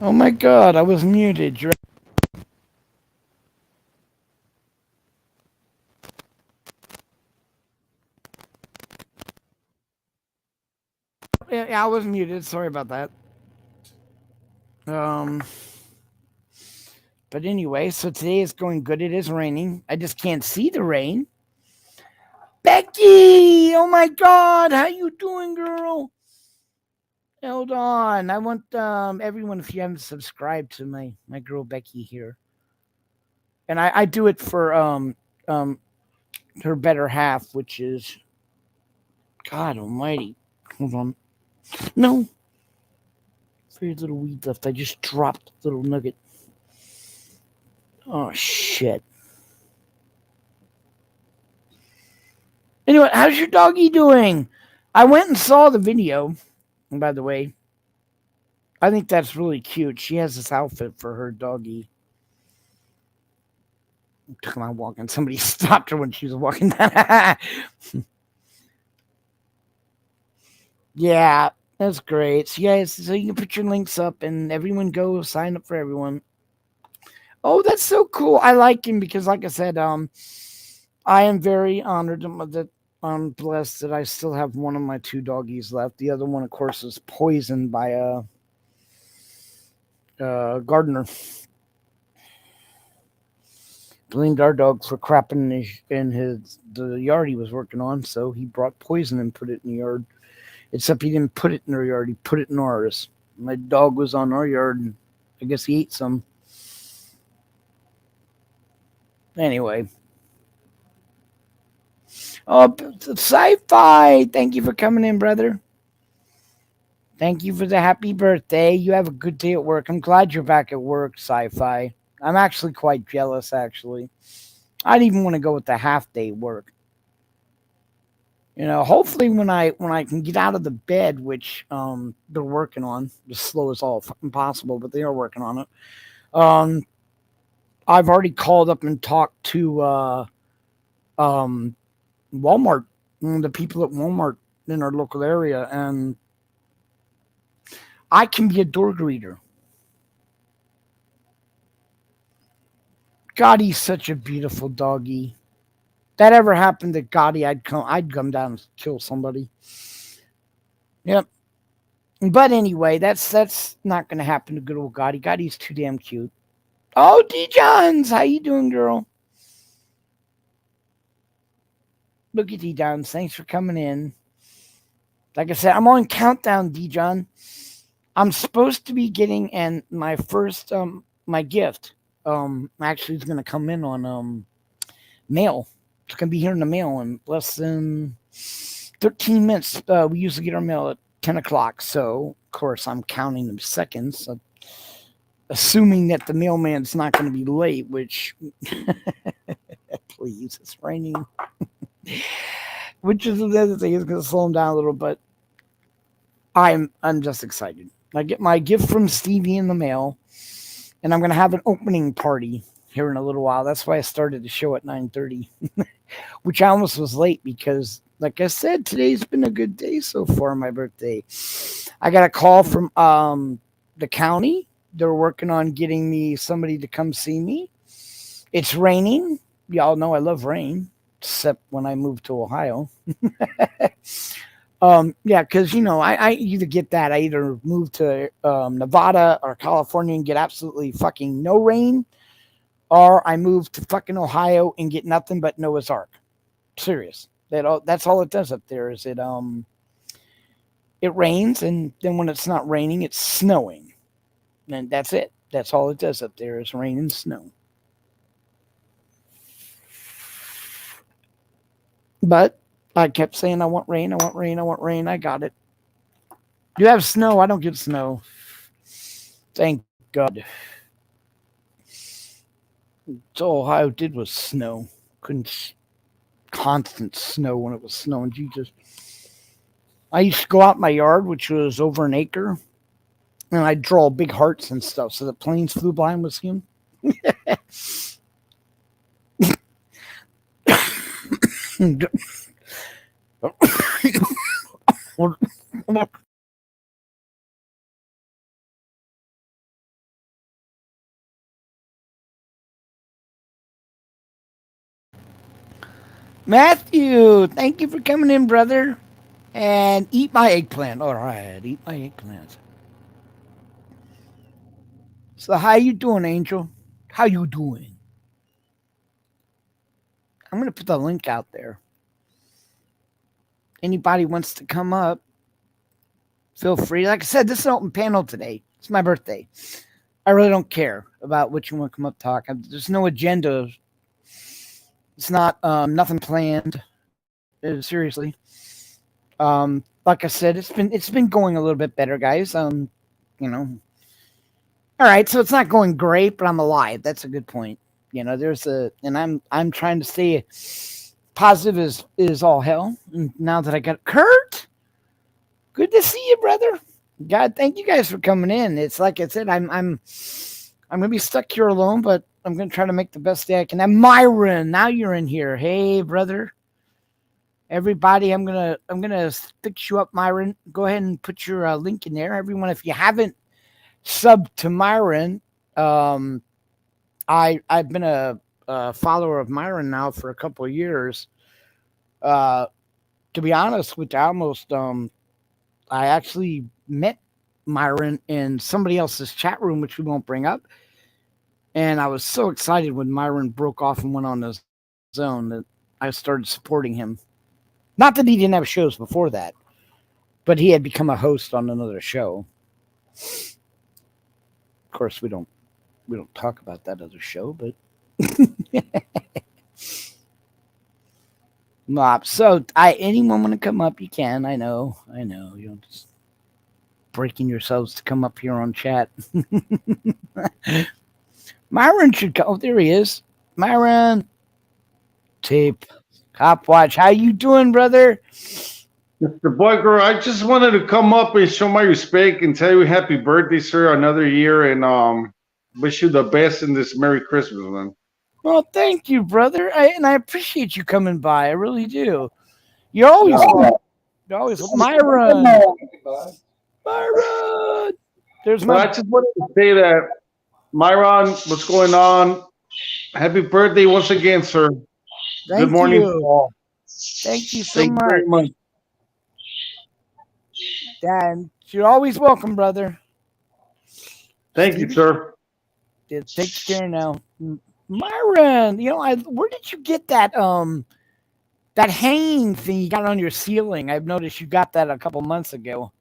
Oh my god, I was muted. Yeah, I was muted. Sorry about that. Um, but anyway, so today is going good. It is raining. I just can't see the rain. Becky, oh my god, how you doing, girl? Hold on, I want everyone, if you haven't subscribed to my girl Becky here, and I do it for um her better half, which is God Almighty. Hold on, no, very little weed left. I just dropped a little nugget. Oh shit. Anyway, how's your doggy doing? I went and saw the video. And by the way, I think that's really cute. She has this outfit for her doggy. Come on, walking. Somebody stopped her when she was walking down. Yeah, that's great. So, guys, so you can put your links up and everyone go sign up for everyone. Oh, that's so cool. I like him because, like I said, I am very honored that I'm blessed that I still have one of my two doggies left. The other one, of course, was poisoned by a gardener. Blamed our dog for crapping in the yard he was working on, so he brought poison and put it in the yard. Except he didn't put it in our yard; he put it in ours. My dog was on our yard, and I guess he ate some. Anyway, oh, sci-fi! Thank you for coming in, brother. Thank you for the happy birthday. You have a good day at work. I'm glad you're back at work, sci-fi. I'm actually quite jealous. Actually, I'd even want to go with the half day work. Hopefully when I can get out of the bed, which they're working on, as slow as all fucking possible, but they are working on it. Um, I've already called up and talked to um Walmart, the people at Walmart in our local area, and I can be a door greeter. God, he's such a beautiful doggy. That ever happened to Gotti, I'd come down and kill somebody. Yep. But anyway, that's not gonna happen to good old Gotti. Gotti's too damn cute. Oh, D Johns, how you doing, girl? Look at D Johns. Thanks for coming in. Like I said, I'm on countdown, D John. I'm supposed to be getting my first my gift. Actually it's gonna come in on mail. It's gonna be here in the mail in less than 13 minutes. We usually get our mail at 10 o'clock, so of course I'm counting the seconds. Assuming that the mailman's not going to be late, which please, it's raining. Which is another thing is going to slow him down a little, but I'm just excited. I get my gift from Stevie in the mail, and I'm going to have an opening party here in a little while. That's why I started the show at 9:30, which I almost was late because, like I said, today's been a good day so far. My birthday, I got a call from the county. They're working on getting me somebody to come see me. It's raining. Y'all know I love rain, except when I moved to Ohio. Yeah, because I either get that, I either move to Nevada or California and get absolutely fucking no rain, or I move to fucking Ohio and get nothing but Noah's Ark. Serious. That's all it does up there. Is it rains, and then when it's not raining, it's snowing, and that's it. That's all it does up there is rain and snow. But I kept saying, I want rain, I want rain, I want rain. I got it. You have snow. I don't get snow. Thank God. So all Ohio did was snow. Couldn't constant snow when it was snowing. Jesus. I used to go out in my yard, which was over an acre, and I'd draw big hearts and stuff so the planes flew by and would see them. Matthew, thank you for coming in, brother. And eat my eggplant. All right, eat my eggplant. So how you doing, Angel? How you doing? I'm gonna put the link out there. Anybody wants to come up, feel free. Like I said, this is an open panel today. It's my birthday. I really don't care about what you want to come up talk. There's no agenda. It's not nothing planned. Seriously. Like I said, it's been going a little bit better, guys. You know. All right, so it's not going great, but I'm alive. That's a good point. You know, I'm trying to stay positive is all hell. And now that I got Kurt, good to see you, brother. God, thank you guys for coming in. It's like I said, I'm gonna be stuck here alone, but I'm gonna try to make the best day I can. And Myron, now you're in here. Hey, brother. Everybody, I'm gonna fix you up, Myron. Go ahead and put your link in there. Everyone, if you haven't subbed to Myron, I've been a follower of Myron now for a couple of years. To be honest with you, I actually met Myron in somebody else's chat room, which we won't bring up. And I was so excited when Myron broke off and went on his own that I started supporting him. Not that he didn't have shows before that, but he had become a host on another show. Of course, we don't talk about that other show, but so anyone want to come up, you can. I know. You're just breaking yourselves to come up here on chat. Myron should come. Oh, there he is. Myron. Tape. Cop Watch. How you doing, brother? Mr. Boyker, I just wanted to come up and show my respect and tell you happy birthday, sir, another year, and wish you the best in this Merry Christmas, man. Well, thank you, brother. I appreciate you coming by. I really do. You're always Myron. Myron. There's my. Well, I just wanted to say that, Myron, what's going on? Happy birthday once again, sir. Good morning to all. Thank you so Thank you very much. Dan, you're always welcome, brother. Thank you, sir. Take care now. Myron, where did you get that that hanging thing you got on your ceiling? I've noticed you got that a couple months ago.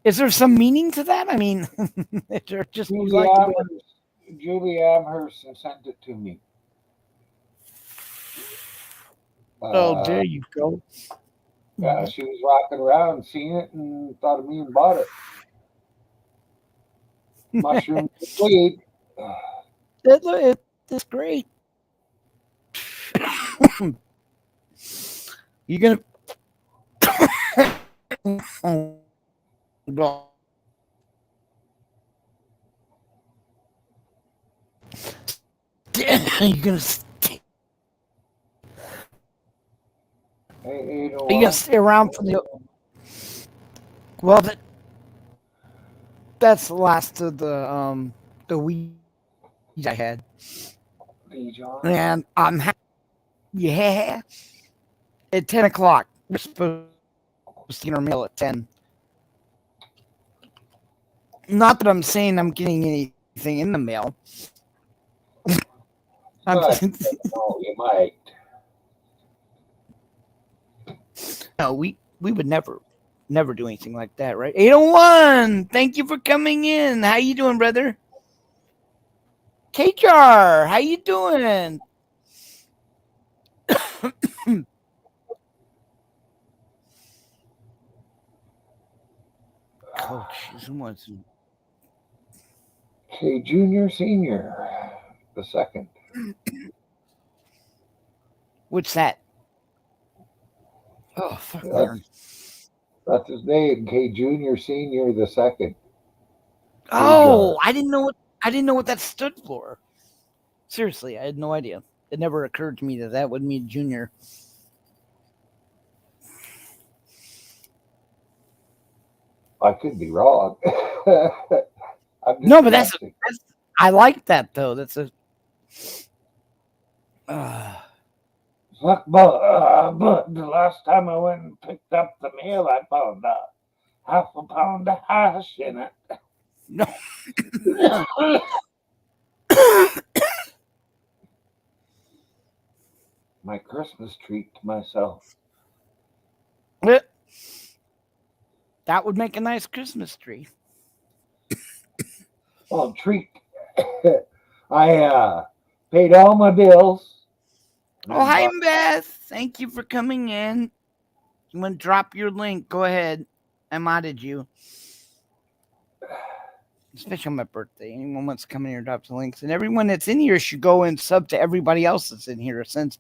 Is there some meaning to that? I mean, just Julie Amherst sent it to me. There you go. Yeah, she was walking around, seen it, and thought of me and bought it. Mushroom weed. It's great. You gonna? You gonna? Hey, are you gonna stay around for the? Well, that's the last of the weed I had. And I'm yeah. At 10:00, we're supposed to get our mail at 10. Not that I'm saying I'm getting anything in the mail. You might. No, we would never do anything like that, right? 801, thank you for coming in. How you doing, brother? KJR, how you doing? Coach, someone's K Junior Senior, the second. What's that? Oh, fuck. That's his name, K Junior Senior, the second. Oh, I didn't know what that stood for. Seriously, I had no idea. It never occurred to me that would mean junior. I could be wrong. No, but that's I like that though. Fuck, but the last time I went and picked up the mail, I found half a pound of hash in it. No. My Christmas treat to myself. That would make a nice Christmas tree. Well, treat. I paid all my bills. Oh, hi, Beth. Thank you for coming in. You want to drop your link? Go ahead. I modded you. Especially on my birthday. Anyone wants to come in here and drop the links. And everyone that's in here should go and sub to everybody else that's in here. Since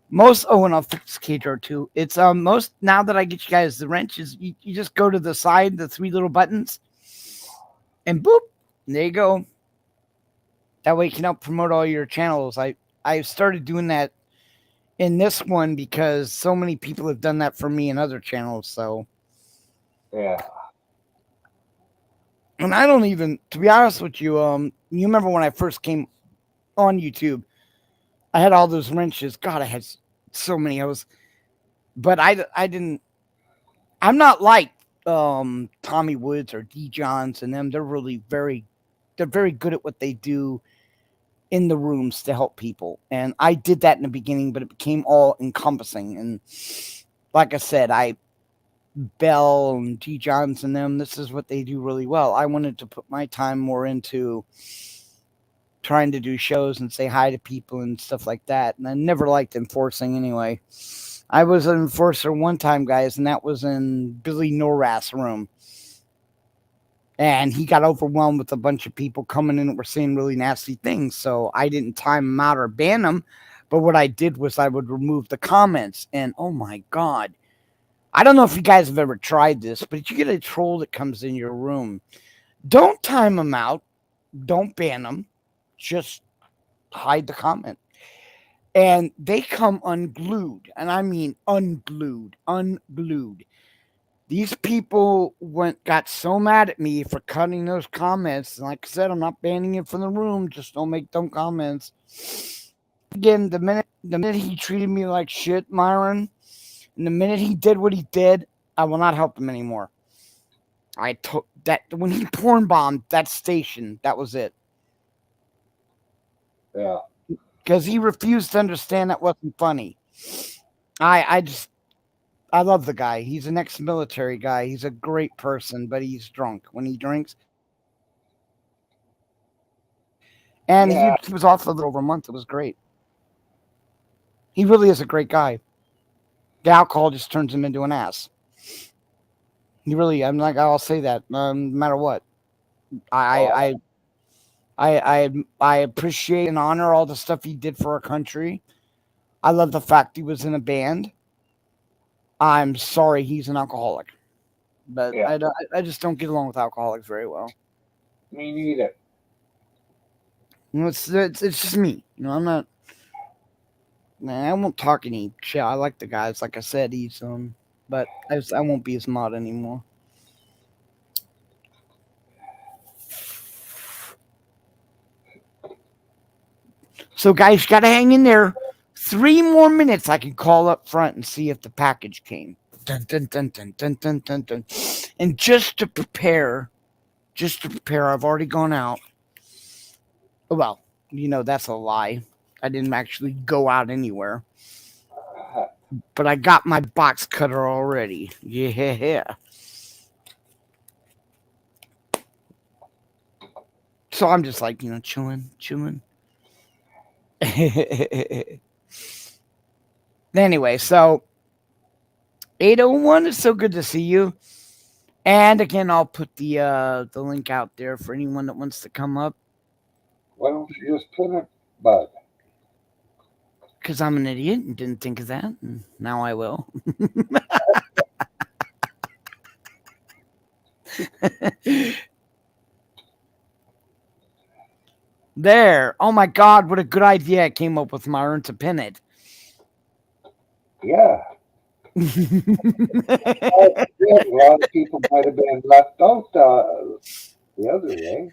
most, and I'll fix KDR too. It's most, now that I get you guys the wrenches, you just go to the side, the 3 little buttons, and boop, there you go. That way you can help promote all your channels. I started doing that in this one because so many people have done that for me in other channels. So yeah. And I don't even, to be honest with you, you remember when I first came on YouTube, I had all those wrenches. God, I had so many. But I didn't, I'm not like Tommy Woods or D Johns and them. They're really they're very good at what they do in the rooms to help people. And I did that in the beginning, but it became all encompassing. And like I said, Bell and T. Johns and them, this is what they do really well. I wanted to put my time more into trying to do shows and say hi to people and stuff like that. And I never liked enforcing anyway. I was an enforcer one time, guys, and that was in Billy Norath's room. And he got overwhelmed with a bunch of people coming in that were saying really nasty things. So I didn't time them out or ban them. But what I did was I would remove the comments. And oh my God. I don't know if you guys have ever tried this, but if you get a troll that comes in your room, don't time them out. Don't ban them. Just hide the comment. And they come unglued. And I mean unglued. These people got so mad at me for cutting those comments. And like I said, I'm not banning you from the room. Just don't make dumb comments. Again, the minute he treated me like shit, Myron, and the minute he did what he did, I will not help him anymore. I took that when he porn bombed that station, that was it. Yeah. Because he refused to understand that wasn't funny. I love the guy. He's an ex-military guy. He's a great person, but he's drunk when he drinks. And he was off for a little over a month. It was great. He really is a great guy. The alcohol just turns him into an ass. He really, I'll say that no matter what. I appreciate and honor all the stuff he did for our country. I love the fact he was in a band. I'm sorry he's an alcoholic, but I just don't get along with alcoholics very well. Me neither. It's just me. I'm not. I won't talk any shit. I like the guys. Like I said, he's but I won't be his mod anymore. So guys, you gotta hang in there. 3 more minutes. I can call up front and see if the package came. Dun, dun, dun, dun, dun, dun, dun, dun. And just to prepare, I've already gone out. Well, that's a lie. I didn't actually go out anywhere. But I got my box cutter already. Yeah. So I'm just like, chilling. Anyway, so 801 is so good to see you. And again, I'll put the link out there for anyone that wants to come up. Why don't you just put it, bud? Because I'm an idiot and didn't think of that. And now I will. There. Oh my God, what a good idea I came up with, Myron, to pin it. Yeah. A lot of people might have been left out the other way.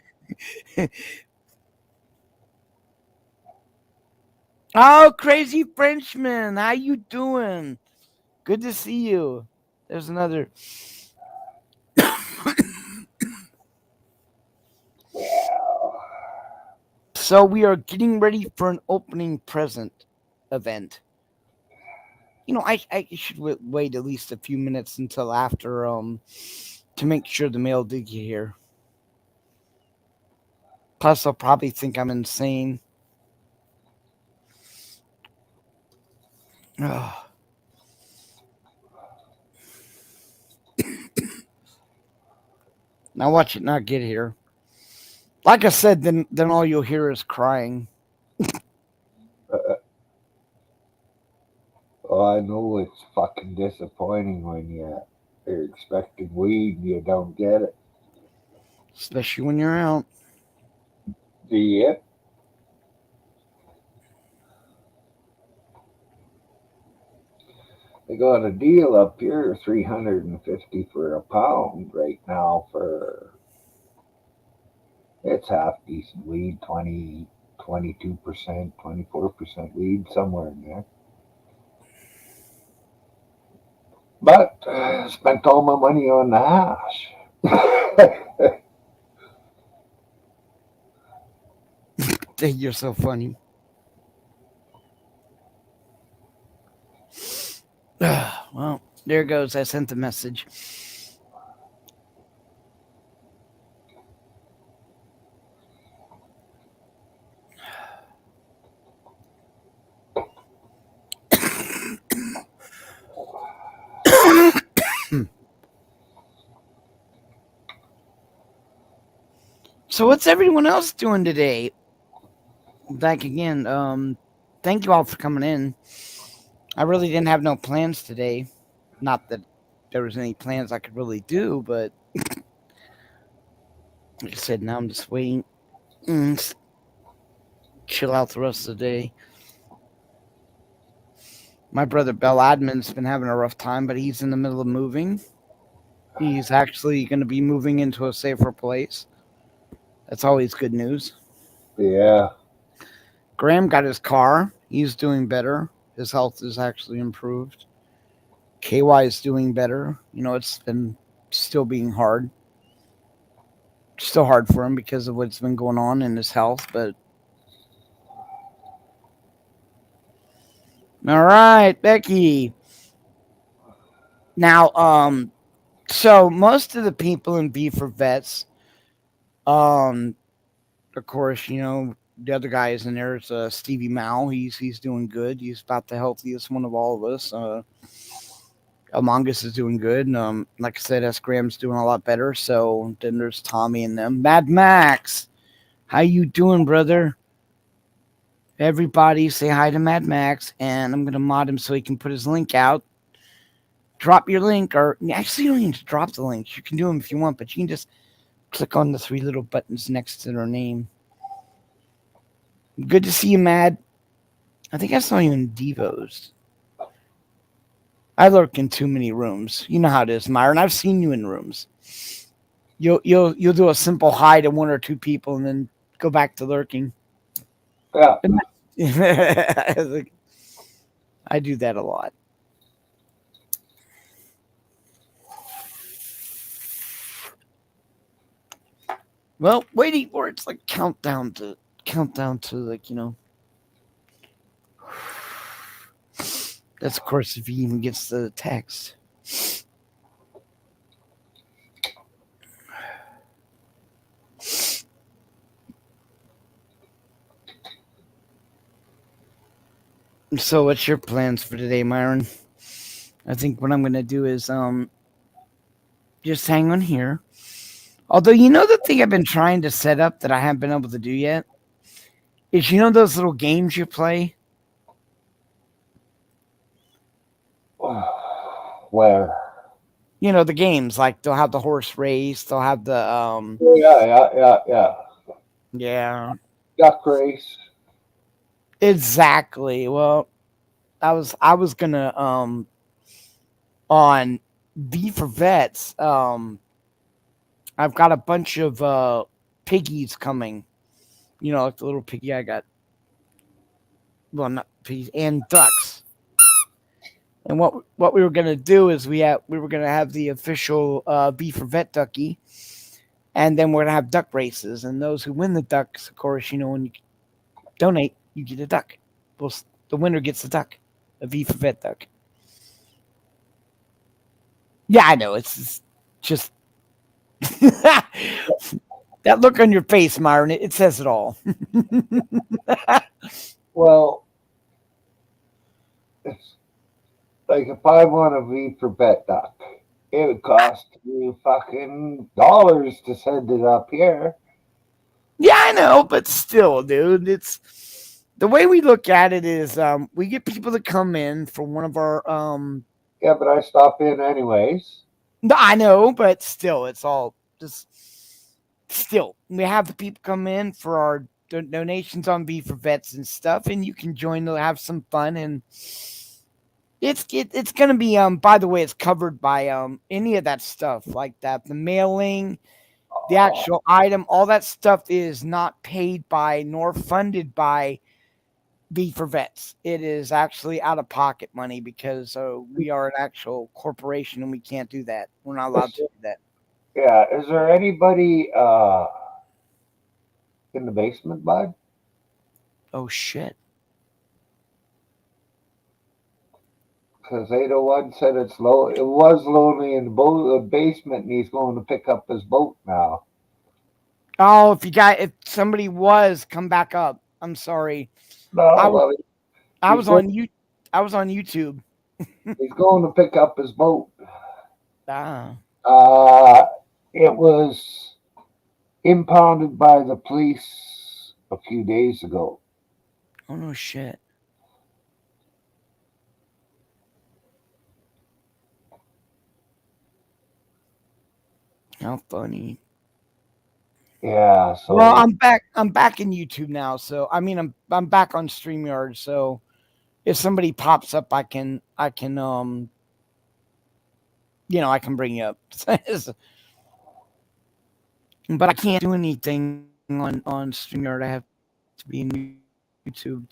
Oh, crazy Frenchman, how you doing? Good to see you. There's another. Well, So we are getting ready for an opening present event. I should wait at least a few minutes until after to make sure the mail did get here. Plus, they'll probably think I'm insane. Ugh. Now watch it not get here. Like I said, then all you'll hear is crying. well, I know it's fucking disappointing when you're expecting weed and you don't get it. Especially when you're out. Yeah. They got a deal up here, 350 for a pound right now for it's half decent weed, 22%, 24% weed, somewhere in there. But spent all my money on the hash. You're so funny. Well, there goes. I sent the message. So what's everyone else doing today? Back again. Thank you all for coming in. I really didn't have no plans today. Not that there was any plans I could really do, but like I said, now I'm just waiting. Chill out the rest of the day. My brother Bell Admin's been having a rough time, but he's in the middle of moving. He's actually going to be moving into a safer place. That's always good news. Yeah. Graham got his car. He's doing better. His health is actually improved. KY is doing better. It's been still being hard. Still hard for him because of what's been going on in his health, but all right, Becky. Now, so most of the people in B for Vets, of course, the other guy is in there. It's Stevie Mao. He's doing good. He's about the healthiest one of all of us. Among Us is doing good. And, like I said, S. Graham's doing a lot better. So then there's Tommy and them. Mad Max, how you doing, brother? Everybody say hi to Mad Max, and I'm going to mod him so he can put his link out. Drop your link, or actually, you don't need to drop the links. You can do them if you want, but you can just click on the 3 little buttons next to their name. Good to see you, Mad. I think I saw you in Devos. I lurk in too many rooms. You know how it is, Myron. I've seen you in rooms. You'll do a simple hi to 1 or 2 people and then go back to lurking. Yeah. I do that a lot. Well, waiting for it's like countdown to like, that's of course if he even gets the text. So what's your plans for today, Myron? I think what I'm gonna do is just hang on here. Although the thing I've been trying to set up that I haven't been able to do yet is those little games you play? Where? The games, like they'll have the horse race, they'll have the Yeah. Duck race. Exactly. Well, I was gonna on B for Vets, I've got a bunch of piggies coming. Like the little piggy I got. well, not peas and ducks. And what we were gonna do is we were gonna have the official V for Vet ducky, and then we're gonna have duck races. And those who win the ducks, of course, when you donate, you get a duck. Well, the winner gets a duck, a V for Vet duck. Yeah, I know. It's just that look on your face, Myron. It says it all. Well, it's like if I want a V for Bet duck, it would cost me fucking dollars to send it up here. Yeah, I know, but still, dude, it's the way we look at it is we get people to come in for one of our Yeah, but I stop in anyways. no, I know, but still, it's all just still. We have the people come in for our donations on V for Vets and stuff, and you can join to have some fun. And it's gonna be by the way, it's covered by any of that stuff like that, the mailing, the actual item, all that stuff is not paid by nor funded by V for Vets. It is actually out of pocket money because we are an actual corporation and we can't do that. We're not allowed to do that. Yeah, is there anybody in the basement, bud? Oh shit! Because 801 said it's low. It was lonely in the basement, and he's going to pick up his boat now. Oh, if somebody was, come back up. I'm sorry. No, I was on YouTube. He's going to pick up his boat. Ah. It was impounded by the police a few days ago. Oh no shit. How funny. Yeah, so Well, I'm back in YouTube now, so I mean I'm back on StreamYard, so if somebody pops up I can I can bring you up. But I can't do anything on StreamYard. I have to be in YouTube.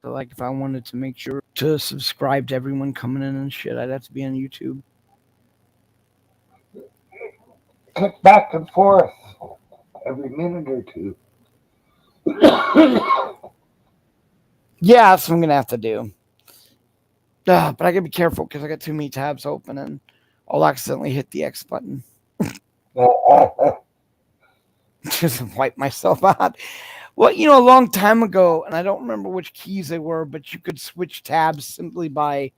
So like if I wanted to make sure to subscribe to everyone coming in and shit, I'd have to be on YouTube. click back and forth every minute or two. Yeah, that's what I'm gonna have to do. But I gotta be careful because I got too many tabs open and I'll accidentally hit the X button. Just wipe myself out. Well, a long time ago, and I don't remember which keys they were, but you could switch tabs simply by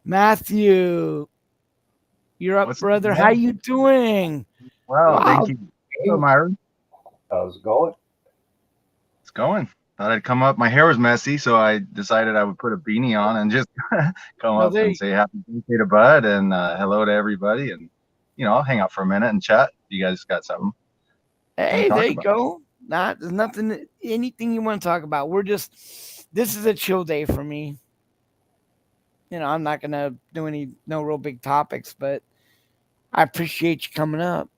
Matthew. You're up, What's brother. up, How you doing? Wow, Wow. thank you. Hello, Myron. How's it going? It's going. Thought I'd come up. My hair was messy, so I decided I would put a beanie on and just come Well, up and say happy birthday to Bud and hello to everybody. And, I'll hang out for a minute and chat. You guys got something? Hey, talk there you about? go. There's nothing, anything you want to talk about. This is a chill day for me. I'm not going to do no real big topics, but I appreciate you coming up.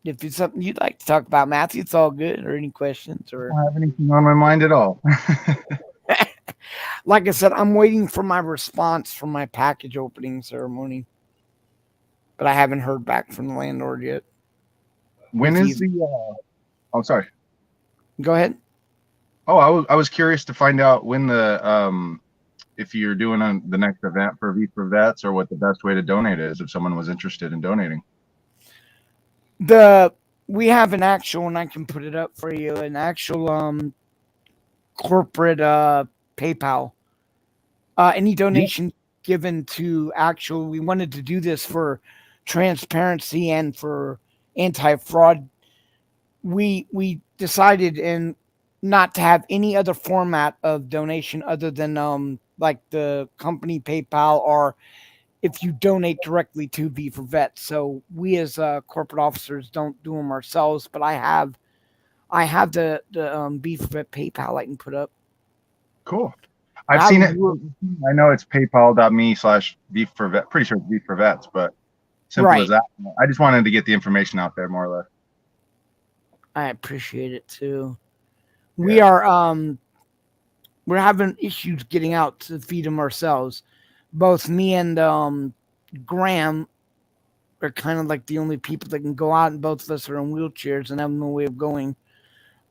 If it's something you'd like to talk about, Matthew, it's all good. Or any questions? I Or don't have anything on my mind at all. like I said, I'm waiting for my response from my package opening ceremony, but I haven't heard back from the landlord yet. When is the? Oh, sorry. Go ahead. Oh, I was curious to find out when the if you're doing the next event for V for Vets or what the best way to donate is if someone was interested in donating. We have an actual, and I can put it up for you, an actual corporate PayPal. Any donation given to we wanted to do this for transparency and for anti-fraud. We decided and not to have any other format of donation other than like the company PayPal, or if you donate directly to V for Vets. So we as corporate officers don't do them ourselves, but I have the V for Vet PayPal I can put up. Cool. I've seen it. I know it's paypal.me/V for Vet. Pretty sure it's V for Vets, but simple as that. I just wanted to get the information out there more or less. I appreciate it too. We are we're having issues getting out to feed them ourselves. Both me and Graham are kind of like the only people that can go out, and both of us are in wheelchairs and have no way of going.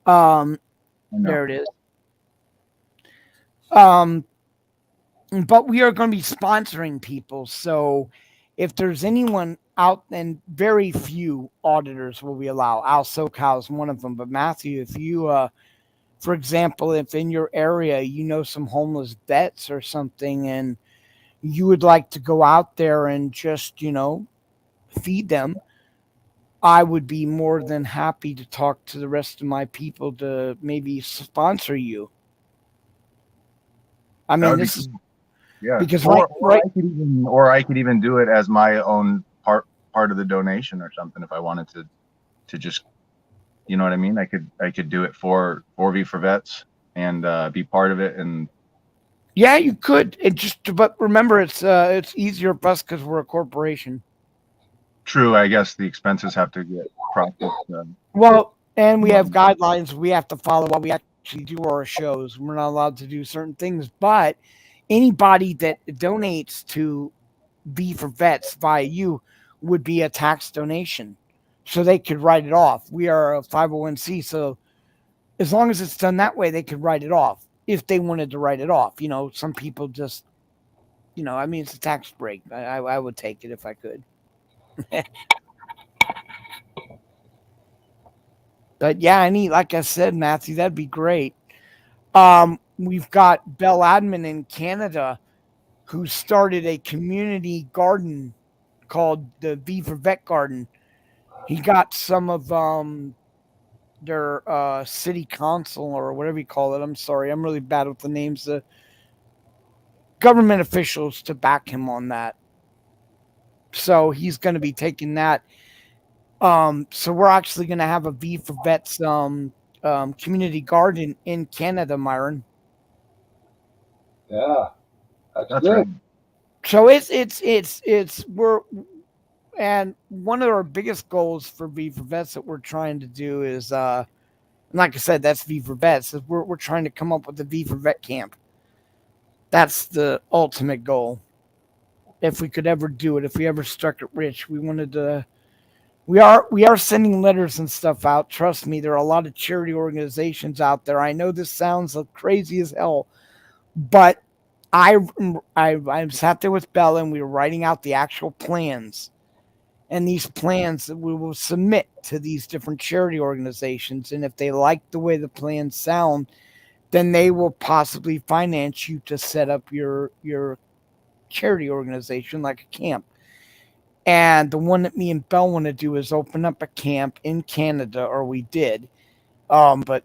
There it is. But we are going to be sponsoring people. So if there's anyone out, and very few auditors will we allow. Al SoCal is one of them. But Matthew, if you, for example, if in your area you know some homeless vets or something, and you would like to go out there and just, feed them, I would be more than happy to talk to the rest of my people to maybe sponsor you. I mean, this is because or I could even do it as my own part of the donation or something if I wanted to just, you know what I mean? I could do it for V for Vets and be part of it. And yeah, you could. But remember, it's easier for us because we're a corporation. True, I guess the expenses have to get processed. Well, and we have guidelines we have to follow while we actually do our shows. We're not allowed to do certain things, but anybody that donates to V for Vets via you would be a tax donation, so they could write it off. We are a 501c, so as long as it's done that way, they could write it off if they wanted to write it off. Some people just, I mean, it's a tax break. I would take it if I could. But yeah, like I said, Matthew, that'd be great. We've got Bell Admin in Canada who started a community garden called the V for Vet Garden. He got some of their city council or whatever you call it. I'm sorry, I'm really bad with the names. The government officials to back him on that. So he's going to be taking that. So we're actually going to have a V for Vets community garden in Canada, Myron. Yeah, that's good. Right. So we're, and one of our biggest goals for V for Vets that we're trying to do is, like I said, that's V for Vets. Is we're trying to come up with a V for Vet camp. That's the ultimate goal. If we could ever do it, if we ever struck it rich, we wanted to. We are sending letters and stuff out. Trust me, there are a lot of charity organizations out there. I know this sounds crazy as hell, but I sat there with Bella and we were writing out the actual plans, and these plans that we will submit to these different charity organizations. And if they like the way the plans sound, then they will possibly finance you to set up your charity organization like a camp. And the one that me and Bell want to do is open up a camp in Canada, or we did. But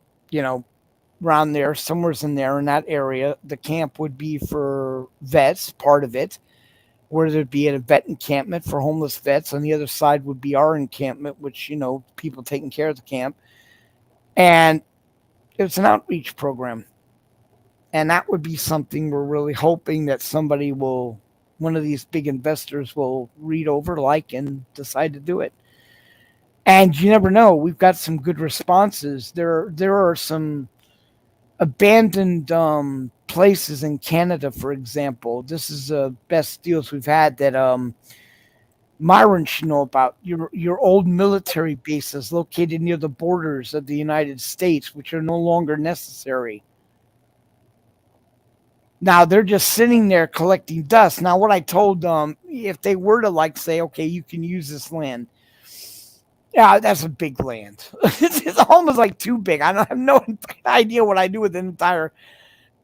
around there, somewhere's in that area, the camp would be for vets, part of it, where there'd be a vet encampment for homeless vets. On the other side would be our encampment, which, people taking care of the camp. And it's an outreach program. And that would be something we're really hoping that one of these big investors will read over, and decide to do it. And you never know. We've got some good responses. There are some abandoned places in Canada, for example. This is the best deals we've had that Myron should know about. Your old military bases located near the borders of the United States, which are no longer necessary. Now they're just sitting there collecting dust. Now, what I told them, if they were to say, okay, you can use this land. Yeah, that's a big land. It's almost too big. I have no idea what I do with an entire,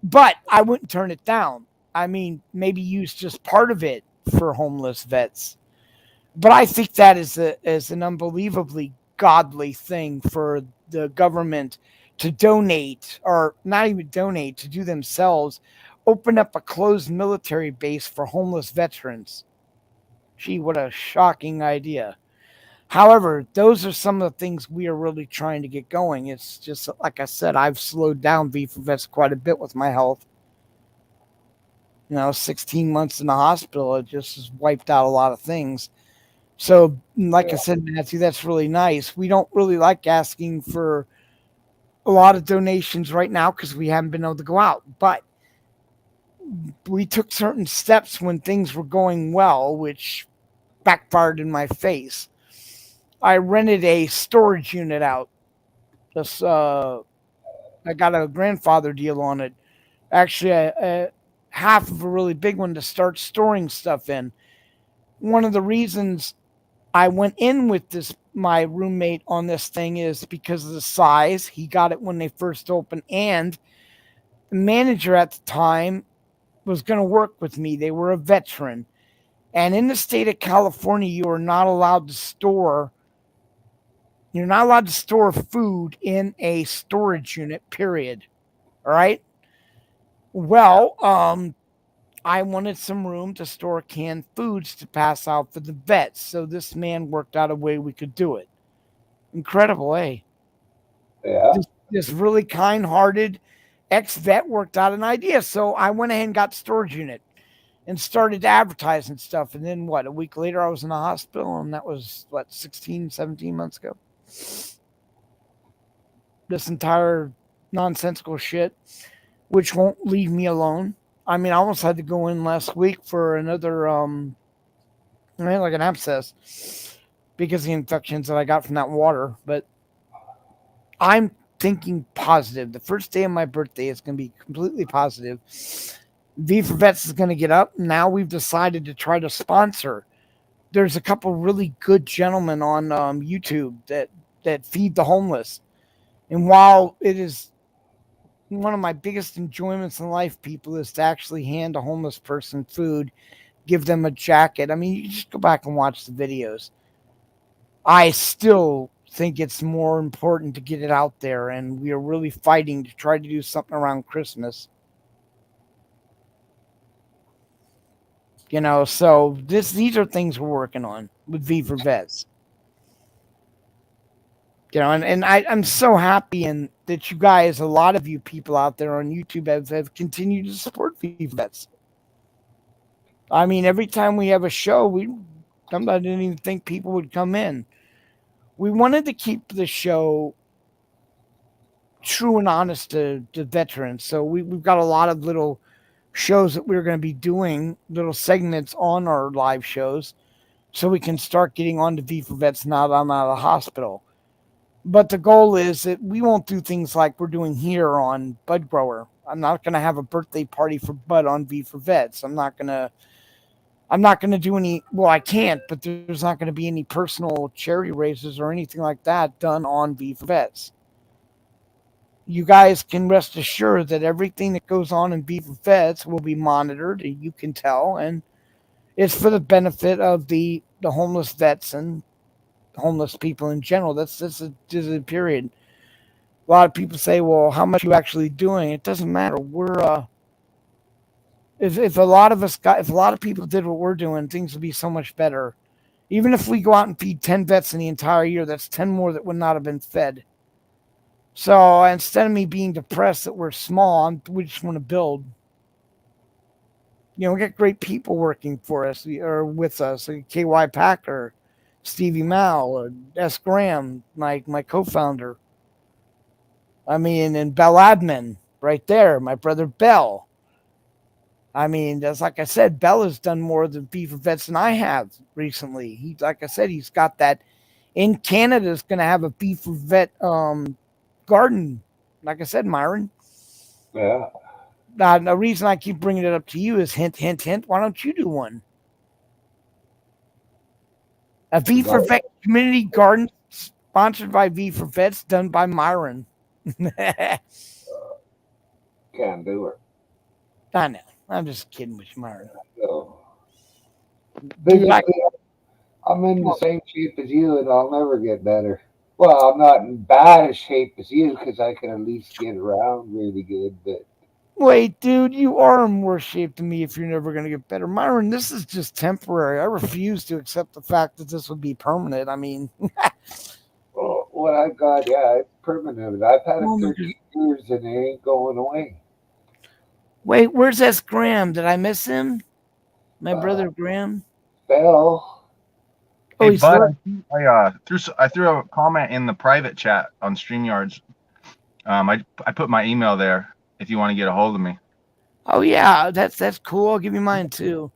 but I wouldn't turn it down. I mean, maybe use just part of it for homeless vets. But I think that is an unbelievably godly thing for the government to donate, or not even donate, to do themselves. Open up a closed military base for homeless veterans. Gee, what a shocking idea. However, those are some of the things we are really trying to get going. It's just, like I said, I've slowed down V for Vets quite a bit with my health. 16 months in the hospital, it just has wiped out a lot of things. So, like I said, Matthew, that's really nice. We don't really like asking for a lot of donations right now because we haven't been able to go out. But we took certain steps when things were going well, which backfired in my face. I rented a storage unit out. Just I got a grandfather deal on it. Actually, half of a really big one to start storing stuff in. One of the reasons I went in with this my roommate on this thing is because of the size. He got it when they first opened, and the manager at the time was going to work with me. They were a veteran, and in the state of California, you're not allowed to store food in a storage unit. Period. All right. Well, I wanted some room to store canned foods to pass out for the vets. So this man worked out a way we could do it. Incredible, eh? Yeah. This really kind-hearted ex-vet worked out an idea. So I went ahead and got storage unit and started advertising stuff. And then a week later I was in the hospital, and that was 16, 17 months ago. This entire nonsensical shit, which won't leave me alone. I mean, I almost had to go in last week for another, like an abscess because of the infections that I got from that water. But I'm thinking positive. The first day of my birthday is going to be completely positive. V for Vets is going to get up. Now we've decided to try to sponsor. There's a couple really good gentlemen on YouTube that feed the homeless. And while it is one of my biggest enjoyments in life, people, is to actually hand a homeless person food, give them a jacket. I mean, you just go back and watch the videos. I still think it's more important to get it out there, and we are really fighting to try to do something around Christmas. So these are things we're working on with V for Vets. And I'm so happy that you guys, a lot of you people out there on YouTube have continued to support V for Vets. I mean, every time we have a show, I didn't even think people would come in. We wanted to keep the show true and honest to veterans. So we've got a lot of little shows that we're going to be doing, little segments on our live shows, so we can start getting on to V for Vets now that I'm out of the hospital. But the goal is that we won't do things like we're doing here on Bud Grower. I'm not going to have a birthday party for Bud on V for Vets. I'm not going to do any, well, I can't, but there's not going to be any personal charity raises or anything like that done on V for Vets. You guys can rest assured that everything that goes on in V for Vets will be monitored, and you can tell, and it's for the benefit of the homeless vets and homeless people in general. That's a period. A lot of people say, well, how much are you actually doing? It doesn't matter. We're if a lot of people did what we're doing, things would be so much better. Even if we go out and feed 10 vets in the entire year, that's 10 more that would not have been fed. So instead of me being depressed that we're small, we just want to build. We got great people working for us or with us, like KY Packer, Stevie Mao, S. Graham, my co-founder. I mean, and Bell Admin right there, my brother Bell. I mean, that's like I said, Bell has done more than V for Vets than I have recently. Like I said, he's got that. In Canada, is going to have a V for Vet garden. Like I said, Myron. Yeah. The reason I keep bringing it up to you is hint, hint, hint. Why don't you do one? A V for Vet community garden sponsored by V for Vets, done by Myron. Can't do it. I know. I'm just kidding with you, Myron. So, basically, I'm in the same shape as you, and I'll never get better. Well, I'm not in bad shape as you because I can at least get around really good. But wait, dude, you are in worse shape than me if you're never going to get better. Myron, this is just temporary. I refuse to accept the fact that this would be permanent. I mean, well, what I've got, yeah, it's permanent. I've had it 30 years and it ain't going away. Wait, where's S. Graham? Did I miss him? My brother Graham? Bell. Hey, Bud, I threw a comment in the private chat on StreamYards. I put my email there if you want to get a hold of me. Oh yeah, that's cool. I'll give you mine too.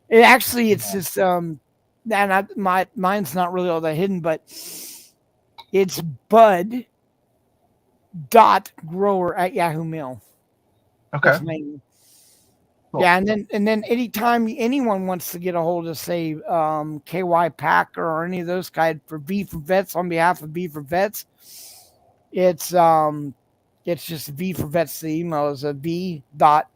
It actually, it's just and mine's not really all that hidden, but it's bud.grower@Yahoo Mail. Okay. That's my name. Cool. Yeah, and then anytime anyone wants to get a hold of, say, KY Packer or any of those guys for V for Vets on behalf of V for Vets, it's just V for Vets. The email is a V dot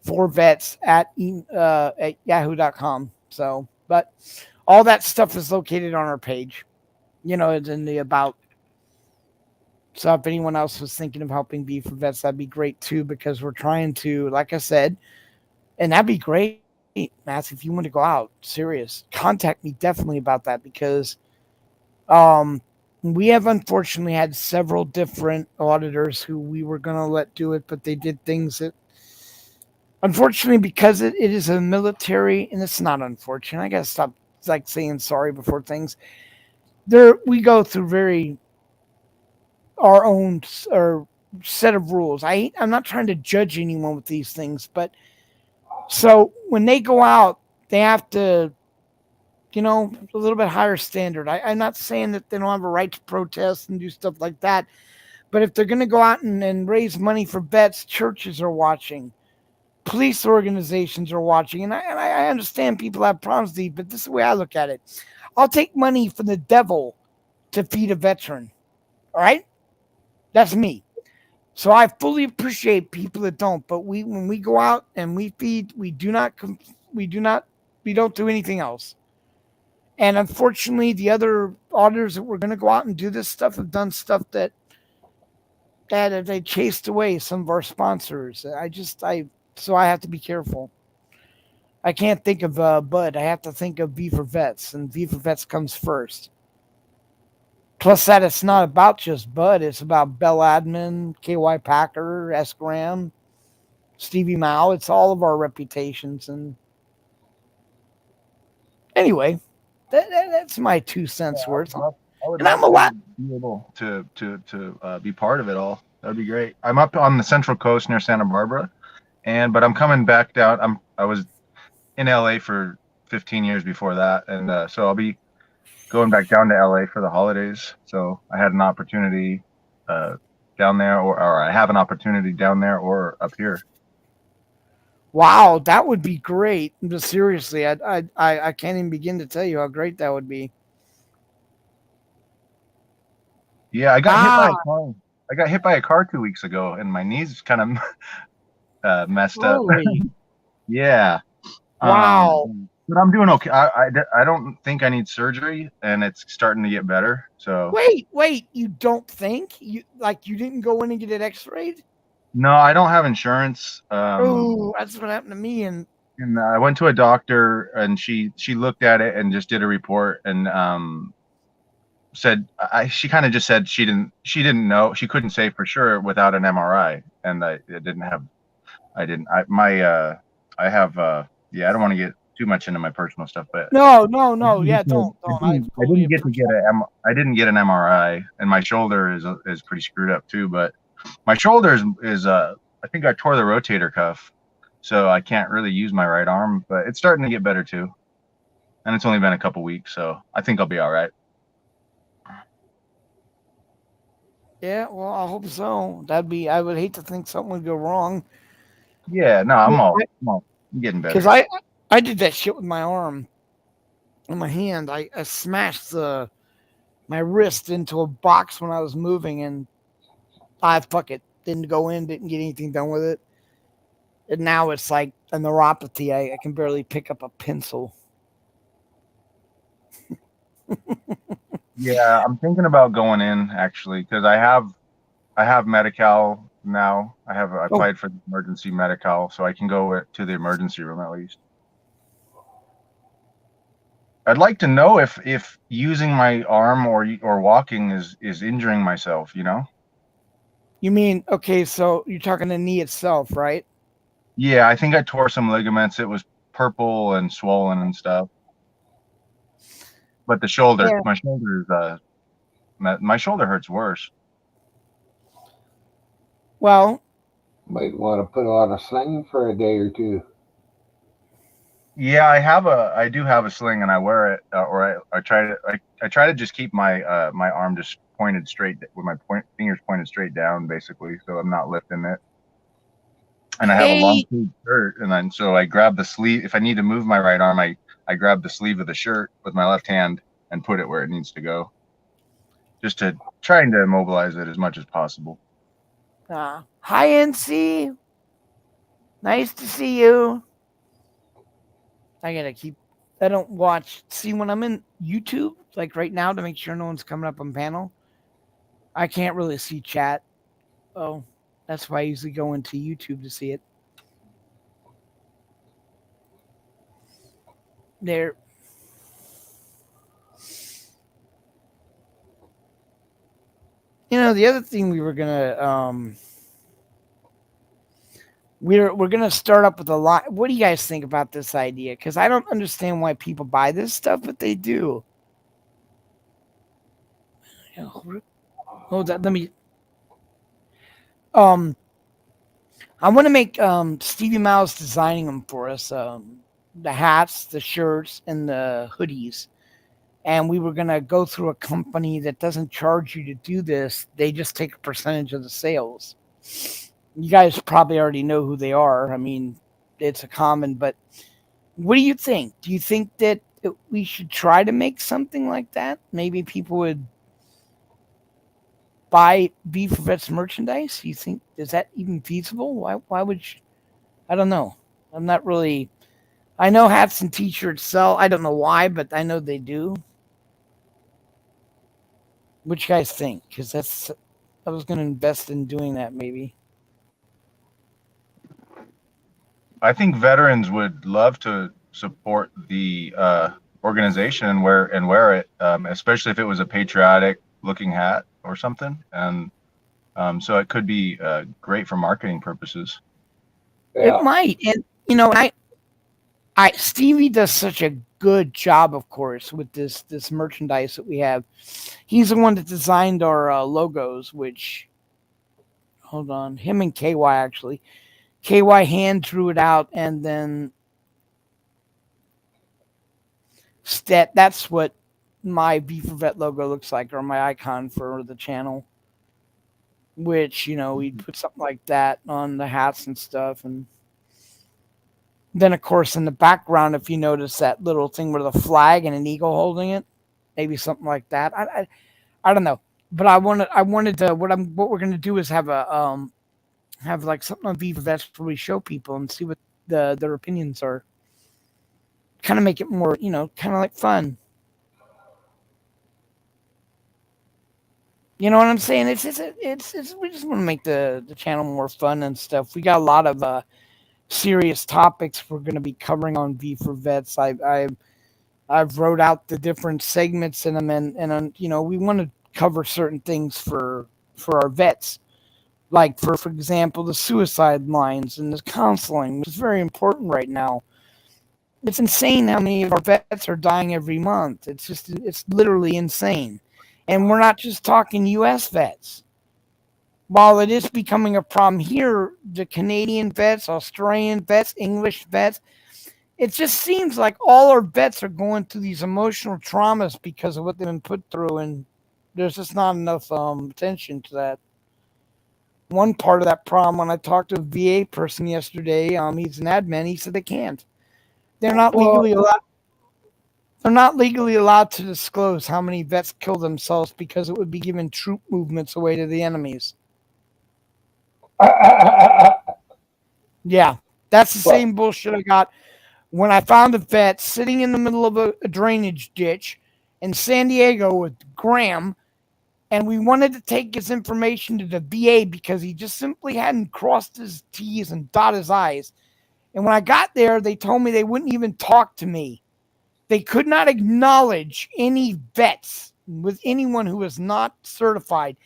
for vets at yahoo.com. So, but all that stuff is located on our page. You know, it's in the about. So if anyone else was thinking of helping V for Vets, that'd be great too, because we're trying to, like I said, and that'd be great, Matt, if you want to go out, serious, contact me definitely about that, because we have unfortunately had several different auditors who we were going to let do it, but they did things that, unfortunately, because it is a military, and it's not unfortunate. I got to stop like saying sorry before things. We go through very our own or set of rules. I'm not trying to judge anyone with these things, but so when they go out, they have to, a little bit higher standard. I'm not saying that they don't have a right to protest and do stuff like that, but if they're going to go out and raise money for vets, churches are watching, police organizations are watching, and I understand people have problems with these, but this is the way I look at it. I'll take money from the devil to feed a veteran. All right, that's me. So I fully appreciate people that don't, but when we go out and we feed, we don't do anything else. And unfortunately, the other auditors that were going to go out and do this stuff have done stuff that they chased away some of our sponsors. So I have to be careful. I can't think of Bud. I have to think of V for Vets, and V for Vets comes first. Plus that it's not about just Bud. It's about Bell Admin, KY Packer, S. Graham, Stevie Mao. It's all of our reputations. And anyway, that's my 2 cents worth. I would And I'm a lot. be able to be part of it all. That'd be great. I'm up on the Central Coast near Santa Barbara, but I'm coming back down. I was in LA for 15 years before that, and so I'll be going back down to LA for the holidays. So I had an opportunity down there, or I have an opportunity down there or up here. Wow, that would be great. But seriously, I can't even begin to tell you how great that would be. Yeah, I got hit by a car. I got hit by a car 2 weeks ago, and my knees kind of messed up. Yeah. Wow. But I'm doing okay. I don't think I need surgery, and it's starting to get better. So wait, you don't think you didn't go in and get it X-rayed? No, I don't have insurance. Oh, that's what happened to me. And I went to a doctor, and she looked at it and just did a report, and said she kind of just said she didn't know, she couldn't say for sure without an MRI, and I don't want to get too much into my personal stuff, but no, yeah, don't. I didn't get an MRI, and my shoulder is pretty screwed up too. But my shoulder is I think I tore the rotator cuff, so I can't really use my right arm. But it's starting to get better too, and it's only been a couple weeks, so I think I'll be all right. Yeah, well, I hope so. I would hate to think something would go wrong. Yeah, no, I'm getting better. Because I did that shit with my arm and my hand. I smashed my wrist into a box when I was moving, and fuck it. Didn't go in, didn't get anything done with it. And now it's like a neuropathy. I can barely pick up a pencil. Yeah, I'm thinking about going in actually, because I have Medi-Cal now. I applied for the emergency Medi-Cal, so I can go to the emergency room at least. I'd like to know if using my arm or walking is injuring myself, you know? You mean, okay, so you're talking the knee itself, right? Yeah, I think I tore some ligaments. It was purple and swollen and stuff. But the shoulder, my shoulder hurts worse. Well, Might want to put on a sling for a day or two. Yeah, I do have a sling, and I wear it, or I try to just keep my my arm just pointed straight with my fingers pointed straight down, basically, so I'm not lifting it. And I have a long hey, sleeve shirt, and then so I grab the sleeve. If I need to move my right arm, I grab the sleeve of the shirt with my left hand and put it where it needs to go, just to trying to immobilize it as much as possible. hi NC, nice to see you. I gotta keep. I don't watch. See, when I'm in YouTube, like right now, to make sure no one's coming up on panel, I can't really see chat. Oh, that's why I usually go into YouTube to see it. There. You know, the other thing we were gonna we're gonna start up with a lot. What do you guys think about this idea? Because I don't understand why people buy this stuff, but they do. Hold that. Let me. I want to make Stevie Miles designing them for us. The hats, the shirts, and the hoodies. And we were gonna go through a company that doesn't charge you to do this. They just take a percentage of the sales. You guys probably already know who they are. I mean, it's a common, but what do you think? Do you think that we should try to make something like that? Maybe people would buy V for Vets merchandise? You think, is that even feasible? Why would you? I don't know. I'm not really. I know hats and t-shirts sell. I don't know why, but I know they do. What you guys think? Because I was going to invest in doing that maybe. I think veterans would love to support the organization and wear it, especially if it was a patriotic looking hat or something. And so it could be great for marketing purposes. Yeah. It might, and you know, I Stevie does such a good job, of course, with this merchandise that we have. He's the one that designed our logos. Which, hold on, him and KY actually. KY hand drew it out, and then that's what my V for Vet logo looks like, or my icon for the channel. Which, you know, we'd put something like that on the hats and stuff, and then of course in the background, if you notice that little thing with a flag and an eagle holding it, maybe something like that. I don't know, but I wanted to what we're gonna do is have a have like something on Viva Vets where we show people and see what their opinions are. Kind of make it more, you know, kind of like fun. You know what I'm saying? It's we just want to make the channel more fun and stuff. We got a lot of serious topics we're going to be covering on V for Vets. I've wrote out the different segments in them, and you know, we want to cover certain things for our vets, like for example the suicide lines and the counseling, which is very important right now. It's insane how many of our vets are dying every month. It's literally insane. And we're not just talking US vets. While it is becoming a problem here, the Canadian vets, Australian vets, English vets, it just seems like all our vets are going through these emotional traumas because of what they've been put through, and there's just not enough attention to that. One part of that problem, when I talked to a VA person yesterday, he's an admin, he said they can't. They're not legally allowed. They're not legally allowed to disclose how many vets kill themselves because it would be giving troop movements away to the enemies. Yeah, that's the same bullshit I got when I found a vet sitting in the middle of a drainage ditch in San Diego with Graham, and we wanted to take his information to the VA because he just simply hadn't crossed his T's and dotted his I's. And when I got there, they told me they wouldn't even talk to me. They could not acknowledge any vets with anyone who is not certified.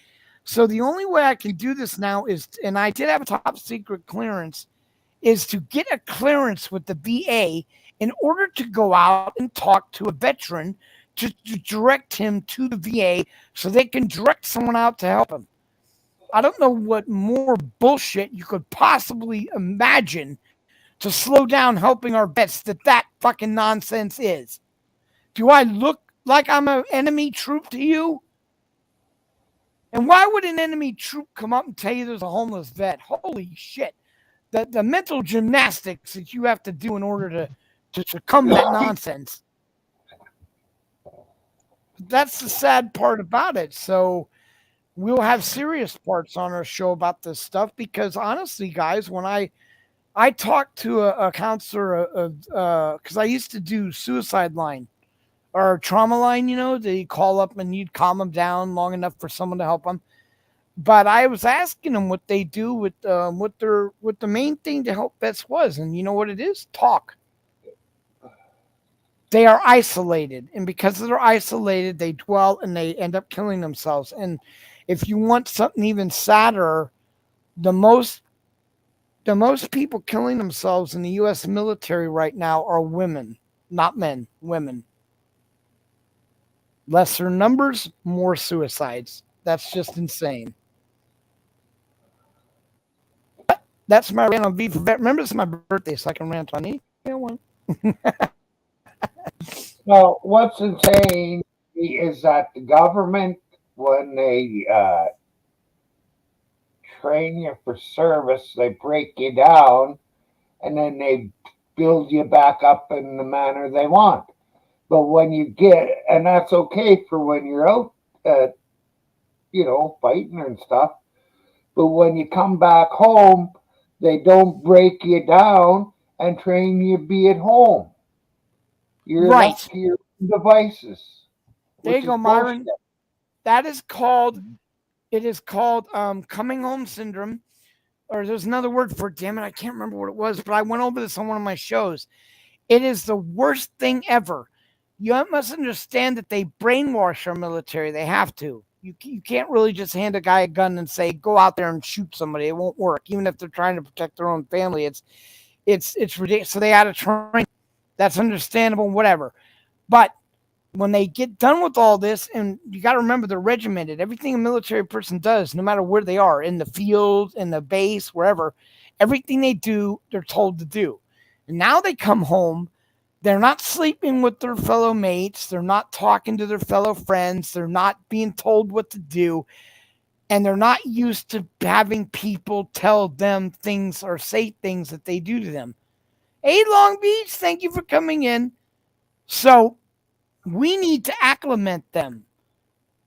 So the only way I can do this now is, and I did have a top secret clearance, is to get a clearance with the VA in order to go out and talk to a veteran to direct him to the VA so they can direct someone out to help him. I don't know what more bullshit you could possibly imagine to slow down helping our vets that fucking nonsense is. Do I look like I'm an enemy troop to you? And why would an enemy troop come up and tell you there's a homeless vet? Holy shit. The mental gymnastics that you have to do in order to succumb that nonsense. That's the sad part about it. So we'll have serious parts on our show about this stuff because honestly, guys, when I talked to a counselor because I used to do suicide line or trauma line, they call up and you'd calm them down long enough for someone to help them. But I was asking them what they do with what the main thing to help vets was, and you know what it is? Talk. They are isolated, and because they're isolated, they dwell and they end up killing themselves. And if you want something even sadder, the most people killing themselves in the U.S. military right now are women, not men. Women. Lesser numbers, more suicides. That's just insane. That's my rant on V for Vet. Remember, it's my birthday, so I can rant on anyone. Well, what's insane is that the government, when they train you for service, they break you down and then they build you back up in the manner they want. But when you and that's okay for when you're out, fighting and stuff. But when you come back home, they don't break you down and train you to be at home. You're right left to your devices. There you go, Myron. That is called. It is called coming home syndrome, or there's another word for it. Damn it, I can't remember what it was, but I went over this on one of my shows. It is the worst thing ever. You must understand that they brainwash our military. They have to. You can't really just hand a guy a gun and say, go out there and shoot somebody. It won't work. Even if they're trying to protect their own family, it's ridiculous. So they had to train. That's understandable, whatever. But when they get done with all this, and you got to remember they're regimented. Everything a military person does, no matter where they are, in the field, in the base, wherever, everything they do, they're told to do. And now they come home. They're not sleeping with their fellow mates. They're not talking to their fellow friends. They're not being told what to do. And they're not used to having people tell them things or say things that they do to them. Hey, Long Beach, thank you for coming in. So we need to acclimate them.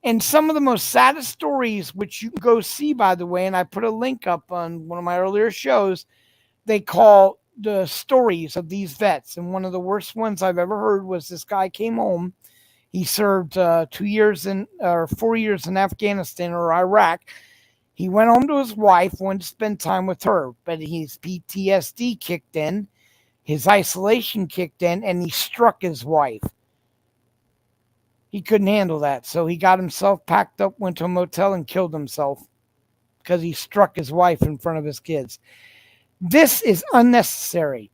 And some of the most saddest stories, which you can go see, by the way, and I put a link up on one of my earlier shows, they call the stories of these vets. And one of the worst ones I've ever heard was this guy came home. He served 4 years in Afghanistan or Iraq. He went home to his wife, wanted to spend time with her, but his PTSD kicked in, his isolation kicked in, and he struck his wife. He couldn't handle that, so he got himself packed up, went to a motel, and killed himself because he struck his wife in front of his kids. This is unnecessary.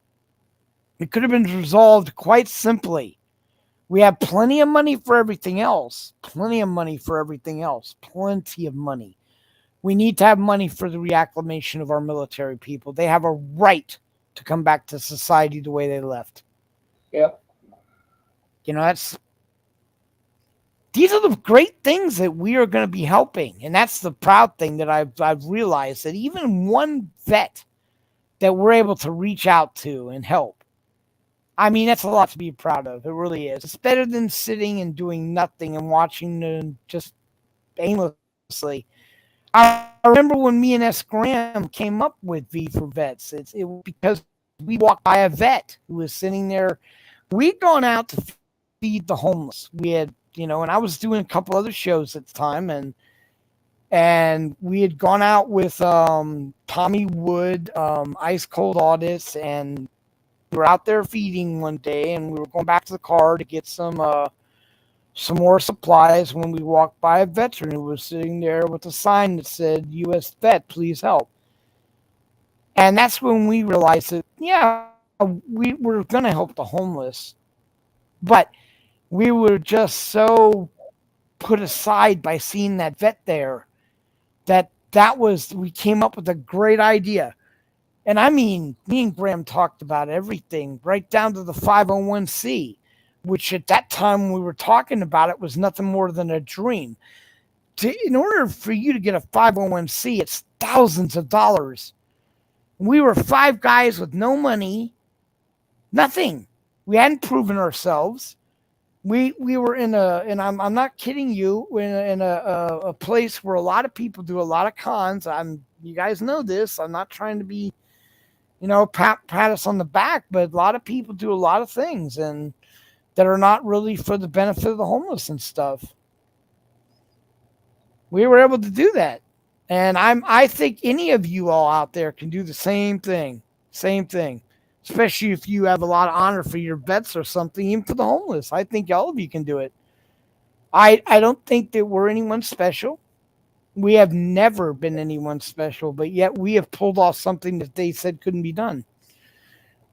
It could have been resolved quite simply. We have plenty of money for everything else. Plenty of money. We need to have money for the reacclimation of our military people. They have a right to come back to society the way they left. Yep. These are the great things that we are going to be helping. And that's the proud thing that I've realized, that even one vet that we're able to reach out to and help. I mean, that's a lot to be proud of. It really is. It's better than sitting and doing nothing and watching them just aimlessly. I remember when me and S. Graham came up with V for Vets. It was because we walked by a vet who was sitting there. We'd gone out to feed the homeless. We had, and I was doing a couple other shows at the time, and we had gone out with Tommy Wood, Ice Cold Audits, and we were out there feeding one day, and we were going back to the car to get some more supplies when we walked by a veteran who was sitting there with a sign that said, U.S. Vet, please help. And that's when we realized that, we were going to help the homeless, but we were just so put aside by seeing that vet there that we came up with a great idea. And I mean, me and Graham talked about everything, right down to the 501c, which at that time when we were talking about it was nothing more than a dream. In order for you to get a 501c, it's thousands of dollars. We were 5 guys with no money, nothing. We hadn't proven ourselves. We were in and I'm not kidding you, in a place where a lot of people do a lot of cons. You guys know this. I'm not trying to be, pat us on the back, but a lot of people do a lot of things and that are not really for the benefit of the homeless and stuff. We were able to do that. And I think any of you all out there can do the same thing. Especially if you have a lot of honor for your vets or something, even for the homeless. I think all of you can do it. I don't think that we're anyone special. We have never been anyone special, but yet we have pulled off something that they said couldn't be done.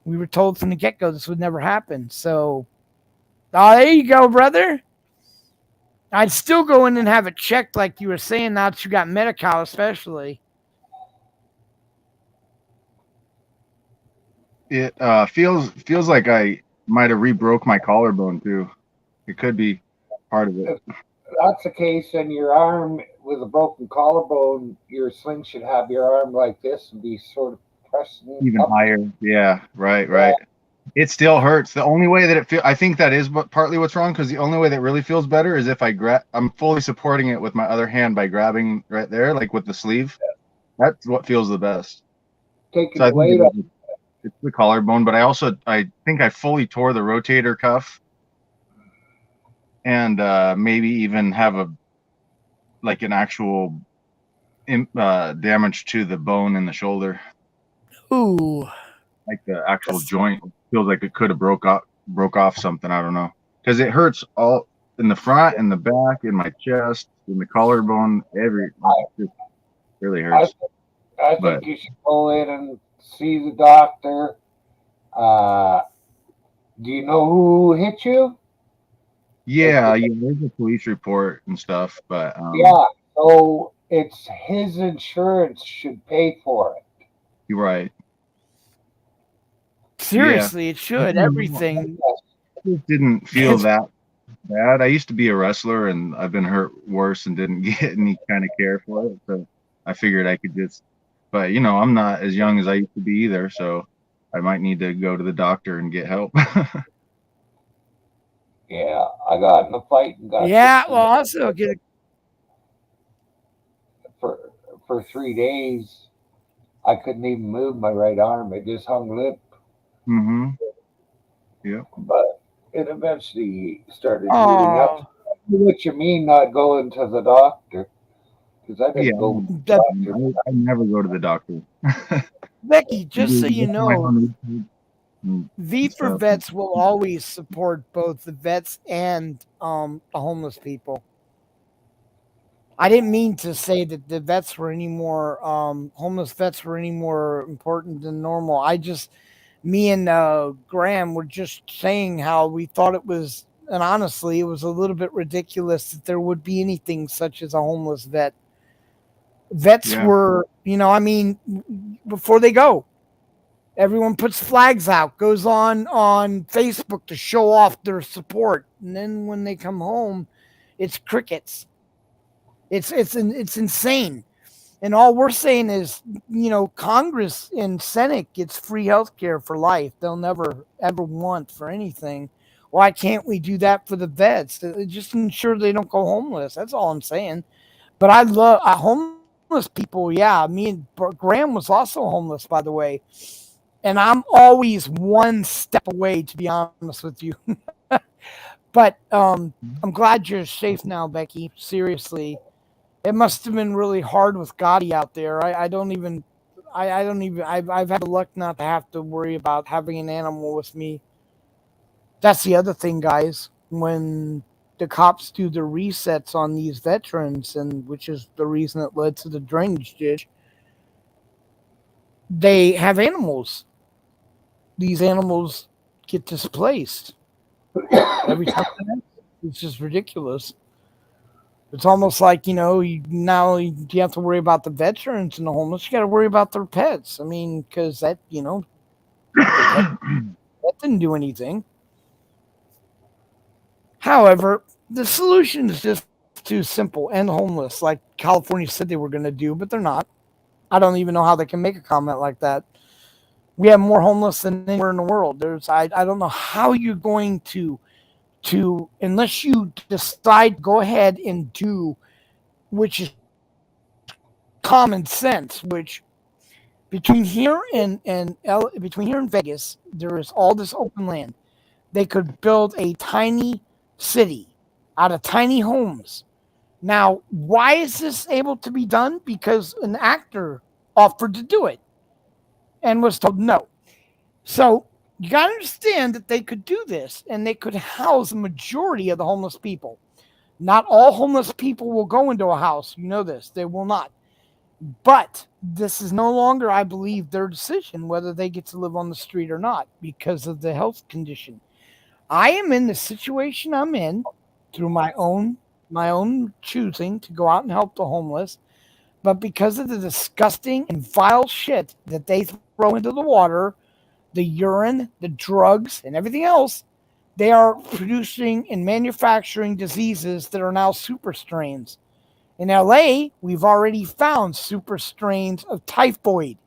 We were told from the get-go this would never happen. So, there you go, brother. I'd still go in and have it checked like you were saying now that you got Medi-Cal especially. It feels like I might have re-broke my collarbone too. It could be part of it. If that's the case, then your arm with a broken collarbone, your sling should have your arm like this and be sort of pressing Even up. higher. Yeah, right. It still hurts. The only way that I think that is partly what's wrong, because the only way that really feels better is if I'm fully supporting it with my other hand by grabbing right there, like with the sleeve. That's what feels the best. Taking So the weight up. it's the collarbone, but I think I fully tore the rotator cuff, and maybe even have an actual damage to the bone in the shoulder. Ooh. Like the actual joint feels like it could have broke off something. I don't know, because it hurts all in the front, in the back, in my chest, in the collarbone. It really hurts. I think you should go in and see the doctor. Do you know who hit you? Yeah, there's a police report and stuff, but Yeah, so it's his insurance should pay for it. you're right. Seriously, it should. Everything. It didn't feel that bad. I used to be a wrestler, and I've been hurt worse and didn't get any kind of care for it. So I figured I could just, but I'm not as young as I used to be either. So I might need to go to the doctor and get help. Yeah, I got in a fight and got Also get for 3 days. I couldn't even move my right arm. It just hung limp. Mm-hmm. Yeah. But it eventually started healing up. What you mean not going to the doctor? Because I didn't go to the doctor. I never go to the doctor. Becky, just so you know, V for Vets will always support both the vets and the homeless people. I didn't mean to say that the vets were any more homeless vets were any more important than normal. Me and Graham were just saying how we thought it was, and honestly, it was a little bit ridiculous that there would be anything such as a homeless vet. Vets were, before they go, everyone puts flags out, goes on Facebook to show off their support, and then when they come home, it's crickets. It's insane. And all we're saying is, Congress and Senate gets free health care for life. They'll never, ever want for anything. Why can't we do that for the vets? Just ensure they don't go homeless. That's all I'm saying. But I love homeless people. Yeah, me and Graham was also homeless, by the way. And I'm always one step away, to be honest with you. But I'm glad you're safe now, Becky. Seriously. It must have been really hard with Gotti out there. I've had the luck not to have to worry about having an animal with me. That's the other thing, guys. When the cops do the resets on these veterans, and which is the reason it led to the drainage ditch, they have animals. These animals get displaced every time. It's just ridiculous. It's almost like, you have to worry about the veterans and the homeless. You got to worry about their pets. I mean, because that, the pet didn't do anything. However, the solution is just too simple. End homeless, like California said they were going to do, but they're not. I don't even know how they can make a comment like that. We have more homeless than anywhere in the world. I don't know how you're going to unless you decide go ahead and do, which is common sense, which between here and Vegas, there is all this open land. They could build a tiny city out of tiny homes. Now, why is this able to be done? Because an actor offered to do it and was told no. So you got to understand that they could do this and they could house a majority of the homeless people. Not all homeless people will go into a house. You know this. They will not. But this is no longer, I believe, their decision whether they get to live on the street or not because of the health condition. I am in the situation I'm in through my own choosing to go out and help the homeless, but because of the disgusting and vile shit that they throw into the water, the urine, the drugs, and everything else, they are producing and manufacturing diseases that are now super strains. In LA, we've already found super strains of typhoid.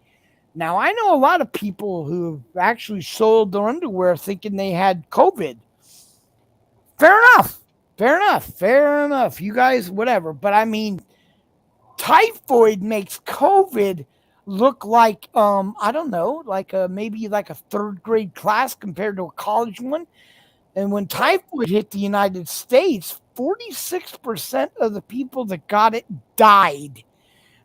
Now, I know a lot of people who have actually soiled their underwear thinking they had COVID. Fair enough. Fair enough. Fair enough. You guys, whatever. But I mean, typhoid makes COVID look like, I don't know, maybe like a third grade class compared to a college one. And when typhoid hit the United States, 46% of the people that got it died.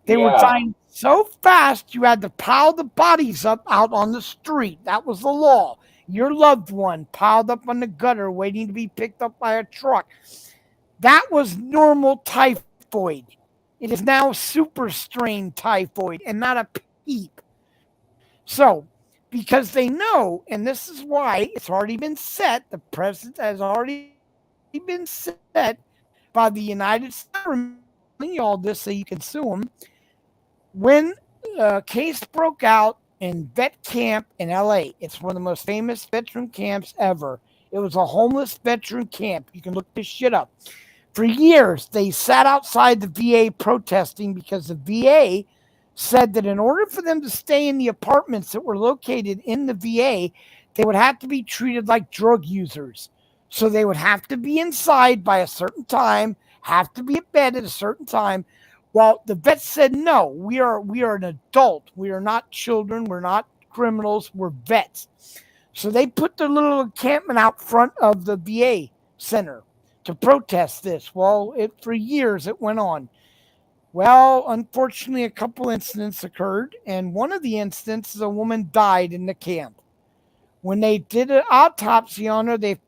They were dying so fast, you had to pile the bodies up out on the street. That was the law. Your loved one piled up on the gutter waiting to be picked up by a truck. That was normal typhoid. It is now super strain typhoid and not a peep. So, because they know, and this is why it's already been set, the precedent has already been set by the United States, all this so you can sue them. When a case broke out in vet camp in LA, it's one of the most famous veteran camps ever. It was a homeless veteran camp. You can look this shit up. For years, they sat outside the VA protesting because the VA said that in order for them to stay in the apartments that were located in the VA, they would have to be treated like drug users. So they would have to be inside by a certain time, have to be at bed at a certain time. Well, the vets said, no, we are an adult. We are not children. We're not criminals. We're vets. So they put their little encampment out front of the VA center to protest this. Well, for years it went on. Well, unfortunately, a couple incidents occurred, and one of the incidents, a woman died in the camp. When they did an autopsy on her, they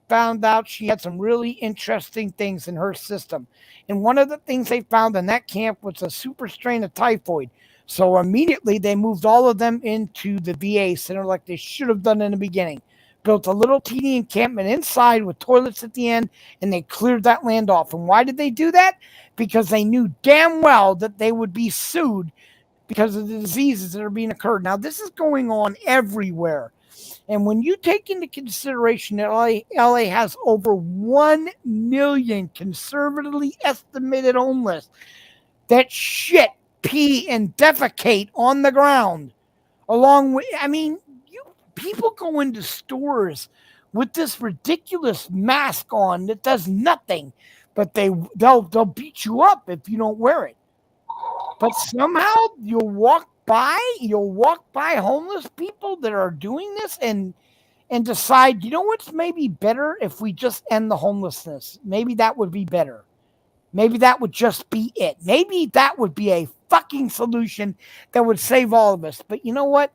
found out she had some really interesting things in her system. And one of the things they found in that camp was a super strain of typhoid. So immediately they moved all of them into the VA center like they should have done in the beginning. Built a little teeny encampment inside with toilets at the end, and they cleared that land off. And why did they do that? Because they knew damn well that they would be sued because of the diseases that are being occurred. Now, this is going on everywhere. And when you take into consideration that LA has over 1 million conservatively estimated homeless that shit, pee, and defecate on the ground, along with, people go into stores with this ridiculous mask on that does nothing, but they'll beat you up if you don't wear it. But somehow you'll walk by homeless people that are doing this and decide, you know what's maybe better if we just end the homelessness. Maybe that would be better. Maybe that would just be it. Maybe that would be a fucking solution that would save all of us. But you know what?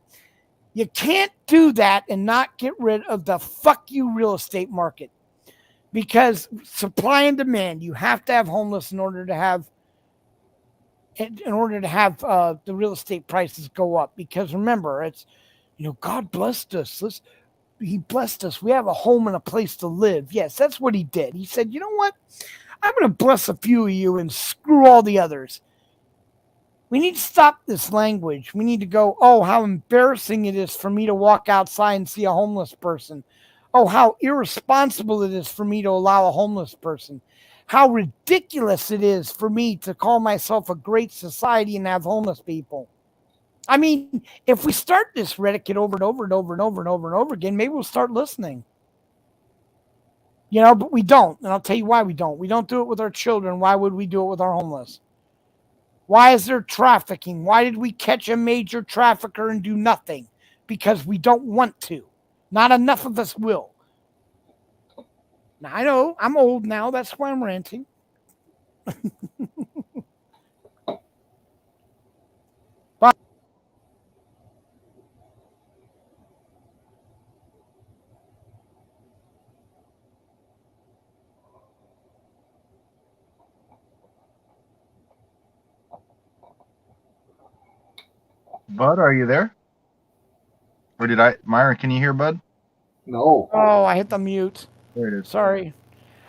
You can't do that and not get rid of the fuck you real estate market. Because supply and demand, you have to have homeless in order to have the real estate prices go up. Because remember, it's, God blessed us. He blessed us. We have a home and a place to live. Yes, that's what he did. He said, you know what? I'm going to bless a few of you and screw all the others. We need to stop this language. We need to go, oh, how embarrassing it is for me to walk outside and see a homeless person. Oh, how irresponsible it is for me to allow a homeless person. How ridiculous it is for me to call myself a great society and have homeless people. I mean, if we start this Reddit over and over and over and over and over and over again, maybe we'll start listening. You know, but we don't. And I'll tell you why we don't. We don't do it with our children. Why would we do it with our homeless? Why is there trafficking? Why did we catch a major trafficker and do nothing? Because we don't want to. Not enough of us will. Now, I know I'm old now. That's why I'm ranting. Bud, are you there? Or did Myron, can you hear Bud? No. Oh, I hit the mute. There it is. Sorry.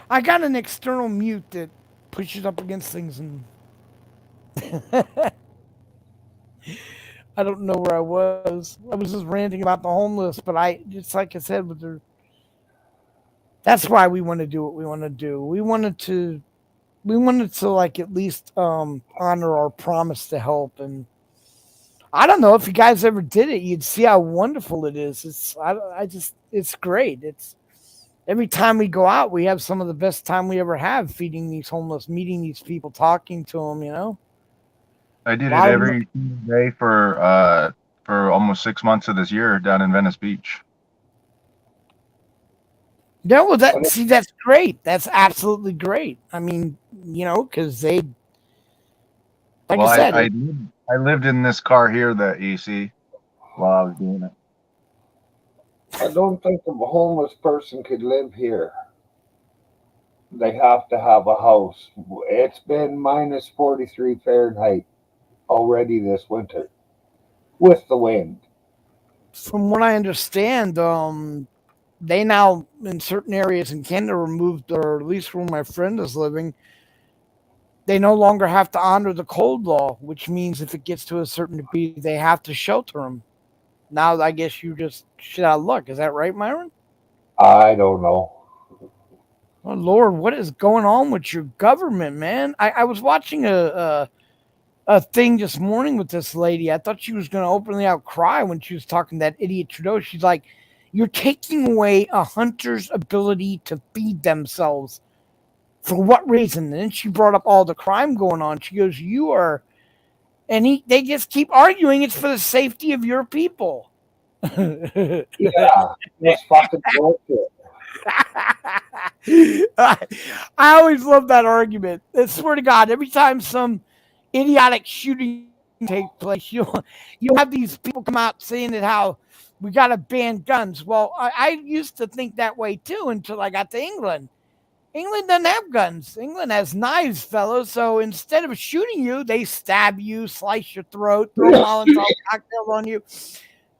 I got an external mute that pushes up against things and I don't know where I was. I was just ranting about the homeless, but just like I said, that's why we want to do what we want to do. We wanted to like at least honor our promise to help. And I don't know if you guys ever did it, you'd see how wonderful it is. It's great. It's every time we go out, we have some of the best time we ever have feeding these homeless, meeting these people, talking to them, you know? I did it every day for almost 6 months of this year down in Venice Beach. Yeah, well, that's great. That's absolutely great. I mean, you know, because I said, I lived in this car here that you see while I was doing it. I don't think a homeless person could live here. They have to have a house. It's been minus 43 Fahrenheit already this winter with the wind. From what I understand, they now in certain areas in Canada removed, or at least where my friend is living, they no longer have to honor the cold law, which means if it gets to a certain degree, they have to shelter them. Now, I guess you just shit out of luck. Is that right, Myron? I don't know. Oh, Lord, what is going on with your government, man? I was watching a thing this morning with this lady. I thought she was going to openly outcry when she was talking to that idiot Trudeau. She's like, you're taking away a hunter's ability to feed themselves. For what reason? And then she brought up all the crime going on. She goes, you are... And they just keep arguing it's for the safety of your people. Yeah, that's fucking bullshit. I always love that argument. I swear to God, every time some idiotic shooting takes place, you'll have these people come out saying that how we got to ban guns. Well, I used to think that way too until I got to England. England doesn't have guns. England has knives, fellows. So instead of shooting you, they stab you, slice your throat, throw Molotov cocktails on you.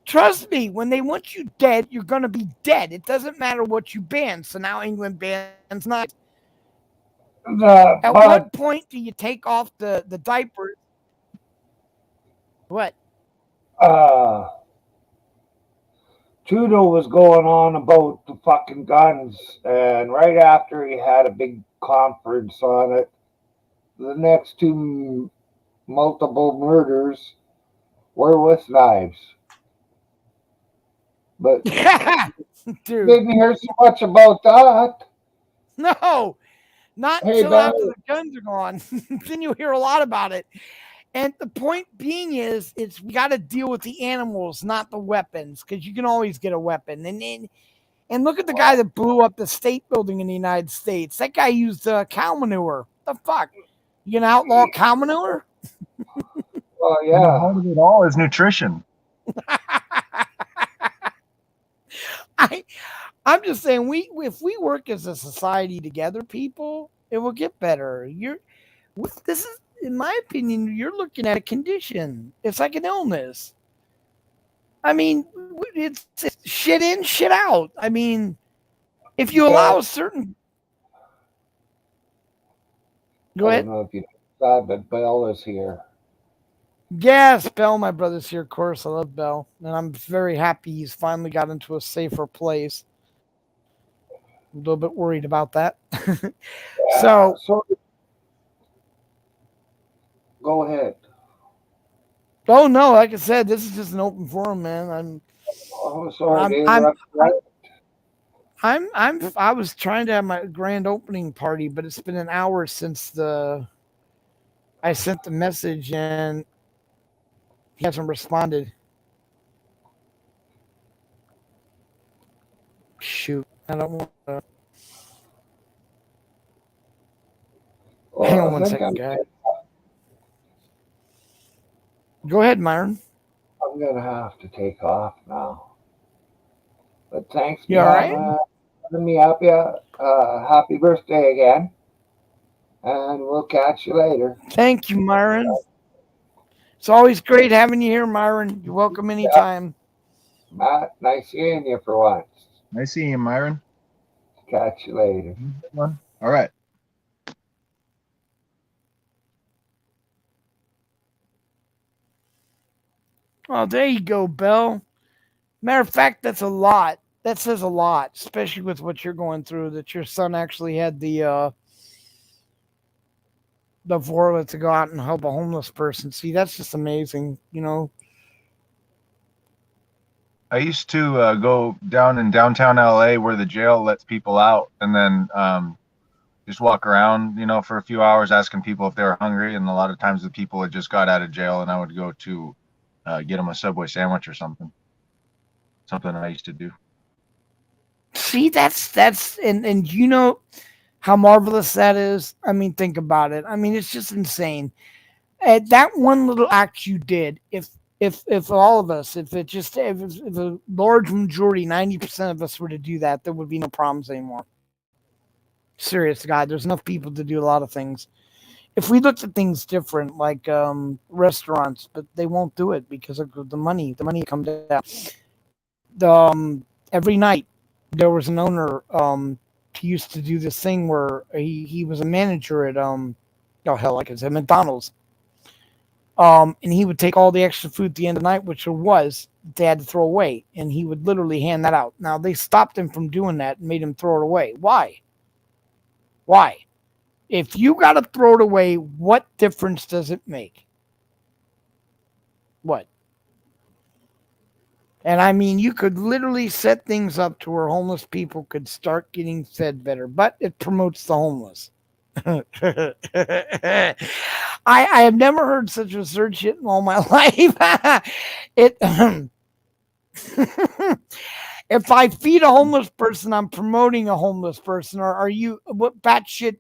Trust me, when they want you dead, you're going to be dead. It doesn't matter what you ban. So now England bans knives. At what point do you take off the diapers? What? Trudeau was going on about the fucking guns, and right after he had a big conference on it, the next two multiple murders were with knives. But dude, didn't hear so much about that. No, not until after the guns are gone. Then you'll hear a lot about it. And the point being is we got to deal with the animals, not the weapons, because you can always get a weapon. And look at the guy that blew up the state building in the United States. That guy used cow manure. The fuck? You gonna outlaw cow manure? Oh yeah. Part of it all is nutrition. I'm just saying, if we work as a society together, people, it will get better. This is, in my opinion, you're looking at a condition. It's like an illness. I mean, it's shit in, shit out. I mean, if you allow a certain... Go I ahead. don't know if you know that, but Bell is here. Yes, Bell, my brother's here, of course. I love Bell. And I'm very happy he's finally got into a safer place. I'm a little bit worried about that. So, So go ahead. oh no, like I said, this is just an open forum, man. Oh, sorry I'm, to I'm, interrupt. Right? I was trying to have my grand opening party, but it's been an hour since I sent the message and he hasn't responded. Shoot, I don't want to. Hang on Well, I one think second, guys. Go ahead, Myron. I'm gonna have to take off now. But thanks, You all right? letting me up you. Happy birthday again, and we'll catch you later. Thank you, Myron. It's always great having you here, Myron. You're welcome anytime. Matt, nice seeing you for once. Nice seeing you, Myron. Catch you later. All right. Oh, there you go, Bell. Matter of fact, that's a lot. That says a lot, especially with what you're going through. That your son actually had the forward to go out and help a homeless person. See, that's just amazing. You know. I used to go down in downtown LA where the jail lets people out, and then just walk around, for a few hours asking people if they were hungry. And a lot of times the people had just got out of jail, and I would go to get them a Subway sandwich or something. Something I used to do. See, that's and you know how marvelous that is. I mean, think about it. I mean, it's just insane. That one little act you did, if all of us, if a large majority, 90% of us were to do that, there would be no problems anymore. Serious God, there's enough people to do a lot of things. If we looked at things different, like restaurants, but they won't do it because of the money. The money comes down. Every night there was an owner. He used to do this thing where he was a manager at like I said, McDonald's. And he would take all the extra food at the end of the night, which they had to throw away, and he would literally hand that out. Now they stopped him from doing that and made him throw it away. Why? If you got to throw it away, what difference does it make? What? And I mean, you could literally set things up to where homeless people could start getting fed better, but it promotes the homeless. I have never heard such absurd shit in all my life. If I feed a homeless person, I'm promoting a homeless person. Or are you what batshit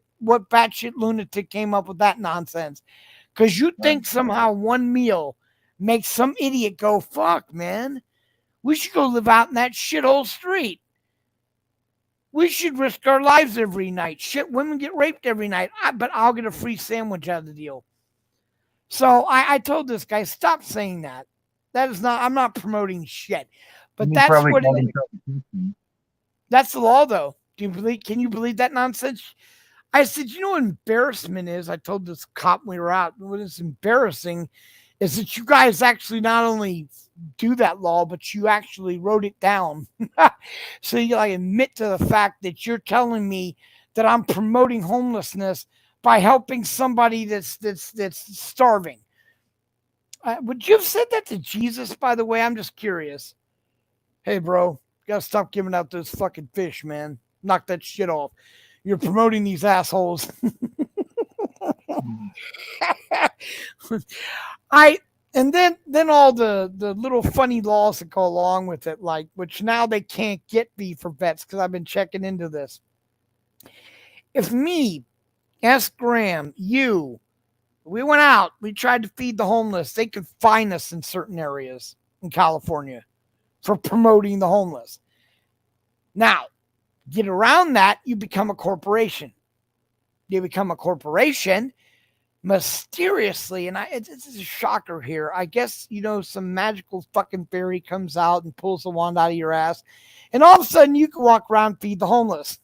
lunatic came up with that nonsense? Because you think somehow one meal makes some idiot go, fuck, man. We should go live out in that shithole street. We should risk our lives every night. Shit, women get raped every night, but I'll get a free sandwich out of the deal. So I told this guy, stop saying that. That is not, I'm not promoting shit. But that's what it is. That's the law, though. Can you believe that nonsense? I said, you know what embarrassment is? I told this cop when we were out, what is embarrassing is that you guys actually not only do that law, but you actually wrote it down. So you like admit to the fact that you're telling me that I'm promoting homelessness by helping somebody that's starving. Would you have said that to Jesus, by the way? I'm just curious. Hey, bro, you gotta stop giving out those fucking fish, man. Knock that shit off. You're promoting these assholes. And then all the little funny laws that go along with it, like which now they can't get me for vets because I've been checking into this. If me, S. Graham, you, we went out, we tried to feed the homeless, they could fine us in certain areas in California for promoting the homeless. Now, get around that, you become a corporation. You become a corporation. Mysteriously, and it's a shocker here. I guess, some magical fucking fairy comes out and pulls the wand out of your ass, and all of a sudden you can walk around and feed the homeless.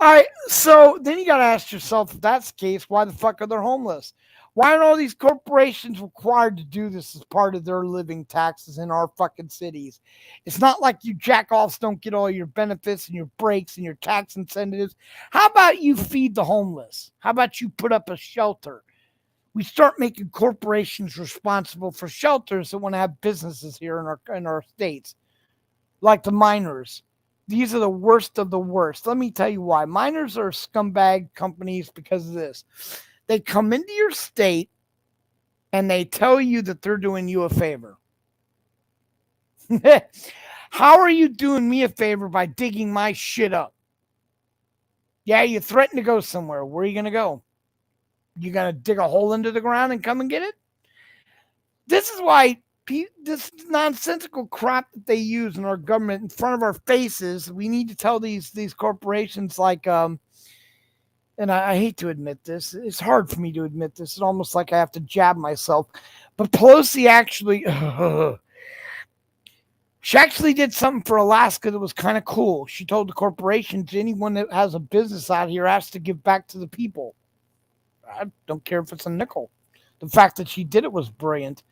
All right, so then you got to ask yourself, if that's the case, why the fuck are they homeless? Why aren't all these corporations required to do this as part of their living taxes in our fucking cities? It's not like you jack offs don't get all your benefits and your breaks and your tax incentives. How about you feed the homeless? How about you put up a shelter? We start making corporations responsible for shelters that want to have businesses here in our states, like the miners. These are the worst of the worst. Let me tell you why. Miners are scumbag companies because of this. They come into your state and they tell you that they're doing you a favor. How are you doing me a favor by digging my shit up? Yeah, you threaten to go somewhere. Where are you going to go? You going to dig a hole into the ground and come and get it? This is why this nonsensical crap that they use in our government in front of our faces, we need to tell these corporations like, and I hate to admit this. It's hard for me to admit this. It's almost like I have to jab myself. But Pelosi actually, she actually did something for Alaska that was kind of cool. She told the corporations, anyone that has a business out here has to give back to the people. I don't care if it's a nickel. The fact that she did it was brilliant.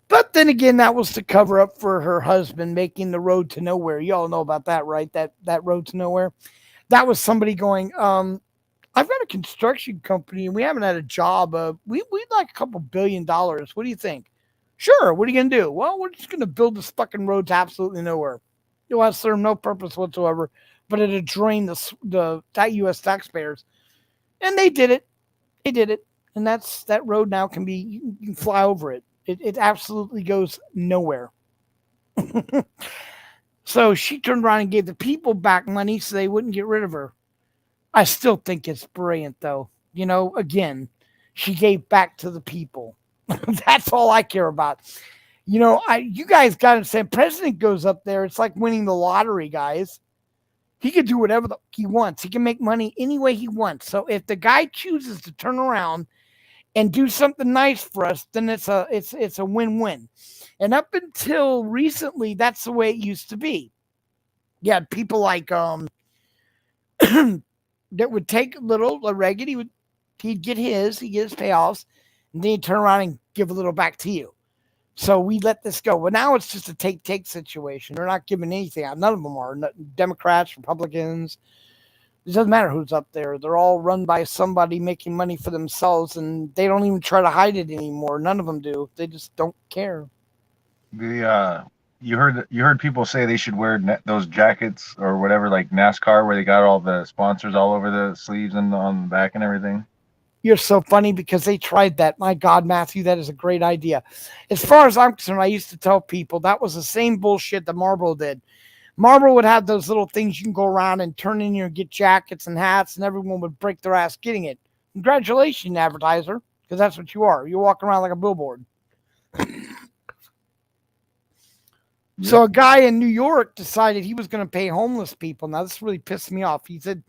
But then again, that was to cover up for her husband making the road to nowhere. You all know about that, right? That road to nowhere. That was somebody going, I've got a construction company and we haven't had a job. We'd like a couple $1 billion. What do you think? Sure. What are you going to do? Well, we're just going to build this fucking road to absolutely nowhere. It will serve no purpose whatsoever, but it'll drain the U.S. taxpayers. And they did it. They did it. And that road now can be, you can fly over it. It absolutely goes nowhere. So she turned around and gave the people back money so they wouldn't get rid of her. I still think it's brilliant, though. You know, again, she gave back to the people. That's all I care about. You know, you guys got to understand, president goes up there. It's like winning the lottery, guys. He can do whatever he wants. He can make money any way he wants. So if the guy chooses to turn around and do something nice for us, then it's a win-win. And up until recently, that's the way it used to be. You had people like that would take a Reagan, he'd get his payoffs, and then he'd turn around and give a little back to you. So we let this go. But now it's just a take situation. They're not giving anything out. None of them are. Democrats, Republicans. It doesn't matter who's up there. They're all run by somebody making money for themselves, and they don't even try to hide it anymore. None of them do. They just don't care. You heard people say they should wear those jackets or whatever, like NASCAR, where they got all the sponsors all over the sleeves and on the back and everything. You're so funny because they tried that. My God, Matthew, that is a great idea. As far as I'm concerned, I used to tell people that was the same bullshit that Marlboro did. Marlboro would have those little things you can go around and turn in here and get jackets and hats, and everyone would break their ass getting it. Congratulations, advertiser, because that's what you are. You're walking around like a billboard. So a guy in New York decided he was going to pay homeless people. Now, this really pissed me off. He said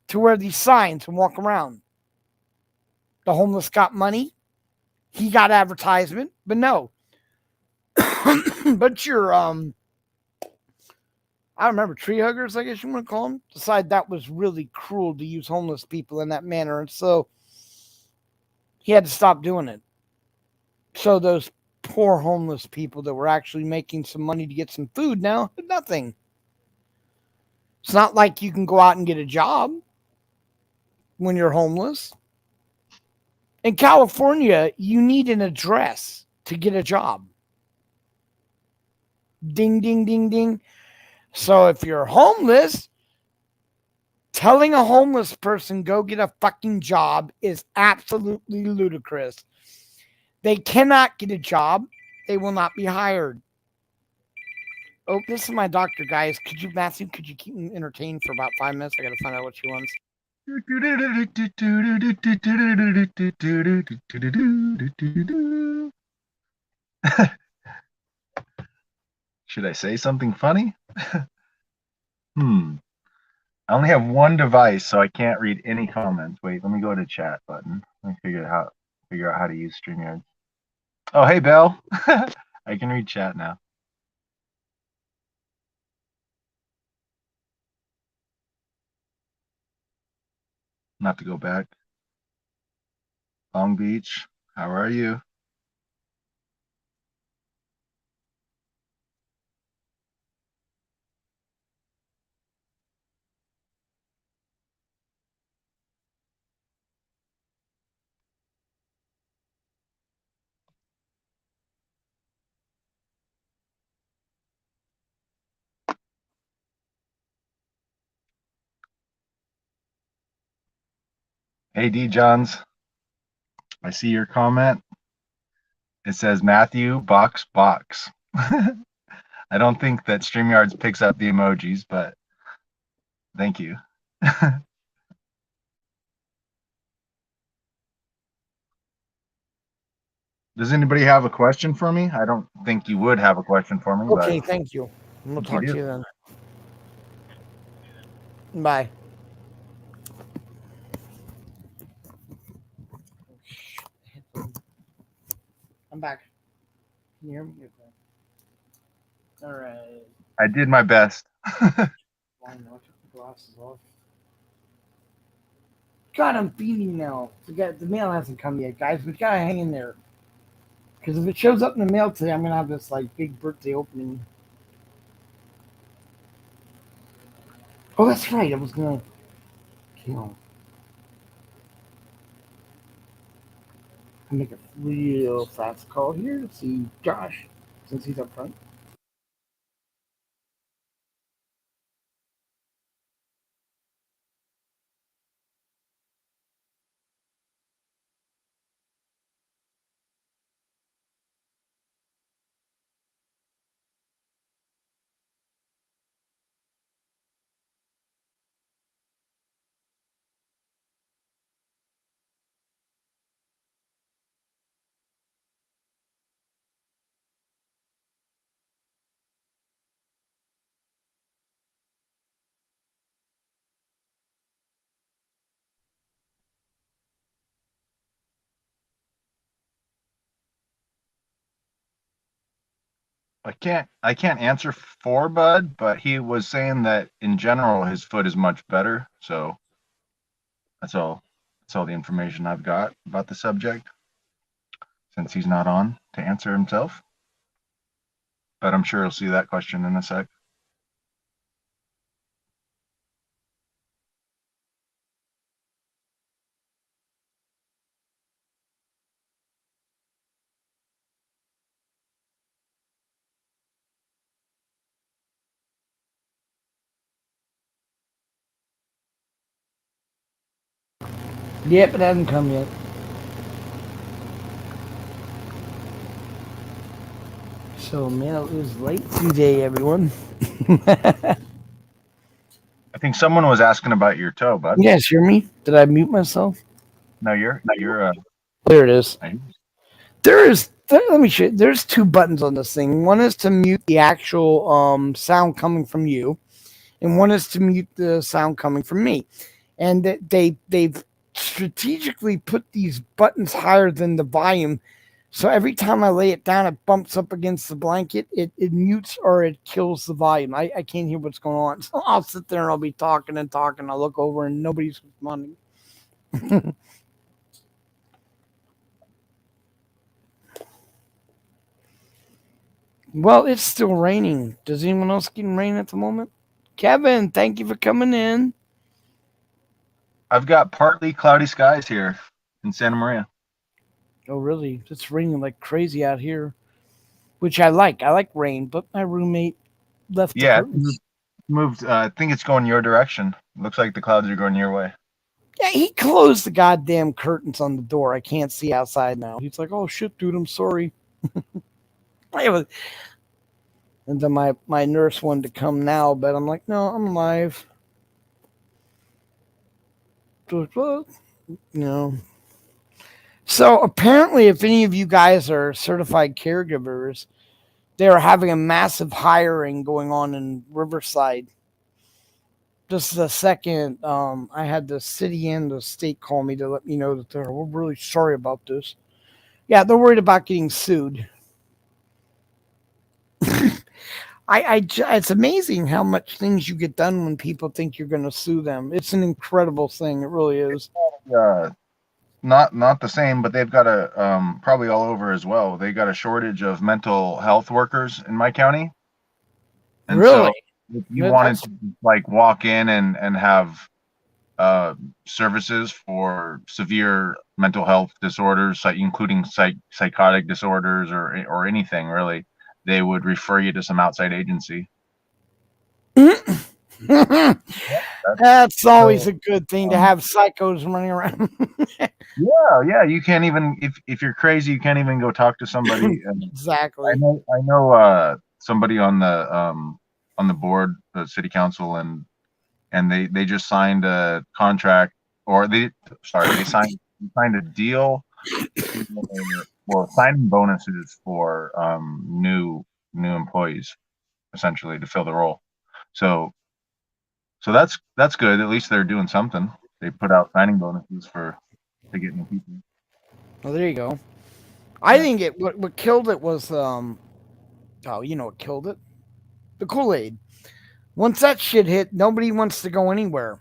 to wear these signs and walk around. The homeless got money. He got advertisement, but no. But your I remember tree huggers, I guess you want to call them, decided that was really cruel to use homeless people in that manner. And so he had to stop doing it. So those poor homeless people that were actually making some money to get some food now had nothing. It's not like you can go out and get a job when you're homeless. In California, you need an address to get a job. Ding, ding, ding, ding. So if you're homeless, telling a homeless person go get a fucking job is absolutely ludicrous. They cannot get a job. They will not be hired. Oh, this is my doctor, guys. Matthew, could you keep me entertained for about 5 minutes? I got to find out what she wants. Should I say something funny? I only have one device, so I can't read any comments. Wait, let me go to chat button. Let me figure out how to use StreamYard. Oh, hey, Belle. I can read chat now. not to go back. Long Beach, how are you? Hey, D. Johns, I see your comment. It says Matthew box. I don't think that StreamYards picks up the emojis, but thank you. Does anybody have a question for me? I don't think you would have a question for me, Okay, but thank you. We'll think you talk to do. you then. Bye. I'm back. Can you hear me? All right. I did my best. Why not? Took the glasses off. God, I'm beaming now. The mail hasn't come yet, guys. We gotta hang in there. Because if it shows up in the mail today, I'm gonna have this like big birthday opening. Oh, that's right. I was gonna kill. I'll make a real fast call here to see Josh, since he's up front. I can't answer for Bud, but he was saying that in general his foot is much better. So that's all. That's all the information I've got about the subject, since he's not on to answer himself. But I'm sure he'll see that question in a sec. Yep, it hasn't come yet. So mail is late today, everyone. I think someone was asking about your toe, Bud. You guys hear me? Did I mute myself? No, you're There it is. Let me show you. There's two buttons on this thing. One is to mute the actual sound coming from you, and one is to mute the sound coming from me. And they've strategically put these buttons higher than the volume, so every time I lay it down, it bumps up against the blanket. It mutes or it kills the volume. I can't hear what's going on. So I'll sit there and I'll be talking and talking. I'll look over and nobody's responding. Well, it's still raining. Does anyone else getting rain at the moment? Kevin, thank you for coming in. I've got partly cloudy skies here in Santa Maria. Oh, really? It's raining like crazy out here, which I like. I like rain, but my roommate left Yeah, the curtains. moved. I think it's going your direction. Looks like the clouds are going your way. Yeah, he closed the goddamn curtains on the door. I can't see outside now. He's like, "Oh shit, dude, I'm sorry." And then my nurse wanted to come now, but I'm like, "No, I'm alive." No. So apparently, if any of you guys are certified caregivers, they're having a massive hiring going on in Riverside. Just a second, I had the city and the state call me to let me know that we're really sorry about this. Yeah, they're worried about getting sued. It's amazing how much things you get done when people think you're going to sue them. It's an incredible thing. It really is. Not the same, but they've got a probably all over as well. They got a shortage of mental health workers in my county, and Really? so if you wanted to like walk in and have services for severe mental health disorders, including psychotic disorders or anything really, they would refer you to some outside agency. That's always a good thing to have psychos running around. Yeah, you can't even if you're crazy, you can't even go talk to somebody. Exactly. I know somebody on the board, the city council, and they just signed a contract, or they signed a deal for signing bonuses for new employees, essentially, to fill the role. So that's good. At least they're doing something. They put out signing bonuses to get new people. Well, there you go. I think what killed it was you know what killed it? The Kool-Aid. Once that shit hit, nobody wants to go anywhere.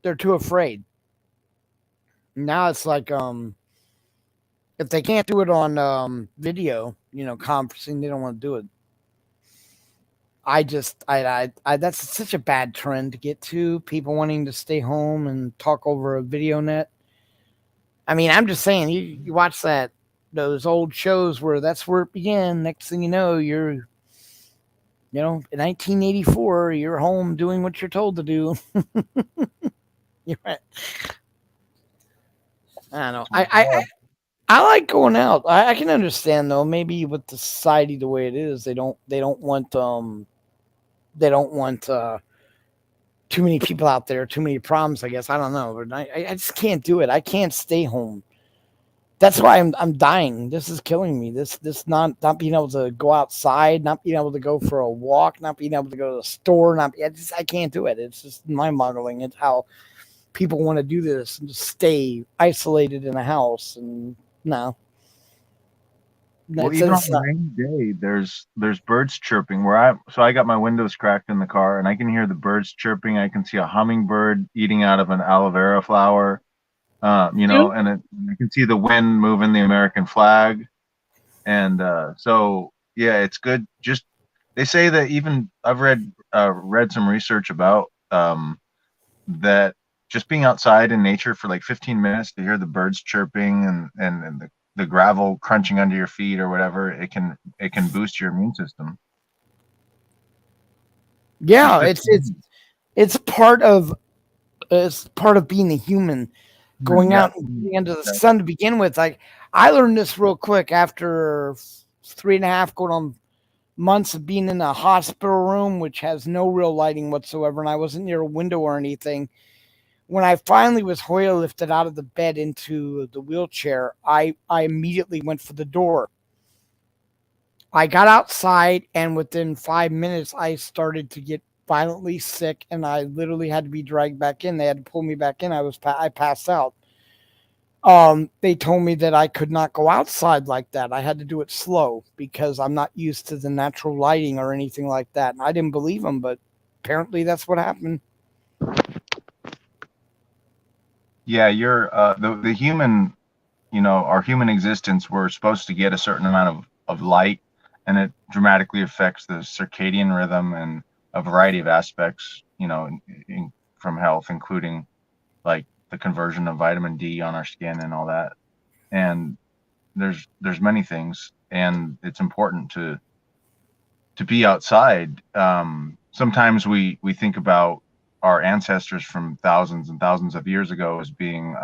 They're too afraid. Now it's like if they can't do it on video, you know, conferencing, they don't want to do it. I that's such a bad trend to get to. People wanting to stay home and talk over a video net. I mean, I'm just saying, you watch those old shows where that's where it began. Next thing you know, in 1984, you're home doing what you're told to do. You're right. I don't know. I like going out. I can understand though. Maybe with the society the way it is, they don't want too many people out there, too many problems. I guess I don't know, but I just can't do it. I can't stay home. That's why I'm dying. This is killing me. This not being able to go outside, not being able to go for a walk, not being able to go to the store. I can't do it. It's just mind-boggling. It's how people want to do this and just stay isolated in a house. And no. Well, even on a rainy day, there's birds chirping. I got my windows cracked in the car, and I can hear the birds chirping. I can see a hummingbird eating out of an aloe vera flower, and I can see the wind moving the American flag, and so yeah, it's good. Just they say that even I've read some research about that just being outside in nature for like 15 minutes to hear the birds chirping and the gravel crunching under your feet or whatever, it can boost your immune system. Yeah, it's part of being a human, going out and into the sun to begin with. Like I learned this real quick after 3.5 going on months of being in a hospital room, which has no real lighting whatsoever, and I wasn't near a window or anything. When I finally was Hoyer lifted out of the bed into the wheelchair, I immediately went for the door. I got outside, and within 5 minutes, I started to get violently sick, and I literally had to be dragged back in. They had to pull me back in. I passed out. They told me that I could not go outside like that. I had to do it slow because I'm not used to the natural lighting or anything like that. And I didn't believe them, but apparently that's what happened. Yeah, you're the human, our human existence, we're supposed to get a certain amount of light, and it dramatically affects the circadian rhythm and a variety of aspects, from health, including like the conversion of vitamin D on our skin and all that. And there's many things, and it's important to be outside. Sometimes we think about our ancestors from thousands and thousands of years ago as being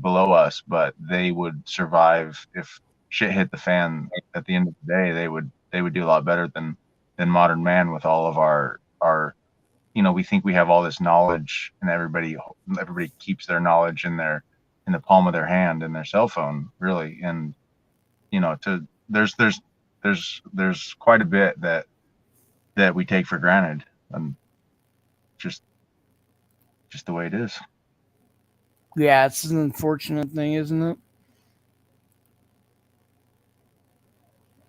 below us, but they would survive if shit hit the fan. At the end of the day, they would do a lot better than modern man with all of our we think we have all this knowledge, and everybody keeps their knowledge in the palm of their hand in their cell phone, really. And there's quite a bit that we take for granted, and just the way it is. Yeah, it's an unfortunate thing, isn't it?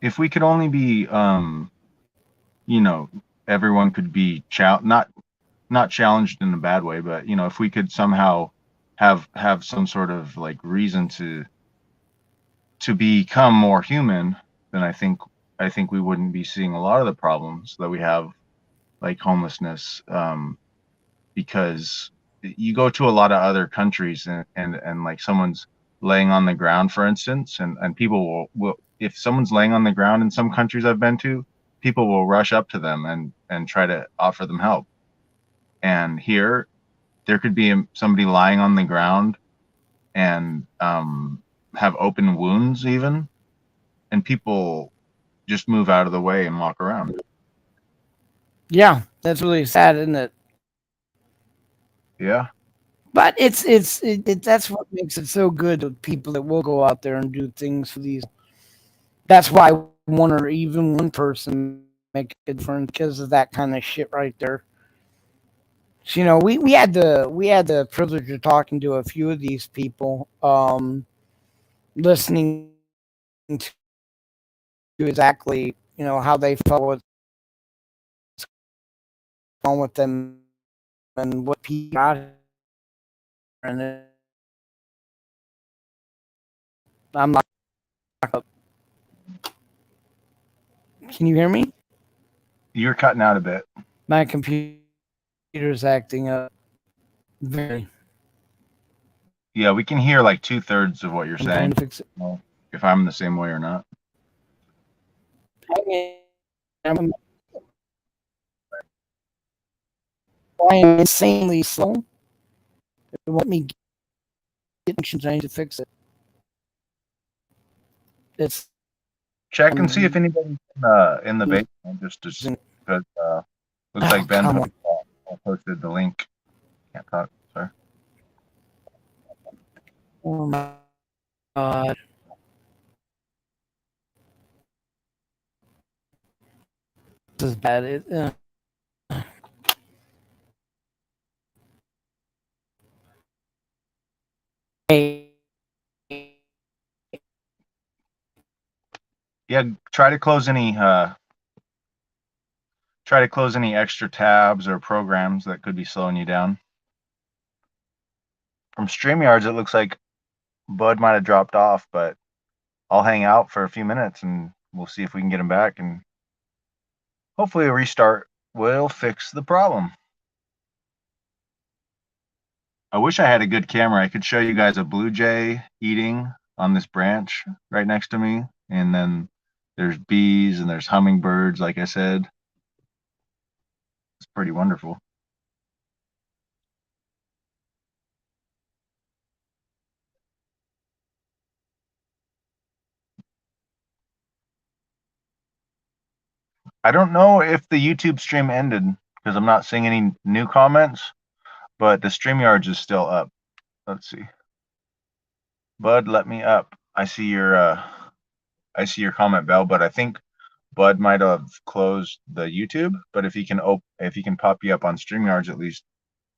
If we could only be you know, everyone could be not challenged in a bad way, but you know, if we could somehow have some sort of like reason to become more human, then I think we wouldn't be seeing a lot of the problems that we have, like homelessness, because you go to a lot of other countries and like someone's laying on the ground, for instance, and people will if someone's laying on the ground in some countries I've been to, people will rush up to them and try to offer them help. And here, there could be somebody lying on the ground and have open wounds even, and people just move out of the way and walk around. Yeah, that's really sad, isn't it? Yeah. But that's what makes it so good with people that will go out there and do things for these. That's why one or even one person make a difference because of that kind of shit right there. So, we had the privilege of talking to a few of these people, listening to exactly how they felt, what's going on with them, and what people got here. And I'm not. Can you hear me? You're cutting out a bit. My computer's acting up. Very. Yeah, we can hear like 2/3 of what you're I'm trying saying. to fix it. Well, if I'm the same way or not. I'm flying insanely slow. It won't me get trying to fix it. It's Check and see if anybody's in the basement, just because looks like Ben come on. posted the link. Can't talk. Sorry. Oh my god. This is bad. Hey, Yeah, try to close any extra tabs or programs that could be slowing you down. From StreamYards, it looks like Bud might have dropped off, but I'll hang out for a few minutes and we'll see if we can get him back, and hopefully a restart will fix the problem. I wish I had a good camera. I could show you guys a blue jay eating on this branch right next to me, and then there's bees and there's hummingbirds, like I said. It's pretty wonderful. I don't know if the YouTube stream ended because I'm not seeing any new comments, but the StreamYards is still up. Let's see. Bud, let me up. I see your comment, Bell, but I think Bud might have closed the YouTube. But if he can pop you up on StreamYards, at least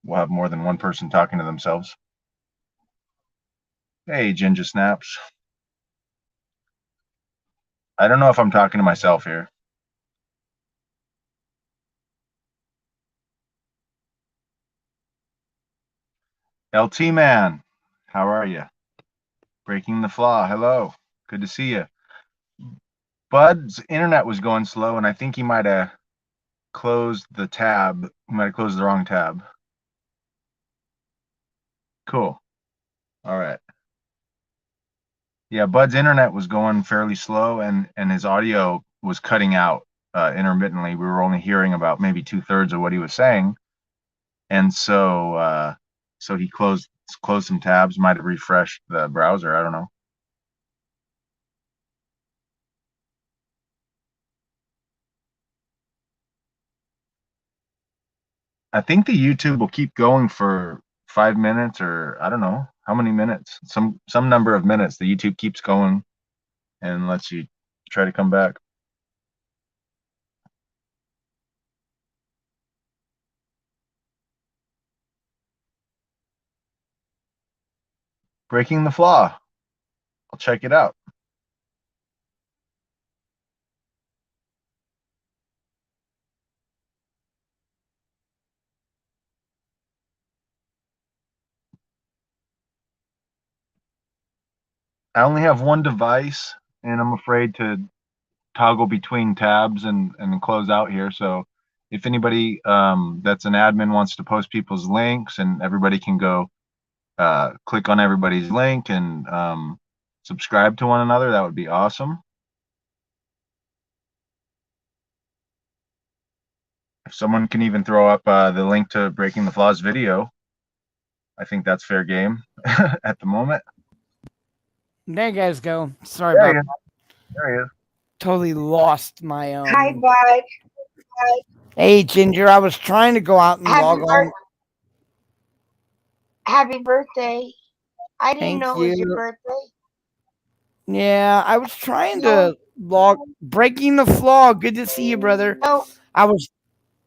we'll have more than one person talking to themselves. Hey, Ginger Snaps. I don't know if I'm talking to myself here. LT Man, how are you? Breaking the Flaw, hello. Good to see you. Bud's internet was going slow, and I think he might have closed the tab. He might have closed the wrong tab. Cool. All right. Yeah, Bud's internet was going fairly slow, and his audio was cutting out intermittently. We were only hearing about maybe 2/3 of what he was saying, and so he closed some tabs. Might have refreshed the browser. I don't know. I think the YouTube will keep going for 5 minutes, or I don't know how many minutes. Some number of minutes. The YouTube keeps going and lets you try to come back. Breaking the Flaw. I'll check it out. I only have one device, and I'm afraid to toggle between tabs and close out here. So if anybody that's an admin wants to post people's links and everybody can go click on everybody's link and subscribe to one another, that would be awesome. If someone can even throw up the link to Breaking the Flaws video, I think that's fair game at the moment. There you guys go. Sorry There about he that. is. There he is. Totally lost my Hi, bud. Hey, Ginger, I was trying to go out and Happy, log on. happy birthday. I didn't Thank know it was you. your birthday. Yeah, I was trying to log. Breaking the Flaw. Good to see you, brother. No, I was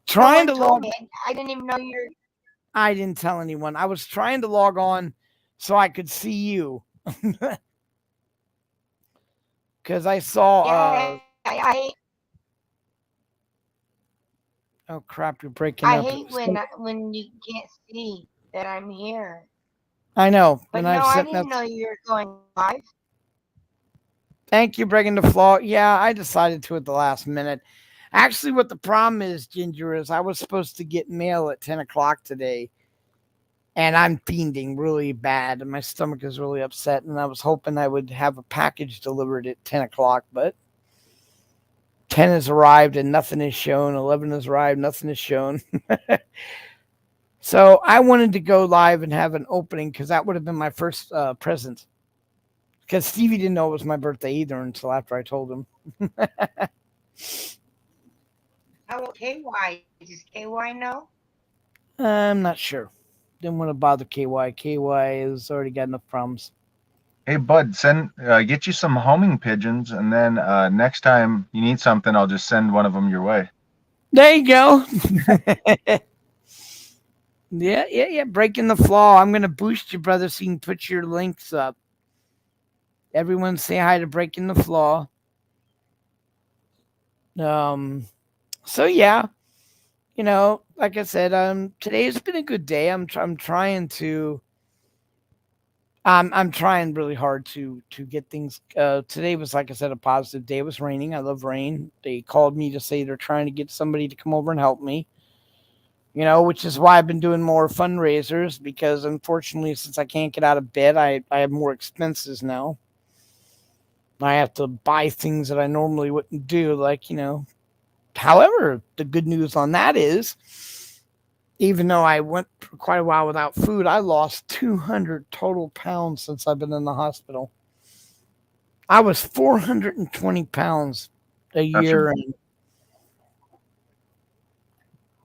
trying to no one told log. me. I didn't even know you're. I didn't tell anyone. I was trying to log on so I could see you. Because I saw. I Oh crap! You're breaking up. hate when you can't see that I'm here. I know. But And no, I've I sent didn't know you were going live. Thank you, Breaking the Flaw. Yeah, I decided to at the last minute. Actually, what the problem is, Ginger, is I was supposed to get mail at 10 o'clock today. And I'm fiending really bad. And my stomach is really upset. And I was hoping I would have a package delivered at 10 o'clock. But 10 has arrived and nothing is shown. 11 has arrived, nothing is shown. So I wanted to go live and have an opening because that would have been my first present. Because Stevie didn't know it was my birthday either until after I told him. How about KY? Does KY know? I'm not sure. Didn't want to bother KY. KY has already got enough problems. Hey, bud, get you some homing pigeons, and then next time you need something, I'll just send one of them your way. There you go. Yeah. Breaking the Flaw. I'm going to boost you, brother, so you can put your links up. Everyone say hi to Breaking the Flaw. So yeah, like I said, today's been a good day. I'm trying to. I'm trying really hard to get things. Today was, like I said, a positive day. It was raining. I love rain. They called me to say they're trying to get somebody to come over and help me. Which is why I've been doing more fundraisers because unfortunately, since I can't get out of bed, I have more expenses now. I have to buy things that I normally wouldn't do, like, However, the good news on that is, even though I went for quite a while without food, I lost 200 total pounds since I've been in the hospital. I was 420 pounds a year. And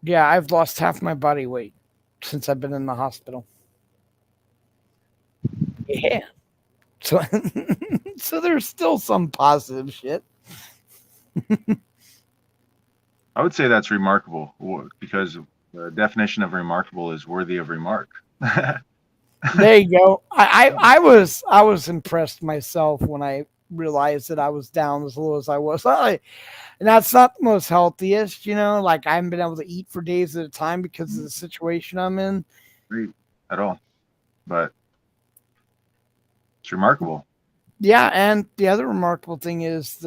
yeah, I've lost half my body weight since I've been in the hospital. Yeah. So, so there's still some positive shit. I would say that's remarkable because the definition of remarkable is worthy of remark. There you go. I was impressed myself when I realized that I was down as low as I was. And that's not the most healthiest, like I haven't been able to eat for days at a time because of the situation I'm in. At all. But it's remarkable. Yeah, and the other remarkable thing is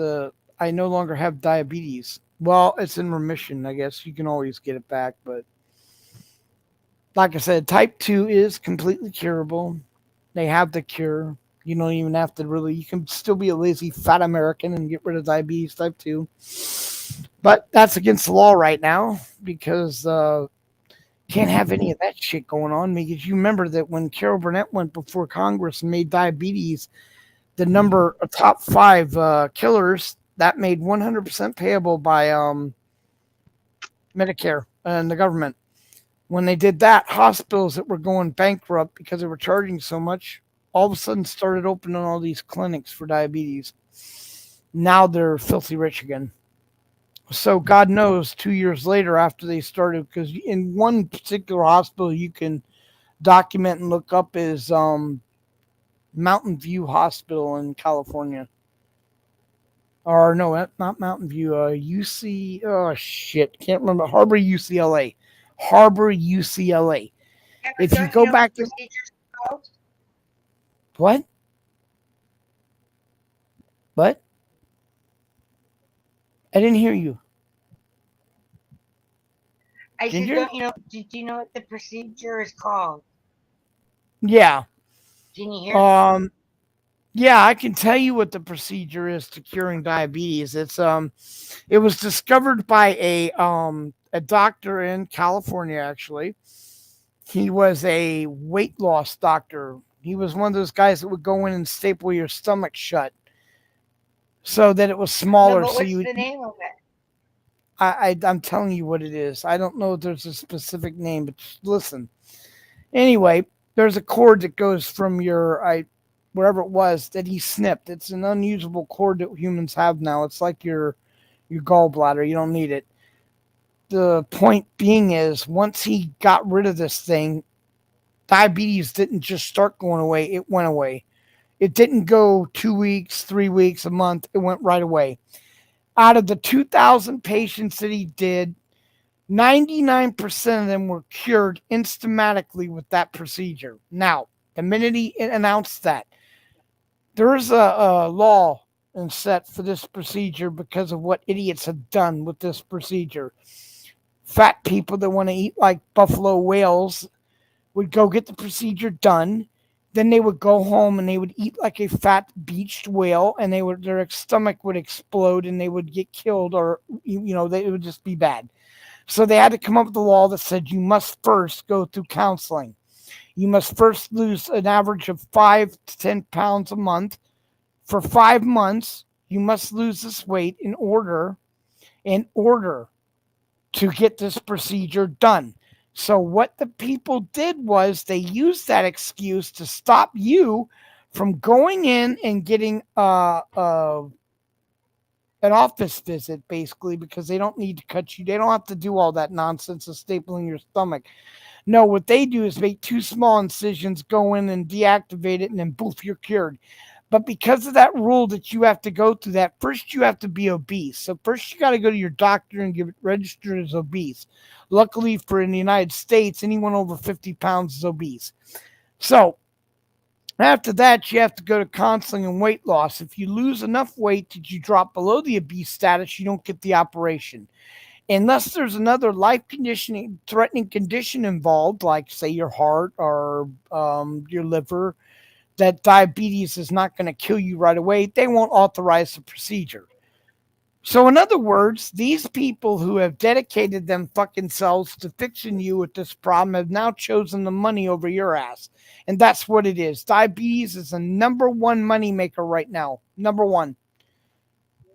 I no longer have diabetes. Well, it's in remission, I guess. You can always get it back, but like I said, type 2 is completely curable. They have the cure. You don't even have to you can still be a lazy fat American and get rid of diabetes type 2. But that's against the law right now because can't have any of that shit going on. Because you remember that when Carol Burnett went before Congress and made diabetes the number of top 5 killers, that made 100% payable by Medicare and the government. When they did that, hospitals that were going bankrupt because they were charging so much, all of a sudden started opening all these clinics for diabetes. Now they're filthy rich again. So God knows 2 years later after they started, because in one particular hospital you can document and look up is Mountain View Hospital in California. Or no, not Mountain View. UC. Oh shit, can't remember. Harbor UCLA. If you go back to what? What? I didn't hear you. I said, Ginger? don't you know? Do you know what the procedure is called? Yeah. Can you hear? Yeah, I can tell you what the procedure is to curing diabetes. It was discovered by a doctor in California, actually. He was a weight loss doctor. He was one of those guys that would go in and staple your stomach shut so that it was No, smaller. but So what's you would, the name of it? I'm telling you what it is. I don't know if there's a specific name, but just listen. Anyway, there's a cord that goes from your wherever it was that he snipped. It's an unusable cord that humans have now. It's like your gallbladder. You don't need it. The point being is, once he got rid of this thing, diabetes didn't just start going away. It went away. It didn't go 2 weeks, 3 weeks, a month. It went right away. Out of the 2,000 patients that he did, 99% of them were cured instantly with that procedure. Now, the minute he announced that, there is a law and set for this procedure because of what idiots have done with this procedure. Fat people that want to eat like buffalo whales would go get the procedure done. Then they would go home and they would eat like a fat beached whale, and their stomach would explode and they would get killed, or it would just be bad. So they had to come up with a law that said you must first go through counseling. You must first lose an average of 5 to 10 pounds a month. For 5 months, you must lose this weight in order to get this procedure done. So what the people did was they used that excuse to stop you from going in and getting an office visit, basically, because they don't need to cut you. They don't have to do all that nonsense of stapling your stomach. No, what they do is make 2 small incisions, go in and deactivate it, and then poof, you're cured. But because of that rule that you have to go through that, first you have to be obese. So first you got to go to your doctor and get registered as obese. Luckily for in the United States, anyone over 50 pounds is obese. So after that, you have to go to counseling and weight loss. If you lose enough weight that you drop below the obese status, you don't get the operation. Unless there's another life-threatening condition involved, like, say, your heart or your liver, that diabetes is not going to kill you right away, they won't authorize the procedure. So in other words, these people who have dedicated them fucking selves to fixing you with this problem have now chosen the money over your ass. And that's what it is. Diabetes is the number one money maker right now. Number one.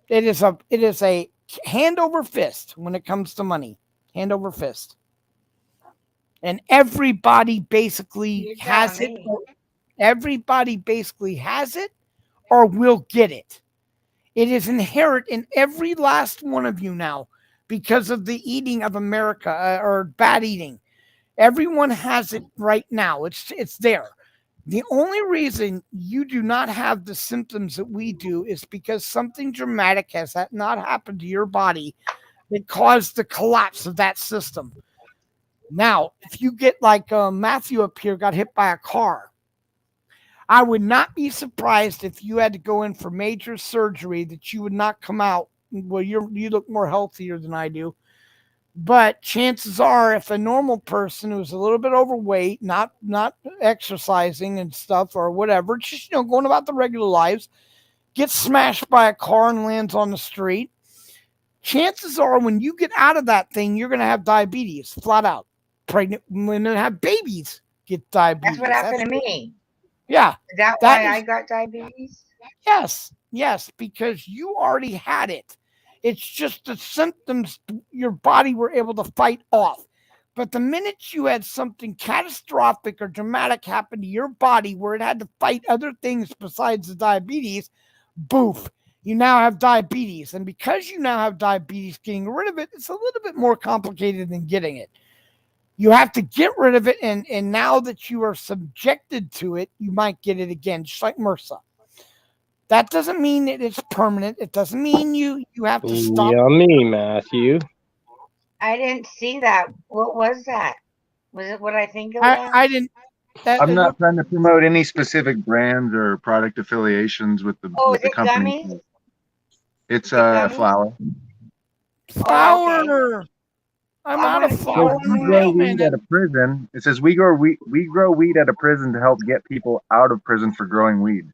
It is a hand over fist when it comes to money. Hand over fist. And everybody basically has it. Everybody basically has it or will get it. It is inherent in every last one of you now because of the eating of America or bad eating. Everyone has it right now. It's there. The only reason you do not have the symptoms that we do is because something dramatic has not happened to your body that caused the collapse of that system. Now, if you get like Matthew up here got hit by a car, I would not be surprised if you had to go in for major surgery that you would not come out. Well, you look more healthier than I do. But chances are, if a normal person who's a little bit overweight, not exercising and stuff or whatever, just going about the regular lives, gets smashed by a car and lands on the street, chances are when you get out of that thing, you're going to have diabetes, flat out. Pregnant women have babies get diabetes. That's what happened to me. Yeah. Is that why I got diabetes? Yes, because you already had it. It's just the symptoms your body were able to fight off. But the minute you had something catastrophic or dramatic happen to your body where it had to fight other things besides the diabetes, boof, you now have diabetes. And because you now have diabetes, getting rid of it, it's a little bit more complicated than getting it. You have to get rid of it, and now that you are subjected to it, you might get it again, just like MRSA. That doesn't mean that it's permanent. It doesn't mean you have to stop. Yummy, Matthew. I didn't see that. What was that? Was it what I think it was? I didn't. I'm not trying to promote any specific brands or product affiliations with the Oh, with is the it company. gummies? It's gummy? flour. Flour. I'm I out of wanna see flour. what We it grow is. weed at a prison. It says we grow weed at a prison to help get people out of prison for growing weed.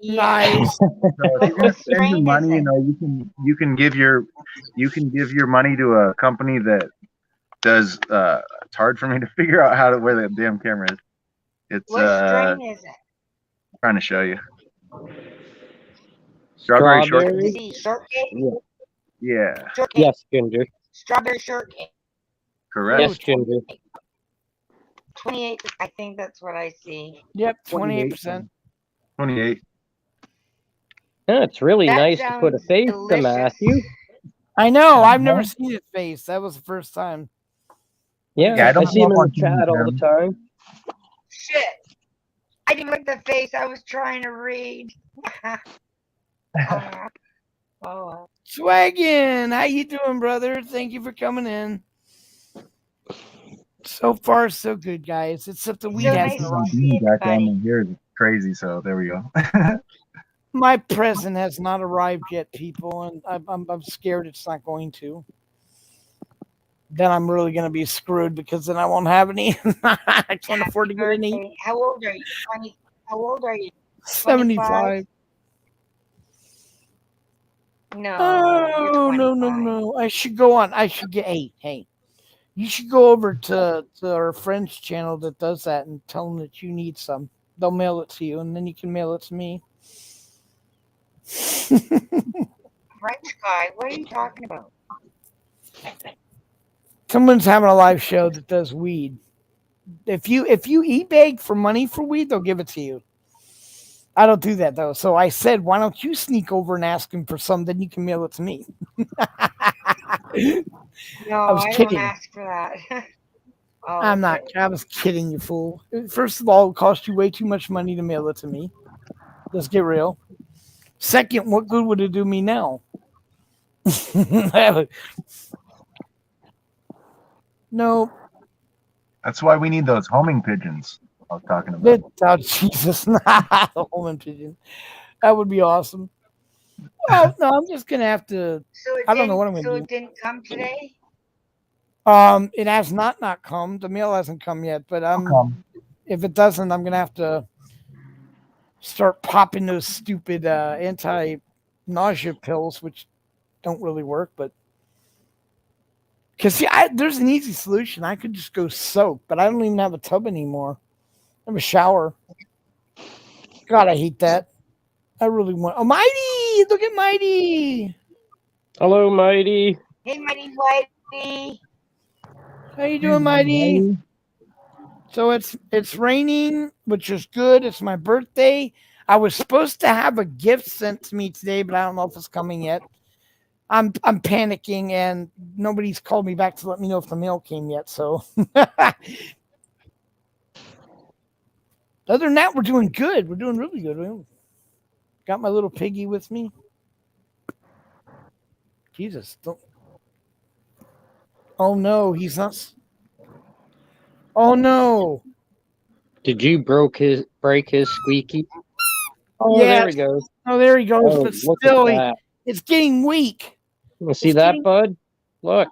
Yeah. Nice. So if you're gonna What spend your strain money, is you it? know, you can give your money to a company that does. It's hard for me to figure out where the damn camera is. It's What strain is it? trying to show you. Strawberry shortcake. Let's see, shortcake? Yeah, Shortcake. Yes, Ginger. Strawberry shortcake. correct. Yes, Ginger. 28, I think that's what I see. Yep, 28%. 28. Yeah, it's really That nice to put a sounds face delicious. to Matthew. I know. I've never seen his face. That was the first time. Yeah, Yeah, I I don't see him know in if the I'm chat all the time. Shit. I didn't look at the face. I was trying to read. Oh. Swaggin, how you doing, brother? Thank you for coming in. So far, so good, guys. Except the weed So hasn't nice arrived. to see everybody. Here is crazy. So there we go. My present has not arrived yet, people, and I'm scared it's not going to. Then I'm really going to be screwed because then I won't have any. I can't afford to get any. Birthday. How old are you? 20. How old are you? 75. No. Oh, you're no. I should go on. I should get, hey. You should go over to our friend's channel that does that and tell them that you need some. They'll mail it to you, and then you can mail it to me. French guy. What are you talking about? Someone's having a live show that does weed. If you eBay for money for weed, they'll give it to you. I don't do that though. So I said, why don't you sneak over and ask him for some? Then you can mail it to me. No, I was I kidding. don't ask for that. Oh, I'm not. okay. I was kidding, you fool. First of all, it would cost you way too much money to mail it to me. Let's get real. Second, what good would it do me now? No. That's why we need those homing pigeons I was talking about. Oh, Jesus. The homing pigeon. That would be awesome. Well, no, I'm just going to have to. So it I don't know what I'm didn't- gonna So do. it didn't come today? It has not come. The mail hasn't come yet, but Come. if it doesn't, I'm going to have to start popping those stupid anti-nausea pills, which don't really work, but because see, there's an easy solution. I could just go soak, but I don't even have a tub anymore. I have a shower. God, I hate that. I really want. Oh, Mighty! Look at Mighty. Hello, Mighty. Hey, Mighty Whitey. How you doing, Mighty? So it's raining, which is good. It's my birthday. I was supposed to have a gift sent to me today, but I don't know if it's coming yet. I'm panicking, and nobody's called me back to let me know if the mail came yet. So, other than that, we're doing good. We're doing really good. Got my little piggy with me. Jesus, don't. Oh no, he's not. Oh no. Did you break his squeaky? Oh, Yeah. there he goes. Oh, there he goes. Oh, But look at still, that. it's getting weak. You see It's that, getting- bud? Look.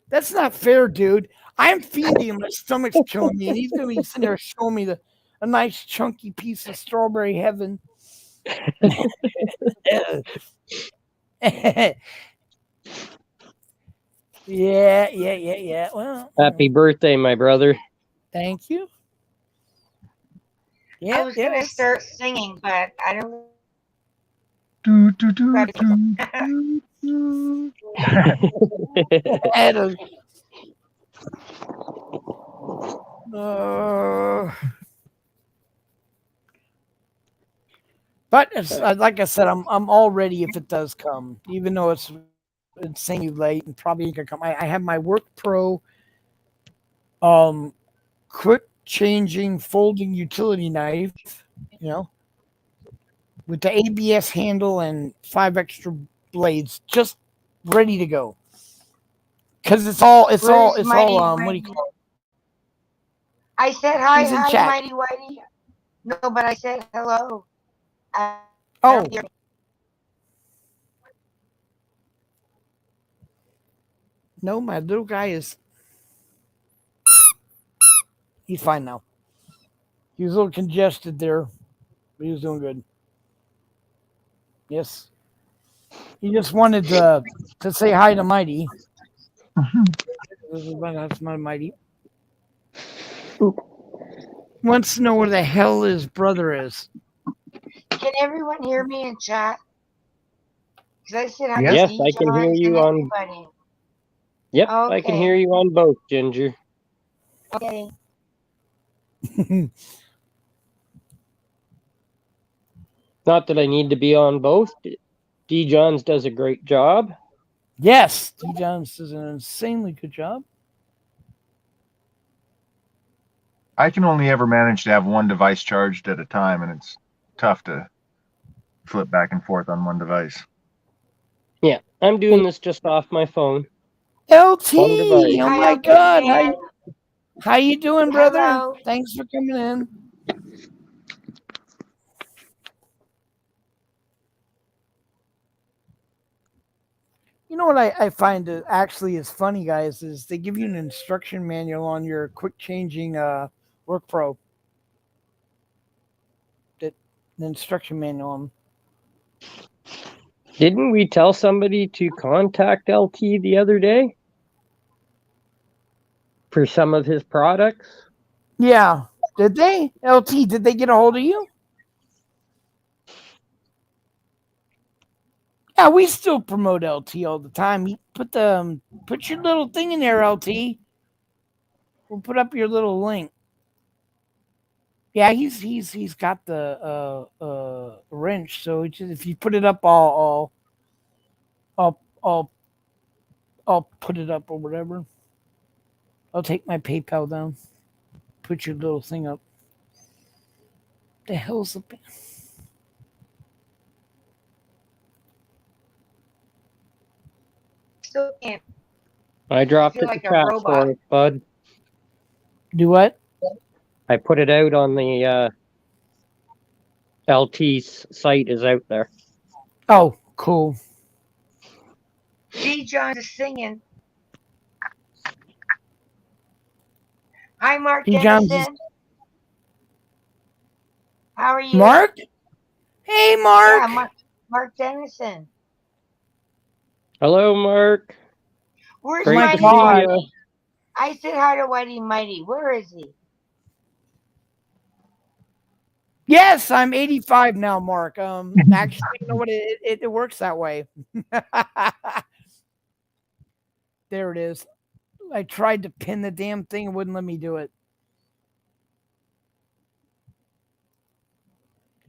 That's not fair, dude. I'm feeding him. My stomach's killing me, and he's gonna be sitting there showing me a nice chunky piece of strawberry heaven. Yeah. Well, Happy birthday, my brother. thank you. I Yeah, was gonna start singing, but I don't. Adam. But like I said, I'm all ready if it does come, even though it's insanely late and probably ain't gonna come. I have my Work Pro quick changing folding utility knife, with the ABS handle and 5 extra blades, just ready to go. Cause it's all what do you call it? I said hi, He's in hi, chat. Mighty Whitey. No, but I said hello. Oh, No, my little guy he's fine now. He was a little congested there, but he was doing good. Yes. He just wanted to say hi to Mighty. That's my Mighty. Wants to know where the hell his brother is. Can everyone hear me in chat? Because I said hi Yes. to Yes, I can hear John you and on. everybody. Yep, I can hear Okay. you on both, Ginger. Okay. Not that I need to be on both. D. Johns does a great job. Yes, D. Jones does an insanely good job. I can only ever manage to have one device charged at a time, and it's tough to flip back and forth on one device. Yeah, I'm doing this just off my phone. LT, One device. oh Hi, my Uncle God, Dan. how you doing, brother? Hello. Thanks for coming in. You know what I find actually is funny, guys, is they give you an instruction manual on your quick changing WorkPro. An instruction manual on. Didn't we tell somebody to contact LT the other day for some of his products? Yeah. Did they? LT, did they get a hold of you? Yeah, we still promote LT all the time. You put your little thing in there, LT. We'll put up your little link. Yeah, he's got the wrench. So it's just, if you put it up, I'll put it up or whatever. I'll take my PayPal down. Put your little thing up. The hell's the? Still can't. I dropped feel it in like a chat robot. for it, bud. Do what? I put it out on the LT's site is out there. Oh, cool. D. John is singing. Hi, Mark D. John's Dennison. How are you? Mark? Hey, Mark. Yeah, Mark Dennison. Hello, Mark. Where's Great my to Mighty? see you. I said hi to Whitey Mighty. Where is he? Yes, I'm 85 now, Mark. Actually, you know what? It works that way. There it is. I tried to pin the damn thing; it wouldn't let me do it.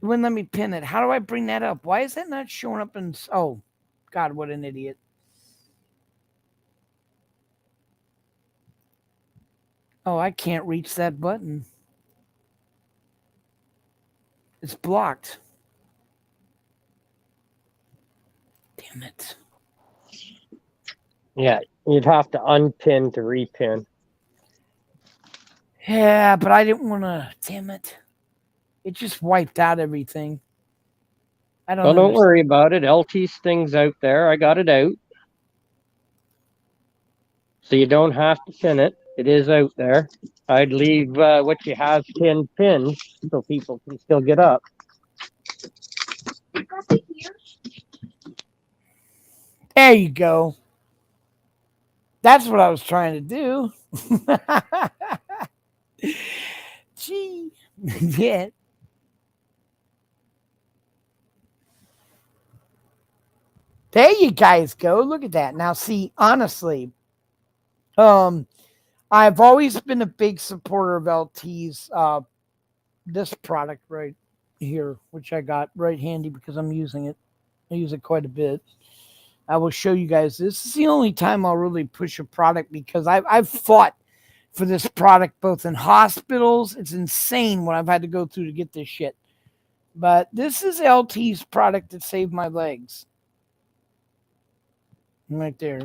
It wouldn't let me pin it. How do I bring that up? Why is that not showing up in? Oh, God, what an idiot! Oh, I can't reach that button. It's blocked. Damn it. Yeah, you'd have to unpin to repin. Yeah, but I didn't want to. Damn it. It just wiped out everything. I don't Well, don't understand. worry about it. LT's thing's out there. I got it out. So you don't have to pin it. It is out there. I'd leave what you have pinned so people can still get up. There you go. That's what I was trying to do. Gee. Yeah. There you guys go. Look at that. Now see, honestly, I've always been a big supporter of LT's this product right here, which I got right handy because I'm using it. I use it quite a bit. I will show you guys. This is the only time I'll really push a product because I've fought for this product both in hospitals. It's insane what I've had to go through to get this shit. But this is LT's product that saved my legs. Right there.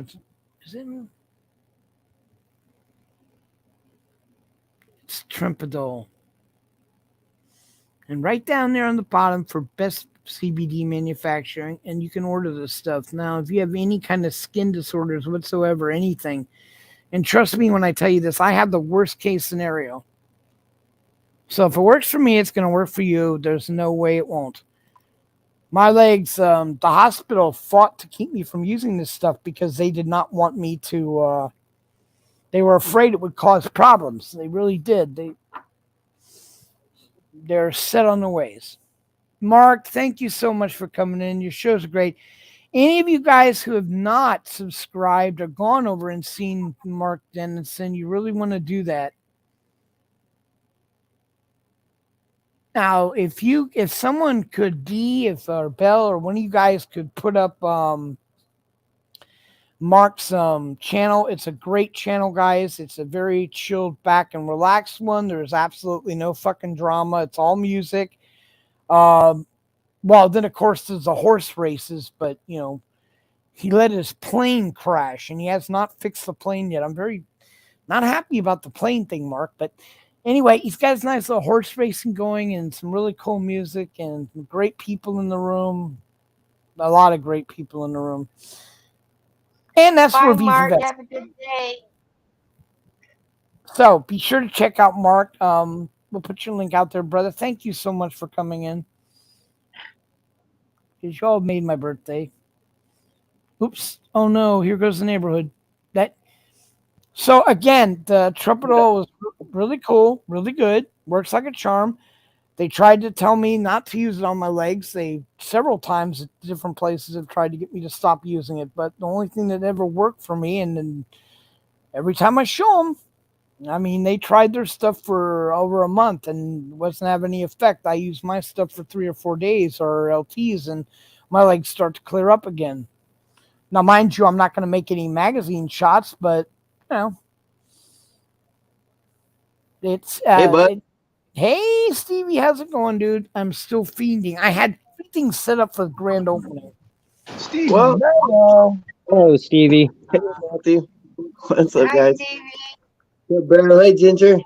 Is it? It's Trimpadol. And right down there on the bottom for best CBD manufacturing, and you can order this stuff. Now, if you have any kind of skin disorders whatsoever, anything, and trust me when I tell you this, I have the worst case scenario. So if it works for me, it's going to work for you. There's no way it won't. My legs, the hospital fought to keep me from using this stuff because they did not want me to, they were afraid it would cause problems. They really did. They're set on their ways. Mark, thank you so much for coming in. Your show's great. Any of you guys who have not subscribed or gone over and seen Mark Dennison, you really want to do that. Now, if someone could, or Bell or one of you guys could put up Mark's channel. It's a great channel, guys. It's a very chilled back and relaxed one. There's absolutely no fucking drama. It's all music. Well, then of course there's the horse races, but you know, he let his plane crash and he has not fixed the plane yet. I'm very not happy about the plane thing, Mark, but anyway, he's got his nice little horse racing going and some really cool music and great people in the room. A lot of great people in the room. And that's Bye, where Viva Mark. Vets. Have a good day. So be sure to check out Mark. We'll put your link out there, brother. Thank you so much for coming in. Because y'all made my birthday. Oops. Oh no, here goes the neighborhood. So again, the trumpet oil was really cool, really good. Works like a charm. They tried to tell me not to use it on my legs. They several times at different places have tried to get me to stop using it. But the only thing that ever worked for me, and then every time I show them, I mean, they tried their stuff for over a month and wasn't having any effect. I used my stuff for 3 or 4 days or LTs, and my legs start to clear up again. Now, mind you, I'm not going to make any magazine shots, but you know, it's Hey, bud. hey, Stevie, how's it going, dude? I'm still fiending. I had everything set up for the grand opening. Steve, Well, Oh, Stevie. hey, Matthew. What's up, Hi, guys? Stevie. Hey, Beryl. Hey, Ginger.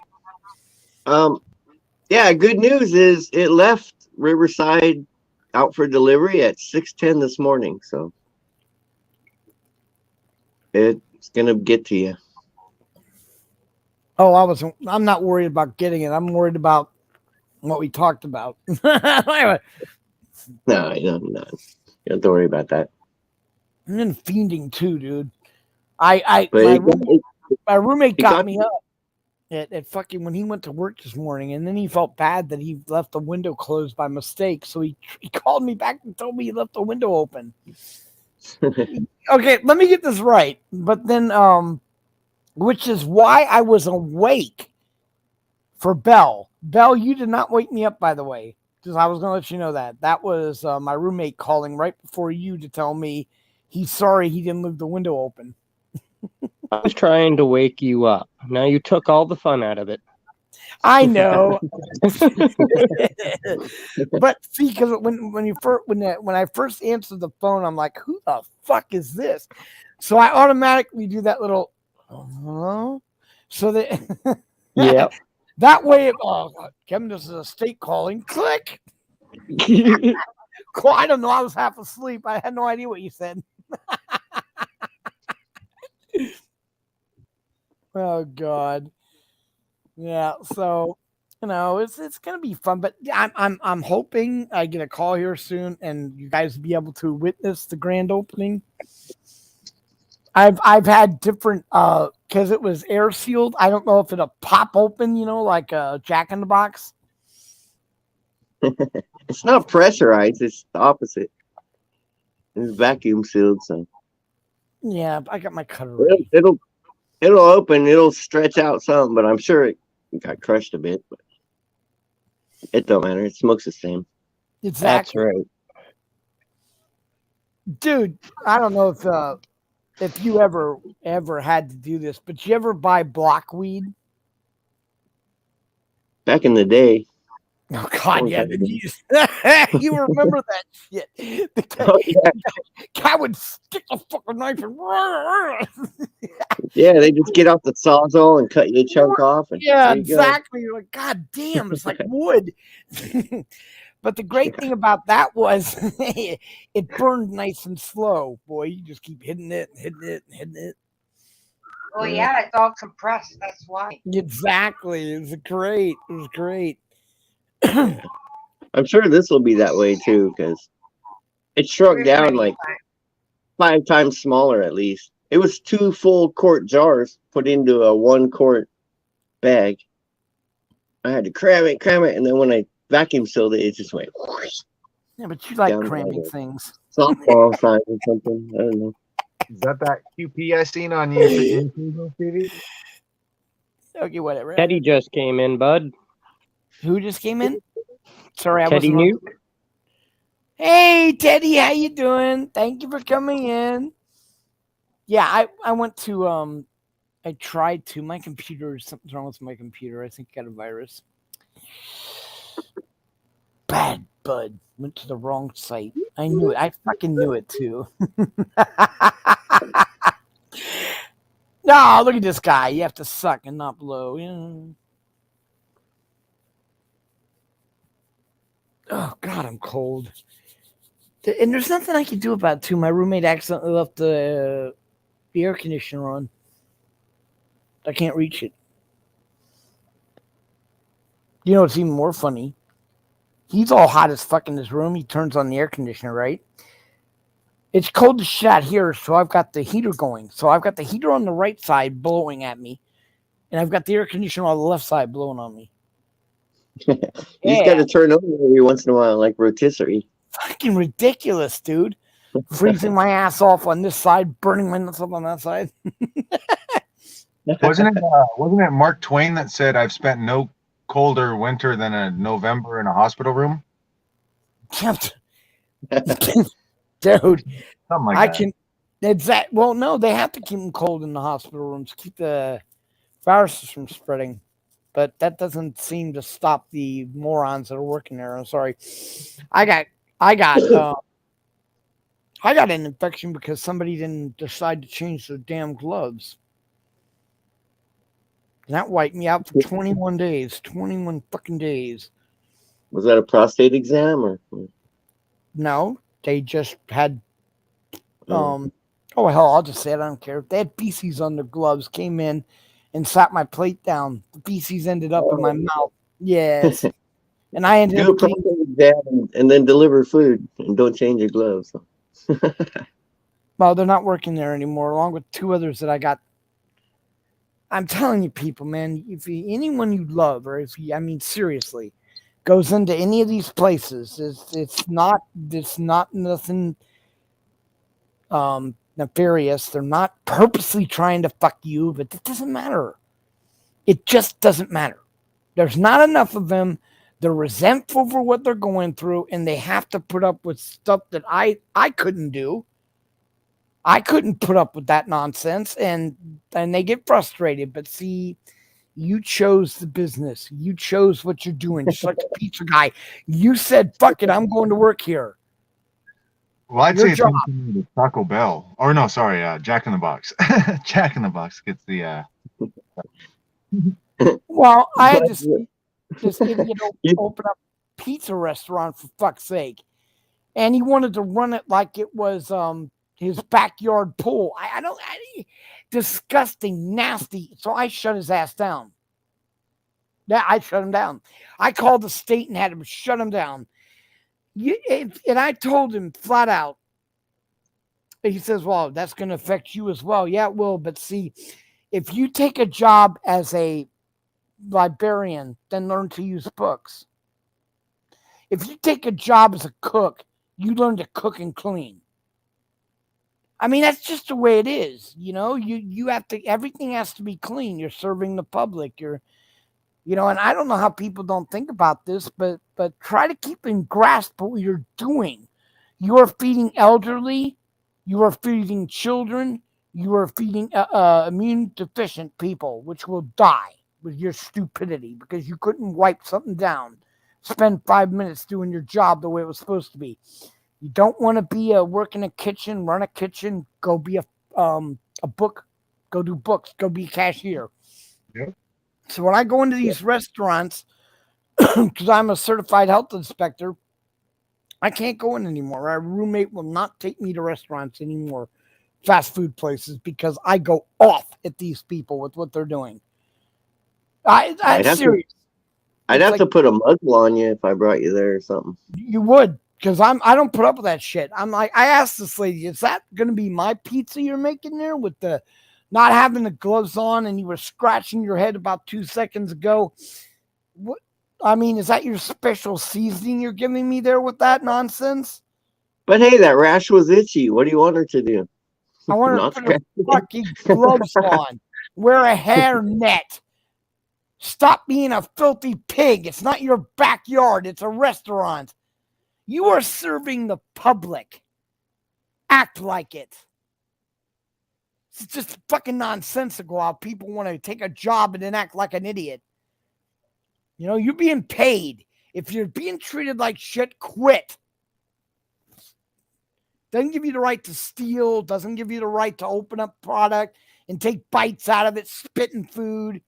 Yeah, good news is it left Riverside out for delivery at 6:10 this morning, so it's gonna get to you. Oh, I'm not worried about getting it. I'm worried about what we talked about. Anyway, No, you don't have to worry about that. I'm in fiending too, dude. But My roommate he got got- me up at fucking when he went to work this morning, and then he felt bad that he left the window closed by mistake. So he called me back and told me he left the window open. Okay, let me get this right. But then, which is why I was awake for Bell. Bell, you did not wake me up, by the way, because I was going to let you know that. That was my roommate calling right before you to tell me he's sorry he didn't leave the window open. I was trying to wake you up. Now you took all the fun out of it. I know. But see, because when I first answered the phone, I'm like, who the fuck is this? So I automatically do that little so that Yep. that way Kevin, this is a state calling. Click. I don't know. I was half asleep. I had no idea what you said. Oh God. Yeah, so you know it's gonna be fun, but I'm hoping I get a call here soon and you guys be able to witness the grand opening. I've had different because it was air sealed. I don't know if it'll pop open, you know, like a Jack in the Box. it's not pressurized; it's the opposite. It's vacuum sealed, so Yeah, I got my cutter ready. it'll open. It'll stretch out some, but I'm sure it got crushed a bit. But it don't matter. It smokes the same. That's Exactly. right. Dude, I don't know if you ever had to do this, but you ever buy blockweed? Back in the day. Oh God, yeah. You remember that shit? The guy, Oh, yeah. guy would stick a fucking knife and Yeah, they just get off the sawzall and cut you a chunk off. And yeah, there you go. exactly. You're like, God damn, it's like wood. But the great thing about that was it burned nice and slow. Boy, you just keep hitting it, hitting it, hitting it. Well, yeah, it's all compressed. That's why. Exactly. It was great. It was great. I'm sure this will be that way too, because it shrunk Here's down my like time. 5 times smaller at least. It was 2 full quart jars put into a 1 quart bag. I had to cram it, and then when I vacuum sealed it, it just went whoosh, Yeah, but you like down cramming the things. softball size or something. I don't know. Is that QP I seen on your TV? Okay, whatever. Teddy just came in, bud. Who just came in? Sorry, I Teddy wasn't. Nuke. Hey, Teddy, how you doing? Thank you for coming in. Yeah, I went to I tried to. My computer, something's wrong with my computer. I think I got a virus. Bad bud. Went to the wrong site. I knew it. I fucking knew it too. No, look at this guy. You have to suck and not blow. Yeah. Oh God, I'm cold. And there's nothing I can do about it too. My roommate accidentally left the air conditioner on. I can't reach it. You know what's even more funny? He's all hot as fuck in his room. He turns on the air conditioner, right? It's cold as shit out here, so I've got the heater going. So I've got the heater on the right side blowing at me, and I've got the air conditioner on the left side blowing on me. You just got to turn over every once in a while, like rotisserie. Fucking ridiculous, dude. Freezing my ass off on this side, burning my nuts up on that side. Wasn't it Mark Twain that said, "I've spent no colder winter than a November in a hospital room"? Dude, Something like I that. can. It's that. Well, no, they have to keep them cold in the hospital rooms, keep the viruses from spreading. But that doesn't seem to stop the morons that are working there. I'm sorry. I got an infection because somebody didn't decide to change their damn gloves. And that wiped me out for 21 days. 21 fucking days. Was that a prostate exam or? No, they just had oh hell, I'll just say it, I don't care. They had feces on their gloves, came in and sat my plate down. The feces ended up in my mouth. Yes. And I ended Do a up getting, prostate exam and then deliver food and don't change your gloves. well, they're not working there anymore, along with 2 others that I got. I'm telling you, people, man, if anyone you love, or if you, I mean, seriously, goes into any of these places, it's not nothing nefarious. They're not purposely trying to fuck you, but it doesn't matter. It just doesn't matter. There's not enough of them. They're resentful for what they're going through, and they have to put up with stuff that I couldn't do. I couldn't put up with that nonsense, and they get frustrated. But see, you chose the business. You chose what you're doing. Just like the pizza guy. You said, fuck it, I'm going to work here. Well, I'd Your say it's job. the Taco Bell. Or no, sorry, Jack in the Box. Jack in the Box gets the Well, I had this idiot open up a pizza restaurant, for fuck's sake. And he wanted to run it like it was his backyard pool. Disgusting, nasty. So I shut his ass down. Yeah, I shut him down. I called the state and had him shut him down. And I told him flat out. He says, well, that's going to affect you as well. Yeah, it will. But see, if you take a job as a librarian, then learn to use books. If you take a job as a cook, you learn to cook and clean. I mean, that's just the way it is. You know, you have to, everything has to be clean. You're serving the public. And I don't know how people don't think about this, but try to keep in grasp what you're doing. You are feeding elderly. You are feeding children. You are feeding immune deficient people, which will die with your stupidity because you couldn't wipe something down. Spend 5 minutes doing your job the way it was supposed to be. You don't want to be work in a kitchen, run a kitchen, go be a book, go do books, go be a cashier. Yep. So when I go into these restaurants, because I'm a certified health inspector, I can't go in anymore. My roommate will not take me to restaurants anymore, fast food places, because I go off at these people with what they're doing. I'm I'd have to, serious. I'd It's have like, to put a muzzle on you if I brought you there or something. you would, because I don't put up with that shit. I'm like, I asked this lady, is that going to be my pizza you're making there with the not having the gloves on and you were scratching your head about 2 seconds ago? What? I mean, is that your special seasoning you're giving me there with that nonsense? But hey, that rash was itchy. What do you want her to do? I want her Not to put her scratch. fucking gloves on. Wear a hair net. Stop being a filthy pig. It's not your backyard. It's a restaurant. You are serving the public. Act like it. It's just fucking nonsensical how people want to take a job and then act like an idiot. You know, you're being paid. If you're being treated like shit, quit. Doesn't give you the right to steal. Doesn't give you the right to open up product and take bites out of it, spit in food.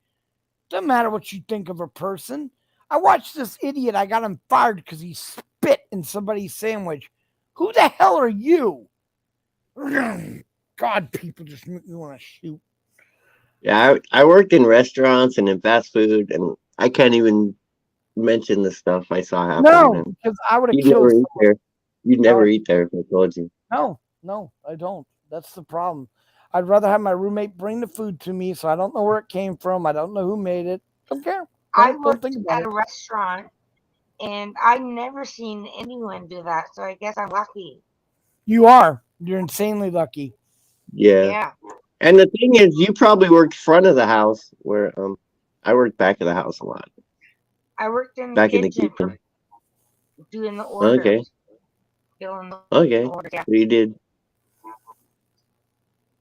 Doesn't matter what you think of a person. I watched this idiot. I got him fired because he spit in somebody's sandwich. Who the hell are you? God, people just make me want to shoot. Yeah, I worked in restaurants and in fast food, and I can't even mention the stuff I saw happen. No, because I would have You'd never killed. eat there. You'd never eat there if I told you. No, I don't. That's the problem. I'd rather have my roommate bring the food to me, so I don't know where it came from. I don't know who made it. Don't care. I Don't worked think about at it. a restaurant and I never seen anyone do that. So I guess I'm lucky. You are. You're insanely lucky. Yeah. Yeah. And the thing is, you probably worked front of the house, where I worked back of the house a lot. I worked in Back the in the kitchen kitchen. doing the orders. Okay. Filling the Okay. orders. Yeah. You did.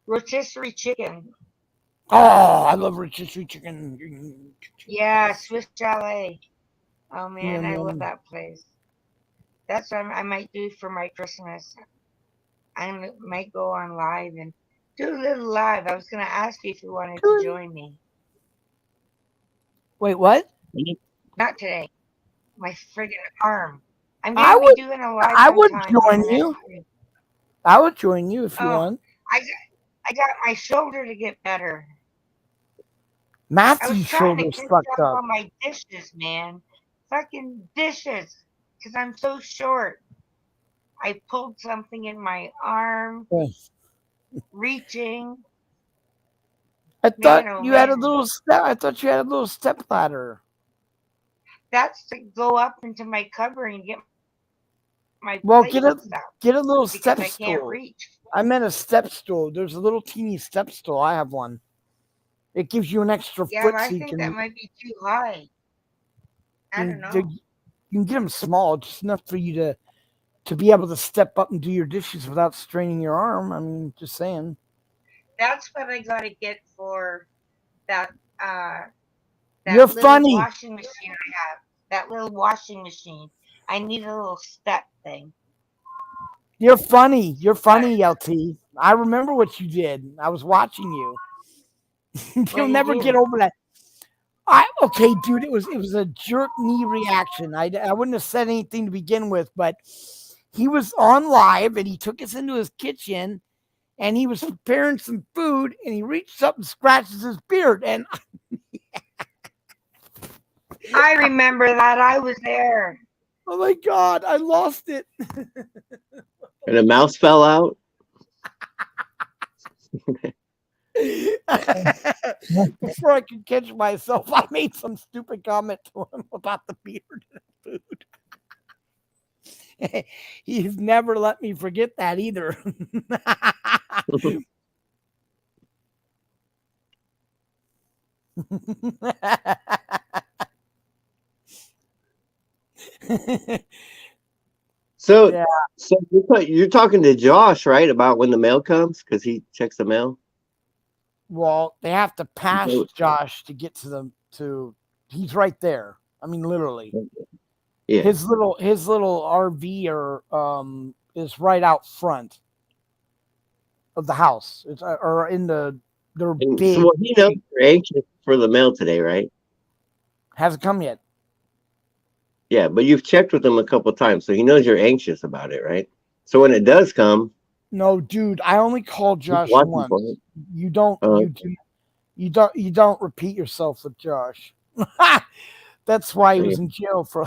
Rotisserie chicken. Oh, I love rotisserie chicken. Yeah, Swiss Chalet. Oh man, Yeah, I love man. that place. That's what I might do for my Christmas. I might go on live and do a little live. I was gonna ask you if you wanted to join me. Wait, what? Not today. My friggin' arm. I'm I gonna would- be doing a live. I would sometime in join the you. next week. I would join you if you Oh. want. I got my shoulder to get better. I Matthew's was trying to shoulder's catch fucked up up. on my dishes, man. Fucking dishes. Because I'm so short. I pulled something in my arm, Oh. reaching. I thought oh you had a man. little step. I thought you had a little step ladder. That's to go up into my cupboard and get my Well, plates get a out get a little because step I can't stool. reach. I meant a step stool. There's a little teeny step stool. I have one. It gives you an extra Yeah, foot but I so you think can. that might be too high. I you don't know. can- You can get them small, just enough for you to be able to step up and do your dishes without straining your arm. I mean, just saying. That's what I gotta get for that You're little funny. washing machine I have. That little washing machine. I need a little step thing. You're funny. You're funny, LT. I remember what you did. I was watching you. You'll What do you never do? get over that. Okay, dude. It was a jerk knee reaction. I wouldn't have said anything to begin with, but he was on live and he took us into his kitchen and he was preparing some food and he reached up and scratches his beard and I remember that. I was there. oh my god, I lost it. And a mouse fell out. Before I could catch myself, I made some stupid comment to him about the beard and food. He's never let me forget that either. So, Yeah. so you're talking to Josh, right, about when the mail comes, because he checks the mail. Well, they have to pass Nope. Josh to get to them. He's right there. I mean, literally. Yeah. His little RV is right out front of the house. It's or in their And big. so well, he knows you're anxious for the mail today, right? Hasn't come yet. Yeah, but you've checked with him a couple times, so he knows you're anxious about it, right? So when it does come, No, dude, I only called he's Josh watching once. for it. You don't Uh, you don't repeat yourself with Josh. That's why he was in jail for.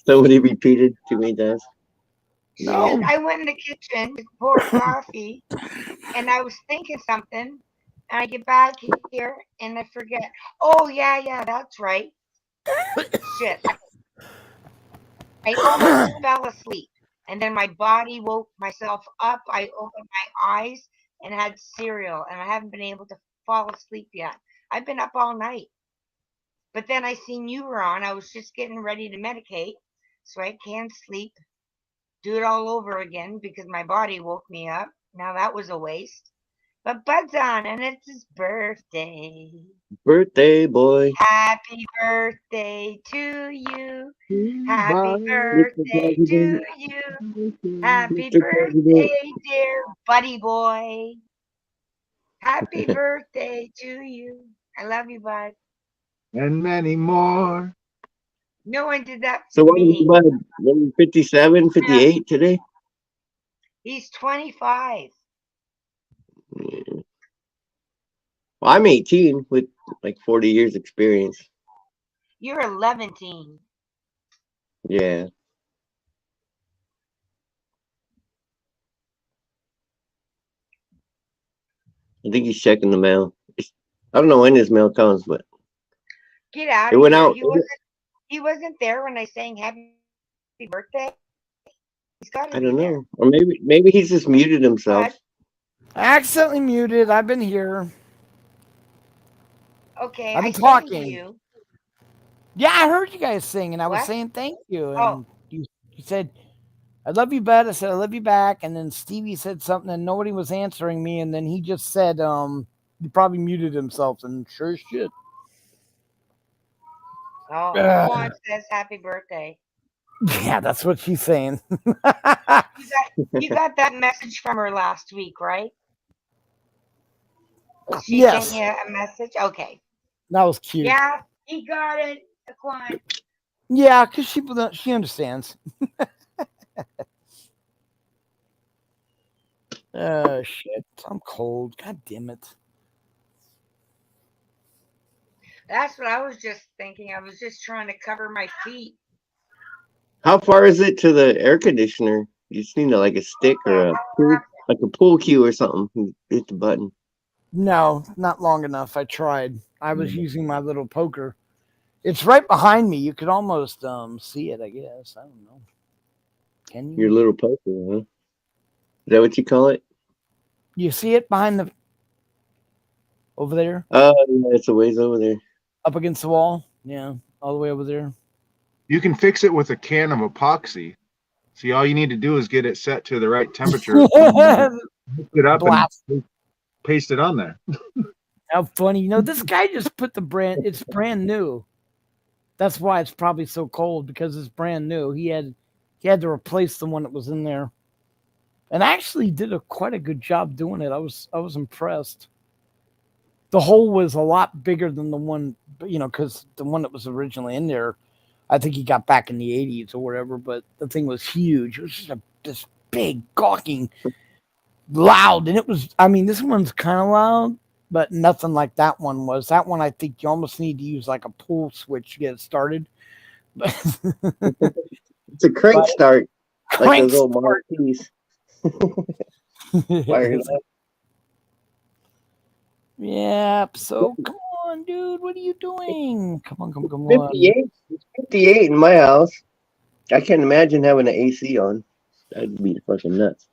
Somebody repeated too many times. No. Shit, I went in the kitchen to pour coffee, and I was thinking something, and I get back here and I forget. Oh yeah, that's right. Shit, I almost fell asleep, and then my body woke myself up. I opened my eyes and had cereal, and I haven't been able to fall asleep yet. I've been up all night, but then I seen you were on. I was just getting ready to medicate, so I can't sleep. Do it all over again because my body woke me up. Now that was a waste. But Bud's on, and it's his birthday. Birthday boy. Happy birthday to you. Happy Mr. birthday to President. you. Happy Mr. President. birthday, dear buddy boy. Happy birthday to you. I love you, Bud. And many more. No one did that So for what is me. about 57, 58 today? He's 25. Well, I'm 18 with like 40 years experience. You're 11. Yeah. I think he's checking the mail. I don't know when his mail comes, but Get out it of went here. out. He wasn't there when I sang happy birthday. He's got to I be don't there. know. Or maybe he's just muted himself. Bud, I accidentally muted. I've been here. okay, I've I been sang to talking. you. Yeah, I heard you guys sing, and I was What? saying thank you. And Oh, you said, I love you, Bud. I said, I love you back. And then Stevie said something, and nobody was answering me. And then he just said, he probably muted himself, and sure as shit. oh, Ugh. Juan says happy birthday. Yeah, that's what she's saying. You got that message from her last week, right? She Yes. sent you a message? Okay. That was cute. Yeah, he got it, Juan. Yeah, because she understands. Oh, shit. I'm cold. God damn it. That's what I was just thinking. I was just trying to cover my feet. How far is it to the air conditioner? You just need like a stick or like a pool cue or something. You hit the button. No, not long enough. I tried. I was using my little poker. It's right behind me. You could almost see it, I guess. I don't know. Can you? Your little poker, huh? Is that what you call it? You see it behind the over there? Oh, yeah, it's a ways over there. Up against the wall? Yeah, all the way over there. You can fix it with a can of epoxy. See, all you need to do is get it set to the right temperature. Hook it up Blast. and paste it on there. How funny. This guy just put it's brand new. That's why it's probably so cold, because it's brand new. He had to replace the one that was in there. And actually did quite a good job doing it. I was impressed. The hole was a lot bigger than the one, because the one that was originally in there, I think he got back in the 80s or whatever, but the thing was huge. It was just this big, gawking, loud. And this one's kind of loud, but nothing like that one was. That one, I think you almost need to use like a pull switch to get it started. It's a crank start. Like those old start. marquees. Yep. So come on, dude. What are you doing? Come on. 58. It's 58 in my house. I can't imagine having an AC on. That'd be fucking nuts.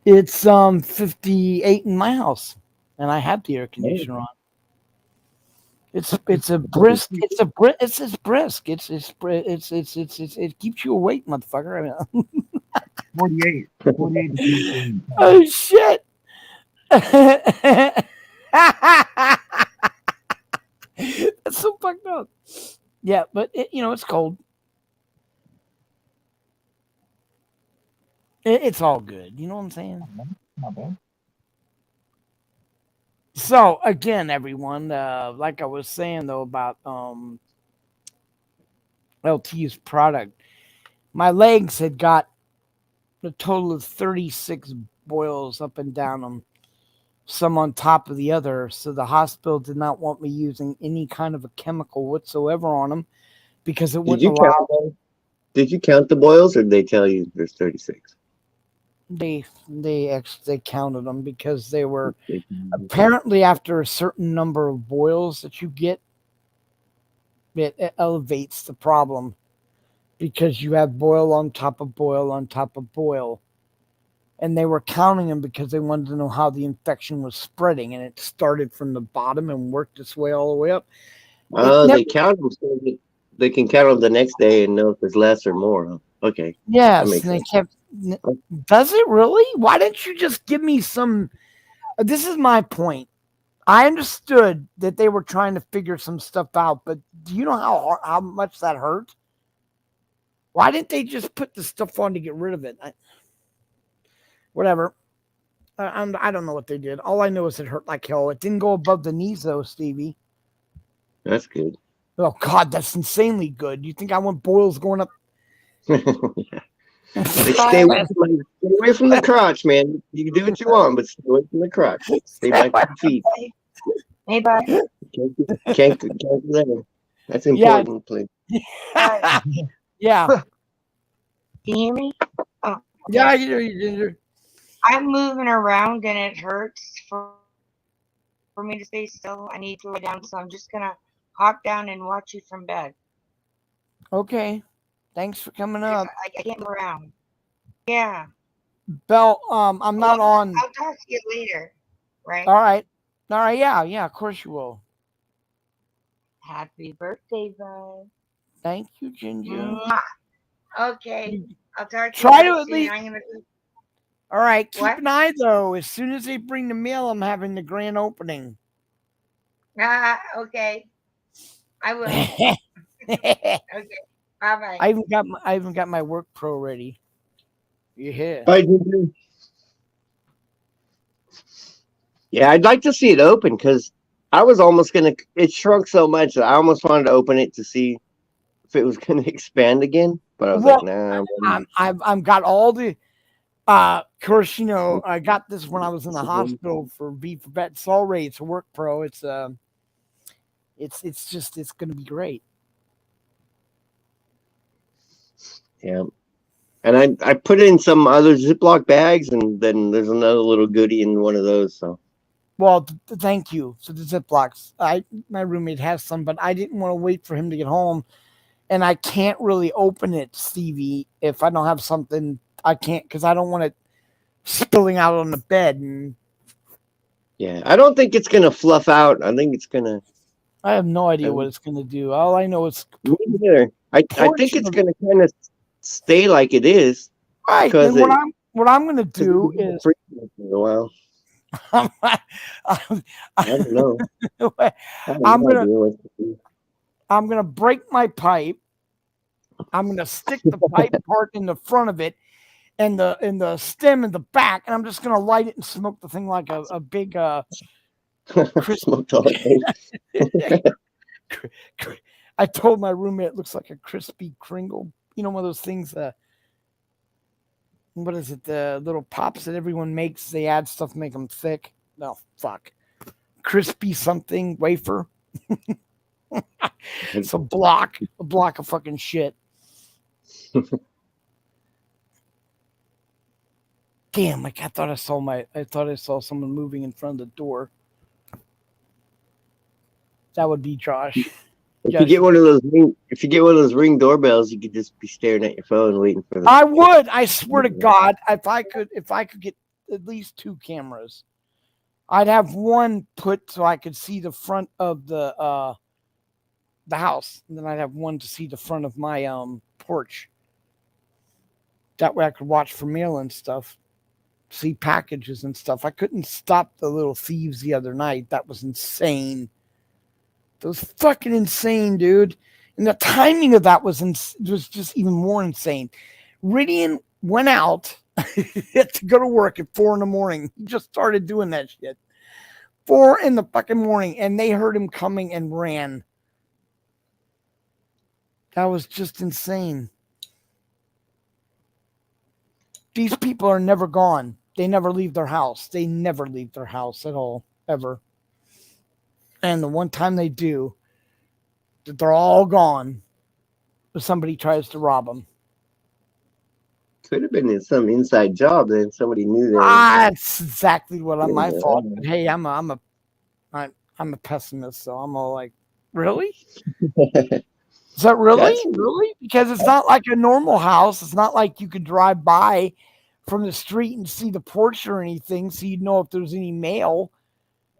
It's 58 in my house, and I have the air conditioner on. It's brisk. It keeps you awake, motherfucker. 48. Oh shit. That's so fucked up. Yeah, but it's cold. It's all good. You know what I'm saying? Not bad. So again, everyone, like I was saying though about LT's product. My legs had got a total of 36 boils up and down them, some on top of the other. So the hospital did not want me using any kind of a chemical whatsoever on them because it Did wouldn't you allow. count them? Did you count the boils, or did they tell you there's 36? They counted them because they were apparently after a certain number of boils that you get, it elevates the problem because you have boil on top of boil on top of boil. And they were counting them because they wanted to know how the infection was spreading. And it started from the bottom and worked its way all the way up. Oh, they count them so that they can count them the next day and know if there's less or more. Huh? Okay. Yes, makes and they sense. kept. Does it really? Why didn't you just give me some? This is my point. I understood that they were trying to figure some stuff out, but do you know how much that hurt? Why didn't they just put the stuff on to get rid of it? Whatever. I don't know what they did. All I know is it hurt like hell. It didn't go above the knees, though, Stevie. That's good. Oh, God, that's insanely good. You think I want boils going up? They stay away from the crotch, man. You can do what you want, but stay away from the crotch. Stay back to the feet. Hey, bud. Can't go there. That's important, please. Yeah. Can you hear me? Oh, Yeah, I hear you, Ginger. I'm moving around and it hurts for me to stay still. I need to lie down, so I'm just gonna hop down and watch you from bed. Okay. Thanks for coming up. I can't move around. Yeah. Belle, I'm not on. I'll talk to you later. Right? All right. Yeah, of course you will. Happy birthday, bud. Thank you, Ginger. Mwah. Okay. I'll talk to Try you to at soon. least. I'm gonna All right, keep What? an eye though. As soon as they bring the mail, I'm having the grand opening. okay. I will. Okay. I Bye-bye. even got my work pro ready. Yeah. Bye, Ginger. Yeah, I'd like to see it open because I was almost gonna. It shrunk so much that I almost wanted to open it to see if it was gonna expand again. But I was Well, like, nah. I've got all the. Of course, you know I got this when I was in the hospital for V for Vet. It's all ready. It's a work pro. It's going to be great. Yeah. And I put in some other Ziploc bags, and then there's another little goodie in one of those. So. Well, thank you for the Ziplocs. My roommate has some, but I didn't want to wait for him to get home, and I can't really open it, Stevie, if I don't have something. I can't because I don't want it spilling out on the bed. And Yeah, I don't think it's gonna fluff out. I think it's gonna. I have no idea what it's going to do. All I know is Me neither. I think it's gonna kind of stay like it is. Right. And what I'm going to do is. For a while. I don't know. I'm gonna break my pipe. I'm gonna stick the pipe part in the front of it, and the stem in the back, and I'm just gonna light it and smoke the thing like a big smoked all day. I told my roommate it looks like a crispy Kringle. You know, one of those things. What is it? The little pops that everyone makes. They add stuff to make them thick. No, fuck. Crispy something wafer. It's a block of fucking shit. Damn, like I thought I saw someone moving in front of the door. That would be Josh. If you get one of those ring doorbells, you could just be staring at your phone waiting for them. I would. I swear to God, if I could get at least 2 cameras, I'd have one put so I could see the front of the house, and then I'd have one to see the front of my porch. That way I could watch for mail and stuff, see packages and stuff. I couldn't stop the little thieves the other night. That was insane. That was fucking insane, dude. And the timing of that was just even more insane. Ridian went out to go to work at 4 a.m. He just started doing that shit. 4 a.m, and they heard him coming and ran. That was just insane. These people are never gone. They never leave their house. They never leave their house at all, ever. And the one time they do, they're all gone if somebody tries to rob them. Could have been some inside job. Then somebody knew that. That's exactly what my Yeah. fault. But hey, I'm a pessimist, so I'm all like, really? Is that really? That's- Really? Because it's not like a normal house. It's not like you could drive by from the street and see the porch or anything, so you'd know if there's any mail.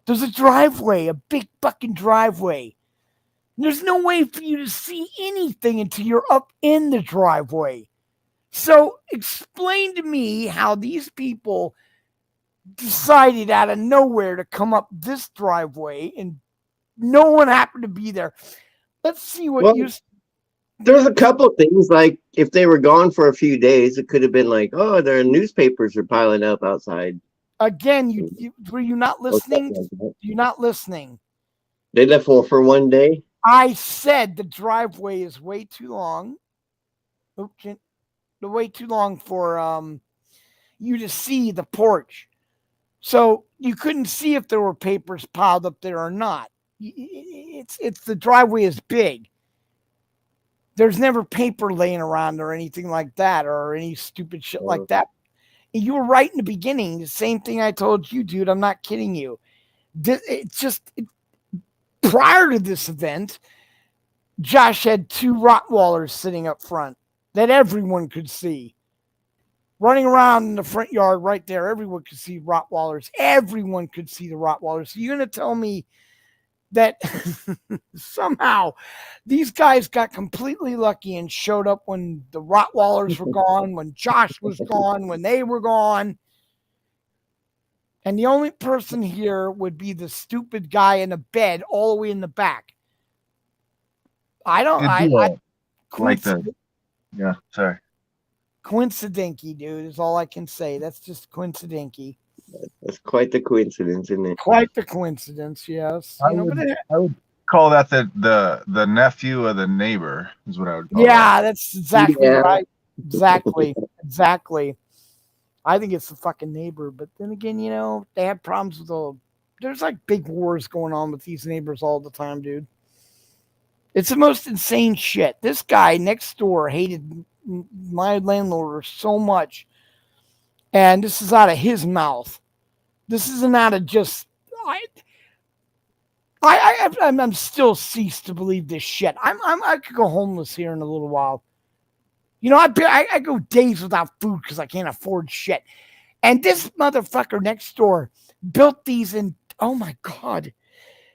There's a driveway, a big fucking driveway. There's no way for you to see anything until you're up in the driveway. So explain to me how these people decided out of nowhere to come up this driveway and no one happened to be there. Let's see what Well, you... There's a couple of things, like if they were gone for a few days, it could have been like, oh, their newspapers are piling up outside. Again, were you not or listening? something like that. You're not listening. They left for 1 day. I said the driveway is way too long. Okay. Way too long for you to see the porch. So you couldn't see if there were papers piled up there or not. It's the driveway is big. There's never paper laying around or anything like that or any stupid shit like that. And you were right in the beginning. The same thing I told you, dude. I'm not kidding you. Prior to this event, Josh had 2 Rottweilers sitting up front that everyone could see. Running around in the front yard right there, everyone could see Rottweilers. Everyone could see the Rottweilers. So you're going to tell me that somehow these guys got completely lucky and showed up when the Rottweilers were gone, when Josh was gone, when they were gone. And the only person here would be the stupid guy in a bed all the way in the back. Yeah, sorry. Coincidency, dude, is all I can say. That's just coincidency. That's quite the coincidence, isn't it? Quite the coincidence, yes. I would call that the nephew of the neighbor is what I would call yeah, that's exactly Yeah. right. Exactly. Exactly. I think it's the fucking neighbor, but then again, they have problems with there's like big wars going on with these neighbors all the time, dude. It's the most insane shit. This guy next door hated my landlord so much, and this is out of his mouth. This isn't out of just I'm still ceased to believe this shit. I could go homeless here in a little while. I go days without food because I can't afford shit. And this motherfucker next door built these oh my God.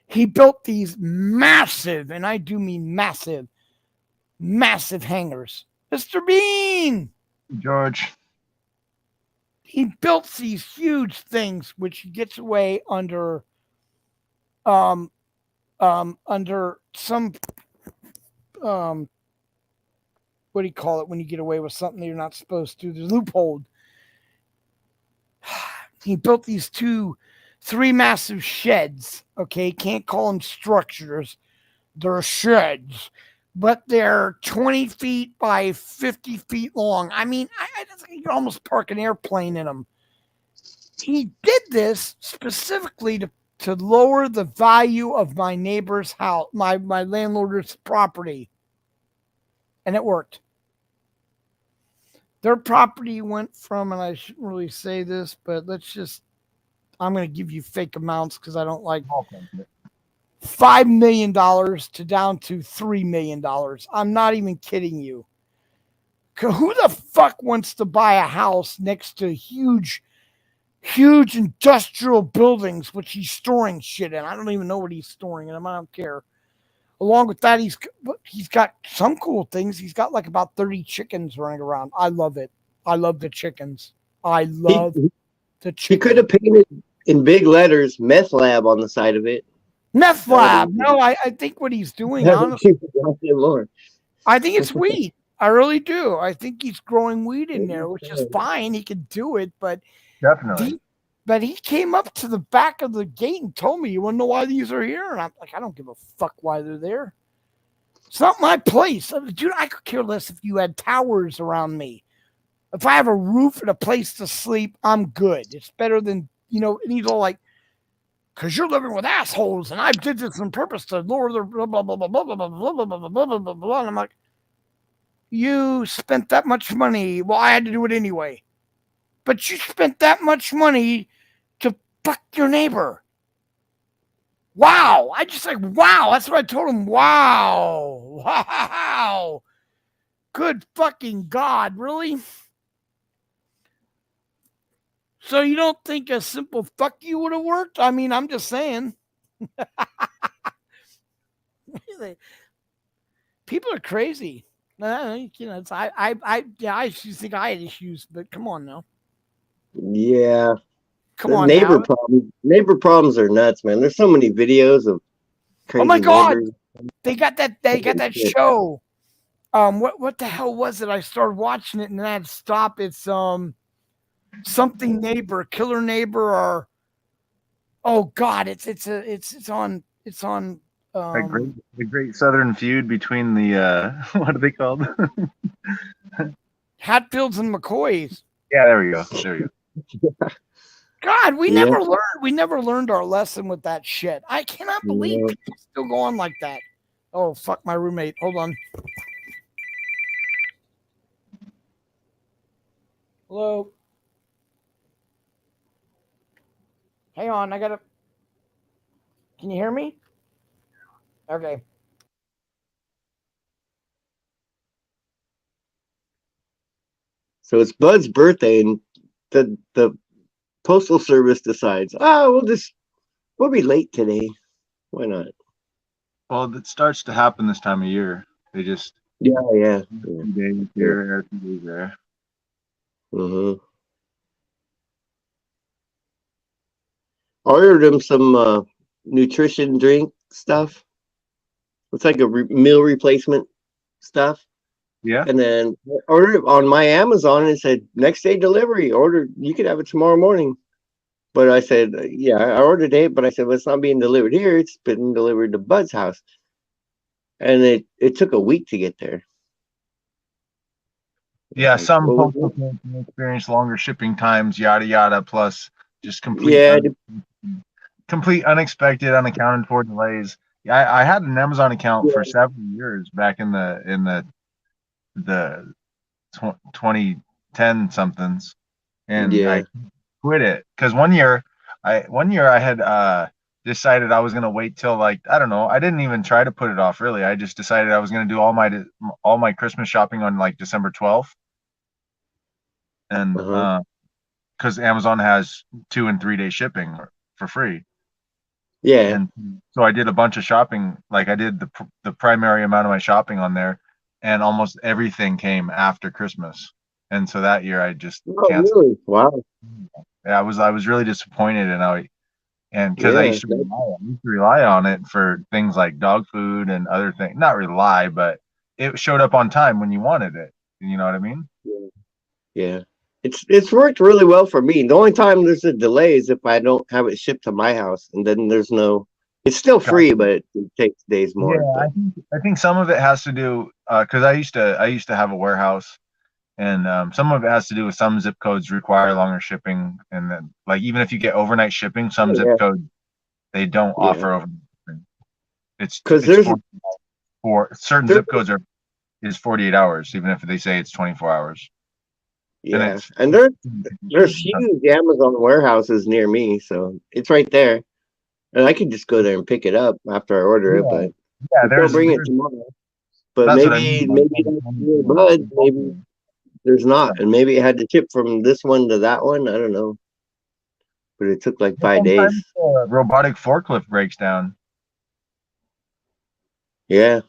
He built these massive, and I do mean massive, massive hangars. Mr. Bean! George. He built these huge things, which he gets away under some what do you call it when you get away with something that you're not supposed to? There's a loophole. He built these 3 massive sheds. Okay, can't call them structures. They're sheds, but they're 20 feet by 50 feet long. I mean, you can almost park an airplane in them. He did this specifically to lower the value of my neighbor's house, my landlord's property. And it worked. Their property went from, and I shouldn't really say this, but I'm going to give you fake amounts because I don't like $5 million to down to $3 million. I'm not even kidding you. Who the fuck wants to buy a house next to huge industrial buildings, which he's storing shit in? I don't even know what he's storing in them. I don't care. Along with that, he's got some cool things. He's got like about 30 chickens running around. I love it. I love the chickens. I love the chickens. He could have painted in big letters "meth lab" on the side of it. Meth lab. No, I think what he's doing, honestly, I think it's weed. I really do. I think he's growing weed in there, which is fine. He can do it, but Definitely. But he came up to the back of the gate and told me, "You want to know why these are here?" And I'm like, "I don't give a fuck why they're there." It's not my place. Dude, I could care less if you had towers around me. If I have a roof and a place to sleep, I'm good. It's better than, and he's all like, because you're living with assholes, and I did this on purpose to lower the blah, blah, blah, blah, blah, blah, blah, blah, blah, blah, blah, blah, blah. And I'm like, you spent that much money. Well, I had to do it anyway. But you spent that much money to fuck your neighbor. Wow. I just like, wow. That's what I told him. Wow. Wow. Good fucking God. Really? So you don't think a simple fuck you would have worked? I mean, I'm just saying. People are crazy. It's, I used to think I had issues, but come on now. Yeah. Come The on neighbor now. problems. Neighbor problems are nuts, man. There's so many videos of crazy Oh my God. neighbors. They got that show. What the hell was it? I started watching it and then I had to stop. It's something neighbor, killer neighbor, or oh God, it's on The great Southern feud between the what are they called? Hatfields and McCoys. Yeah, there we go. God, we Yeah. never learned our lesson with that shit. I cannot believe people still go on like that. Oh fuck, my roommate. Hold on. Hello. Hang on, I gotta. Can you hear me? Okay. So it's Bud's birthday, and the postal service decides, we'll be late today. Why not? Well, it starts to happen this time of year. They just Yeah. 2 days here, 2 days there. Mm-hmm. Ordered him some nutrition drink stuff. It's like a meal replacement stuff. Yeah. And then ordered it on my Amazon and it said next day delivery. Ordered, you could have it tomorrow morning. But I said, yeah, I ordered it, but I said, well, it's not being delivered here. It's been delivered to Bud's house. And it took a week to get there. Yeah, Like, some what was postal can experience longer shipping times, yada yada, plus just complete unexpected, unaccounted for delays. Yeah, I had an Amazon account for 7 years back in the 2010 somethings, and I quit it because one year I had decided I was gonna wait till, like, I don't know, I didn't even try to put it off really. I just decided I was gonna do all my Christmas shopping on like December 12th, and because Amazon has 2 and 3 day shipping for free. Yeah. And so I did a bunch of shopping. Like I did the primary amount of my shopping on there, and almost everything came after Christmas. And so that year I just canceled. Really? Wow. Yeah, I was really disappointed, and because I used to rely on it for things like dog food and other things. Not rely, but it showed up on time when you wanted it. You know what I mean? Yeah. It's worked really well for me. The only time there's a delay is if I don't have it shipped to my house, and then it's still free, but it takes days more. Yeah, I think some of it has to do because I used to have a warehouse, and some of it has to do with some zip codes require longer shipping, and then like even if you get overnight shipping, some zip codes they don't offer overnight shipping. It's because there's for certain zip codes is 48 hours, even if they say it's 24 hours. Yeah, and there's huge Amazon warehouses near me, so it's right there, and I could just go there and pick it up after I order it. But they'll bring it tomorrow. But maybe Bud, maybe there's not, and maybe it had to ship from this one to that one. I don't know, but it took like 5 days. Robotic forklift breaks down. Yeah,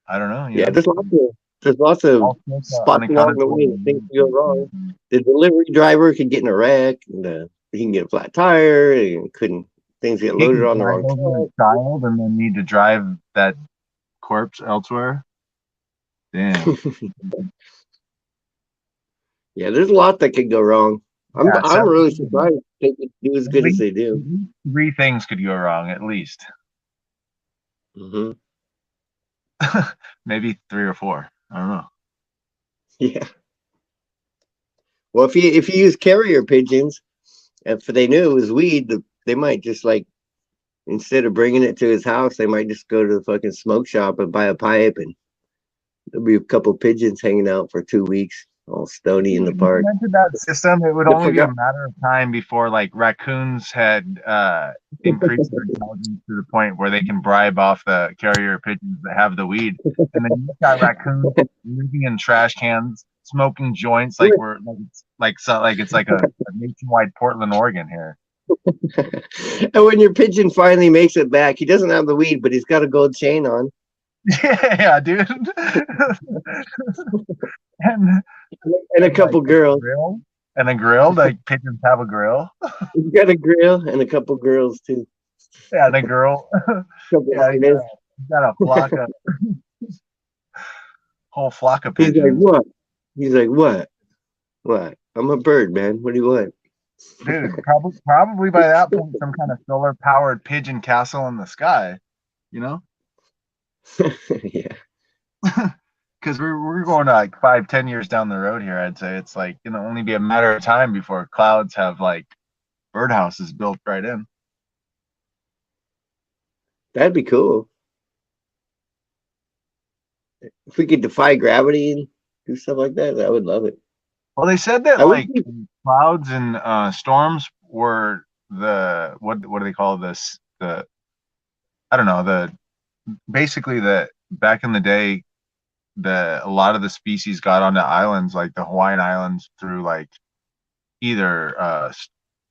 I don't know. Yeah, there's lots of spots along the way that things go wrong. The delivery driver could get in a wreck, and he can get a flat tire, and things get loaded on the wrong child, and then need to drive that corpse elsewhere. Damn. Yeah, there's a lot that could go wrong. I'm really surprised they could do as good as they do. 3 things could go wrong at least. Mm-hmm. Maybe 3 or 4. I don't know. Yeah. Well, if you use carrier pigeons, if they knew it was weed, they might just like instead of bringing it to his house, they might just go to the fucking smoke shop and buy a pipe, and there'll be a couple pigeons hanging out for 2 weeks, all stony in the park. Implemented that system, it would They only be a forgot- matter of time before like raccoons had increased their intelligence to the point where they can bribe off the carrier pigeons that have the weed, and then you've got raccoons living in trash cans, smoking joints like we're like it's like a nationwide Portland, Oregon here. And when your pigeon finally makes it back, he doesn't have the weed, but he's got a gold chain on. Yeah, dude. and a couple girls. And a grill, like pigeons have a grill. He's got a grill and a couple girls too. Yeah, and a girl. Yeah, he's got a flock of whole flock of pigeons. He's like, what? He's like, what? What? I'm a bird, man. What do you want? Dude, probably by that point, some kind of solar powered pigeon castle in the sky, you know? Yeah. Because we're going to like 5-10 years down the road here. I'd say it's like gonna only be a matter of time before clouds have like birdhouses built right in. That'd be cool. If we could defy gravity and do stuff like that, I would love it. Well, they said that I would like clouds and storms were the what do they call this? The I don't know, basically back in the day, a lot of the species got onto islands like the Hawaiian Islands through like either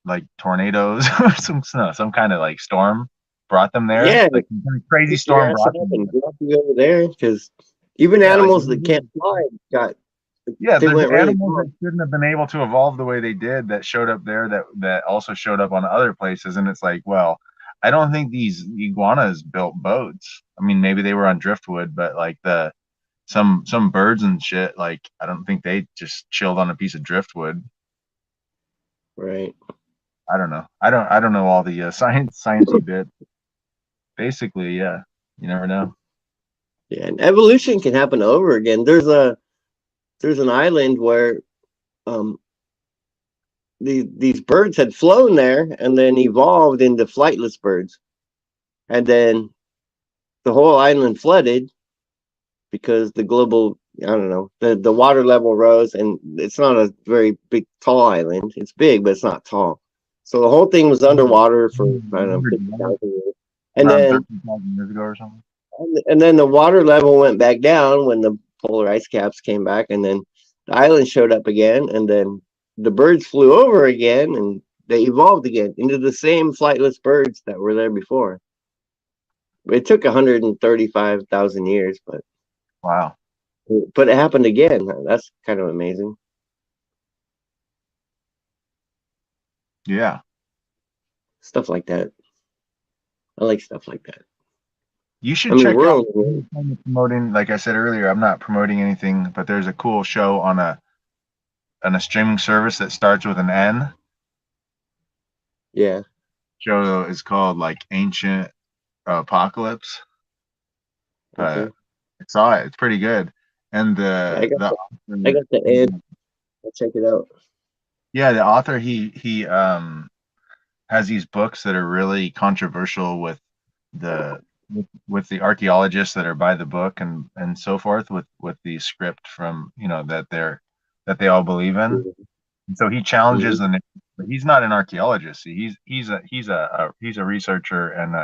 like tornadoes or some kind of like storm brought them there. Yeah, like some crazy storm brought them there. over there because even animals that can't fly got. Yeah, they there's went really animals far. that shouldn't have been able to evolve the way they did that showed up there that also showed up on other places, and it's like, well, I don't think these iguanas built boats. I mean, maybe they were on driftwood, but like some birds and shit, like I don't think they just chilled on a piece of driftwood. Right. I don't know. I don't know all the sciencey bit. Basically, yeah, you never know. Yeah, and evolution can happen over again. There's an island where these birds had flown there and then evolved into flightless birds, and then the whole island flooded because the global, I don't know, the water level rose, and it's not a very big tall island. It's big, but it's not tall. So the whole thing was underwater for I don't know 50,000 years, and then 30,000 years ago or something. and then the water level went back down when the polar ice caps came back, and then the island showed up again, and then the birds flew over again, and they evolved again into the same flightless birds that were there before. It took 135,000 years, but Wow. it happened again. That's kind of amazing. Yeah. Stuff like that. I like stuff like that. You should I mean, check we're out only- promoting, like I said earlier, I'm not promoting anything, but there's a cool show on a streaming service that starts with an N. Yeah. Show is called like Ancient Apocalypse. Okay. I saw it. It's pretty good. And I got the ad. I'll check it out. Yeah, the author he has these books that are really controversial with the archaeologists that are by the book and so forth with the script from that they all believe in. And so he challenges them. But he's not an archaeologist. He's a researcher and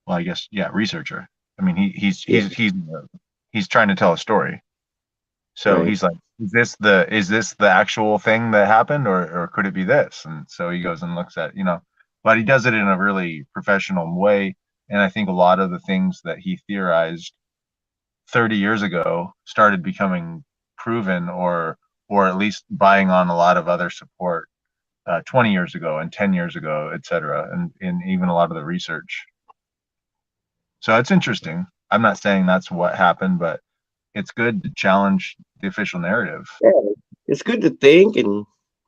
I guess researcher. I mean he's trying to tell a story. So Right. he's like, is this the actual thing that happened, or could it be this? And so he goes and looks at, but he does it in a really professional way. And I think a lot of the things that he theorized 30 years ago started becoming proven or at least buying on a lot of other support 20 years ago and 10 years ago, et cetera, and even a lot of the research. So it's interesting. I'm not saying that's what happened, but it's good to challenge the official narrative. Yeah, it's good to think and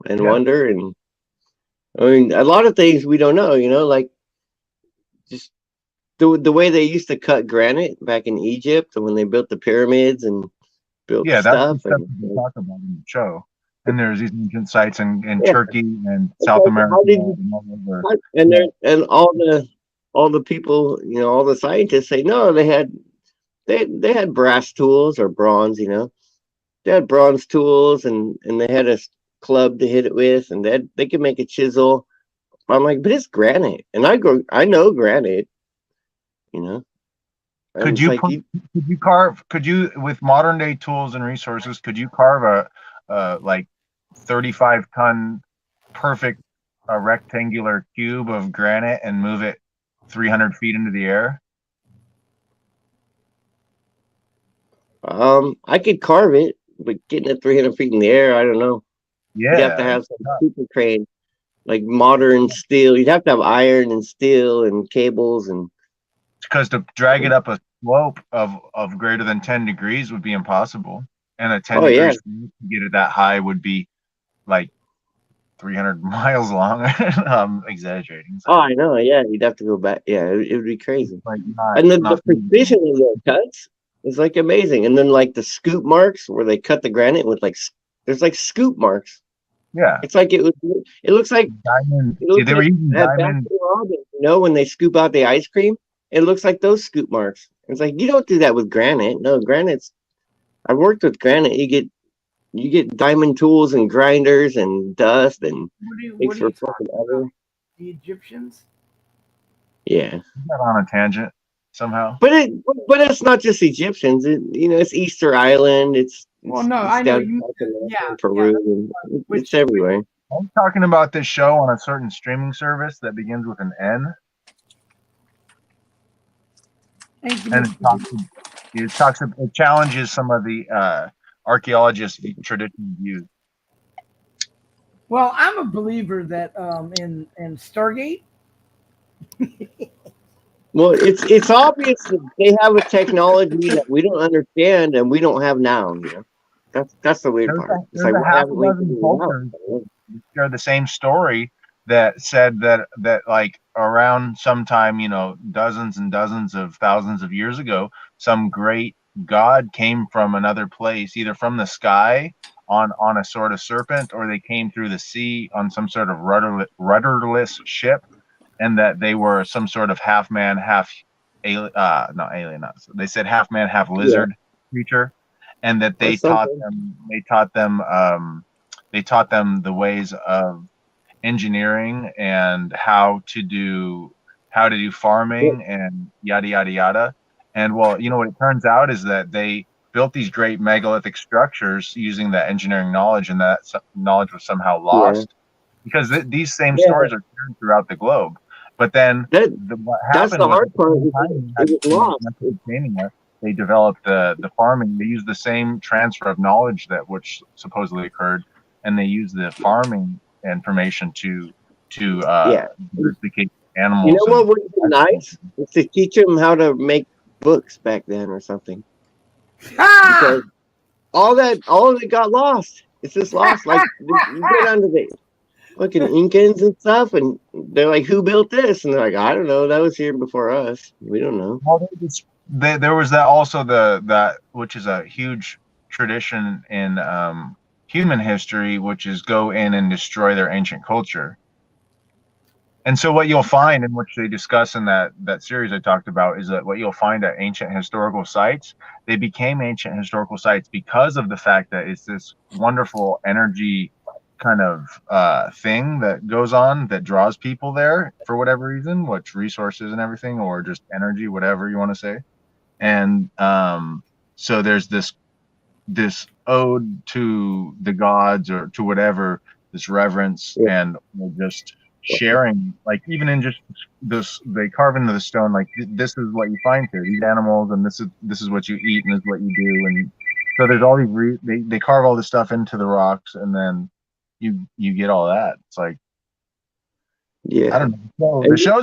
Yeah. wonder, and I mean a lot of things we don't know. Like just the way they used to cut granite back in Egypt and when they built the pyramids and built Yeah, that's the stuff. stuff that they talk about in the show. And there's these ancient sites in Yeah. Turkey and It's South like, America how did you and all over. and there and all the people, all the scientists say no, they had brass tools or bronze, they had bronze tools and they had a club to hit it with, and they could make a chisel. I'm like, but it's granite, and I know granite, And Could it's you like could you with modern day tools and resources, could you carve a like 35-ton perfect rectangular cube of granite and move it 300 feet into the air? I could carve it, but getting it 300 feet in the air, I don't know. Yeah, You'd have to have some super crane, like modern steel. You'd have to have iron and steel and cables and. because to drag it up a slope of greater than 10 degrees would be impossible, and a 10 degrees to get it that high would be like 300 miles long. I'm exaggerating. Oh, I know. Yeah, you'd have to go back. Yeah, it would be crazy. Like And then the precision of the cuts is like amazing. And then like the scoop marks where they cut the granite with there's like scoop marks. Yeah, it's like it looks like diamond. It looks They were using diamond. When they scoop out the ice cream, it looks like those scoop marks. It's like you don't do that with granite. No, granite's. I've worked with granite. You get diamond tools and grinders and dust and What are you talking about? The Egyptians? Yeah. Got on a tangent somehow. But it's not just Egyptians. It's Easter Island. I know you. Peru. It's everywhere. I'm talking about this show on a certain streaming service that begins with an N. And it challenges some of the archaeologists' traditional views. Well, I'm a believer that in Stargate. Well, it's obvious that they have a technology that we don't understand and we don't have now. That's the weird part. It's like share the same story that said that like around sometime, dozens and dozens of thousands of years ago, some great god came from another place, either from the sky on a sort of serpent, or they came through the sea on some sort of rudderless ship, and that they were some sort of half man, half alien, not alien. They said half man, half lizard creature, and that they taught them the ways of engineering and how to do farming and yada yada yada. And well, what it turns out is that they built these great megalithic structures using that engineering knowledge, and that knowledge was somehow lost because these same stories are shared throughout the globe. But then what happened that's the hard part. It was lost. They developed the farming. They used the same transfer of knowledge which supposedly occurred, and they used the farming information to domesticate animals. You know what would be nice? Is to teach them how to make books back then or something. Because all of it got lost. It's just lost. Like you get under the fucking Incans and stuff, and they're like, "Who built this?" And they're like, "I don't know. That was here before us. We don't know." Well, there was that also that which is a huge tradition in human history, which is go in and destroy their ancient culture. And so what you'll find, in which they discuss in that series I talked about, is that what you'll find at ancient historical sites, they became ancient historical sites because of the fact that it's this wonderful energy kind of thing that goes on that draws people there for whatever reason, which resources and everything, or just energy, whatever you want to say. And so there's this ode to the gods or to whatever, this reverence, and just sharing, like even in just this, they carve into the stone, like this is what you find here, these animals, and this is what you eat, and this is what you do. And so there's all these they carve all this stuff into the rocks, and then you get all that. It's like, I don't know. So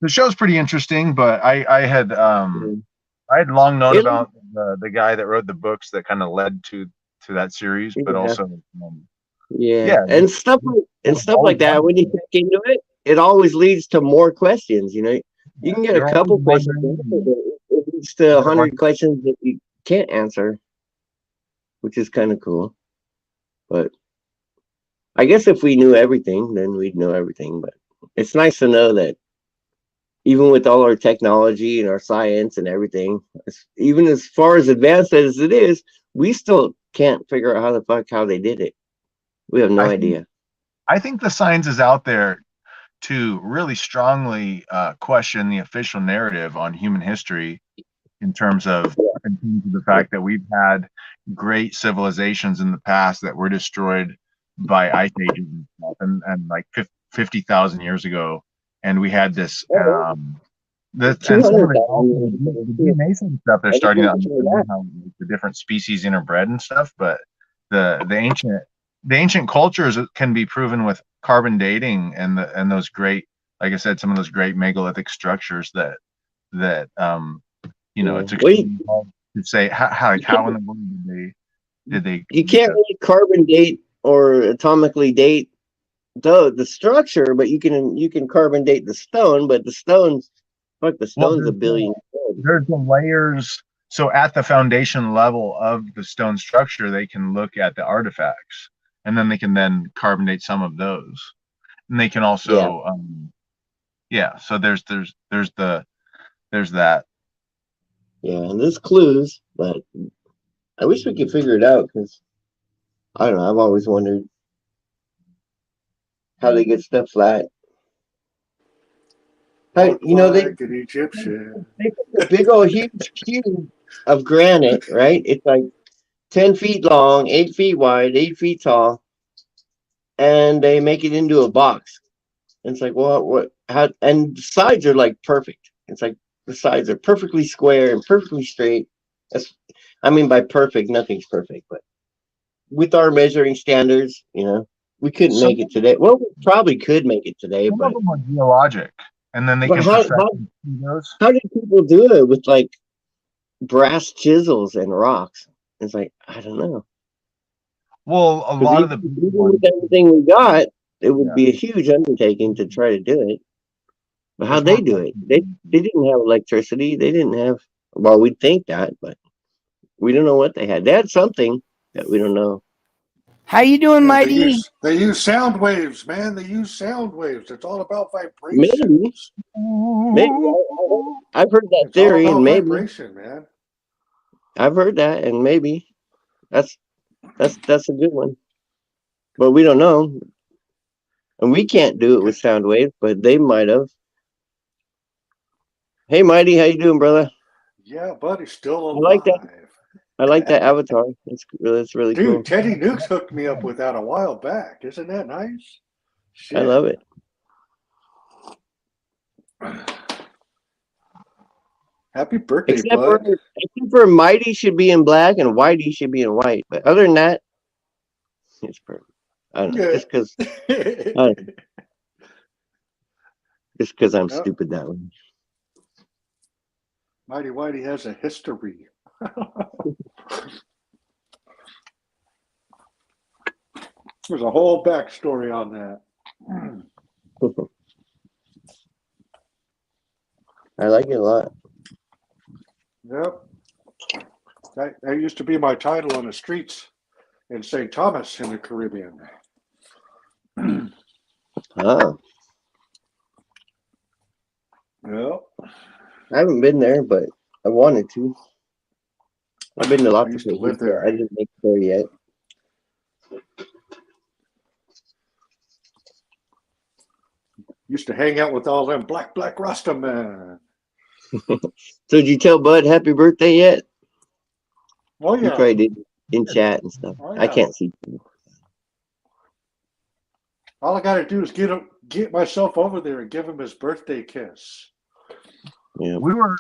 the show's pretty interesting, but I had long known about the guy that wrote the books that kind of led to that series, but also and stuff like that. When you check into it, it always leads to more questions. You can get You're a couple always questions wondering- answered, but it leads to 100 questions that you can't answer, which is kind of cool. But I guess if we knew everything, then we'd know everything. But it's nice to know that even with all our technology and our science and everything, even as far as advanced as it is, we still can't figure out how they did it. We have no idea. I think the science is out there to really strongly question the official narrative on human history in terms of the fact that we've had great civilizations in the past that were destroyed by ice ages and stuff, and like 50,000 years ago, and we had this and some of the DNA stuff they're starting to understand how the different species interbred and stuff, but the ancient cultures can be proven with carbon dating and those great, like I said, some of those great megalithic structures that it's extremely hard to say how in the world did they you can't really carbon date or atomically date the structure, but you can carbon date the stone, but the stone's a billion. There's the layers. So at the foundation level of the stone structure, they can look at the artifacts, and then they can carbon date some of those, and they can also so there's that. Yeah, and there's clues, but I wish we could figure it out, because I don't know, I've always wondered how they get stuff flat. Hey, Like an Egyptian. they put a big old huge cube of granite, right? It's like 10 feet long, 8 feet wide, 8 feet tall, and they make it into a box. And it's like, and the sides are like perfect. It's like the sides are perfectly square and perfectly straight. By perfect, nothing's perfect, but with our measuring standards, we couldn't make it today. Well, we probably could make it today, Some but of them are geologic, and then they can how did people do it with like brass chisels and rocks? It's like, I don't know. Well, a lot of the even with everything we got, it would be a huge undertaking to try to do it. But how'd they do it? They didn't have electricity. They didn't have, well, we'd think that, but we don't know what they had. They had something that we don't know. How you doing, Mighty? They use sound waves, man. They use sound waves. It's all about vibration. Maybe. I've heard that theory, and maybe vibration, man. I've heard that, and maybe that's a good one. But we don't know, and we can't do it with sound waves, but they might have. Hey, Mighty, how you doing, brother? Yeah, buddy, still alive. I like that avatar. That's really cool. Dude, Teddy Nukes hooked me up with that a while back. Isn't that nice? Shit. I love it. Happy birthday, Except bud. for Mighty should be in black and Whitey should be in white. But other than that, it's perfect. I don't know. Just because I'm stupid that way. Mighty Whitey has a history. There's a whole backstory on that. I like it a lot. Yep. That used to be my title on the streets in St. Thomas in the Caribbean. Oh. Yep. I haven't been there, but I wanted to. I've been to lots of places, but I didn't make it there yet. Used to hang out with all them black Rasta men. So did you tell Bud happy birthday yet? Oh yeah. You probably did in chat and stuff. Oh, yeah. I can't see. All I gotta do is get myself over there and give him his birthday kiss. Yeah. We were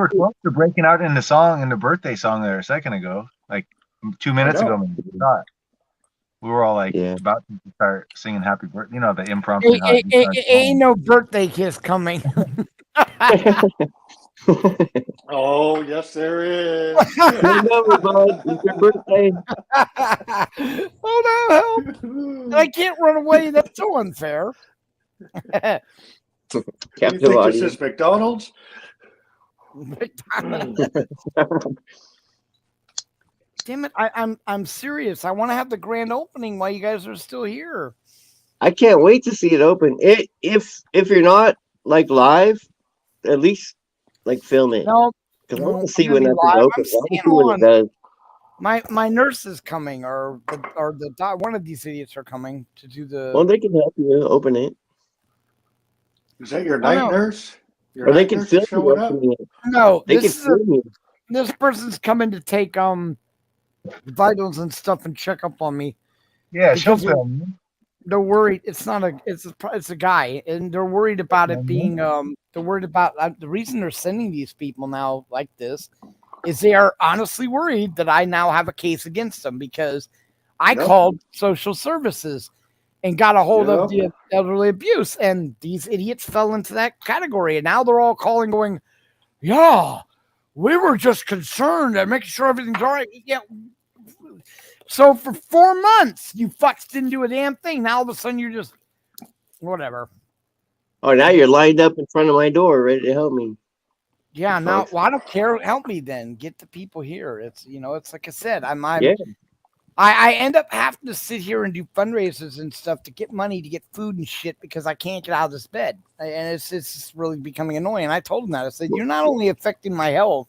close to breaking out in the birthday song there a second ago, like 2 minutes ago. Maybe not. We were all like about to start singing happy birthday. The impromptu. Ain't no birthday kiss coming. Oh yes, there is. Remember, Bud, it's your birthday. Oh no! I can't run away. That's so unfair. You Captive think audience. this is McDonald's? Damn it! I'm serious. I want to have the grand opening while you guys are still here. I can't wait to see it open. If you're not like live, at least like film it. No, Because I no, want I'm to see gonna when be that live. thing I'm opens. I want to staying see what on. it does. My nurse is coming, or one of these idiots are coming to do the. Well, they can help you open it, Is that your Oh, night no. nurse? Your or they night can nurse film is you showing up? opening it. No, They can this is film you. this person's coming to take vitals and stuff and check up on me. Yeah, she'll Because they're- film you. They're worried. It's a guy, and they're worried about it being They're worried about the reason they're sending these people now like this is they are honestly worried that I now have a case against them because I Yep. called social services and got a hold of Yep. the elderly abuse, and these idiots fell into that category, and now they're all calling, going, "Yeah, we were just concerned and making sure everything's all right." Yeah. So for 4 months, you fucks didn't do a damn thing. Now all of a sudden you're just whatever. Oh, now you're lined up in front of my door, ready to help me. Yeah. Now, Fucks. well, I don't care. Help me then. Get the people here. It's it's like I said. Yeah. I end up having to sit here and do fundraisers and stuff to get money to get food and shit because I can't get out of this bed, and it's really becoming annoying. I told them that. I said, "You're not only affecting my health,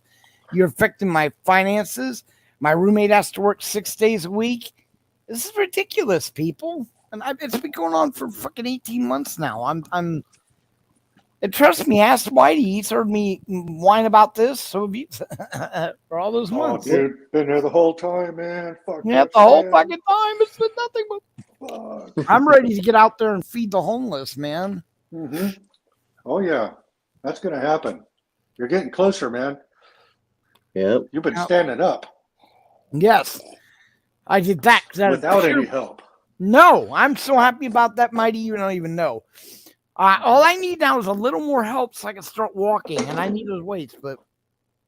you're affecting my finances. My roommate has to work 6 days a week. This is ridiculous, people." And it's been going on for fucking 18 months now. And trust me, ask Whitey. He's heard me whine about this. So have you for all those Oh, months. dude, been there the whole time, man. Fuck. Yeah, that the whole shit. fucking time. It's been nothing but. Fuck. I'm ready to get out there and feed the homeless, man. Mhm. Oh yeah, that's gonna happen. You're getting closer, man. Yep. You've been Now- standing up Yes, I did that. 'Cause that was without pure- any help. No, I'm so happy about that, Mighty. You don't even know. All I need now is a little more help so I can start walking, and I need those weights. But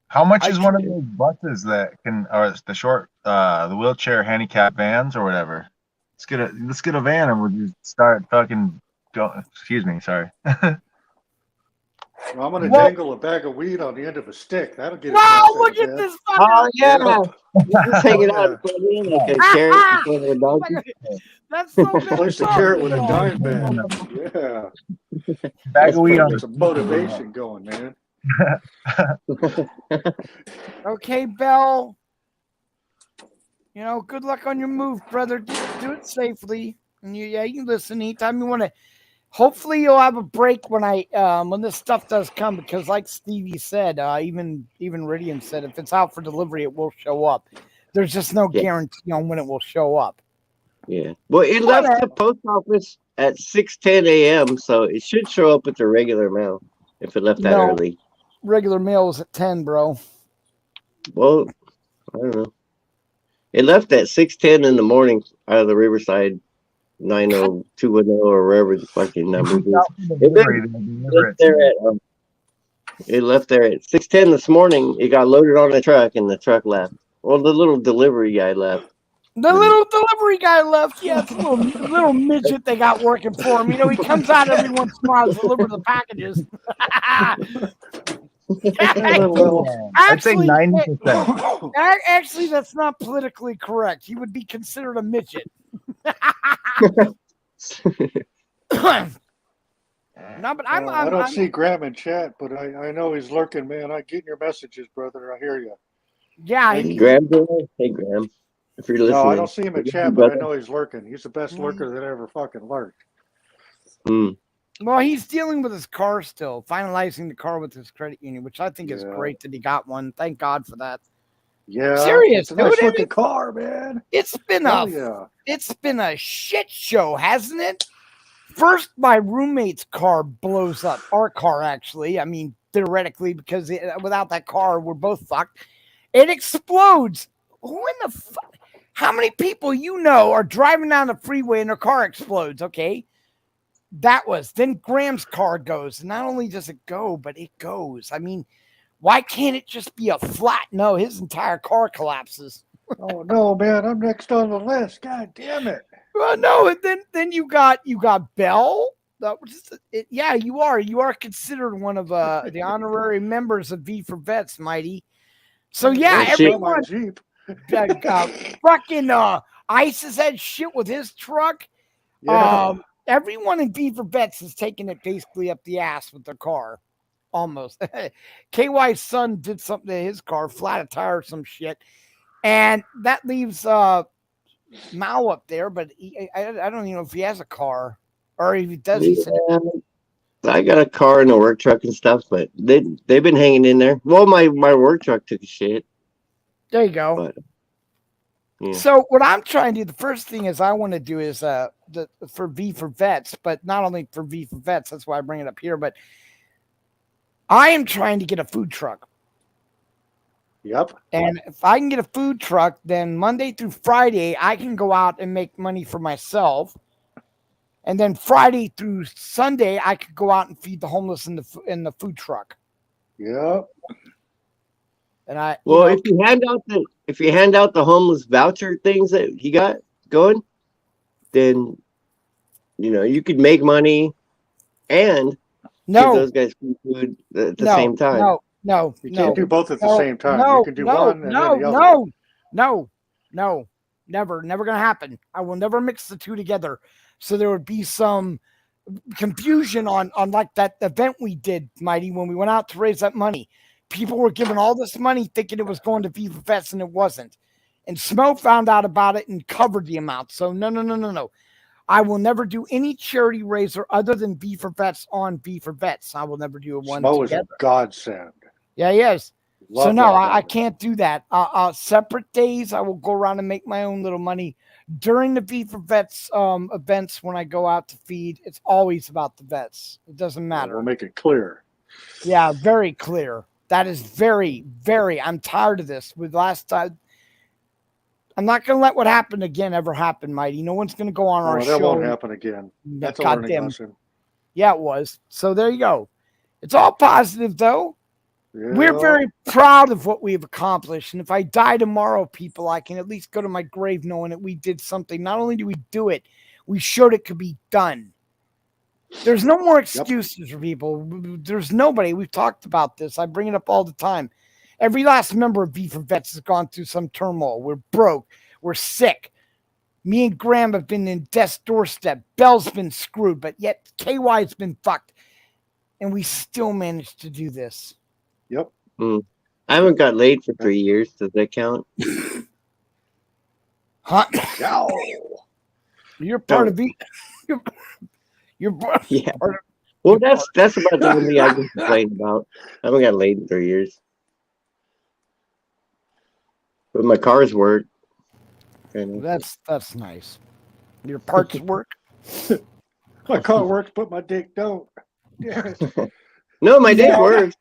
How much I is one of tried. those buses that can, or the short, the wheelchair handicap vans or whatever? Let's get a van and we'll just start fucking go. Excuse me, sorry. I'm gonna Well- dangle a bag of weed on the end of a stick. That'll get. his wow, ass out look of at bed. this Oh fucker! yeah. Just hang it Oh, out yeah. in front of you like a carrot in front of a donkey. That's so good. Place the stuff. carrot with a dime bag. Yeah, Bag of weed on get some motivation going, man. Okay, Bell. Good luck on your move, brother. Do it safely. And you can listen anytime you want to. Hopefully, you'll have a break when this stuff does come, because, like Stevie said, even Ridian said, if it's out for delivery, it will show up. There's just no Yeah. guarantee on when it will show up. Yeah. Well, it left the post office at 6:10 a.m., so it should show up with the regular mail if it left that No. early. Regular mail is at 10, bro. Well, I don't know. It left at 6:10 in the morning out of the Riverside 90210 or wherever the fucking number is. It left there at 6:10 this morning. It got loaded on the truck and the truck left. Well, the little delivery guy left. The little delivery guy left. Yeah, it's a little midget they got working for him. He comes out every once in a while to deliver the packages. I'd say Actually, 90%. Actually, that's not politically correct. He would be considered a midget. No, but I don't see Graham in chat, but I know he's lurking, man. I get your messages, brother. I hear you. Yeah, Hey, Graham. Hey, Graham. If you're listening. No, I don't see him in chat, but I know he's lurking. He's the best lurker that ever fucking lurked. Mm. Well, he's dealing with his car still, finalizing the car with his credit union, which I think is Yeah. great that he got one. Thank God for that. Yeah, Serious, it's a nice dude. looking car, man. It's been Hell yeah. It's been a shit show, hasn't it? First, my roommate's car blows up. Our car, actually. I mean, theoretically, because without that car, we're both fucked. It explodes. Who in the fuck? How many people are driving down the freeway and their car explodes? Okay. Then Graham's car goes. And not only does it go, but it goes. I mean, why can't it just be a flat? No, his entire car collapses. Oh no, man! I'm next on the list. God damn it! Well, no, and then you got Bell. yeah, you are. You are considered one of the honorary members of V for Vets, Mighty. So yeah, Oh, shit. My everyone. Jeep. Fucking Ice has had shit with his truck. Yeah. Everyone in V for Vets is taking it basically up the ass with their car. Almost. KY's son did something to his car, flat a tire or some shit. And that leaves Mao up there, but I don't even know if he has a car. Or if he does, he said Yeah, I got a car and a work truck and stuff, but they've been hanging in there. Well, my work truck took a shit. there you go. But yeah. So what I'm trying to do, the first thing is I want to do is for V for Vets, but not only for V for Vets, that's why I bring it up here, but I am trying to get a food truck. Yep. And if I can get a food truck, then Monday through Friday, I can go out and make money for myself. And then Friday through Sunday, I could go out and feed the homeless in the food truck. Yep. And I Well, if you hand out the homeless voucher things that you got going, then you could make money and give those guys free food at the same time. No, You can't do both at the same time. You can do one and then the other. No, never gonna happen. I will never mix the two together. So there would be some confusion on like that event we did, Mighty, when we went out to raise that money. People were giving all this money thinking it was going to V for Vets, and it wasn't. And Smo found out about it and covered the amount. So no. I will never do any charity raiser other than V for Vets on V for Vets. I will never do one Smo is together. a godsend. Yeah, he is. Love So no, that I guy. can't do that. Separate days, I will go around and make my own little money during the V for Vets events. When I go out to feed, it's always about the vets. It doesn't matter. We'll make it clear. Yeah, very clear. That is very, very. I'm tired of this. With last time, I'm not going to let what happened again ever happen, Mighty. No one's going to go on our That show. won't happen again. That's a learning Goddamn. lesson. Yeah, it was. So there you go. It's all positive, though. Yeah. We're very proud of what we've accomplished. And if I die tomorrow, people, I can at least go to my grave knowing that we did something. Not only do we do it, we showed it could be done. There's no more excuses for people. There's nobody. We've talked about this. I bring it up all the time. Every last member of V for Vets has gone through some turmoil. We're broke. We're sick. Me and Graham have been in death's doorstep. Bell's been screwed, but yet KY's been fucked. And we still managed to do this. Yep. I haven't got laid for 3 years. Does that count? Huh? Yow. You're part of V. You're Yeah. part of, Well, that's about the only I can complain about. I haven't got laid in 3 years. But my cars work. that's nice. Your parts work. My car works, but my dick don't. Yeah. No, my dick works.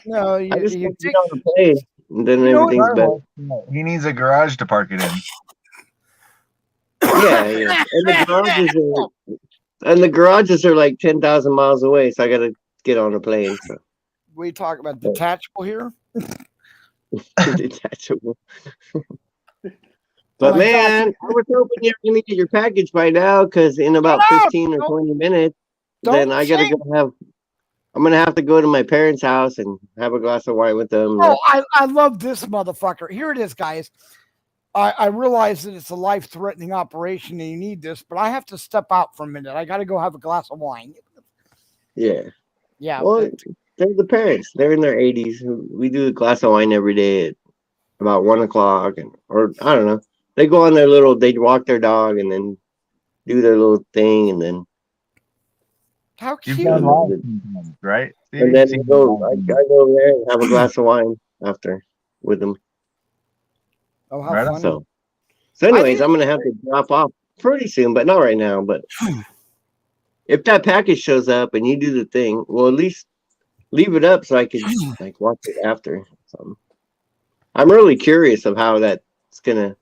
No, I just you have to get on the plane, and then You know what? everything's better. He needs a garage to park it in. Yeah. And the garages are like 10,000 miles away, so I got to get on a plane. So. we talk about detachable here. Detachable. But my man, I was hoping you were gonna get your package by now, because in about Shut up! 15 or 20 minutes, Don't then I gotta say- go have. I'm gonna have to go to my parents' house and have a glass of wine with them. Oh, I love this motherfucker. Here it is, guys. I realize that it's a life-threatening operation and you need this, but I have to step out for a minute. I got to go have a glass of wine. Yeah. Yeah. Well, they're the parents. They're in their 80s. We do a glass of wine every day at about 1 o'clock, or I don't know. They go on they walk their dog and then do their little thing, and then. How You've cute. done live sometimes, right? And then I go over there and have a glass of wine after with them. Oh, how Right on. funny. So anyways, I'm gonna have to drop off pretty soon, but not right now. But if that package shows up and you do the thing, well, at least leave it up so I can like watch it after. So I'm really curious of how that's gonna,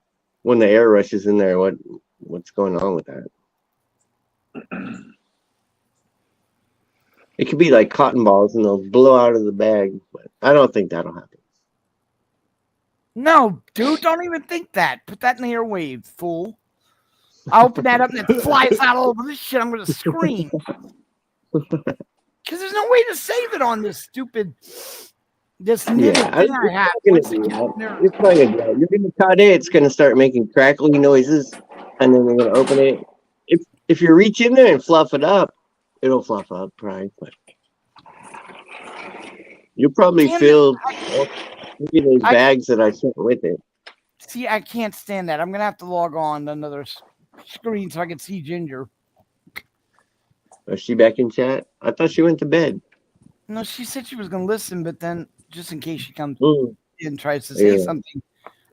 when the air rushes in there, what's going on with that. It could be like cotton balls and they'll blow out of the bag, but I don't think that'll happen. No, dude, don't even think that. Put that in the airwave, fool. I open that up and it flies out all over this shit. I'm gonna scream. Because there's no way to save it on this stupid, this knitted Yeah, thing I have. Once it gets there- it's not gonna do that. You're gonna cut it. It's gonna start making crackling noises, and then you're gonna open it. If you reach in there and fluff it up, it'll fluff up, right? But you'll probably Damn it. feel those bags that I sent with it. See, I can't stand that. I'm gonna have to log on to another screen so I can see Ginger. Is she back in chat? I thought she went to bed. No, she said she was gonna listen, but then just in case she comes Mm. in and tries to say Yeah. something,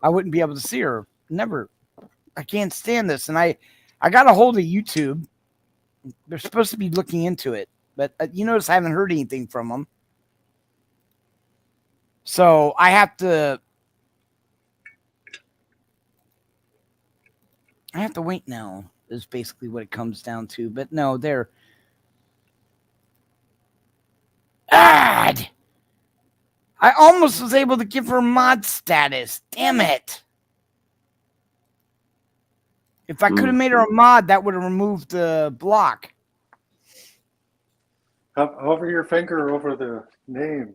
I wouldn't be able to see her. Never. I can't stand this, and I got a hold of YouTube. They're supposed to be looking into it, but you notice I haven't heard anything from them. So I have to wait now, is basically what it comes down to. But no, they're I almost was able to give her mod status. Damn it. If I could have made her a mod, that would have removed the block. Hover your finger over the name.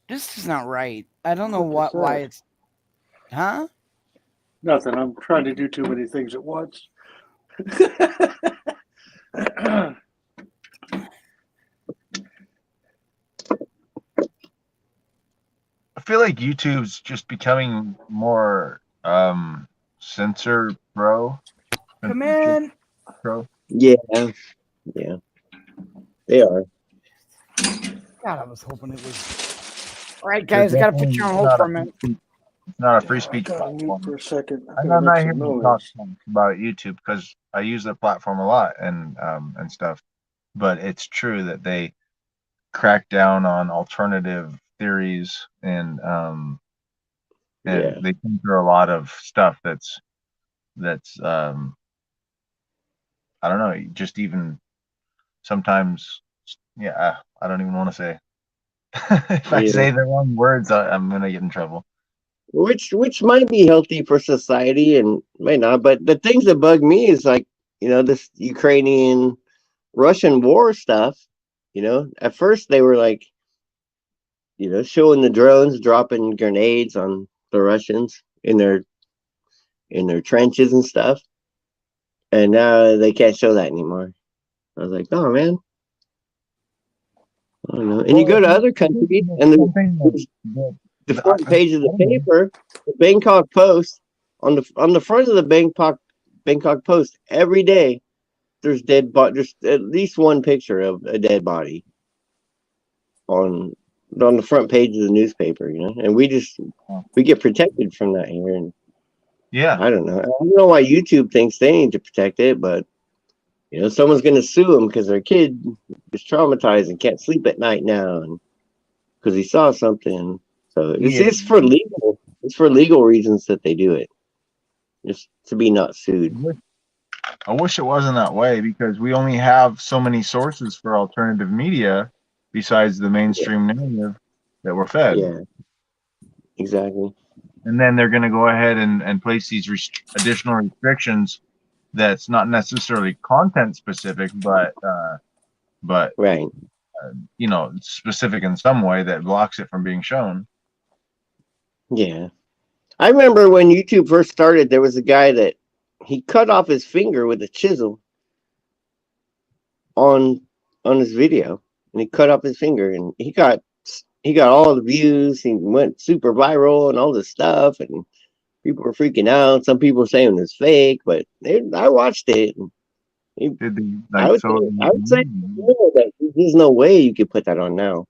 This is not right. I don't know What why is it's... Huh? Nothing. I'm trying to do too many things at once. I feel like YouTube's just becoming more censor pro. Come in. Pro. Yeah, they are. God, I was hoping it was... All right, guys, got to put you on hold for a minute. It's not a free speech Got mute platform. for a second. I I'm gotta not make here some to talk noise. about YouTube because I use the platform a lot and stuff. But it's true that they crack down on alternative theories and Yeah. they censor a lot of stuff that's I don't know, just even sometimes, yeah, I don't even want to say. If I Yeah. say the wrong words, I'm gonna get in trouble. Which might be healthy for society and might not. But the things that bug me is like, this Ukrainian Russian war stuff. At first they were like, showing the drones dropping grenades on the Russians in their trenches and stuff. And now they can't show that anymore. I was like, oh man. I don't know. And you go to other countries and the front page of the paper, the Bangkok Post, on the front of the Bangkok Post, every day there's there's at least one picture of a dead body on the front page of the newspaper, and we get protected from that here. And Yeah, I don't know why YouTube thinks they need to protect it, but someone's going to sue them because their kid is traumatized and can't sleep at night now, and because he saw something. So it's for legal. It's for legal reasons that they do it, just to be not sued. I wish it wasn't that way because we only have so many sources for alternative media besides the mainstream narrative that we're fed. Yeah, exactly. And then they're going to go ahead and place these additional restrictions that's not necessarily content specific, but right. Specific in some way that blocks it from being shown. Yeah. I remember when YouTube first started, there was a guy that he cut off his finger with a chisel on his video, and he cut off his finger, and he got all the views. He went super viral and all this stuff, and people were freaking out. Some people were saying it was fake, but I watched it. And I would say that there's no way you could put that on now.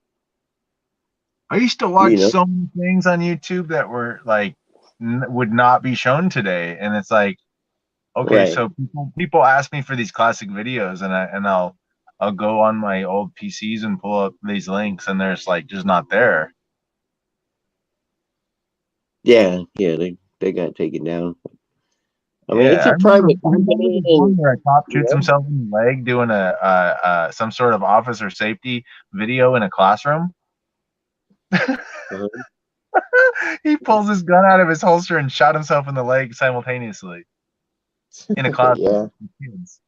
I used to watch so many things on YouTube that were like would not be shown today, and it's like, okay, Right. so people ask me for these classic videos, and I'll go on my old PCs and pull up these links, and there's like just not there. Yeah, they got taken down. I mean, it's a I private remember company. this one where a cop shoots Yeah. himself in the leg doing some sort of officer safety video in a classroom. Uh-huh. He pulls his gun out of his holster and shot himself in the leg simultaneously in a class Yeah. with kids.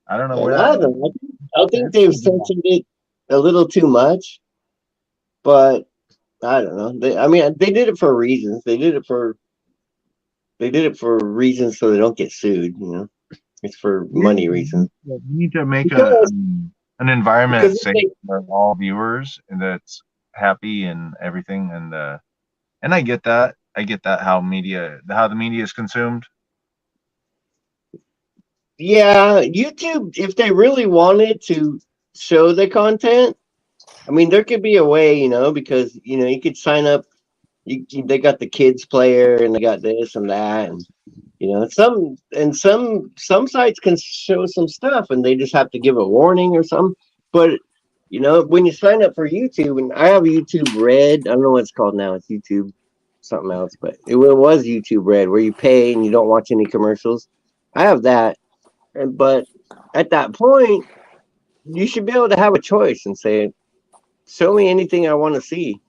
I don't know And where I that. don't know. I think they've censored it a little too much, but I don't know. I mean, they did it for reasons. They did it for reasons so they don't get sued. You know, it's for money reasons. You need to make Because- an environment because safe for all viewers and that's happy and everything. And I get that. I get that how the media is consumed. Yeah, YouTube, if they really wanted to show the content, I mean, there could be a way, you know, because, you know, you could sign up. They got the kids player and they got this and that. And, you know, some sites can show some stuff and they just have to give a warning or something. But, you know, when you sign up for YouTube, and I have YouTube Red, I don't know what it's called now. It's YouTube something else, but it was YouTube Red where you pay and you don't watch any commercials. I have that. But at that point, you should be able to have a choice and say, show me anything I want to see.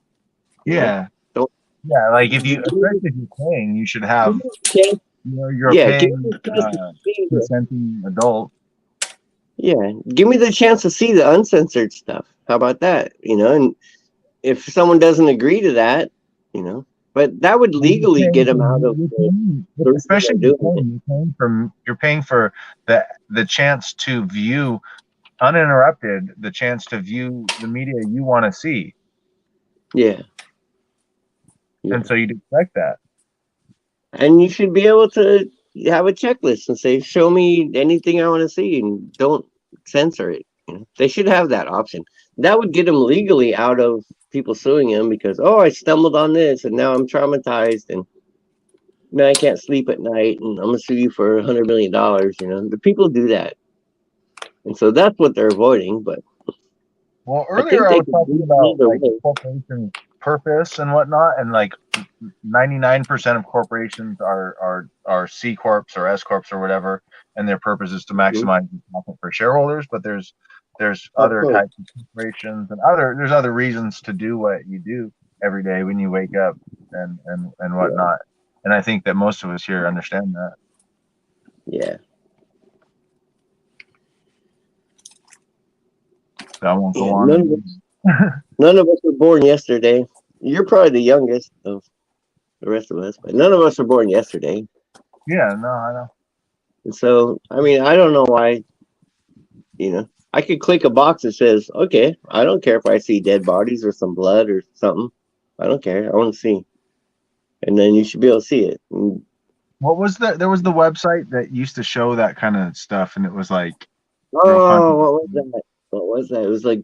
Yeah. Don't- Yeah, like especially if you're paying, you should have, Okay. you're Yeah, paying give me the chance to see the, consenting adult. yeah, give me the chance to see the uncensored stuff. How about that? You know, and if someone doesn't agree to that, you know, but that would legally get them out of Especially you're paying for the chance to view uninterrupted, the chance to view the media you want to see. Yeah. And so you'd expect that. And you should be able to have a checklist and say, show me anything I want to see and don't censor it. You know, they should have that option. That would get them legally out of people suing him because, oh, I stumbled on this and now I'm traumatized and now I can't sleep at night and I'm gonna sue you for $100 million. You know, the people do that. And so that's what they're avoiding. But well, earlier I was talking about like corporation purpose and whatnot, and like 99% of corporations are C corps or S corps or whatever, and their purpose is to maximize profit for shareholders. But there's other types of corporations and there's other reasons to do what you do every day when you wake up and whatnot. And I think that most of us here understand that. Yeah. So I won't go on. None of us were born yesterday. You're probably the youngest of the rest of us, but none of us were born yesterday. Yeah, no, I know. And so, I mean, I don't know why, you know, I could click a box that says, okay, I don't care if I see dead bodies or some blood or something. I don't care. I want to see. And then you should be able to see it. And what was there was the website that used to show that kind of stuff, and it was like, oh, what was that? What was that? It was like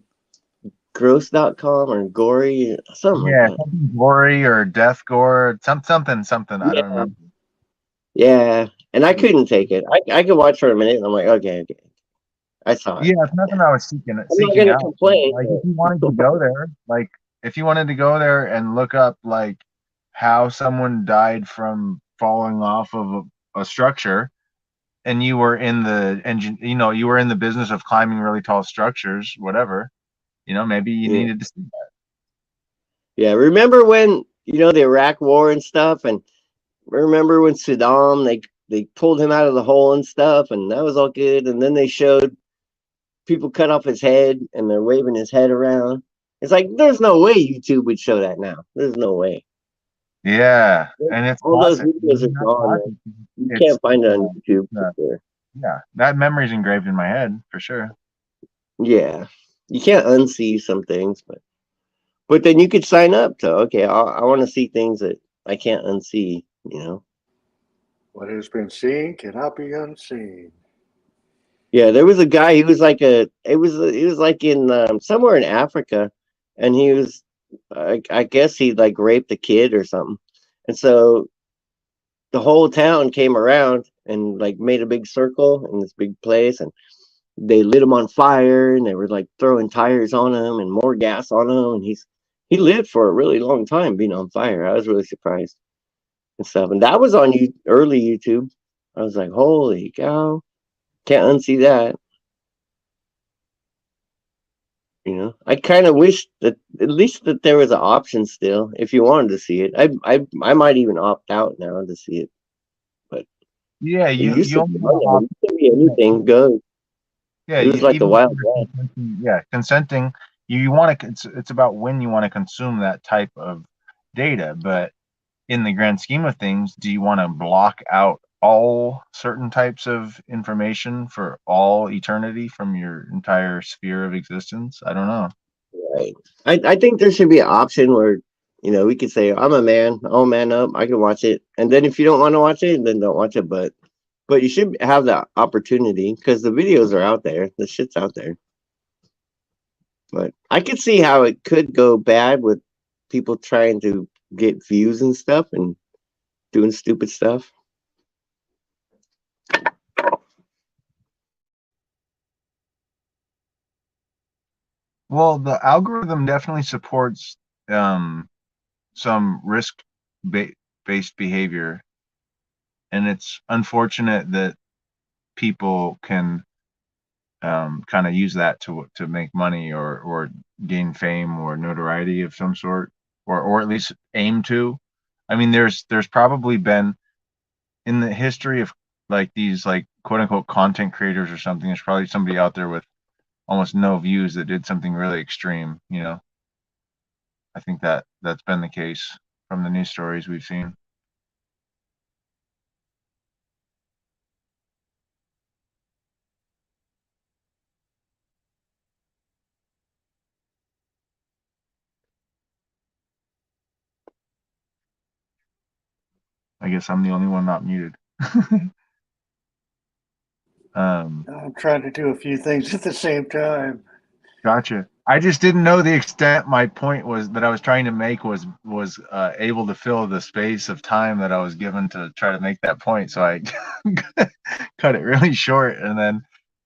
gross.com or gory, something like that. Something gory or death gore, something. I don't remember. Yeah, and I couldn't take it. I could watch for a minute, and I'm like, okay. I saw it. Yeah, it's nothing I was seeking. I'm not gonna complain. Like if you wanted to go there, like if you wanted to go there and look up like how someone died from falling off of a structure, and you were in the engine, you know, you were in the business of climbing really tall structures, whatever, you know, maybe you needed to see that. Yeah, remember when, you know, the Iraq War and stuff, and remember when Saddam, they pulled him out of the hole and stuff, and that was all good, and then they showed people cut off his head and they're waving his head around. It's like, there's no way YouTube would show that now. There's no way. Yeah, and it's all those videos are gone. You can't find it on YouTube. For sure. Yeah, that memory's engraved in my head for sure. Yeah, you can't unsee some things, but then you could sign up to, okay, I want to see things that I can't unsee. You know, what has been seen cannot be unseen. Yeah, there was a guy. He was like he was like in somewhere in Africa, and he was. I guess he like raped a kid or something. And so the whole town came around and like made a big circle in this big place, and they lit him on fire, and they were like throwing tires on him and more gas on him. And he lived for a really long time being on fire. I was really surprised and stuff. And that was on early YouTube. I was like, holy cow. Can't unsee that. You know, I kind of wish that at least that there was an option still if you wanted to see it. I might even opt out now to see it. But Yeah, it you used you to only be on there. have It used to be anything goes. yeah, It was like the even Wild West. yeah, consenting. You want to. It's about when you want to consume that type of data, but in the grand scheme of things, do you want to block out all certain types of information for all eternity from your entire sphere of existence? I don't know. Right. I think there should be an option where, you know, we could say, I'm a man, I'll man up, I can watch it. And then if you don't want to watch it, then don't watch it. But you should have that opportunity because the videos are out there. The shit's out there. But I could see how it could go bad with people trying to get views and stuff and doing stupid stuff. Well, the algorithm definitely supports some based behavior, and it's unfortunate that people can kind of use that to make money or gain fame or notoriety of some sort, or at least aim to. I mean, there's probably been in the history of like these like quote unquote content creators or something. There's probably somebody out there with almost no views that did something really extreme. You know, I think that's been the case from the news stories we've seen. I guess I'm the only one not muted. I'm trying to do a few things at the same time. Gotcha. I just didn't know the extent my point was that I was trying to make was able to fill the space of time that I was given to try to make that point. So I cut it really short, and then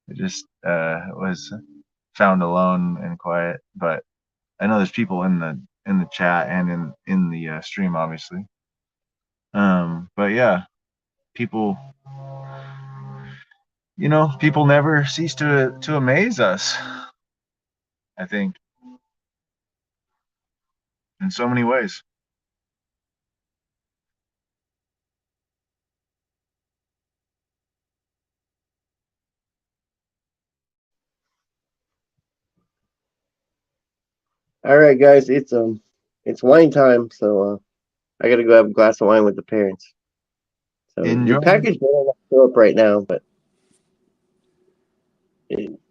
it just was found alone and quiet. But I know there's people in the chat and in the stream, obviously. But yeah, people, you know, people never cease to amaze us. I think in so many ways. All right, guys, it's wine time, so I gotta go have a glass of wine with the parents. So Enjoy. your package may not show up right now, but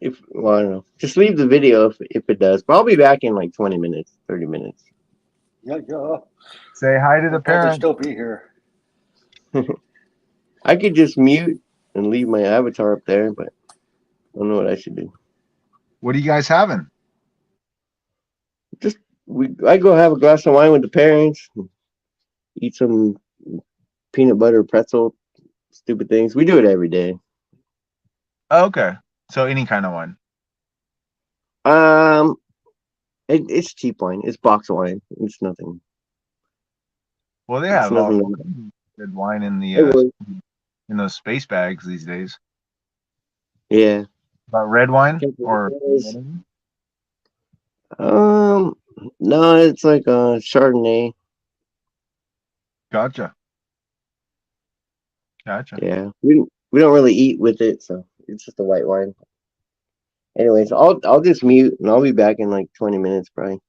if well, I don't know, just leave the video if it does. But I'll be back in like 20 minutes, 30 minutes. Yeah, yeah. Say hi to the I'll probably parents. still be here. I could just mute and leave my avatar up there, but I don't know what I should do. What are you guys having? I go have a glass of wine with the parents, eat some peanut butter pretzel, stupid things. We do it every day. Oh, okay. So any kind of wine. It's cheap wine. It's box wine. It's nothing. Well, they It's have all nothing. good wine in It was, in those space bags these days. yeah. About red wine It or was, no, it's like a Chardonnay. gotcha. Yeah, we don't really eat with it, so it's just a white wine. Anyways, I'll just mute and I'll be back in like 20 minutes probably.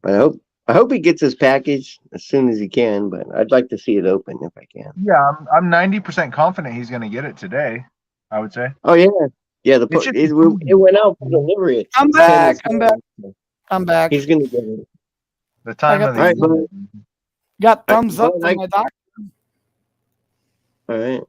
But I hope he gets his package as soon as he can. But I'd like to see it open if I can. Yeah, I'm 90% confident he's gonna get it today. I would say. Oh yeah, yeah. It went out for delivery. I'm back. I'm back. He's gonna get it. The time of the All right, got thumbs up Bud, from my doctor. All right.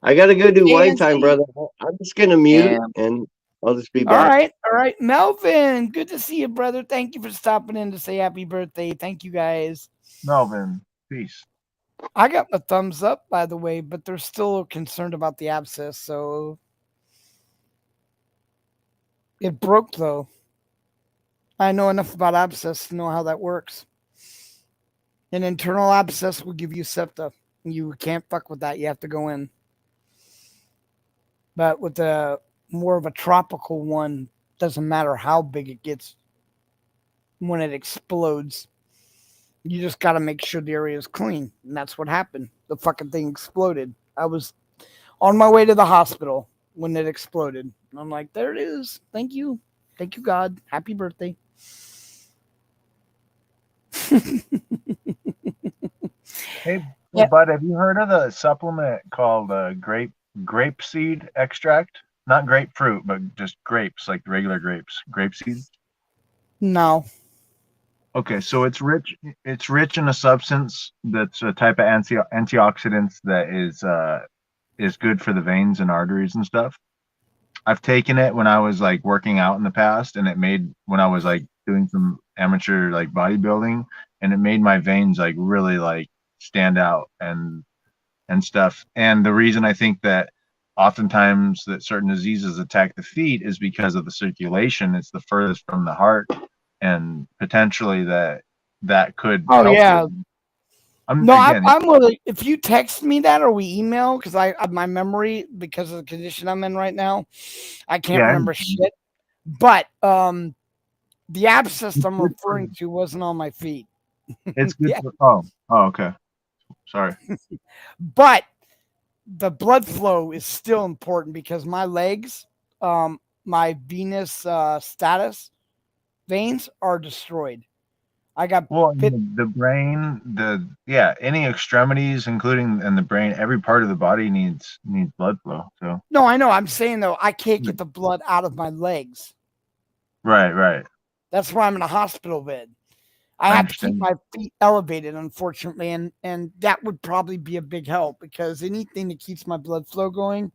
I gotta go do wine time, brother. I'm just gonna mute and I'll just be back. All right. Melvin, good to see you, brother. Thank you for stopping in to say happy birthday. Thank you, guys. Melvin, peace. I got my thumbs up, by the way, but they're still concerned about the abscess, so it broke though. I know enough about abscess to know how that works. An internal abscess will give you septa. You can't fuck with that. You have to go in. But with the more of a tropical one. Doesn't matter how big it gets when it explodes. You just got to make sure the area is clean. And that's what happened. The fucking thing exploded. I was on my way to the hospital when it exploded. And I'm like, there it is. Thank you. Thank you, God. Happy birthday. Hey, Yeah. bud, have you heard of the supplement called grape seed extract? Not grapefruit, but just grapes, like regular grapes, grape seeds. No. Okay, so it's rich in a substance that's a type of antioxidants that is good for the veins and arteries and stuff. I've taken it when I was like working out in the past, and it made when I was like doing some amateur like bodybuilding, and it made my veins like really like stand out and stuff. And the reason I think that oftentimes that certain diseases attack the feet is because of the circulation. It's the furthest from the heart, and potentially that could Oh, help yeah. it. I'm really. If you text me that or we email, because my memory, because of the condition I'm in right now, I can't remember shit. But the abscess I'm referring to wasn't on my feet. It's good. Yeah. Oh, okay. Sorry. But the blood flow is still important because my legs, my venous status veins are destroyed. I got the brain, any extremities, including and the brain, every part of the body needs blood flow. So no, I know. I'm saying though, I can't get the blood out of my legs. Right. That's why I'm in a hospital bed. I have to keep my feet elevated, unfortunately, and that would probably be a big help because anything that keeps my blood flow going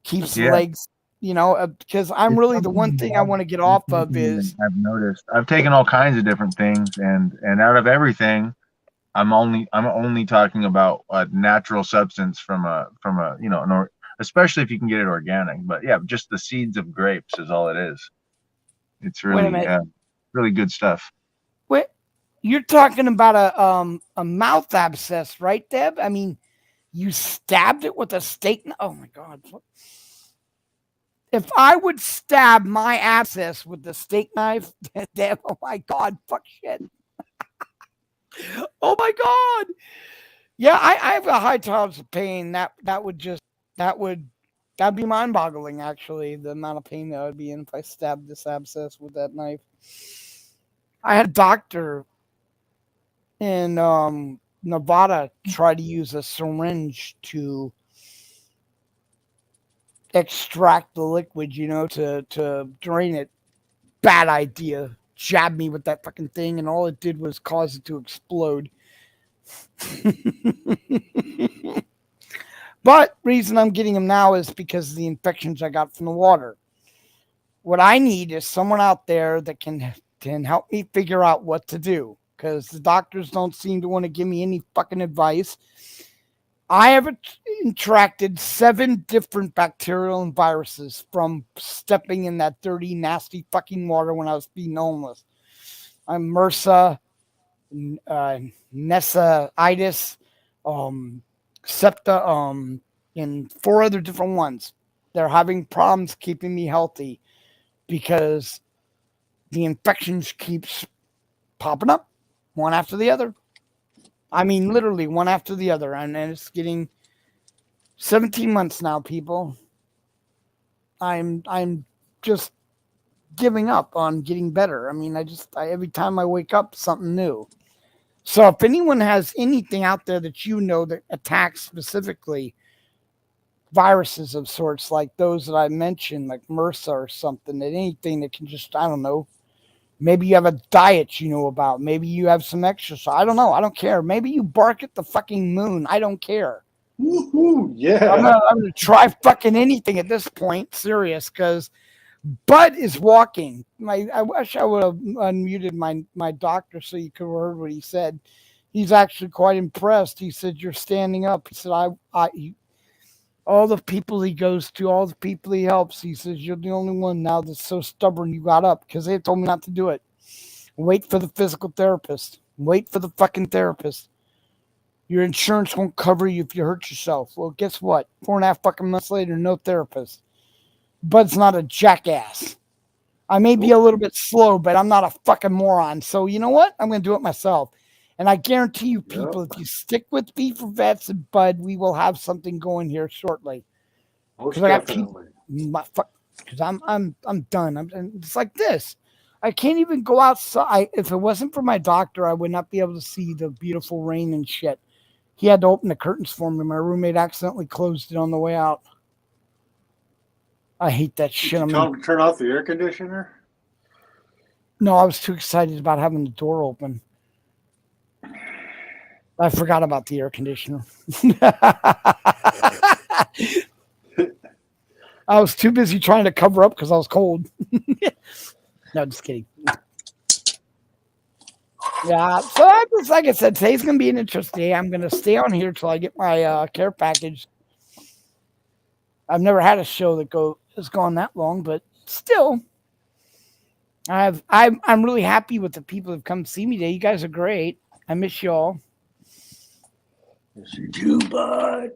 keeps the legs. Because I'm really the one thing I want to get off of is I've noticed I've taken all kinds of different things, and out of everything, I'm only talking about a natural substance from a especially if you can get it organic. But yeah, just the seeds of grapes is all it is. It's really really good stuff. Wait, you're talking about a mouth abscess, right, Deb? I mean, you stabbed it with a steak. Oh my God. If I would stab my abscess with the steak knife, Deb, oh my God, fuck shit. Oh my God. Yeah, I have a high tolerance of pain. That'd be mind-boggling, actually, the amount of pain that I would be in if I stabbed this abscess with that knife. I had a doctor in Nevada try to use a syringe to extract the liquid, to drain it. Bad idea. Jabbed me with that fucking thing, and all it did was cause it to explode. But reason I'm getting them now is because of the infections I got from the water. What I need is someone out there that can help me figure out what to do, because the doctors don't seem to want to give me any fucking advice. I have interacted 7 different bacterial and viruses from stepping in that dirty, nasty fucking water when I was being homeless. I'm MRSA, Nessaitis, Septa, and 4 other different ones. They're having problems keeping me healthy because the infections keeps popping up one after the other. I mean, literally one after the other. And it's getting 17 months now, people. I'm just giving up on getting better. I mean, every time I wake up, something new. So if anyone has anything out there that that attacks specifically viruses of sorts like those that I mentioned, like MRSA or something, that anything that can just, I don't know, maybe you have a diet you know about. Maybe you have some exercise. I don't know. I don't care. Maybe you bark at the fucking moon. I don't care. Woohoo, yeah. I'm going to try fucking anything at this point. Serious, because Bud is walking. I wish I would have unmuted my doctor so you could have heard what he said. He's actually quite impressed. He said, "You're standing up." He said, all the people he goes to, all the people he helps, he says, "You're the only one now that's so stubborn you got up," because they told me not to do it. Wait for the physical therapist. Wait for the fucking therapist. Your insurance won't cover you if you hurt yourself. Well, guess what? 4.5 fucking months later, no therapist. Bud's not a jackass. I may be a little bit slow, but I'm not a fucking moron. So you know what? I'm going to do it myself. And I guarantee you, people, if you stick with V for Vets and Bud, we will have something going here shortly. Most Because I got people, definitely. because I'm done. It's like this. I can't even go outside. If it wasn't for my doctor, I would not be able to see the beautiful rain and shit. He had to open the curtains for me. My roommate accidentally closed it on the way out. I hate that Did shit. you tell him to turn off the air conditioner? No, I was too excited about having the door open. I forgot about the air conditioner. I was too busy trying to cover up because I was cold. No, just kidding. Yeah, so like I said, today's going to be an interesting day. I'm going to stay on here till I get my care package. I've never had a show that has gone that long, but still, I'm really happy with the people that have come see me today. You guys are great. I miss y'all. Yes, you do, bud.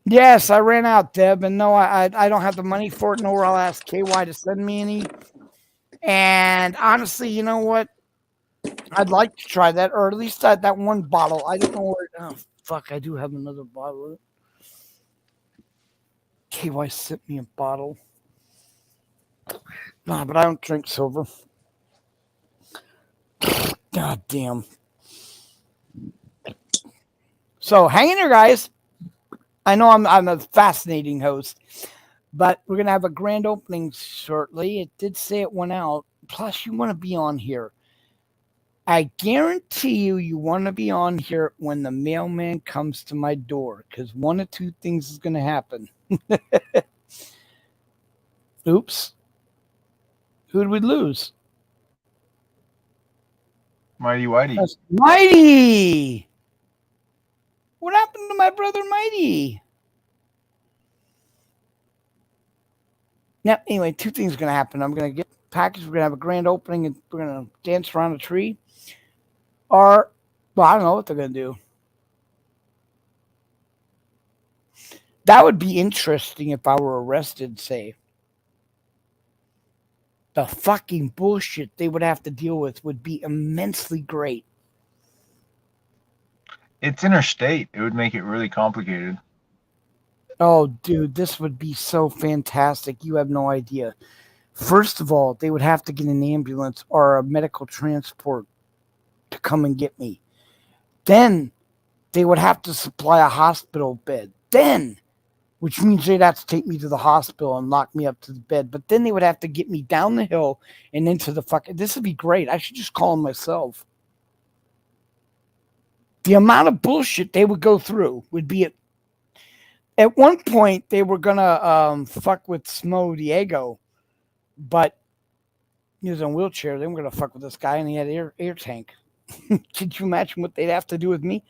Yes, I ran out, Deb, and no, I don't have the money for it, nor I'll ask KY to send me any. And honestly, you know what? I'd like to try that, or at least that one bottle. I don't know where. Oh, fuck, I do have another bottle. KY sent me a bottle. Nah, but I don't drink silver. God damn. So hang in there, guys. I know I'm a fascinating host, but we're gonna have a grand opening shortly. It did say it went out. Plus, you want to be on here. I guarantee you want to be on here when the mailman comes to my door, because one of two things is gonna happen. Oops. Who did we lose? Mighty Whitey. That's Mighty. What happened to my brother Mighty? Now, anyway, two things are going to happen. I'm going to get packaged. We're going to have a grand opening, and we're going to dance around a tree. Or, well, I don't know what they're going to do. That would be interesting if I were arrested, say. The fucking bullshit they would have to deal with would be immensely great. It's interstate. It would make it really complicated. Oh, dude, this would be so fantastic. You have no idea. First of all, they would have to get an ambulance or a medical transport to come and get me. Then they would have to supply a hospital bed. Then, which means they'd have to take me to the hospital and lock me up to the bed. But then they would have to get me down the hill and into the fucking... This would be great. I should just call them myself. The amount of bullshit they would go through would be... At one point, they were going to fuck with Smo Diego, but he was in a wheelchair. They were going to fuck with this guy, and he had an air tank. Could you imagine what they'd have to do with me?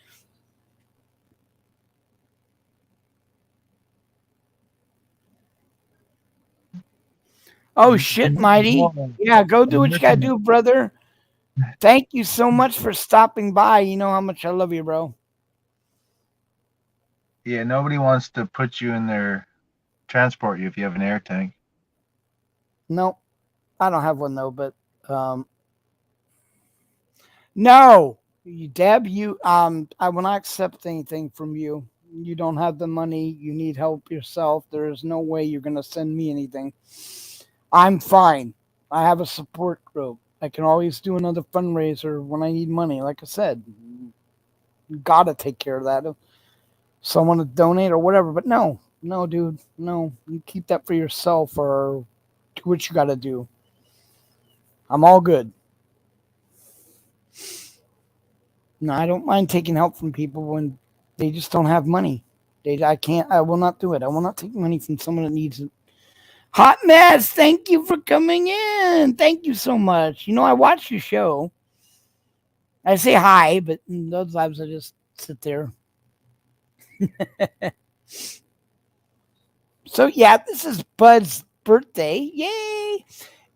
Oh, shit, Mighty. Yeah, go do what you got to do, brother. Thank you so much for stopping by. You know how much I love you, bro. Yeah, nobody wants to put you in their transport you if you have an air tank. No, I don't have one though, but no, Deb, I will not accept anything from you. You don't have the money. You need help yourself. There is no way you're going to send me anything. I'm fine. I have a support group. I can always do another fundraiser when I need money. Like I said, you got to take care of that. Someone to donate or whatever, but no, dude, no, you keep that for yourself or do what you got to do. I'm all good. No, I don't mind taking help from people when they just don't have money. I will not do it. I will not take money from someone that needs it. Hot Mess, thank you for coming in. Thank you so much. You know, I watch your show. I say hi, but those times I just sit there. So yeah, this is Bud's birthday. Yay!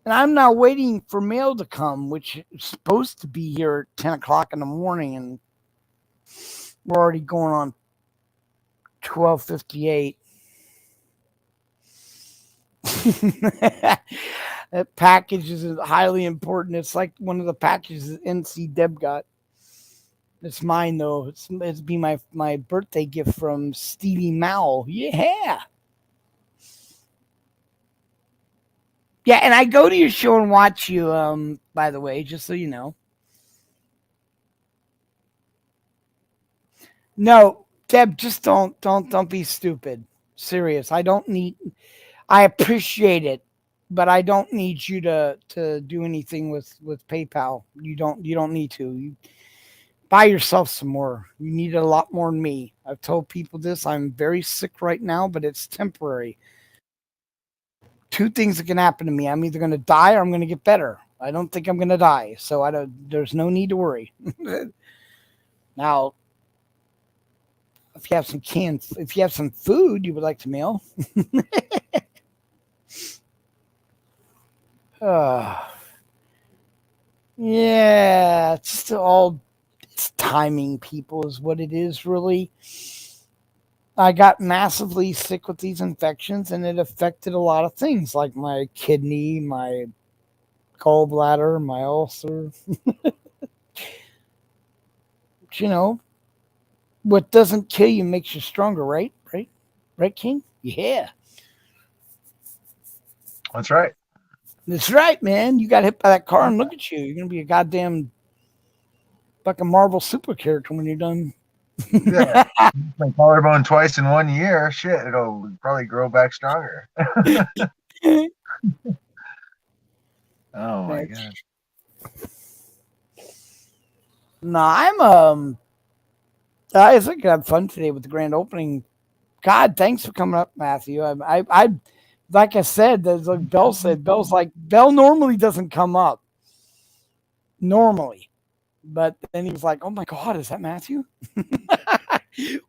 And I'm now waiting for mail to come, which is supposed to be here at 10 o'clock in the morning, and we're already going on 12:58. That package is highly important. It's like one of the packages that NC Deb got. It's mine though. It's be my birthday gift from Stevie Mao. Yeah. Yeah, and I go to your show and watch you, by the way, just so you know. No, Deb, just don't be stupid. Serious. I appreciate it, but I don't need you to do anything with PayPal. You don't need to. You buy yourself some more. You need a lot more than me. I've told people this. I'm very sick right now, but it's temporary. Two things that can happen to me. I'm either going to die or I'm going to get better. I don't think I'm going to die, so there's no need to worry. Now, if you have some food you would like to mail. Yeah, it's timing, people, is what it is, really. I got massively sick with these infections, and it affected a lot of things, like my kidney, my gallbladder, my ulcer. But, what doesn't kill you makes you stronger, right? Right, King? Yeah. That's right. That's right, man. You got hit by that car, and look at you. You're going to be a goddamn fucking Marvel super character when you're done. Yeah. My collarbone twice in 1 year. Shit, it'll probably grow back stronger. Oh my god. No, I was thinking have fun today with the grand opening. God, thanks for coming up, Matthew. I like I said, like Bell said, Bell normally doesn't come up. Normally. But then he was like, oh my God, is that Matthew?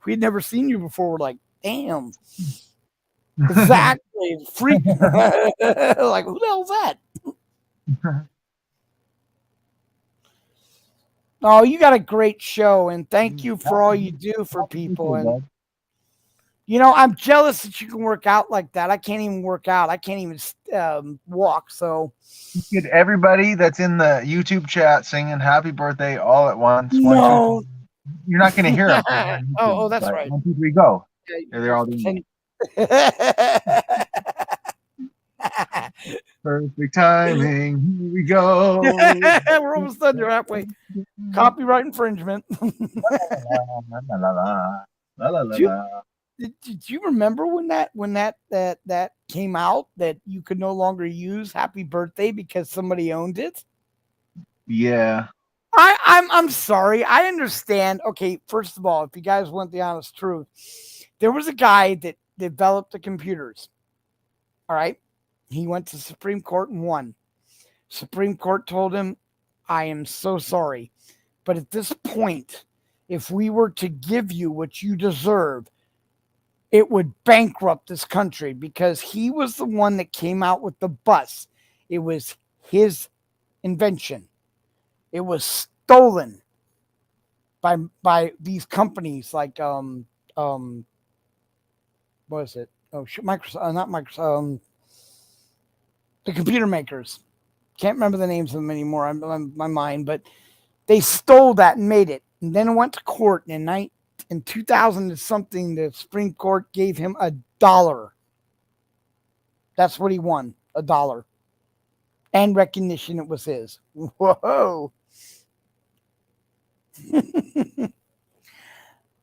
We'd never seen you before. We're like, damn. Exactly. Freak. Like, who the hell's that? Oh, you got a great show, and thank you for all you do for people. And I'm jealous that you can work out like that. I can't even work out. I can't even walk. So get everybody that's in the YouTube chat singing "Happy Birthday" all at once. No, 1, 2, you're not going to hear them. Oh, that's right. 1, 2, 3, go. Yeah, they're all doing it. Perfect timing. Here we go. We're almost done. You're halfway. Copyright infringement. Did you remember when that came out, that you could no longer use "Happy Birthday" because somebody owned it? Yeah. I'm sorry. I understand. Okay, first of all, if you guys want the honest truth, there was a guy that developed the computers. All right. He went to Supreme Court and won. Supreme Court told him, I am so sorry, but at this point, if we were to give you what you deserve, it would bankrupt this country, because he was the one that came out with the bus. It was his invention. It was stolen by these companies like what is it? Oh, Microsoft, not Microsoft. The computer makers. Can't remember the names of them anymore. My mind, but they stole that and made it, and then it went to court. And in 2000 and something, the Supreme Court gave him $1. That's what he won, $1, and recognition it was his. Whoa.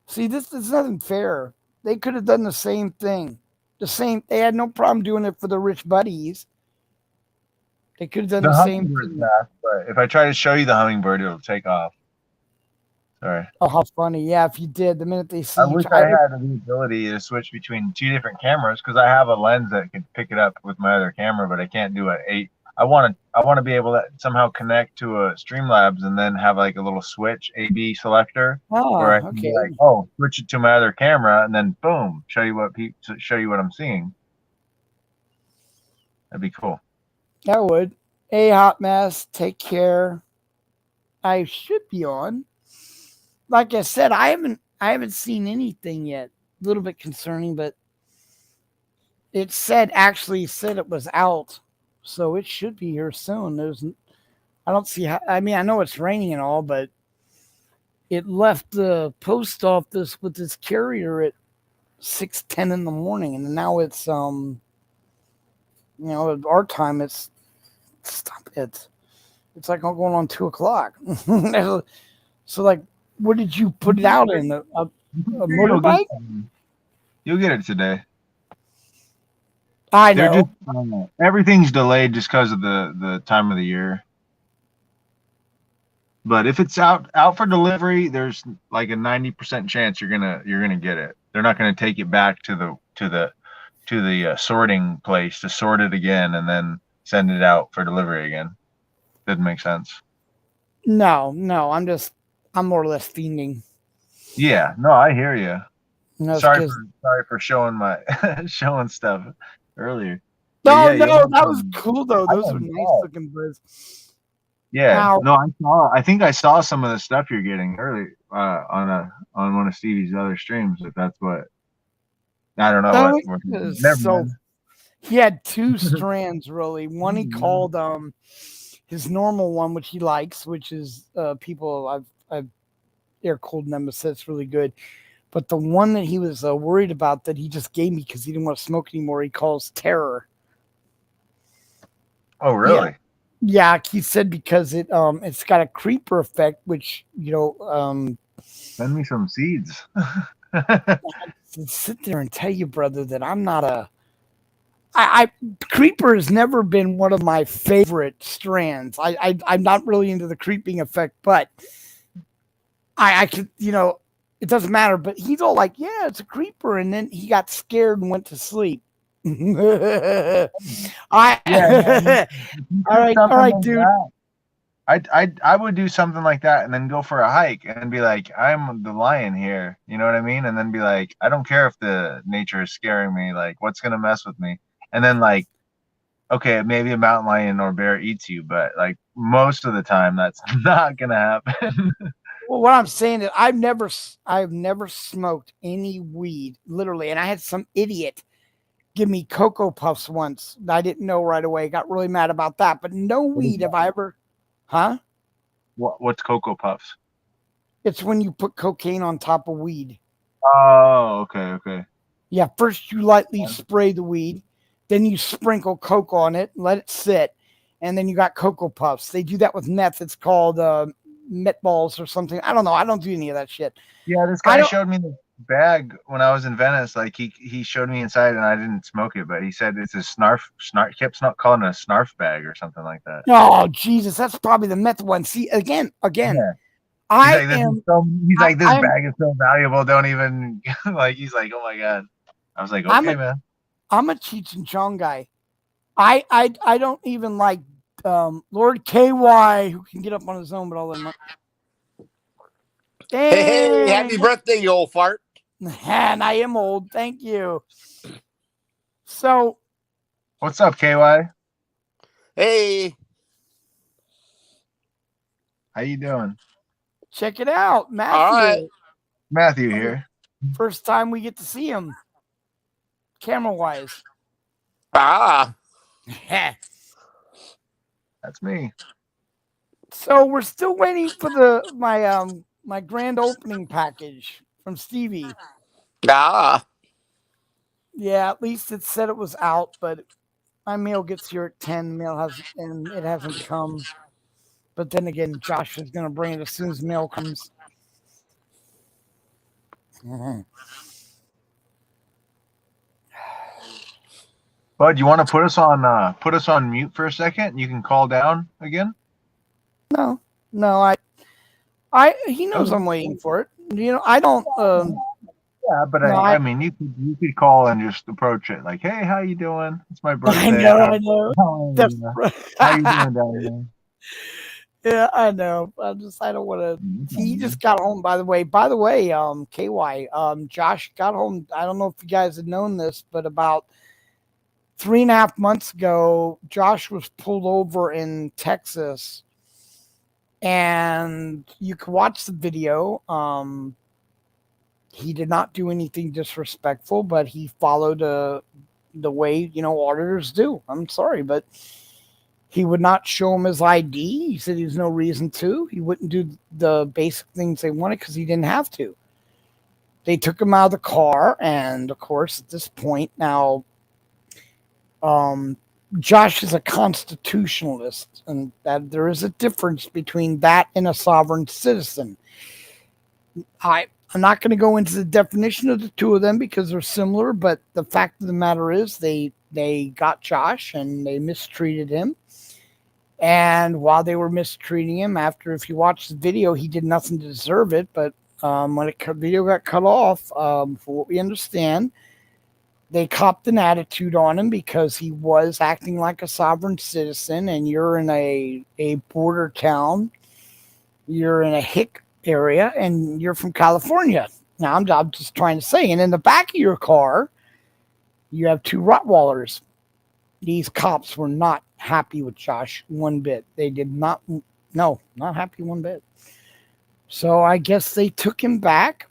See, this is nothing fair. They could have done the same thing. They had no problem doing it for the rich buddies. They could have done the same thing. But if I try to show you the hummingbird, it'll take off. Sorry. Oh, how funny. Yeah, if you did, the minute they see I wish I had the ability to switch between 2 different cameras, because I have a lens that can pick it up with my other camera, but I can't do it 8. I want to be able to somehow connect to a Streamlabs and then have like a little switch AB selector where I can be like, oh, switch it to my other camera, and then boom, show you what I'm seeing. That'd be cool. That would. Hey, Hot Mess, take care. I should be on. Like I said, I haven't seen anything yet. A little bit concerning, but it actually said it was out, so it should be here soon. I don't see how. I mean, I know it's raining and all, but it left the post office with this carrier at 6:10 in the morning, and now it's at our time it's stop it. It's like going on 2:00. So like, what did you put it out in? A motorbike? You'll get it today. I They're know. just everything's delayed just because of the time of the year. But if it's out for delivery, there's like a 90% chance you're gonna get it. They're not gonna take it back to the sorting place to sort it again and then send it out for delivery again. Doesn't make sense. No, I'm more or less fiending. Yeah, no, I hear you. No, Sorry for showing showing stuff earlier. No, But yeah, that was cool though. Those were nice looking birds. Yeah, no, I think I saw some of the stuff you're getting earlier on one of Stevie's other streams. If that's what, I don't know. He had two strands really. One he called his normal one, which he likes, which is people I've air cooled Nemesis. It's really good. But the one that he was worried about that he just gave me because he didn't want to smoke anymore, he calls Terror. Oh, really? Yeah, he said because it's got a creeper effect, which send me some seeds. I sit there and tell you, brother, that I'm not creeper has never been one of my favorite strands. I'm not really into the creeping effect, but I could, it doesn't matter. But he's all like, yeah, it's a creeper, and then he got scared and went to sleep. All right, dude. I would do something like that and then go for a hike and be like, I'm the lion here. You know what I mean? And then be like, I don't care if the nature is scaring me. Like, what's going to mess with me? And then like, okay, maybe a mountain lion or bear eats you, but like most of the time that's not going to happen. Well, what I'm saying is I've never smoked any weed, literally. And I had some idiot give me Cocoa Puffs once. I didn't know right away. Got really mad about that. But no weed have I ever. Huh? What's Cocoa Puffs? It's when you put cocaine on top of weed. Oh, okay. Yeah, first you lightly spray the weed, then you sprinkle coke on it, let it sit, and then you got Cocoa Puffs. They do that with meth. It's called met balls or something. I don't know. I don't do any of that shit. Yeah, this guy showed me the bag when I was in Venice. Like he showed me inside, and I didn't smoke it, but he said it's a snarf. Kept not calling it a snarf bag or something like that. Oh Jesus, that's probably the meth one. See again. Yeah. He's like, this bag is so valuable. Don't even like. He's like, oh my god. I was like, okay, man. I'm a Cheech and Chong guy. I don't even like Lord KY, who can get up on his own, but all them. Hey, happy birthday, you old fart. And I am old. Thank you. So, what's up, KY? Hey. How you doing? Check it out, Matthew. All right. Matthew here. First time we get to see him, camera-wise. Ah. That's me. So we're still waiting for my grand opening package from Stevie. Ah. Yeah, at least it said it was out, but my mail gets here at 10. And it hasn't come. But then again, Josh is going to bring it as soon as mail comes. Bud, you want to put us on mute for a second, and you can call down again? No, he knows I'm waiting for it. I don't. Yeah, but I mean, you could call and just approach it like, "Hey, how you doing? It's my birthday." I know. How you doing down there? Yeah, I know. I don't want to. He just got home. By the way, KY, Josh got home. I don't know if you guys had known this, but about 3.5 months ago, Josh was pulled over in Texas, and you can watch the video. He did not do anything disrespectful, but he followed the way, auditors do. I'm sorry, but he would not show him his ID. He said there's no reason to. He wouldn't do the basic things they wanted because he didn't have to. They took him out of the car, and of course, at this point now, Josh is a constitutionalist, and that there is a difference between that and a sovereign citizen. I'm not going to go into the definition of the two of them because they're similar, but the fact of the matter is they got Josh and they mistreated him. And while they were mistreating him, if you watch the video, he did nothing to deserve it. But when the video got cut off, for what we understand, they copped an attitude on him because he was acting like a sovereign citizen, and you're in a border town. You're in a hick area, and you're from California. Now, I'm just trying to say, and in the back of your car, you have two Rottweilers. These cops were not happy with Josh one bit. They did not, no, not happy one bit. So I guess they took him back,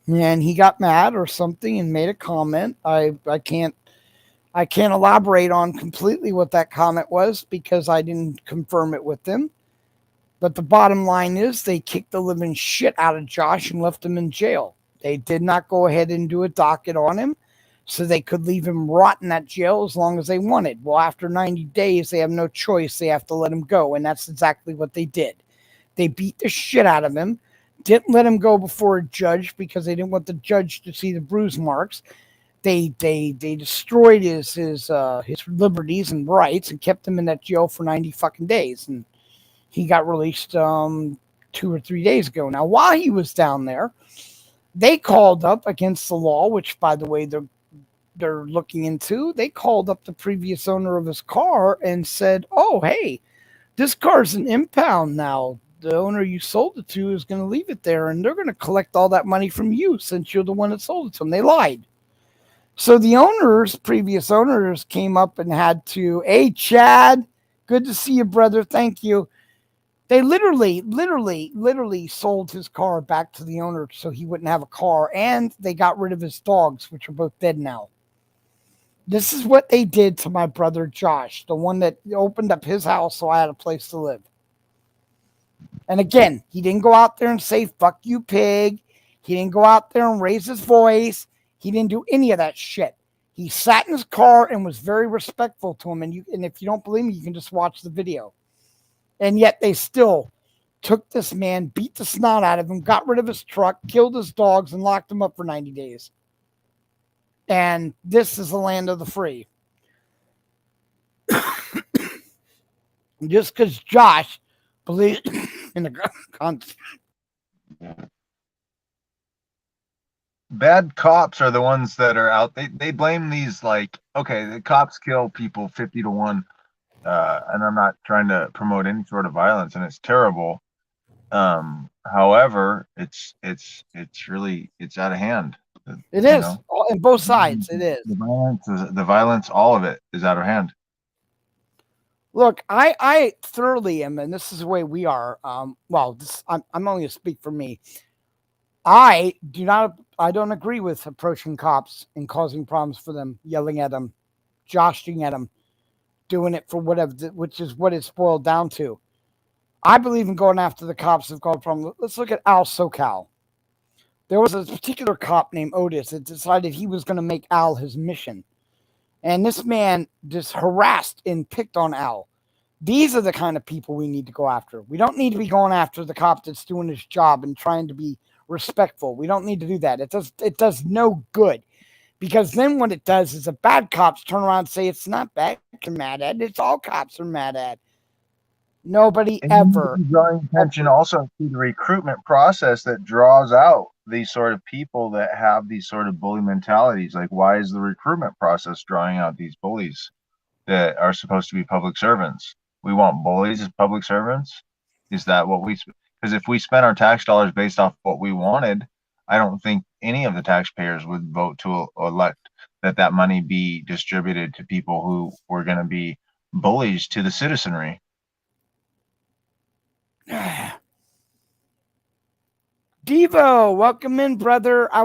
and he got mad or something and made a comment. I can't elaborate on completely what that comment was because I didn't confirm it with them. But the bottom line is they kicked the living shit out of Josh and left him in jail. They did not go ahead and do a docket on him so they could leave him rot in that jail as long as they wanted. Well, after 90 days, they have no choice. They have to let him go, and that's exactly what they did. They beat the shit out of him, didn't let him go before a judge because they didn't want the judge to see the bruise marks. They destroyed his liberties and rights and kept him in that jail for 90 fucking days. And he got released 2 or 3 days ago. Now, while he was down there, they called up against the law, which, by the way, they're looking into. They called up the previous owner of his car and said, oh, hey, this car's an impound now. The owner you sold it to is going to leave it there, and they're going to collect all that money from you since you're the one that sold it to them. They lied. So the previous owners came up and had to, hey, Chad, good to see you, brother. Thank you. They literally sold his car back to the owner so he wouldn't have a car, and they got rid of his dogs, which are both dead now. This is what they did to my brother Josh, the one that opened up his house so I had a place to live. And again, he didn't go out there and say, fuck you, pig. He didn't go out there and raise his voice. He didn't do any of that shit. He sat in his car and was very respectful to him. And if you don't believe me, you can just watch the video. And yet they still took this man, beat the snot out of him, got rid of his truck, killed his dogs, and locked him up for 90 days. And this is the land of the free. Just because Josh believes in the Constitution. Bad cops are the ones that are out. They blame these, like, okay, the cops kill people 50 to 1. And I'm not trying to promote any sort of violence, and it's terrible. However, it's really out of hand. It is on both sides. It is the violence. All of it is out of hand. Look, I thoroughly am, and this is the way we are. I'm only going to speak for me. I don't agree with approaching cops and causing problems for them, yelling at them, joshing at them, doing it for whatever, which is what it's boiled down to. I believe in going after the cops that caused problems. Let's look at Al SoCal. There was a particular cop named Otis that decided he was going to make Al his mission. And this man just harassed and picked on Al. These are the kind of people we need to go after. We don't need to be going after the cop that's doing his job and trying to be respectful. We don't need to do that. It does no good. Because then what it does is the bad cops turn around and say it's not bad you're mad at. It's all cops are mad at. Nobody ever. Drawing attention also to the recruitment process that draws out these sort of people that have these sort of bully mentalities. Like, why is the recruitment process drawing out these bullies that are supposed to be public servants? We want bullies as public servants? Is that what we... Because if we spent our tax dollars based off what we wanted, I don't think any of the taxpayers would vote to elect that money be distributed to people who were going to be bullies to the citizenry. Devo, welcome in, brother. I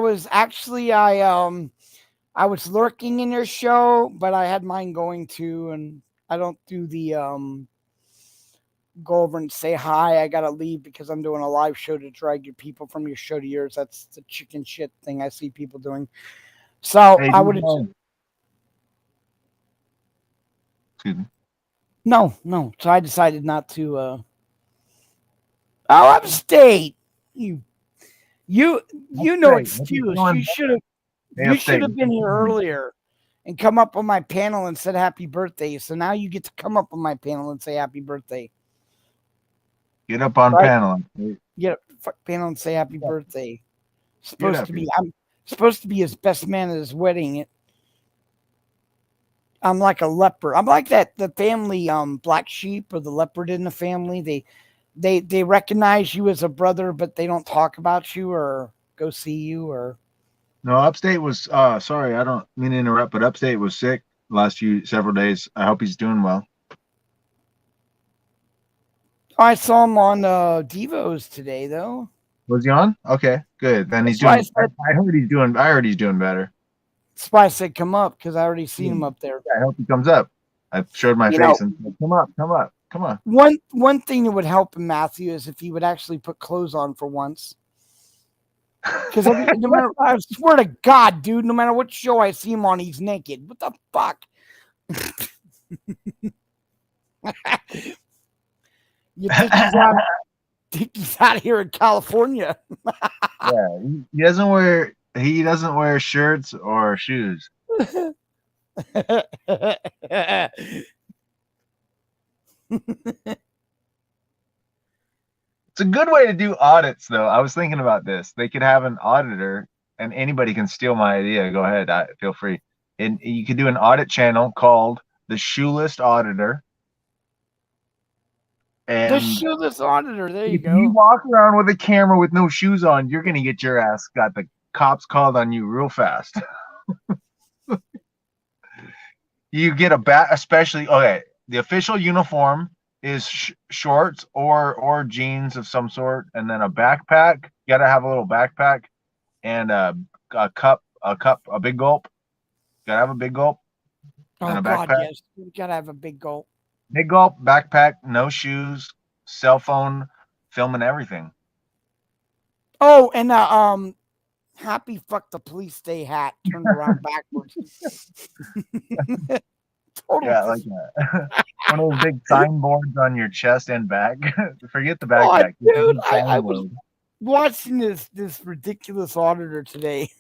I was lurking in your show, but I had mine going too, and I don't do the go over and say hi. I gotta leave because I'm doing a live show to drag your people from your show to yours. That's the chicken shit thing I see people doing. So Hey, I would. excuse me. No. So I decided not to. Oh, upstate. You no excuse. You should have been here earlier and come up on my panel and said happy birthday. So now you get to come up on my panel and say happy birthday. Get up on Right? panel. Get up panel and say happy birthday. I'm supposed to be his best man at his wedding. I'm like a leper. I'm like the family black sheep or the leopard in the family. They recognize you as a brother, but they don't talk about you or go see you or. No, Upstate was sorry, I don't mean to interrupt, but Upstate was sick last several days. I hope he's doing well. I saw him on Devos today, though. Was he on? Okay, good. Then he's That's doing. I heard he's doing. I heard he's doing better. That's why I said come up because I already seen him up there. Yeah, I hope he comes up. I showed my face and said, "Come up, come up, come on." One thing that would help him, Matthew, is if he would actually put clothes on for once. Because no matter, I swear to God, dude, no matter what show I see him on, he's naked. What the fuck? You think he's out here in California? Yeah, he doesn't wear shirts or shoes. It's a good way to do audits, though. I was thinking about this. They could have an auditor, and anybody can steal my idea. Go ahead, feel free. And you could do an audit channel called the Shoeless Auditor. And the Shoeless Auditor. There you go. If you walk around with a camera with no shoes on, you're gonna get your ass got the cops called on you real fast. You get a bat, especially the official uniform is shorts or jeans of some sort, and then a backpack. You gotta have a little backpack and a big gulp. Gotta have a big gulp. And a backpack. God, yes, you gotta have a big gulp. Big gulp, backpack, no shoes, cell phone, film and everything. Oh, and happy fuck the police day hat turned around backwards. Yeah, like that. One of those big signboards on your chest and back. Forget the backpack. Oh, dude, I was watching this ridiculous auditor today.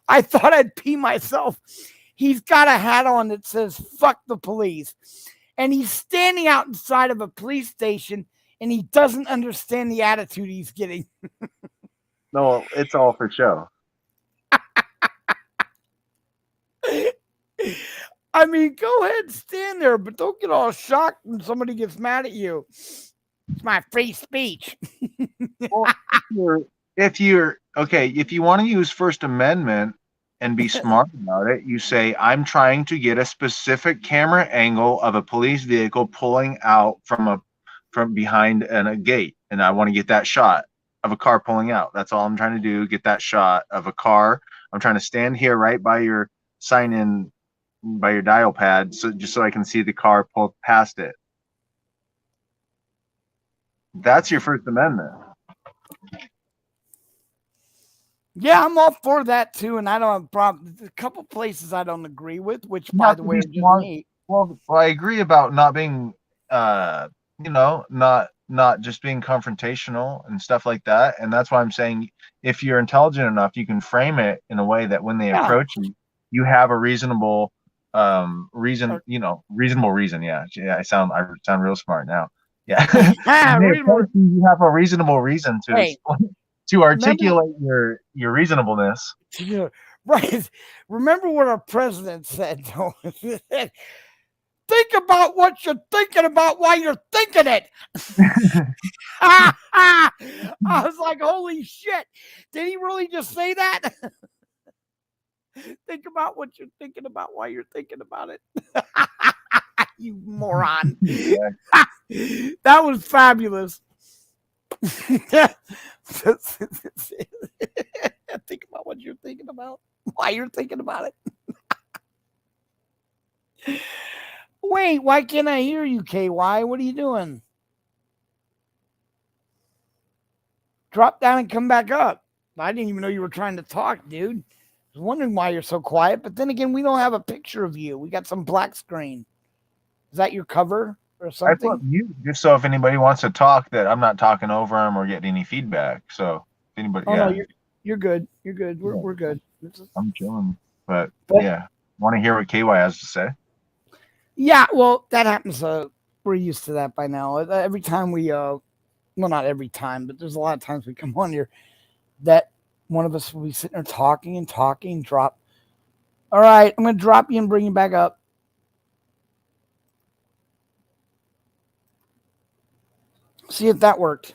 I thought I'd pee myself. He's got a hat on that says fuck the police. And he's standing out inside of a police station and he doesn't understand the attitude he's getting. No, it's all for show. I mean, go ahead and stand there, but don't get all shocked when somebody gets mad at you. It's my free speech. Well, if you want to use First Amendment and be smart about it, you say, I'm trying to get a specific camera angle of a police vehicle pulling out from behind a gate. And I want to get that shot of a car pulling out. That's all I'm trying to do. Get that shot of a car. I'm trying to stand here right by your sign in, by your dial pad, just so I can see the car pull past it. That's your First Amendment. Yeah, I'm all for that too, and I don't have a problem. There's a couple places I don't agree with, which, by the way, are just me. Well, I agree about not being, not just being confrontational and stuff like that. And that's why I'm saying, if you're intelligent enough, you can frame it in a way that when they approach you, you have a reasonable reasonable reason. Yeah, I sound real smart now. Yeah, you have a reasonable reason to articulate your reasonableness. Yeah, right. Remember what our president said, though. Think about what you're thinking about while you're thinking it. I was like, holy shit. Did he really just say that? Think about what you're thinking about while you're thinking about it. You moron. That was fabulous. Think about what you're thinking about. why you're thinking about it. Wait, why can't I hear you, KY? What are you doing? Drop down and come back up. I didn't even know you were trying to talk, dude. I was wondering why you're so quiet, but then again, we don't have a picture of you. We got some black screen. Is that your cover or I something? put mute just so if anybody wants to talk, that I'm not talking over them or getting any feedback. So if anybody, Oh yeah, no, you're good. You're good. We're good. I'm chilling. But But- yeah, want to hear what KY has to say? Yeah, well, that happens. We're used to that by now. Every time we, well, not every time, but there's a lot of times we come on here that one of us will be sitting there talking and talking. Drop. All right, I'm gonna drop you and bring you back up. See if that worked.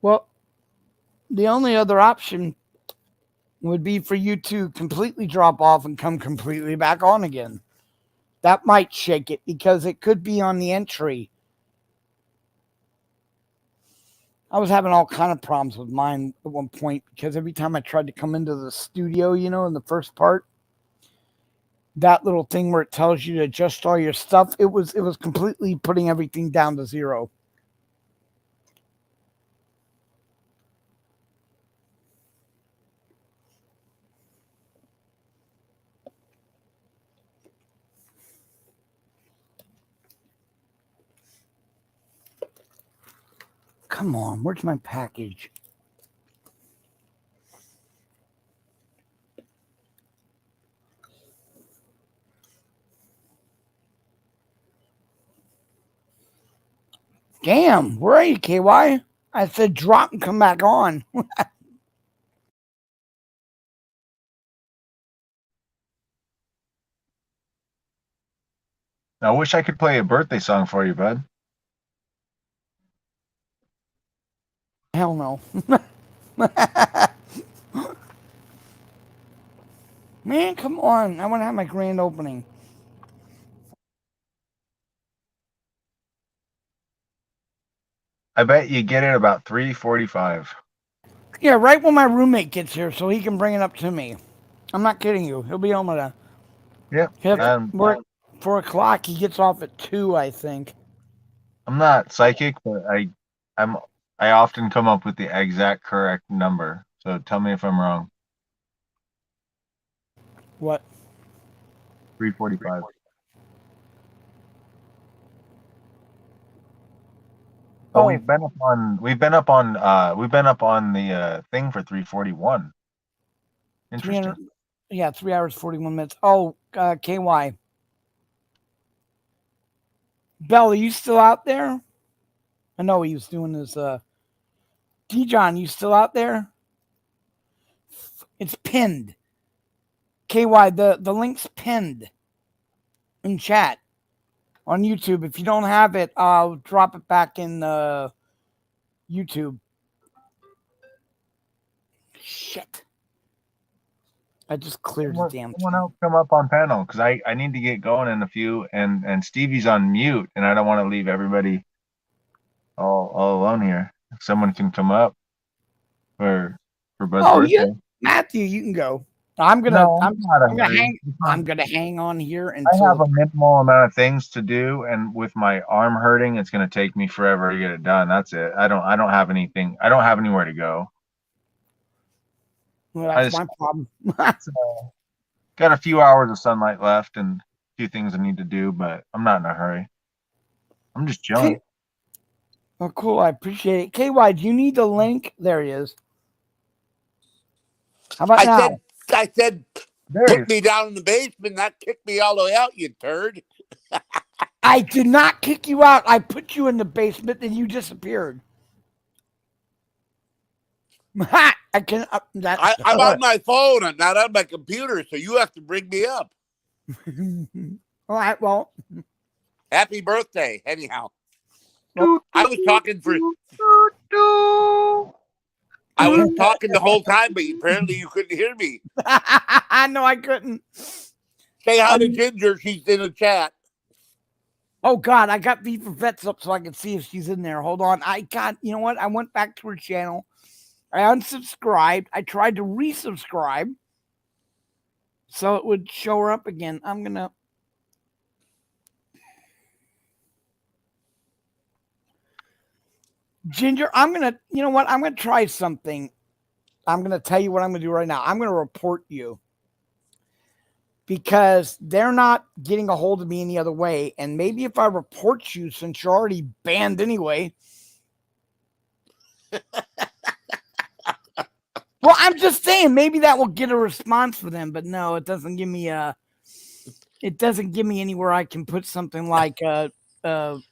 Well, the only other option would be for you to completely drop off and come completely back on again. That might shake it because it could be on the entry. I was having all kind of problems with mine at one point because every time I tried to come into the studio, you know, in the first part, that little thing where it tells you to adjust all your stuff, it was completely putting everything down to 0. Come on, where's my package? Damn, where are you, KY? I said drop and come back on. I wish I could play a birthday song for you, bud. Hell no. Man, come on. I want to have my grand opening. I bet you get it about 3:45. Yeah, right when my roommate gets here so he can bring it up to me. I'm not kidding you. He'll be home at Yep. work 4 o'clock. He gets off at 2, I think. I'm not psychic, but I often come up with the exact correct number. So tell me if I'm wrong. What? 3:45. Oh, we've been up on the thing for 3:41. Interesting. 3 hours, 41 minutes. Oh, KY. Bell, are you still out there? I know he was doing his, D-John, you still out there? It's pinned. KY, the link's pinned in chat on YouTube. If you don't have it, I'll drop it back in YouTube. Shit. I just cleared the damn Someone else come up on panel because I need to get going in a few, and Stevie's on mute, and I don't want to leave everybody all alone here. If someone can come up for Bud's birthday. Yeah, Matthew, you can go. I'm gonna hang on here until I have a minimal amount of things to do, and with my arm hurting, it's gonna take me forever to get it done. That's it. I don't have anything. I don't have anywhere to go. Well, that's my problem. Got a few hours of sunlight left and a few things I need to do, but I'm not in a hurry. I'm just chilling. Oh, cool. I appreciate it. KY, do you need the link? There he is. How about now? I said, put me down in the basement, not kick me all the way out, you turd. I did not kick you out. I put you in the basement and you disappeared. I can. I'm on my phone. I'm not on my computer, so you have to bring me up. All right. Well, happy birthday, anyhow. I was talking I was talking the whole time, but apparently you couldn't hear me. I know I couldn't. Say hi to Ginger. She's in the chat. Oh God, I got V for Vets up so I can see if she's in there. Hold on. You know what? I went back to her channel. I unsubscribed. I tried to resubscribe so it would show her up again. I'm gonna. Ginger, you know what? I'm gonna try something. I'm gonna tell you what I'm gonna do right now. I'm gonna report you because they're not getting a hold of me any other way. And maybe if I report you, since you're already banned anyway. Well, I'm just saying maybe that will get a response for them, but no, it doesn't give me anywhere I can put something like I'm going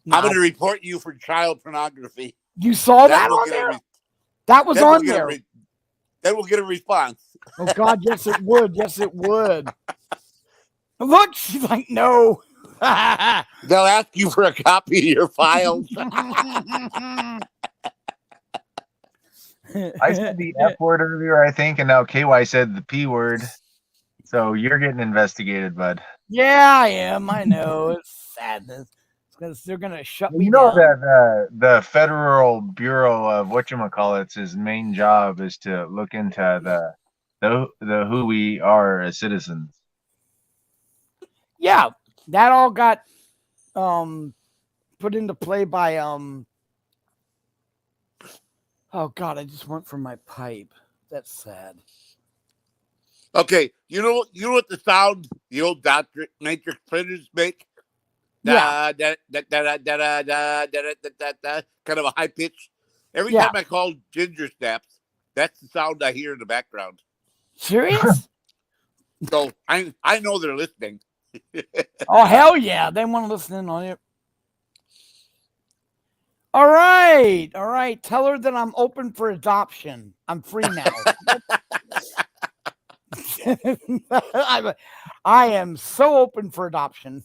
to report you for child pornography. You saw that on there? That was on there. That will get a response. Oh God, yes it would. Yes it would. Look, she's like, no. They'll ask you for a copy of your files. I said the F word earlier, I think, and now KY said the P word. So you're getting investigated, bud. Yeah, I am. I know. It's sadness. Because they're gonna shut me You know down. that the Federal Bureau of whatchamacallits' main job is to look into the who we are as citizens. Yeah, that all got put into play by oh God, I just went for my pipe. That's sad. Okay, you know what the sound the old matrix printers make? Yeah. Kind of a high pitch. Every time I call Ginger Snaps, that's the sound I hear in the background. Serious? So I know they're listening. Oh hell yeah, they want to listen in on it. All right. Tell her that I'm open for adoption. I'm free now. I am so open for adoption.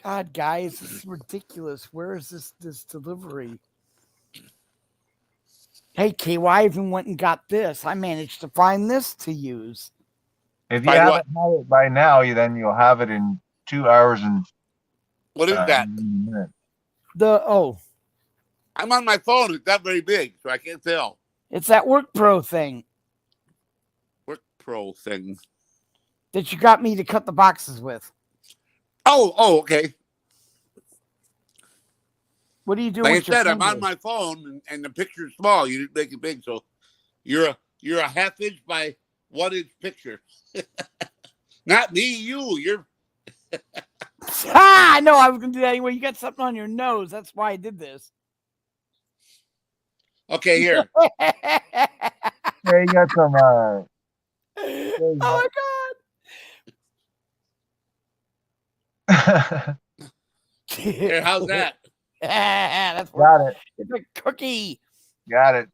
God, guys, this is ridiculous. Where is this delivery? Hey, KY, I even went and got this. I managed to find this to use. If you haven't had it by now, then you'll have it in 2 hours and. What is that? I'm on my phone. It's not very big, so I can't tell. It's that Work Pro thing. Work Pro thing that you got me to cut the boxes with. Oh, okay. What do you do? Like with I said, your I'm on my phone, and the picture's small. You didn't make it big, so you're a half inch by 1 inch picture. Not me, you're. I know I was gonna do that anyway. You got something on your nose. That's why I did this. Okay, here. Hey, you got some. Oh my God. Here, how's that? That's got it. It's a cookie. Got it.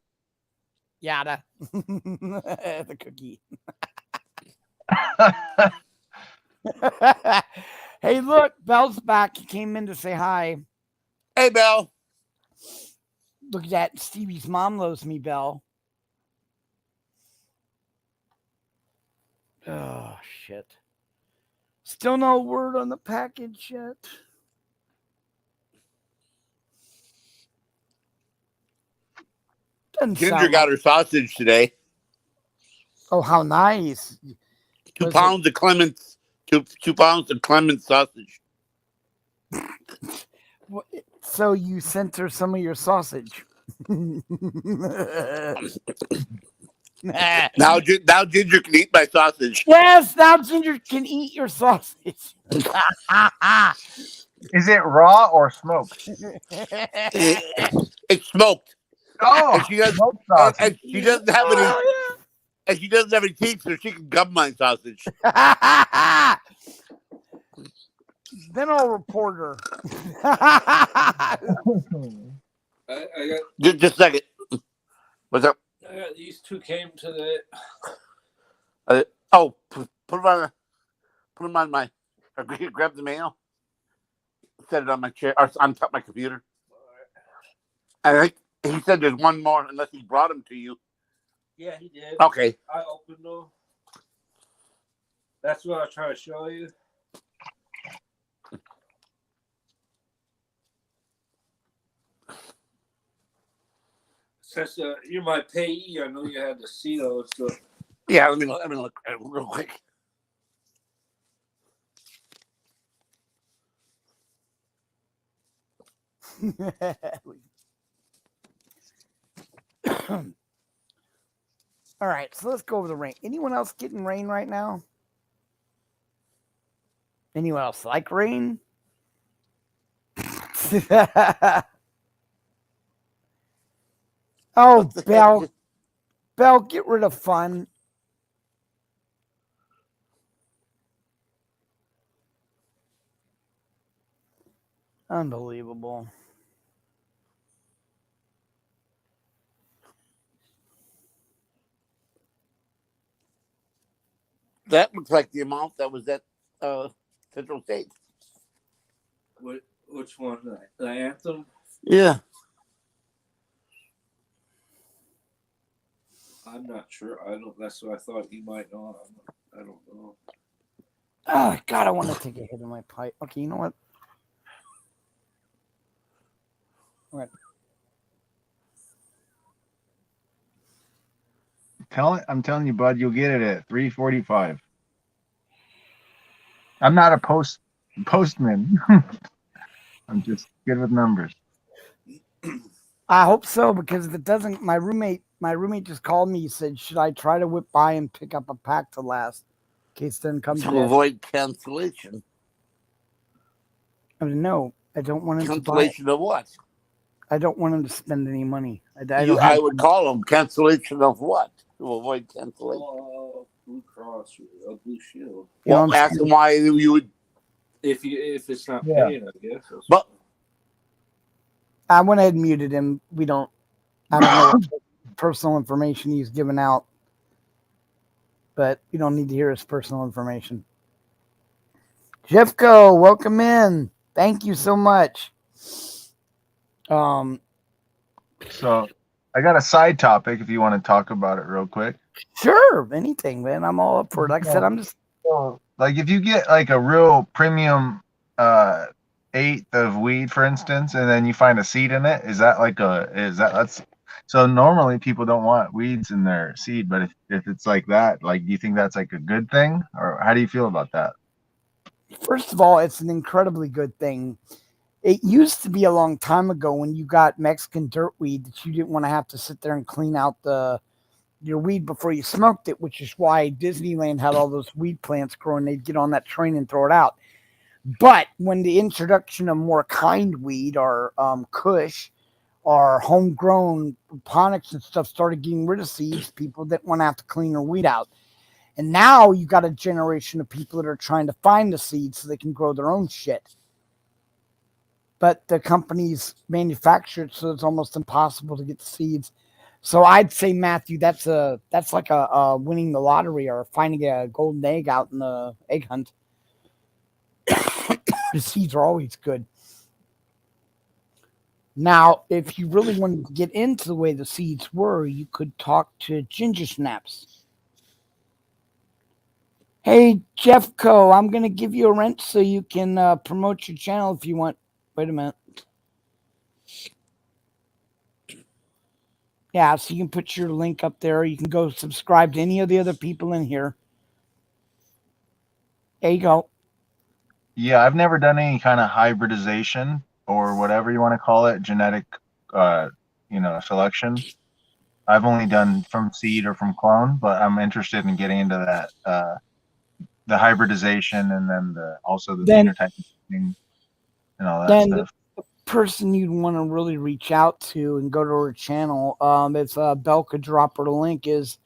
Yada. The cookie. Hey, look, Belle's back. He came in to say hi. Hey, Belle. Look at that. Stevie's mom loves me, Belle. Oh, shit. Still no word on the package yet. Ginger got her sausage today. Oh, how nice. 2 pounds of Clements. 2 pounds of Clements sausage. So you sent her some of your sausage. Now Ginger can eat my sausage. Yes, now Ginger can eat your sausage. Is it raw or smoked? It's smoked. Oh, and she doesn't have any. And she doesn't have any teeth, so she can gum my sausage. Then I'll report her. I got Just a second. What's up? I got these two came today. Put them on my. Grab the mail. Set it on my chair or on top of my computer. I think he said there's one more, unless he brought them to you. Yeah, he did. Okay. I opened them. That's what I was trying to show you. Since you're my payee, I know you had to see those. So. Yeah, let me look at it real quick. All right, so let's go over the rain. Anyone else getting rain right now? Anyone else like rain? Oh, What the Bell. heck? Bell, get rid of fun. Unbelievable. That looks like the amount that was at Central State. Which one? The anthem? Yeah. I'm not sure. I don't. That's what I thought he might know. I don't know. Oh, God, I want to take a hit in my pipe. Okay, you know what? All right. I'm telling you, bud, you'll get it at 3:45. I'm not a postman. I'm just good with numbers. I hope so, because if it doesn't, my roommate just called me. He said, "Should I try to whip by and pick up a pack to last, in case it doesn't come To today?" avoid cancellation. No, I don't want him to buy it. Cancellation of what? I don't want him to spend any money. I would call them cancellation of what? To avoid cancellation. Blue Cross or Blue Shield. You know Well, what I'm ask saying? them why you would. If it's not Yeah. paying, I guess. But I went ahead and muted him. I don't know what personal information he's given out, but you don't need to hear his personal information. Jeffco, welcome in. Thank you so much. So I got a side topic if you want to talk about it real quick. Sure, anything, man. I'm all up for it. Like I said, I'm just Like if you get like a real premium eighth of weed, for instance, and then you find a seed in it, that's so normally people don't want weeds in their seed, but if it's like that, like do you think that's like a good thing? Or how do you feel about that? First of all, it's an incredibly good thing. It used to be a long time ago when you got Mexican dirt weed that you didn't want to have to sit there and clean out your weed before you smoked it, which is why Disneyland had all those weed plants growing. They'd get on that train and throw it out. But when the introduction of more kind weed or Kush or homegrown ponics and stuff started getting rid of seeds, people didn't want to have to clean their weed out. And now you got a generation of people that are trying to find the seeds so they can grow their own shit. But the companies manufacture it, so it's almost impossible to get the seeds. So I'd say, Matthew, that's like a winning the lottery or finding a golden egg out in the egg hunt. The seeds are always good. Now, if you really wanted to get into the way the seeds were, you could talk to Ginger Snaps. Hey, Jeffco, I'm going to give you a rent so you can promote your channel if you want. Wait a minute. Yeah, so you can put your link up there. You can go subscribe to any of the other people in here. There you go. Yeah, I've never done any kind of hybridization or whatever you want to call it, genetic, selection. I've only done from seed or from clone, but I'm interested in getting into that, the hybridization and then also the phenotyping and all that stuff. The person you'd want to really reach out to and go to her channel, if Bell could drop her the link, is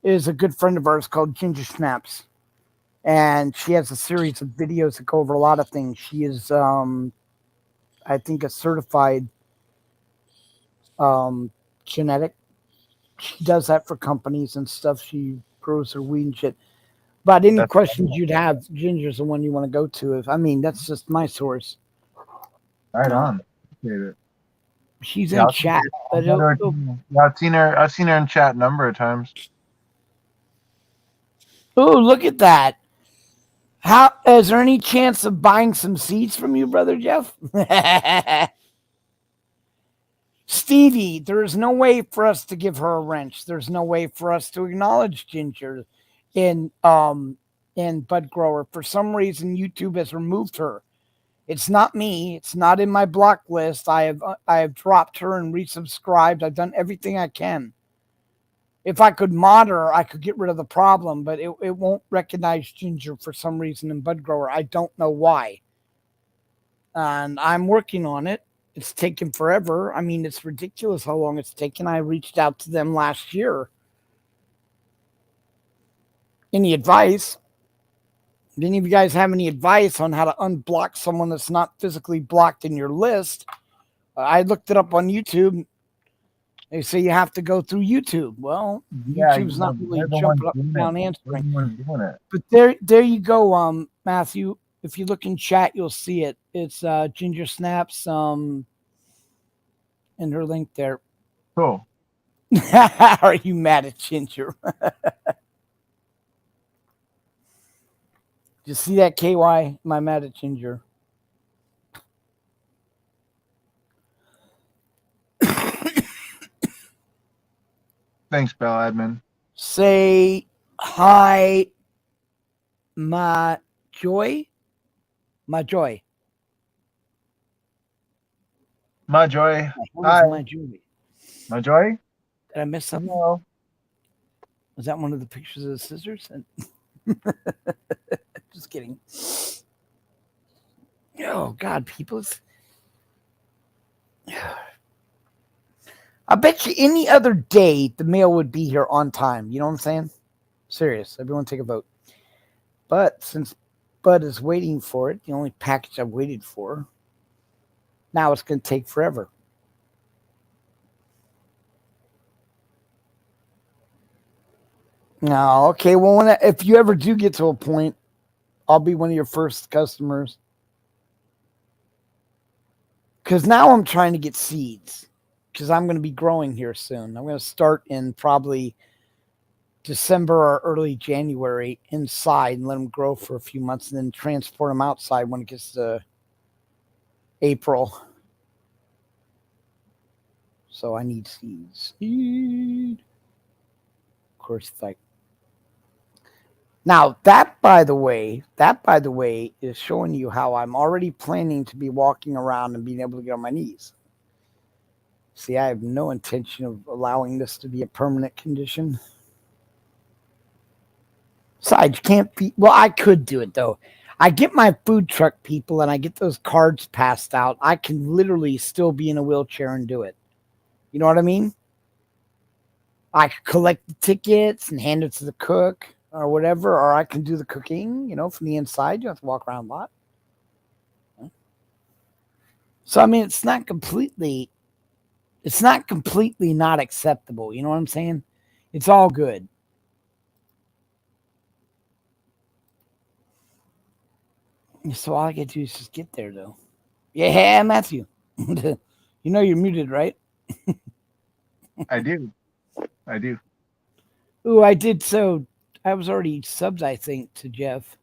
a good friend of ours called Ginger Snaps. And she has a series of videos that go over a lot of things. She is, I think, a certified genetic. She does that for companies and stuff. She grows her weed and shit. But any questions you'd have, Ginger's the one you want to go to. That's just my source. Right on. Appreciate it. She's in chat. I've seen her in chat a number of times. Oh, look at that. How is there any chance of buying some seeds from you, brother Jeff? Stevie, there's no way for us to give her a wrench. There's no way for us to acknowledge Ginger in Bud Grower. For some reason, YouTube has removed her. It's not me. It's not in my block list. I have dropped her and resubscribed. I've done everything I can. If I could mod her, I could get rid of the problem, but it won't recognize Ginger for some reason in Bud Grower. I don't know why. And I'm working on it. It's taken forever. I mean, it's ridiculous how long it's taken. I reached out to them last year. Any advice? Did any of you guys have any advice on how to unblock someone that's not physically blocked in your list? I looked it up on YouTube. They say you have to go through YouTube. Well, YouTube's not really jumping up and down answering. But there you go, Matthew. If you look in chat, you'll see it. It's Ginger Snaps and her link there. Cool. Are you mad at Ginger? You see that, KY? Am I mad at Ginger? Thanks, Bell Admin. Say hi, my joy. My joy. My joy. Hi. My joy. My joy? Did I miss something? No. Was that one of the pictures of the scissors? Just kidding. Oh, God, people. I bet you any other day the mail would be here on time. You know what I'm saying? Serious. Everyone take a vote. But since Bud is waiting for it, the only package I've waited for, now it's going to take forever. No, okay. Well, if you ever do get to a point, I'll be one of your first customers. Because now I'm trying to get seeds. Because I'm going to be growing here soon. I'm going to start in probably December or early January inside and let them grow for a few months and then transport them outside when it gets to April. So I need seeds. Seed. Of course, it's like. Now, that, by the way, is showing you how I'm already planning to be walking around and being able to get on my knees. See, I have no intention of allowing this to be a permanent condition. Besides, you can't be... Well, I could do it, though. I get my food truck people and I get those cards passed out. I can literally still be in a wheelchair and do it. You know what I mean? I could collect the tickets and hand it to the cook or whatever, or I can do the cooking, from the inside. You don't have to walk around a lot. So, I mean, it's not completely not acceptable. You know what I'm saying? It's all good. So all I get to do is just get there, though. Yeah, Matthew. You know you're muted, right? I do. Ooh, I did. So I was already subbed, I think, to Jeff.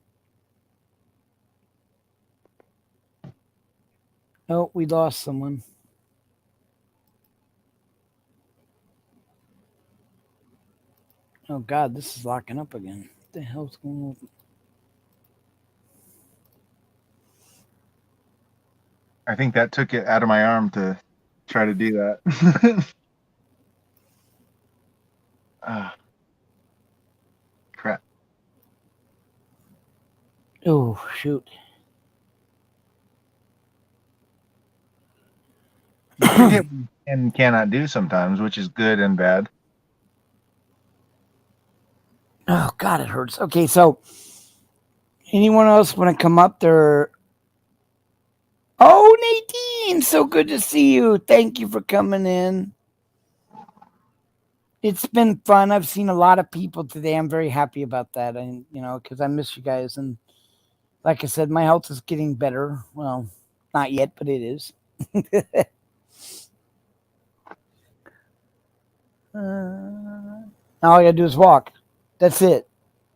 Oh, we lost someone. Oh, God, this is locking up again. What the hell's going on? I think that took it out of my arm to try to do that. Crap. Oh, shoot. And cannot do sometimes, which is good and bad. Oh, God, it hurts. Okay, so anyone else want to come up there? Oh, Nadine, so good to see you. Thank you for coming in. It's been fun. I've seen a lot of people today. I'm very happy about that. And, because I miss you guys. And like I said, my health is getting better. Well, not yet, but it is. All I got to do is walk. That's it.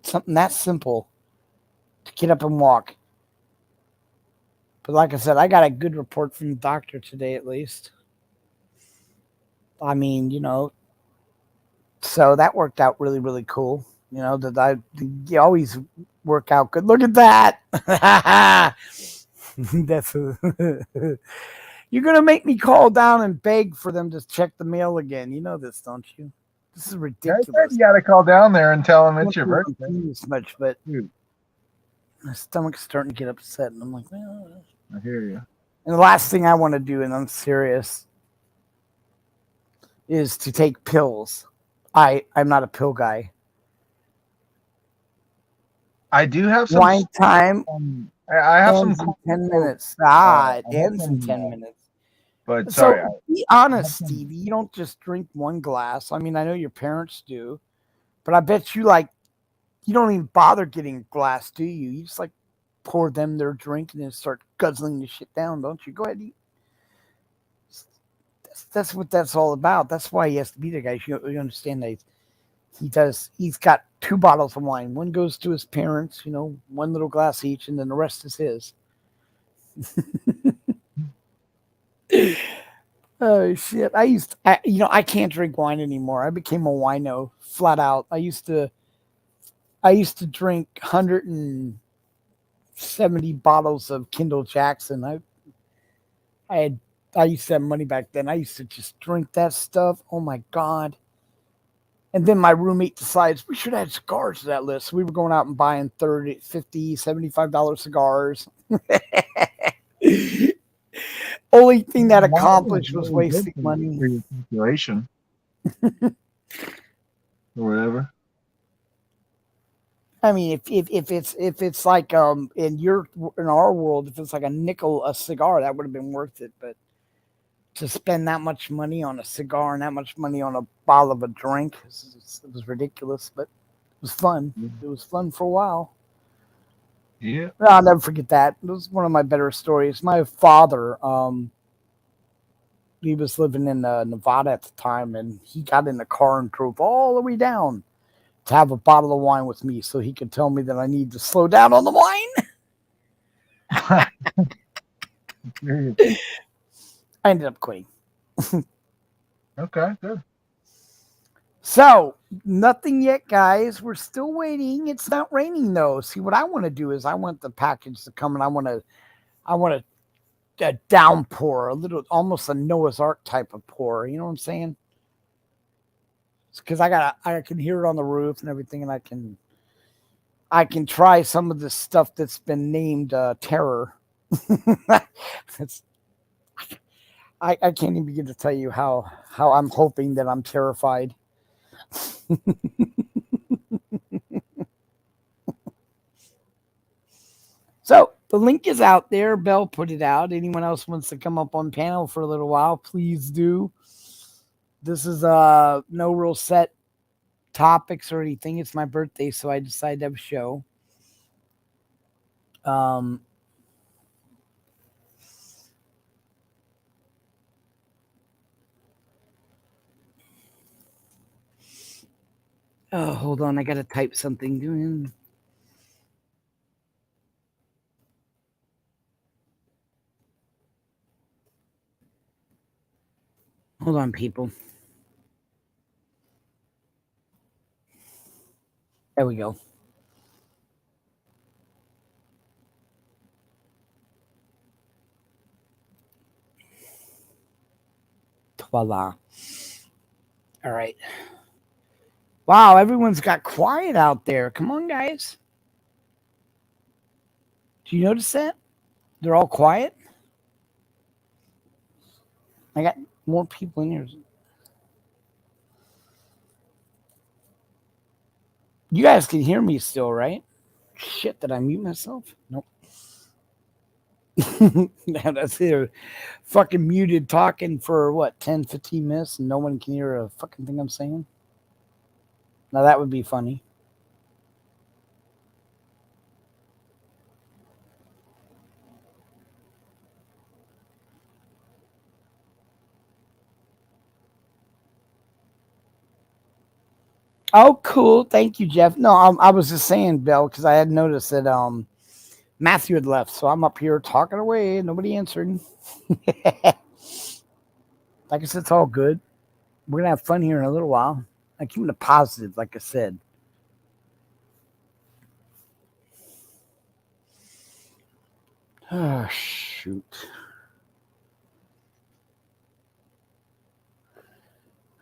Something that simple to Get up and walk. But like I said, I got a good report from the doctor today, at least. I mean, so that worked out really, really cool. You always work out good. Look at that. That's you're gonna make me call down and beg for them to check the mail again. You know this, don't you? This is ridiculous. You got to call down there and tell them it's your birthday. This much, but Dude, my stomach's starting to get upset, and I'm like, well. I hear you. And the last thing I want to do, and I'm serious, is to take pills. I'm not a pill guy. I do have some Wine time. I have ends some in 10 minutes. It ends in 10 minutes. But So sorry, be honest, Stevie. You don't just drink one glass. I mean, I know your parents do, but I bet you you don't even bother getting a glass, do you? You just pour them their drink and then start guzzling the shit down, don't you? Go ahead, eat. That's what that's all about. That's why he has to be there, guys. You understand that he's got 2 bottles of wine. One goes to his parents, one little glass each, and then the rest is his. Oh shit. I can't drink wine anymore. I became a wino flat out. I used to drink 170 bottles of Kendall Jackson. I used to have money back then. I used to just drink that stuff. Oh my God. And then my roommate decides we should add cigars to that list. So we were going out and buying $30, $50, $75 cigars. Only thing that accomplished was wasting money. For your population. Or whatever. I mean, if it's like in our world, if it's like a nickel a cigar, that would have been worth it. But to spend that much money on a cigar and that much money on a bottle of a drink, it was ridiculous. But it was fun. It was fun for a while. Yeah. I'll never forget that. It was one of my better stories. My father, he was living in Nevada at the time, and he got in the car and drove all the way down to have a bottle of wine with me so he could tell me that I need to slow down on the wine. I ended up quitting. Okay, good. So, nothing yet, guys. We're still waiting. It's not raining, though. See, what I want to do is I want the package to come, and I want a downpour, a little, almost a Noah's Ark type of pour. You know what I'm saying? Because I can hear it on the roof and everything, and I can try some of the stuff that's been named terror. I can't even begin to tell you how I'm hoping that I'm terrified. So the link is out there. Bell put it out. Anyone else wants to come up on panel for a little while, please do. This is no real set topics or anything. It's my birthday, so I decided to have a show. Oh, hold on. I got to type something. Hold on, people. There we go. Voila. All right. Wow, everyone's got quiet out there. Come on, guys. Do you notice that? They're all quiet. I got more people in here. You guys can hear me still, right? Shit, did I mute myself? Nope. Now that's it. Fucking muted talking for what, 10, 15 minutes and no one can hear a fucking thing I'm saying? Now that would be funny. Oh, cool. Thank you, Jeff. No, I was just saying, Bill, because I had noticed that Matthew had left, so I'm up here talking away. Nobody answered. Like I said, it's all good. We're going to have fun here in a little while. I keep it positive, like I said. Oh, shoot.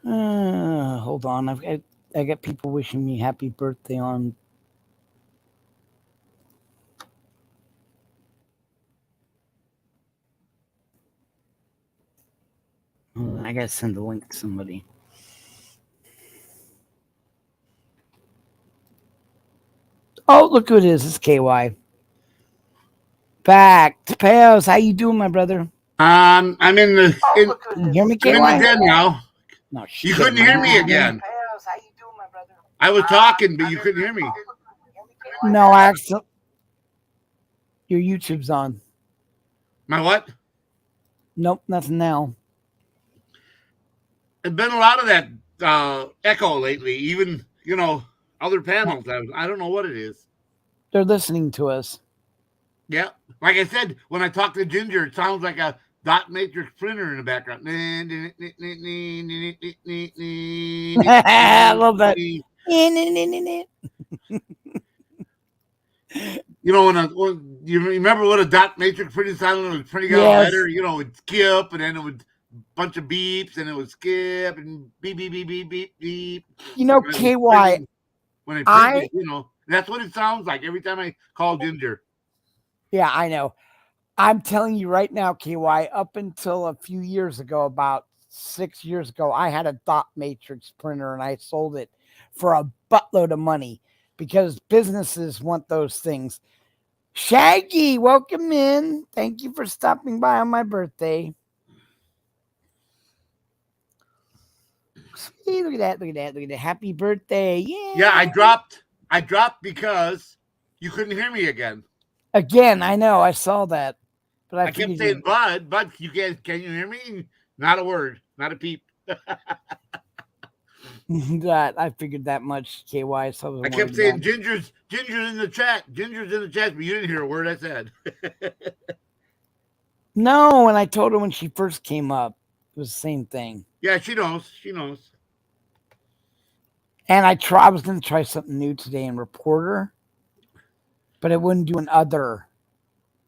Hold on. I got people wishing me happy birthday on. I got to send a link to somebody. Oh, look who it is. It's KY. Back to Pals. How you doing, my brother? I'm in the. Can you hear me, KY? I'm in the den now. No, You couldn't hear me again. I was talking, but you couldn't hear me. No, I actually. Your YouTube's on. My what? Nope, nothing now. There's been a lot of that echo lately. Even other panels. I don't know what it is. They're listening to us. Yeah, like I said, when I talk to Ginger, it sounds like a dot matrix printer in the background. I love that. When you remember what a dot matrix printing sounded? It was printing out a letter. It would skip, and then it would bunch of beeps, and it would skip and beep beep beep beep beep beep. KY. When I printed, that's what it sounds like every time I call Ginger. Yeah, I know. I'm telling you right now, KY, up until a few years ago, about 6 years ago, I had a dot matrix printer and I sold it for a buttload of money because businesses want those things. Shaggy, welcome in. Thank you for stopping by on my birthday. See, look at that, look at that, look at that. Happy birthday. Yeah. Yeah, I dropped because you couldn't hear me again. Again, I know, I saw that. But I kept saying, Bud, you can you hear me? Not a word, not a peep. That I figured that much, KY. So I kept saying, Ginger's in the chat, but you didn't hear a word I said. No, and I told her when she first came up, it was the same thing. Yeah, she knows. And I was going to try something new today in Reporter, but it wouldn't do an other.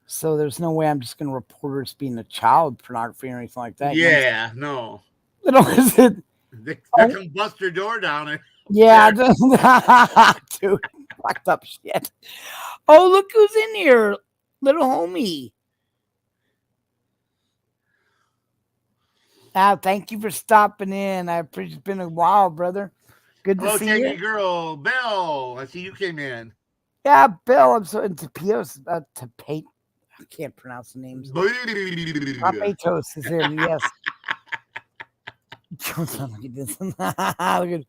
So there's no way I'm just going to report her as being a child pornography or anything like that. Yeah, no. They can bust her door down. Yeah, dude, fucked up shit. Oh, look who's in here, little homie. Thank you for stopping in. I appreciate it's been a while, brother. Good to see you. Girl, Bill. I see you came in. Yeah, Bill. I'm so into Pios. I can't pronounce the names. Papatos is here. Yes. Don't sound like this. Look at.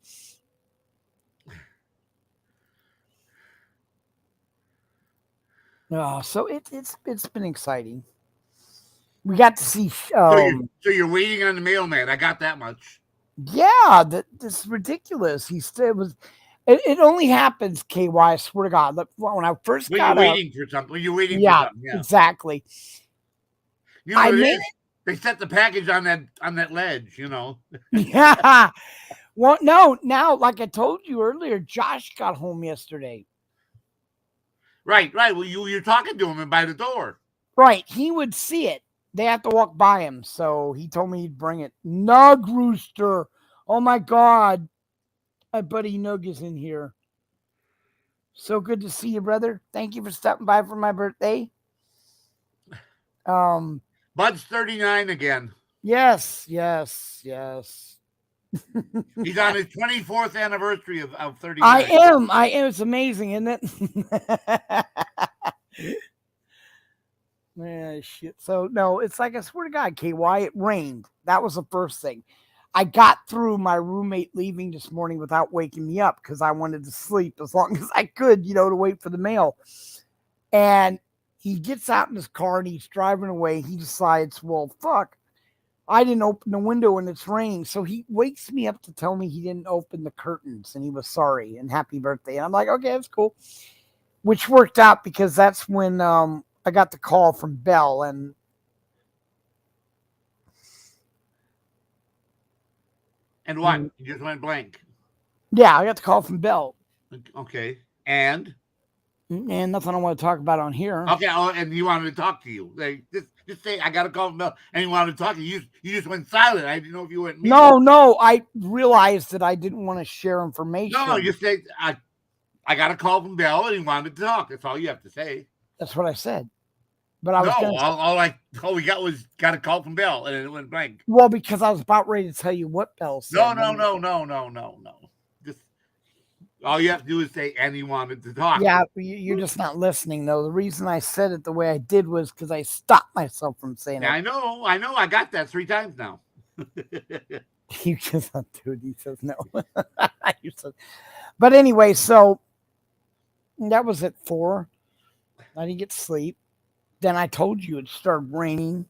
Oh, so it's been exciting. We got to see. So you're waiting on the mailman. I got that much. Yeah, this is ridiculous. It only happens, KY. I swear to God. Look, when I first got waiting for something. You're waiting for something. Yeah, exactly. They set the package on that ledge. Yeah. Well, no. Now, like I told you earlier, Josh got home yesterday. Right. Well, you're talking to him by the door. Right. He would see it. They have to walk by him, so he told me he'd bring it. Nug Rooster. Oh, my God. My buddy Nug is in here. So good to see you, brother. Thank you for stopping by for my birthday. Bud's 39 again. Yes. He's on his 24th anniversary of 39. I am. It's amazing, isn't it? Man, shit. So, no, it's like, I swear to God, KY, it rained. That was the first thing. I got through my roommate leaving this morning without waking me up because I wanted to sleep as long as I could, to wait for the mail. And he gets out in his car and he's driving away. He decides, well, fuck, I didn't open the window and it's raining. So he wakes me up to tell me he didn't open the curtains and he was sorry and happy birthday. And I'm like, okay, that's cool. which worked out because that's when I got the call from Bell, and what? You just went blank. yeah, I got the call from Bell. Okay. And nothing I want to talk about on here. Okay. Oh, and he wanted to talk to you. Like, just say I got a call from Bell, and he wanted to talk to you. You just went silent. I didn't know if you went. No. I realized that I didn't want to share information. No. You say I got a call from Bell, and he wanted to talk. That's all you have to say. That's what I said. But I was all we got was got a call from Bell, and it went blank. Well, because I was about ready to tell you what Bell said. No. Just all you have to do is say, and he wanted to talk. Yeah, you're just not listening, though. The reason I said it the way I did was because I stopped myself from saying it. I know. I got that 3 times now. You just not do it. He says no. But anyway, so that was at 4. I didn't get sleep. Then I told you it started raining.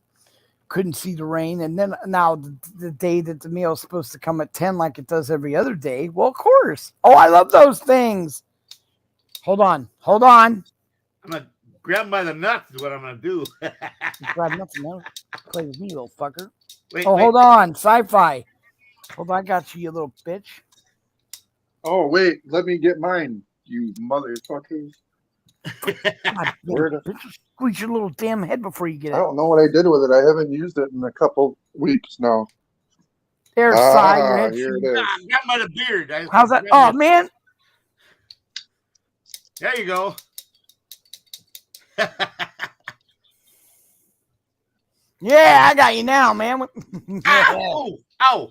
Couldn't see the rain. And then now the day that the meal is supposed to come at 10 like it does every other day. Well, of course. Oh, I love those things. Hold on. I'm going to grab him by the nuts is what I'm going to do. Grab nothing else. Play with me, little fucker. Wait. Hold on. Sci-fi. Hold on. I got you, you little bitch. Oh, wait. Let me get mine, you motherfuckers. Squeeze your little damn head before you get it. I don't know what I did with it. I haven't used it in a couple weeks now. There's side your head. Here it is. Got by the beard. How's that? Oh, man. There you go. Yeah, I got you now, man. Ow! Ow!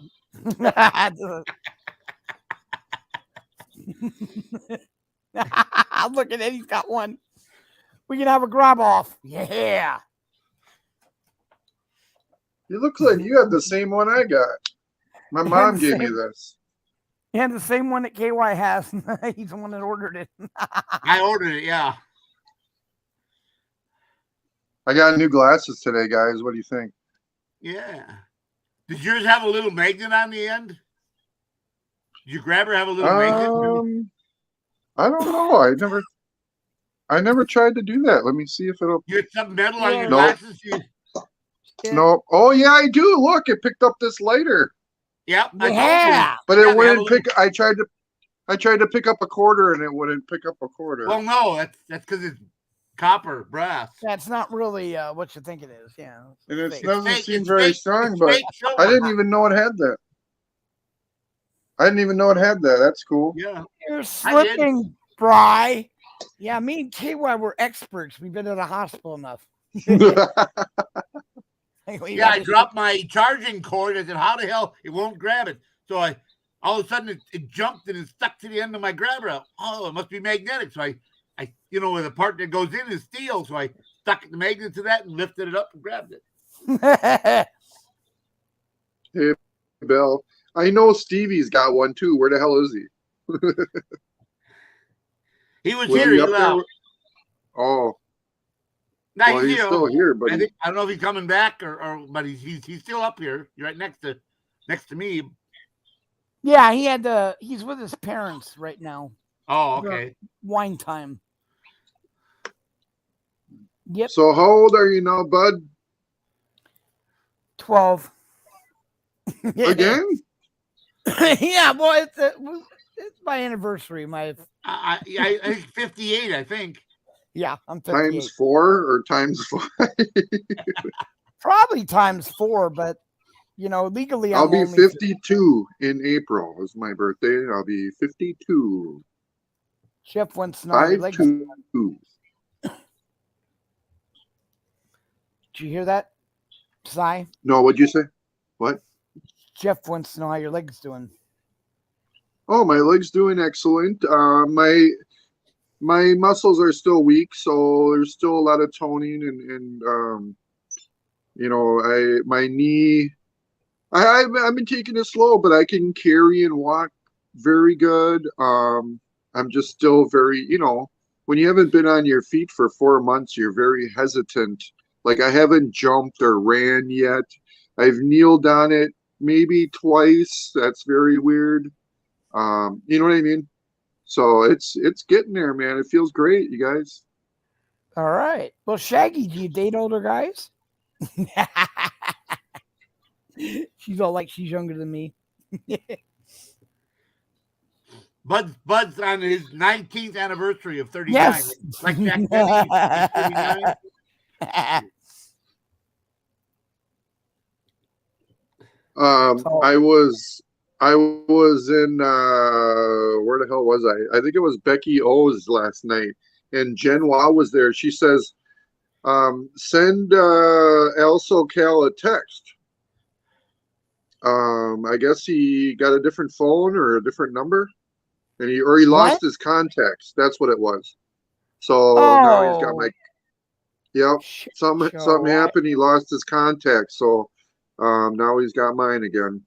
Look at it. He's got one. We can have a grab off. Yeah. You look like you have the same one I got. My mom gave me this. Yeah, the same one that KY has. He's the one that ordered it. I ordered it, yeah. I got new glasses today, guys. What do you think? Yeah. Did yours have a little magnet on the end? Did your grabber have a little magnet? I don't know. I never tried to do that. Let me see if it'll. You had some metal on your glasses? No. Oh yeah, I do. Look, it picked up this lighter. Yep. Yeah. But it wouldn't pick. I tried to pick up a quarter, and it wouldn't pick up a quarter. Well, no, that's because it's copper, brass. That's not really what you think it is. Yeah. And it fake. doesn't seem very strong, but I didn't even know it had that. That's cool. Yeah. You're slipping, Bry. Yeah, me and KY were experts. We've been to the hospital enough. Yeah, I dropped my charging cord. I said, how the hell? It won't grab it. So all of a sudden it jumped and it stuck to the end of my grabber. Oh, it must be magnetic. So I where the part that goes in is steel. So I stuck the magnet to that and lifted it up and grabbed it. Hey, Bill. I know Stevie's got one too. Where the hell is he? He was here. He left. Oh. No, well, he's still here, but I don't know if he's coming back but he's still up here. You're right next to me. Yeah, he's with his parents right now. Oh, okay. Wine time. Yep. So how old are you now, bud? 12. Again? Yeah, boy, it's my anniversary. I 58, I think. Yeah, I'm 58. Times 4 or times 5? Probably times 4, but legally I'll be 52 in April. Is my birthday. I'll be 52. Chef wants to know. 5-2. Did you hear that, Si? No, what'd you say? What? Jeff wants to know how your leg's doing. Oh, my leg's doing excellent. My muscles are still weak, so there's still a lot of toning and my knee. I've been taking it slow, but I can carry and walk very good. I'm just still very, when you haven't been on your feet for 4 months, you're very hesitant. Like I haven't jumped or ran yet. I've kneeled on it maybe twice. That's very weird. You know what I mean? So it's getting there, man. It feels great, you guys. All right. Well, Shaggy, do you date older guys? She's all like she's younger than me. Bud's on his 19th anniversary of 39. Yes. Like Jack Benny, he's 39. I was in where the hell was I? I think it was Becky O's last night, and Jen Wah was there. She says, send El SoCal a text. I guess he got a different phone or a different number, and he lost his contacts. That's what it was. So now he's got my. Yep, something happened. He lost his contacts, so now he's got mine again.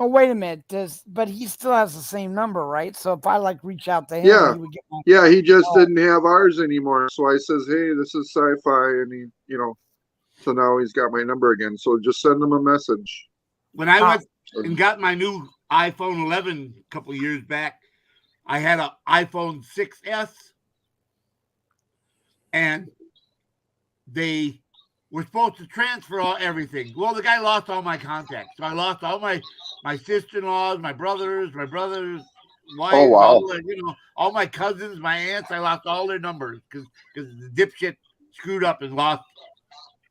Oh, wait a minute. But he still has the same number, right? So if I like reach out to him, Yeah, he would get my. Yeah, he just didn't have ours anymore. So I says, hey, this is Sci-Fi, and he, so now he's got my number again. So just send him a message. When I went and got my new iPhone 11 a couple of years back, I had an iPhone 6S, and they were supposed to transfer everything. Well, the guy lost all my contacts. So I lost all my sister-in-laws, my brothers, wives, all my cousins, my aunts. I lost all their numbers because the dipshit screwed up and lost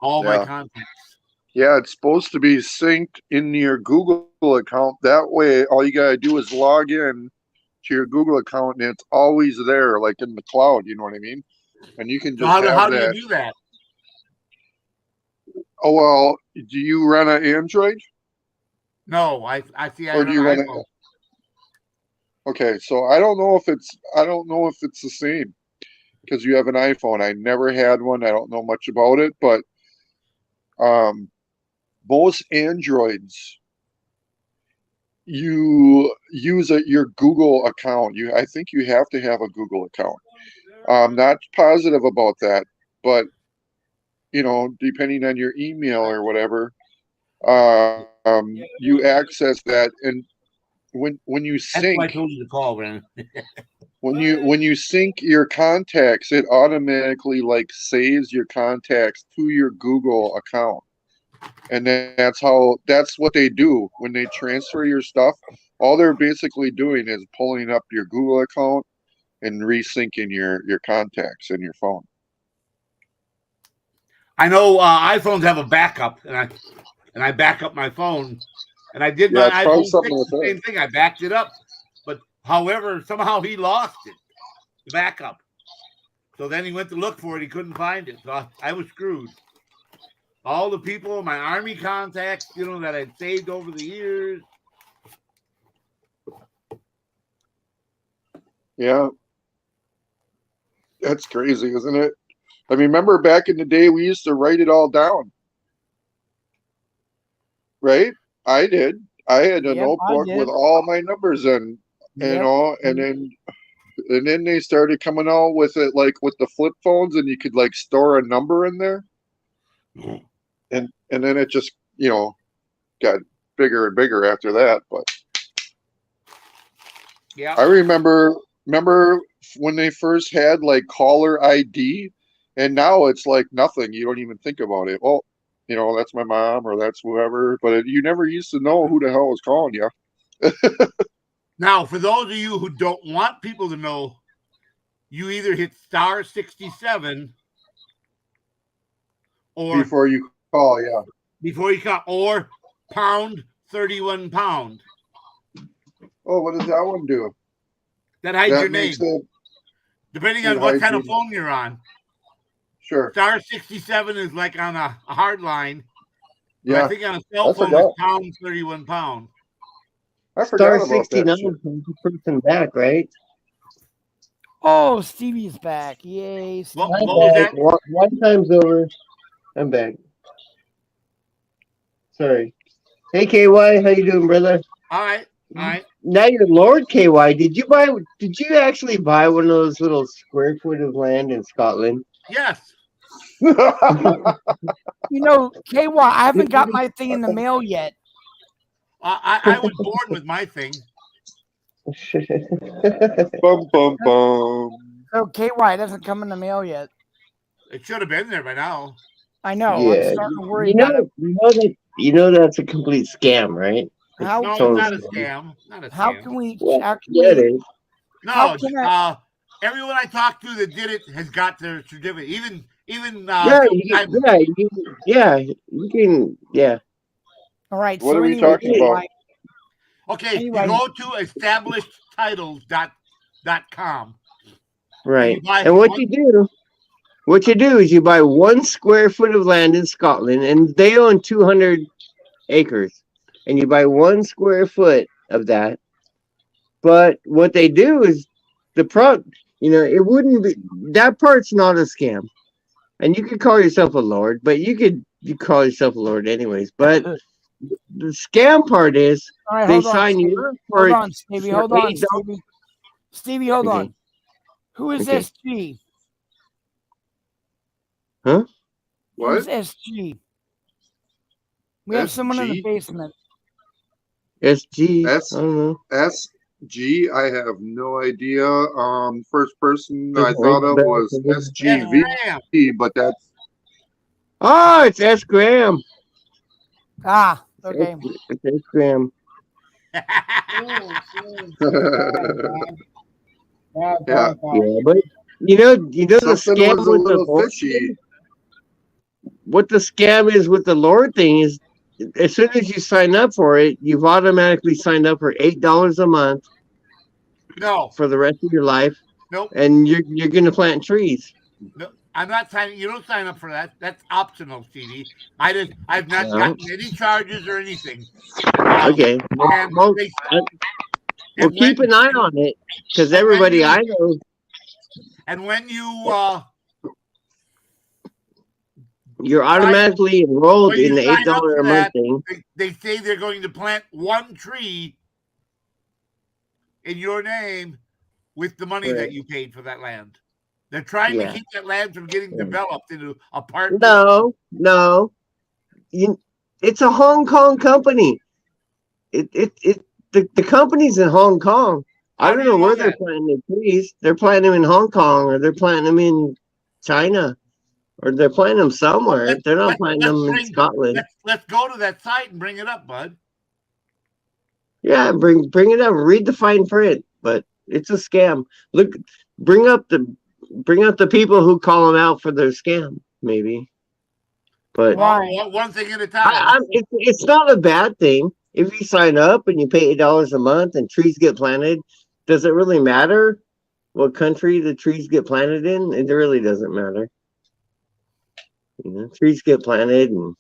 all my contacts. Yeah, it's supposed to be synced in your Google account. That way, all you got to do is log in to your Google account, and it's always there, like in the cloud. You know what I mean? And you can just how do you do that? Oh, well, do you run an Android? No, I see. Or do you run iPhone? Okay, so I don't know if it's the same because you have an iPhone. I never had one. I don't know much about it, but most Androids, you use your Google account. I think you have to have a Google account. I'm not positive about that, but depending on your email or whatever, you access that, and when you sync, that's why I told you to call, man. when you sync your contacts, it automatically saves your contacts to your Google account, and that's what they do when they transfer your stuff. All they're basically doing is pulling up your Google account and resyncing your contacts in your phone. I know iPhones have a backup, and I back up my phone, and I did my iPhone 6, the same thing. I backed it up, but however, somehow he lost it, the backup. So then he went to look for it. He couldn't find it. So I was screwed. All the people, my Army contacts, that I'd saved over the years. Yeah. That's crazy, isn't it? I mean, remember back in the day, we used to write it all down. Right? I did. I had a notebook with all my numbers in, and then they started coming out with it with the flip phones, and you could store a number in there. And then it just, got bigger and bigger after that. But yeah, I remember when they first had caller ID, and now it's nothing. You don't even think about it. Well, that's my mom or that's whoever, but you never used to know who the hell was calling you. Now, for those of you who don't want people to know, you either hit *67 or before you call, or #31#. Oh, what does that one do? That hides your name. Depending on what kind of phone you're on. Sure. *67 is on a hard line. Yeah. I think on a cell phone it's #31#. I forgot about *69 that. comes the person back, right? Oh, Stevie's back. Yay. Stevie. What was that? One time's over. I'm back. Sorry. Hey, KY. How you doing, brother? All right. Now you're Lord KY. Did you actually buy one of those little square foot of land in Scotland? Yes. KY, I haven't got my thing in the mail yet. I was born with my thing. Bum bum bum. So KY doesn't come in the mail yet. It should have been there by now. I know. I'm Yeah, starting to worry you know, about it. you know that's a complete scam, right? How No, Total it's not a scam. scam. Not a How scam. can we? Well, How can yeah, it we? is. How No, can I? everyone I talked to that did it has got their certificate. Even Yeah, Simon. you can, yeah. All right. What So are we anyway, talking about? Okay, Anyway. you go to establishedtitles.com. Right. buy And what one- you do is you buy 1 square foot of land in Scotland, and they own 200 acres, and you buy 1 square foot of that. But what they do is it wouldn't be, that part's not a scam. And you could call yourself a lord, but you call yourself a lord anyways. But the scam part is All right, they hold on, sign you Stevie. up for Hold on, Stevie. for Hold on, $8. Stevie. Stevie, hold Okay. on. Who is Okay. SG? Huh? Who's What? SG? We have someone in the SG? basement. SG. S I don't know. SG. I have no idea. First person I Doesn't thought ring a of bell was for me. SGV, but that's Oh, it's S. Graham. Ah, okay. It's S. Graham. yeah. Yeah, but you know the Something scam was a with the little Lord fishy. thing? What the scam is with the Lord thing is, as soon as you sign up for it, you've automatically signed up for $8 a month No, for the rest of your life, nope. and you're gonna plant trees. No, I'm not signing. You don't sign up for that. That's optional, Stevie. I've not No. gotten any charges or anything. Okay. And Well, they, well, keep an eye on it, because everybody I know. And when you You're automatically enrolled when you in the sign up $8 for a month that, thing. they say they're going to plant 1 tree in your name with the money that Right. you paid for that land. They're trying Yeah. to keep that land from getting developed into apartments. No. It's a Hong Kong company. The company's in Hong Kong. I don't know where they're planting the trees. They're planting them in Hong Kong, or they're planting them in China, or they're planting them somewhere. They're not planting them in Scotland. Let's go to that site and bring it up, bud. Yeah, bring it up. Read the fine print, but it's a scam. Look, bring up the people who call them out for their scam, maybe. But One thing at a time. it's not a bad thing if you sign up and you pay $8 a month and trees get planted. Does it really matter what country the trees get planted in? It really doesn't matter. Trees get planted, and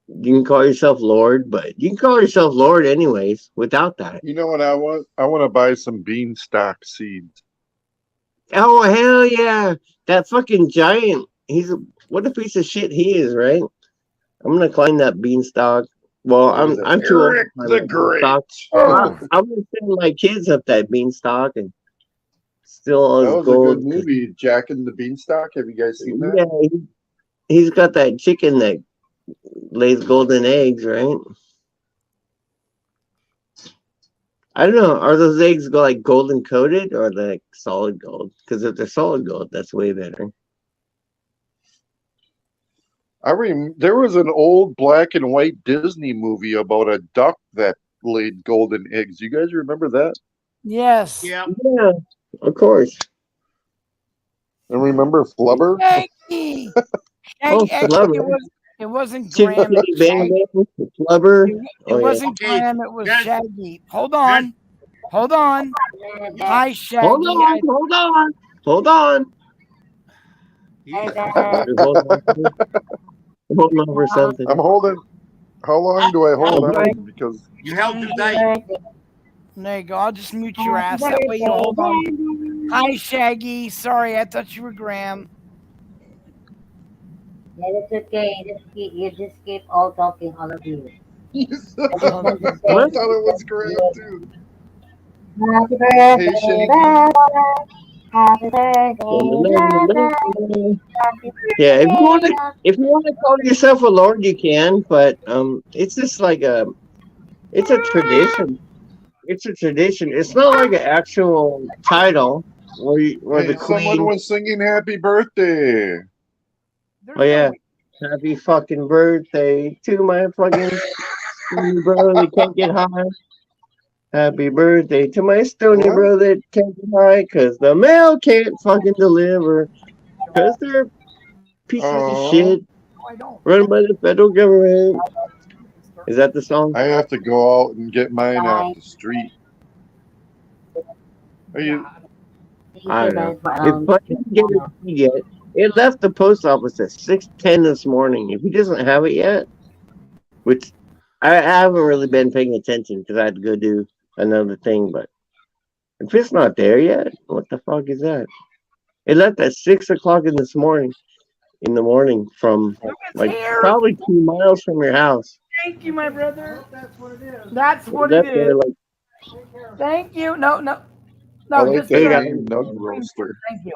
you can call yourself Lord, but you can call yourself Lord anyways without that. You know what I want? I want to buy some beanstalk seeds. Oh, hell yeah. That fucking giant. What a piece of shit he is, right? I'm gonna climb that beanstalk. Well, I'm too old. Eric the Great. I'm gonna send my kids up that beanstalk and steal all That his was gold. a good movie, Jack and the Beanstalk. Have you guys seen that? Yeah, he's got that chicken that lays golden eggs, right? I don't know. Are those eggs like golden coated or like solid gold? Because if they're solid gold, that's way better. There was an old black and white Disney movie about a duck that laid golden eggs. You guys remember that? Yes. Yeah. Yeah, of course. And remember Flubber? Shaggy. Oh, Actually, Flubber. it wasn't Chitty Graham. Chitty It was Bang Shaggy. Bang, Flubber. It Oh, yeah. wasn't Graham. It was Shaggy. Hold on. Hi, Shaggy. Hold on. Hold on for something. I'm holding. How long do I hold Okay. on? Because You held too tight. There you go. I'll just mute your ass. That way you hold on. Hi, Shaggy. Sorry, I thought you were Graham. Yeah, it's okay. You just keep all talking, all of you. I thought it was Graham too. Happy birthday, Hey, Shaggy. happy birthday, Yeah, if you want to call yourself a lord, you can, but it's just like it's a tradition. it's a tradition. It's not like an actual title where Hey, the someone queen. was singing "Happy Birthday." Oh yeah, happy fucking birthday to my fucking stony brother that can't get high. Happy birthday to my stony What? brother that can't get high, cause the mail can't fucking deliver, cause they're pieces of Oh, shit run by the federal government. Is that the song? I have to go out and get mine off the street. Are you? I don't know. If I didn't get it yet, it left the post office at 6:10 this morning. If he doesn't have it yet, which I haven't really been paying attention because I had to go do another thing, but if it's not there yet, what the fuck is that? It left at 6 o'clock in the morning from like probably 2 miles from your house. Thank you, my brother. That's what it is. That's what Left it there is. like Thank you. No, no. I No, like just that got name, Nug Roaster. thank you.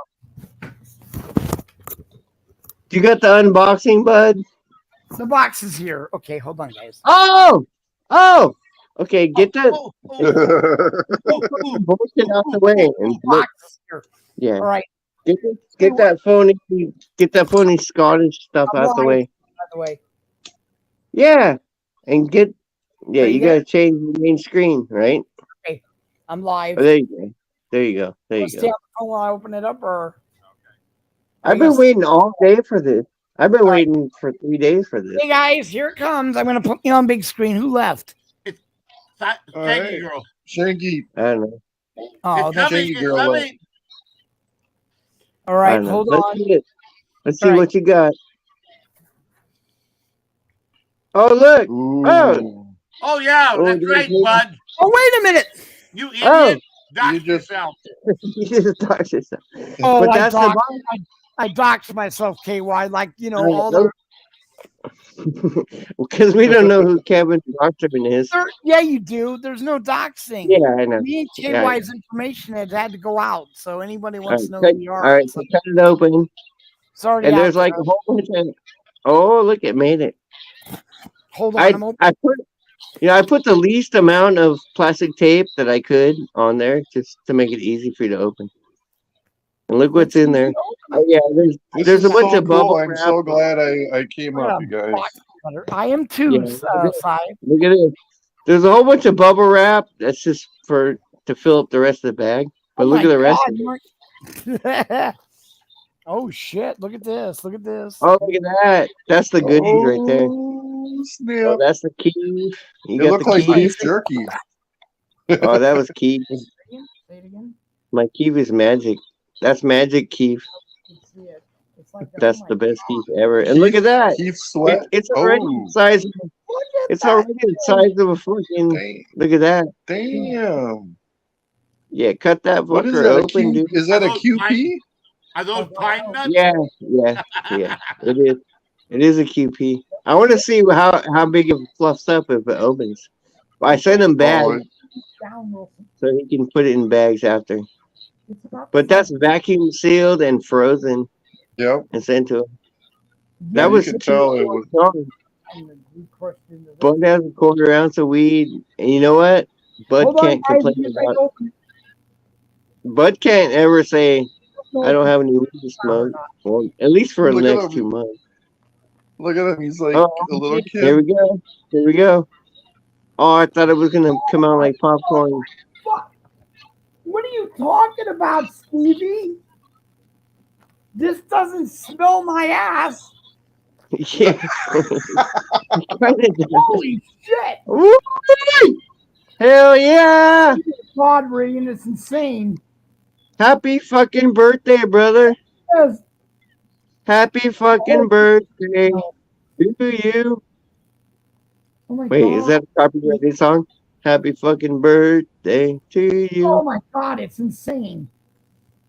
you got the unboxing, bud? The box is here. Okay, hold on, guys. Oh, okay. Get that Oh, oh, bullshit out the way and look. Box is here. Yeah. All right. Get that phony Scottish stuff out the way. By the way. Yeah, and you you gotta change the main screen, right? Okay. I'm live. Oh, there you go. There you go. There you Stay go. on the phone while I open it up, or I've been waiting all day for this. I've been waiting for 3 days for this. hey guys, here it comes. I'm gonna put me on big screen. Who left? Shaggy right. girl. Shanky, I don't know. Oh, It's that's coming. Shanky It's girl coming. all I right. don't know. Hold Let's on. see it. Let's see All right. what you got. Oh look! ooh, Oh yeah, Oh, that's there's right, me. bud. Oh, wait a minute. You idiot. Oh, Dox You just- yourself. you just talked yourself. Oh, But that's the I doxed myself, KY. Like, you know, I all know. the Because we don't know who Kevin Doxerman is. yeah, you do. There's no doxing. Yeah, I know. Me and Yeah, I KY's information had to go out. So anybody All wants right, to know cut, who you all are. right, so cut it open. It's already And out there's like there. a whole bunch of. Oh, look, it made it. Hold on, I'm open. I put the least amount of plastic tape that I could on there just to make it easy for you to open. And look what's in there. Oh yeah, this there's is a bunch so of bubble cool. I'm wrap. so glad I came Look at up, a you guys. box cutter. I am too, Yeah, Sai. Look at this. There's a whole bunch of bubble wrap. That's just to fill up the rest of the bag. But Oh look my at the rest God, of it. Mark. Oh shit! Look at this! Look at this! Oh, look at that. That's the goodies right there. Oh, Oh, snap. that's the key. You It got looked the like key. beef jerky. Oh, that was Keith. Say it again. My Keith is magic. That's magic Keith. See it. It's like That's oh my the best God. Keith ever. And look at that. Keith Sweat. It's already Oh, the size. Look at It's that already the thing. size of a fucking. dang, Look at that. damn. Yeah, cut that What is fucker that? A open, Q? dude. Is that a Are those pine- QP? Are those pine nuts? Yeah. It is. It is a QP. I want to see how big it fluffs up if it opens. I sent him bags Down, Wilson. so he can put it in bags after. It's about But that's vacuum sealed and frozen Yep. and sent to him. Yeah, That you was could tell it was. Bud has a quarter ounce of weed, and you know what? Bud Hold on, can't guys. complain Just about. open it. Bud can't ever say I don't have any weed to smoke. Well, at least for the Look at next him. 2 months. Look at him. He's like Oh, a little Here we kid. go. Here we go. Oh, I thought it was gonna come out like popcorn. Fuck. What are you talking about, Stevie? This doesn't smell my ass. Yeah. Holy shit! Woo! Hell yeah! Padre, and it's insane. Happy fucking birthday, brother. Yes. Happy fucking birthday to you. Oh my Wait, God. is that a copyrighted song? Happy fucking birthday to you. Oh my God, it's insane.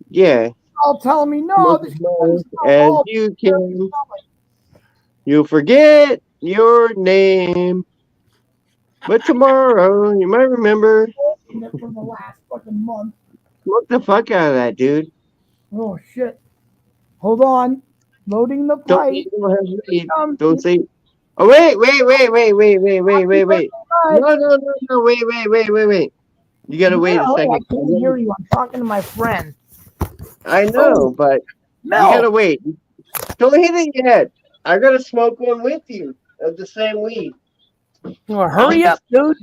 Yeah. All telling me no. Smoke This as much as you can. You'll forget your name. But tomorrow, you might remember. From the last fucking month. Smoke the fuck out of that, dude. Oh shit. Hold on. Loading the pipe. Don't say. Oh, wait. No. Wait. You gotta wait a No, I second. can't hear you. I'm talking to my friend. I know, but you gotta Mel, wait. Don't hit it yet. I gotta smoke one with you of the same weed. well, hurry up, dude.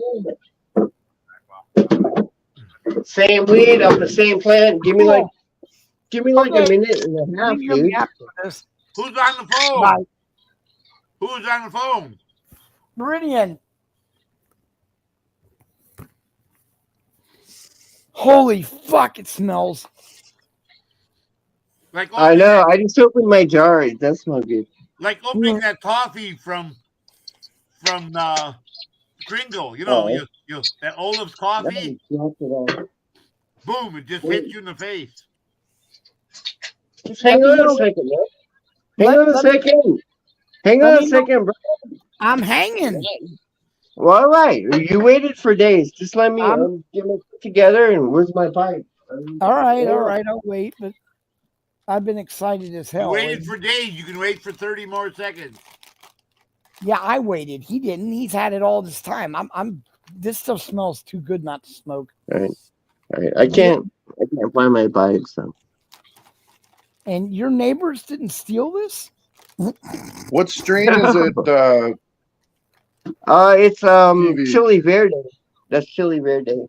Same weed off the same plant. Give me like a minute and a half, You'll be dude. happy with this. Who's on the phone? Bye. Who's on the phone? Meridian. Holy fuck, it smells. Like I opening know. that, I just opened my jar. It does smell good. like opening that coffee from Kringle. You know, you that Olaf's coffee. Boom! It just hits you in the face. Just hang on a second, man. Hang on a second. Hang on a second, bro. I'm hanging. Well, all right. You waited for days. Just let me get it together. And where's my pipe? All right, I'll wait, but I've been excited as You hell. waited for days. You can wait for 30 more seconds. Yeah, I waited. He didn't. He's had it all this time. This stuff smells too good not to smoke. All right. I can't find my pipe, so. And your neighbors didn't steal this? What strain is it? It's TV. Chili Verde. That's Chili Verde.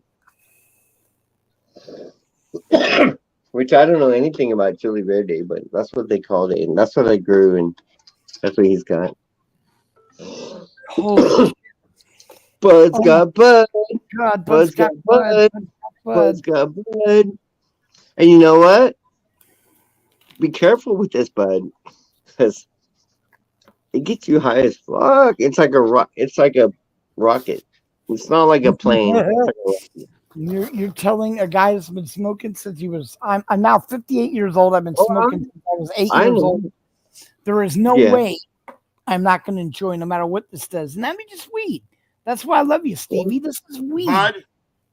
Which I don't know anything about Chili Verde, but that's what they called it, and that's what I grew, and that's what he's got. Holy Bud's got bud. God, Bud's got bud. Bud's bud. got bud. And you know what? Be careful with this bud, because it gets you high as fuck. It's like a rocket. It's not like a plane. It's like a rocket. You're telling a guy that's been smoking since he was. I'm now 58 years old. I've been smoking since I was 8 years old. There is no way I'm not going to enjoy, no matter what this does. And that means just weed. That's why I love you, Stevie. This is weed. Bud,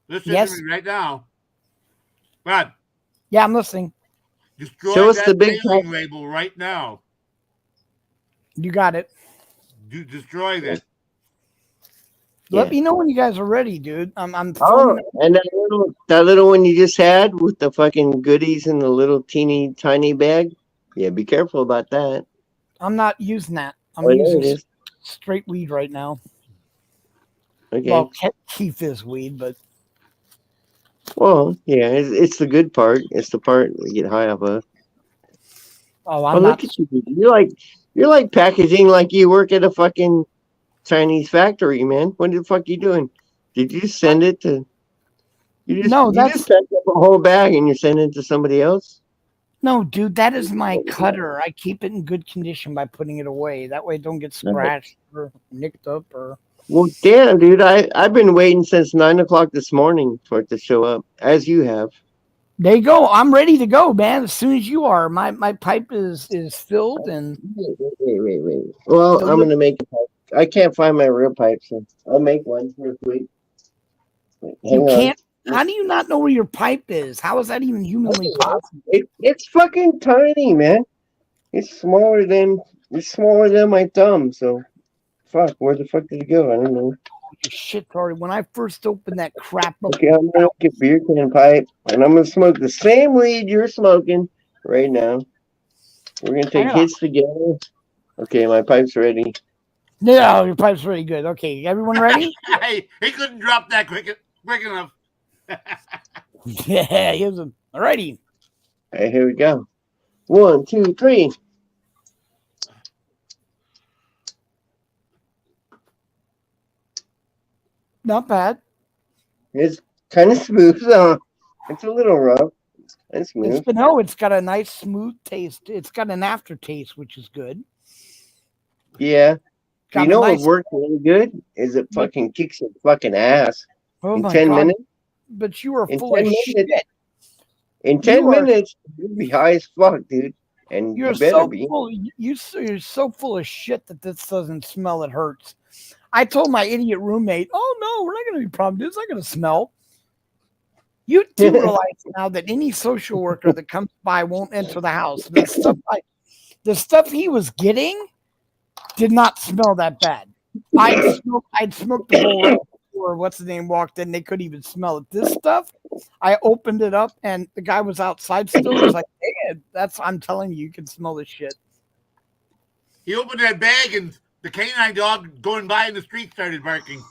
listen Yes. to me right now. Bud, Yeah, I'm listening. destroy Show us that the big mailing label right now. You got it. Destroy that. Let me know when you guys are ready, dude. I'm Oh, filming it. and that little one you just had with the fucking goodies in the little teeny tiny bag. Yeah, be careful about that. I'm not using that. I'm Oh, there it using is. straight weed right now. Okay. Well, Keith is weed, but Well, yeah, it's the good part. It's the part we get high off of. oh, Oh, I'm look not. at you. You're like packaging like you work at a fucking Chinese factory, man. What the fuck you doing? Did you send it to? You just packed up a whole bag and you're sending it to somebody else. No, dude, that is my cutter. I keep it in good condition by putting it away. That way it don't get scratched or nicked up or. Well, damn, dude, I've been waiting since 9 o'clock this morning for it to show up, as you have. There you go. I'm ready to go, man. As soon as you are, my pipe is filled and. Wait. Well, I'm gonna make a pipe. I can't find my real pipe, so I'll make one real quick. You can't. How do you not know where your pipe is? How is that even humanly possible? It's fucking tiny, man. It's smaller than my thumb. So, fuck. Where the fuck did it go? I don't know. Shit, Tori. When I first opened that crap up, Okay, I'm gonna get beer can pipe, and I'm gonna smoke the same weed you're smoking right now. We're gonna take hits together. Okay, my pipe's ready. No, your pipe's really good. Okay, everyone ready? Hey, he couldn't drop that quick enough. Yeah, here's a. Alrighty. All right, here we go. 1, 2, 3. Not bad. It's kind of smooth. It's a little rough and smooth. It's got a nice smooth taste. It's got an aftertaste, which is good. Yeah. Got You know a what nice- works really good? Is it fucking kicks your fucking ass Oh in my 10 God. minutes. But you are In full 10 of minutes. shit. In 10 You are- minutes, you'll be high as fuck, dude. And You're you better so be. full. You're so full of shit that this doesn't smell. It hurts. I told my idiot roommate, "Oh no, we're not going to be problem. It's not going to smell." You do realize now that any social worker that comes by won't enter the house. The stuff he was getting did not smell that bad. I'd smoked the bowl right before or what's the name walked in, they couldn't even smell it. This stuff, I opened it up and the guy was outside still. He's like, hey, I'm telling you, you can smell this shit. He opened that bag and the canine dog going by in the street started barking.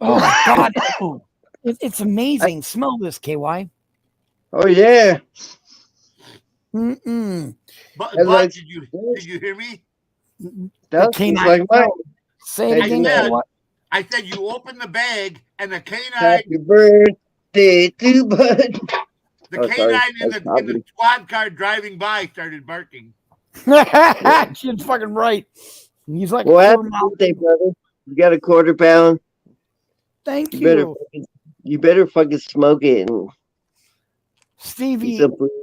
Oh my God. It's amazing. Smell this, KY. Oh yeah. Mm-mm. But Like, did you hear me? That's canine like mine. Say it again, KY. I said you open the bag and the canine. Happy birthday to Bud. The canine in the squad car driving by started barking. She's fucking right. He's like, well, happy birthday, brother. You got a quarter pound. Thank you. You better fucking smoke it. And Stevie,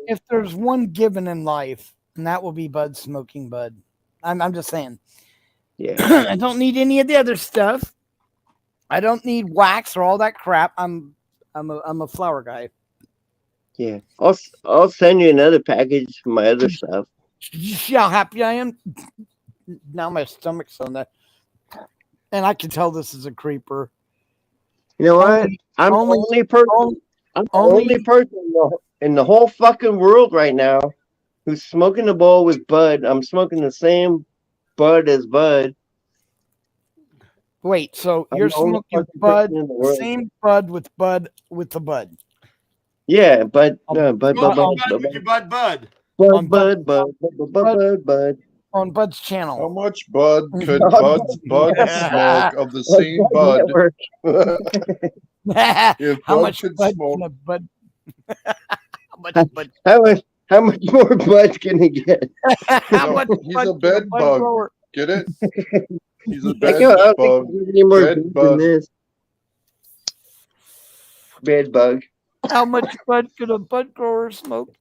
if there's one given in life, and that will be Bud smoking Bud. I'm just saying. Yeah. I don't need any of the other stuff. I don't need wax or all that crap. I'm a flower guy. Yeah. I'll send you another package for my other stuff. You see how happy I am? Now my stomach's on that. And I can tell this is a creeper. You know what? I'm the only person in the whole fucking world right now who's smoking a bowl with Bud. I'm smoking the same Bud as Bud. Wait, so you're smoking Bud, same Bud with the Bud? Yeah, Bud. Bud. On Bud's channel. How much Bud could Bud smoke of the same Bud? If How Bud much could Bud smoke, can a Bud? How much more Bud can he get? How much he's Bud a can bed Bud bug. grower? Get it? He's a I bed don't bug. think there's any more Bed Bud bug. than this. Bed bug. How much Bud could a Bud grower smoke?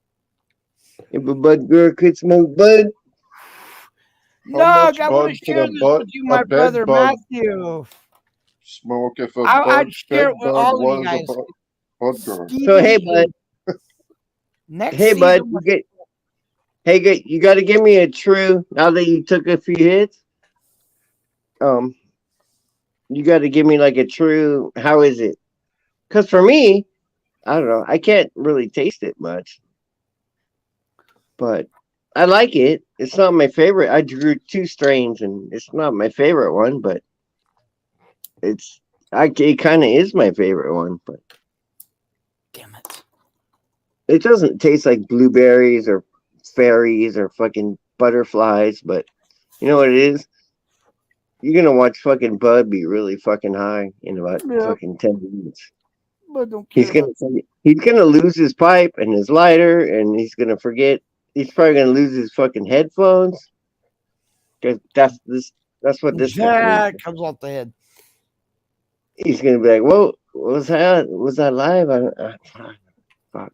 If a Bud grower could smoke Bud. No, I want to share this Bud, with you, my bed brother bug Matthew. smoke if a I'd share it with bed all bug of you guys. was a Bud grower? So hey Bud. Next Hey Bud, season, you got to give me a true. Now that you took a few hits, you got to give me like a true. How is it? Because for me, I don't know. I can't really taste it much, but I like it. It's not my favorite. I grew 2 strains, and it's not my favorite one, but it kind of is my favorite one. But damn it, it doesn't taste like blueberries or fairies or fucking butterflies. But you know what it is? You're gonna watch fucking Bud be really fucking high in about fucking 10 minutes. But don't care He's gonna lose his pipe and his lighter, and he's gonna forget. He's probably gonna lose his fucking headphones. Cause that's what this comes off the head. He's gonna be like, "Whoa, was that live?" Fuck.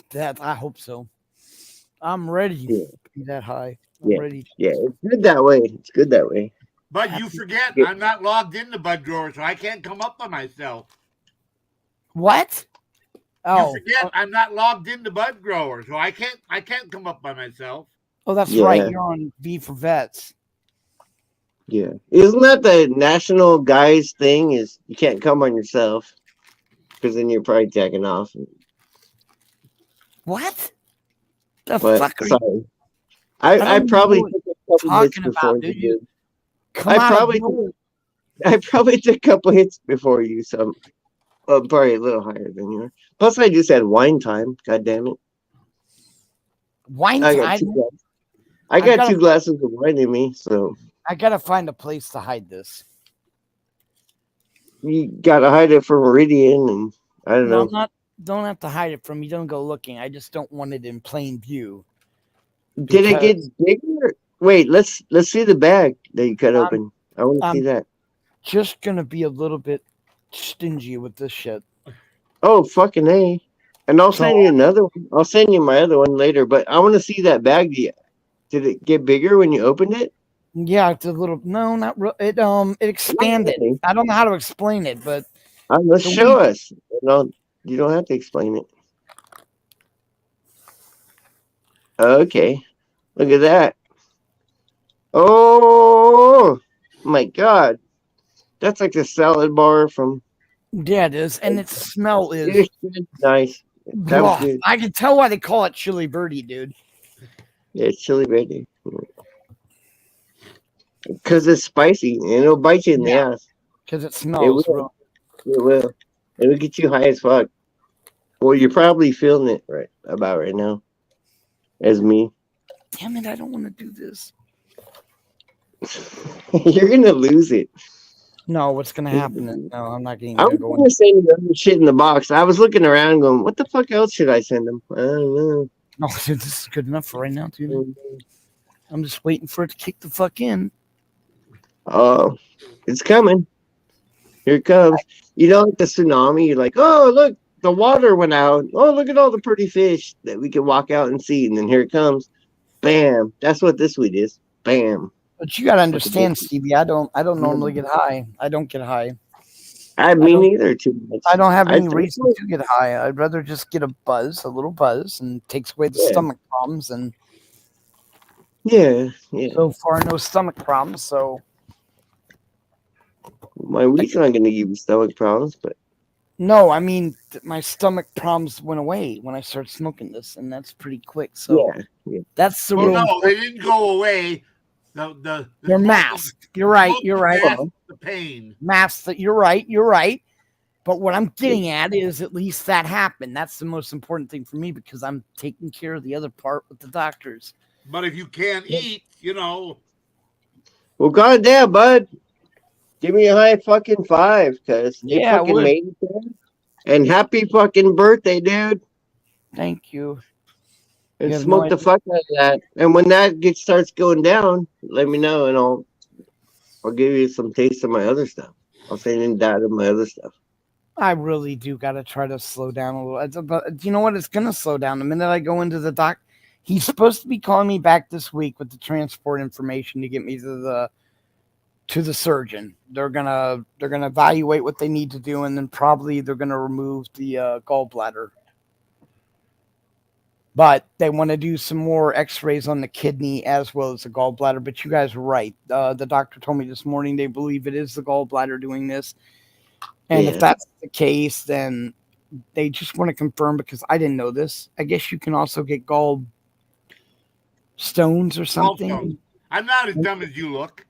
That I hope so. I'm ready to be that high. I'm ready. Yeah, it's good that way. It's good that way. But you forget, I'm not logged into Bud Grower, so I can't come up by myself. What? Oh, you forget, I'm not logged into Bud Grower, so I can't come up by myself. Oh, that's right. You're on V for Vets. Yeah, isn't that the national guys thing? Is you can't come on yourself because then you're probably jacking off. What? The fuck are you? I probably took a couple hits before you did. I probably took a couple hits before you, so probably a little higher than you are. Plus, I just had wine time. God damn it! Wine time. I got 2 glasses of wine in me, so I gotta find a place to hide this. You gotta hide it from Meridian, and I don't know. Don't have to hide it from me. Don't go looking. I just don't want it in plain view. Did it get bigger? Wait, let's see the bag that you cut open. I want to see that. Just gonna be a little bit stingy with this shit. Oh, fucking A. And I'll send you another one. I'll send you my other one later, but I want to see that bag. Did it get bigger when you opened it? Yeah, it's a little. No, not real. It expanded. I don't know how to explain it, but let's show us. No, you don't have to explain it. Okay, look at that. Oh my God, that's like the salad bar from Yeah, it is, and its smell is It's nice. That was ugh. good. I can tell why they call it chili birdie, dude. Yeah, it's chili ready. Because it's spicy and it'll bite you in the Yeah. ass. Because it It smells will. real. It will. It'll get you high as fuck. Well, you're probably feeling it right now, as me. Damn it! I don't want to do this. You're gonna lose it. No, what's gonna happen? No, I'm not even I gonna was go in. gonna send you other shit in the box. I was looking around, going, "What the fuck else should I send them?" I don't know. No, this is good enough for right now, dude. I'm just waiting for it to kick the fuck in. Oh, it's coming. Here it comes. You know, like the tsunami. You're like, "Oh, look, the water went out. Oh, look at all the pretty fish that we can walk out and see." And then here it comes. Bam. That's what this weed is. Bam. But you gotta understand, Stevie. I don't normally get high. I don't get high. Me neither. Too much. I don't have I any think reason so. to get high. I'd rather just get a little buzz, and takes away the Yeah. stomach problems. And Yeah. so far, no stomach problems. So My weed's not gonna give you stomach problems, but no, I mean my stomach problems went away when I started smoking this, and that's pretty quick. So yeah. that's the Well, real. no, they didn't go away. The They're masked. You're right. You're right. masked the pain. Masked. You're right. You're right. But what I'm getting at is at least that happened. That's the most important thing for me because I'm taking care of the other part with the doctors. But if you can't eat, Well, goddamn, bud. Give me a high fucking 5, because they Yeah, I fucking would. made it there. And happy fucking birthday, dude. Thank you. And You have smoke no the idea. fuck out of that. And when that starts going down, let me know and I'll give you some taste of my other stuff. I'll send in that of my other stuff. I really do got to try to slow down a little. But you know what? It's going to slow down the minute I go into the doc. He's supposed to be calling me back this week with the transport information to get me to the surgeon. They're gonna evaluate what they need to do, and then probably they're gonna remove the gallbladder. But they want to do some more X-rays on the kidney as well as the gallbladder. But you guys are right. The doctor told me this morning they believe it is the gallbladder doing this. And Yeah. if that's the case, then they just want to confirm because I didn't know this. I guess you can also get gall stones or something. Gallstones. I'm not as dumb as you look.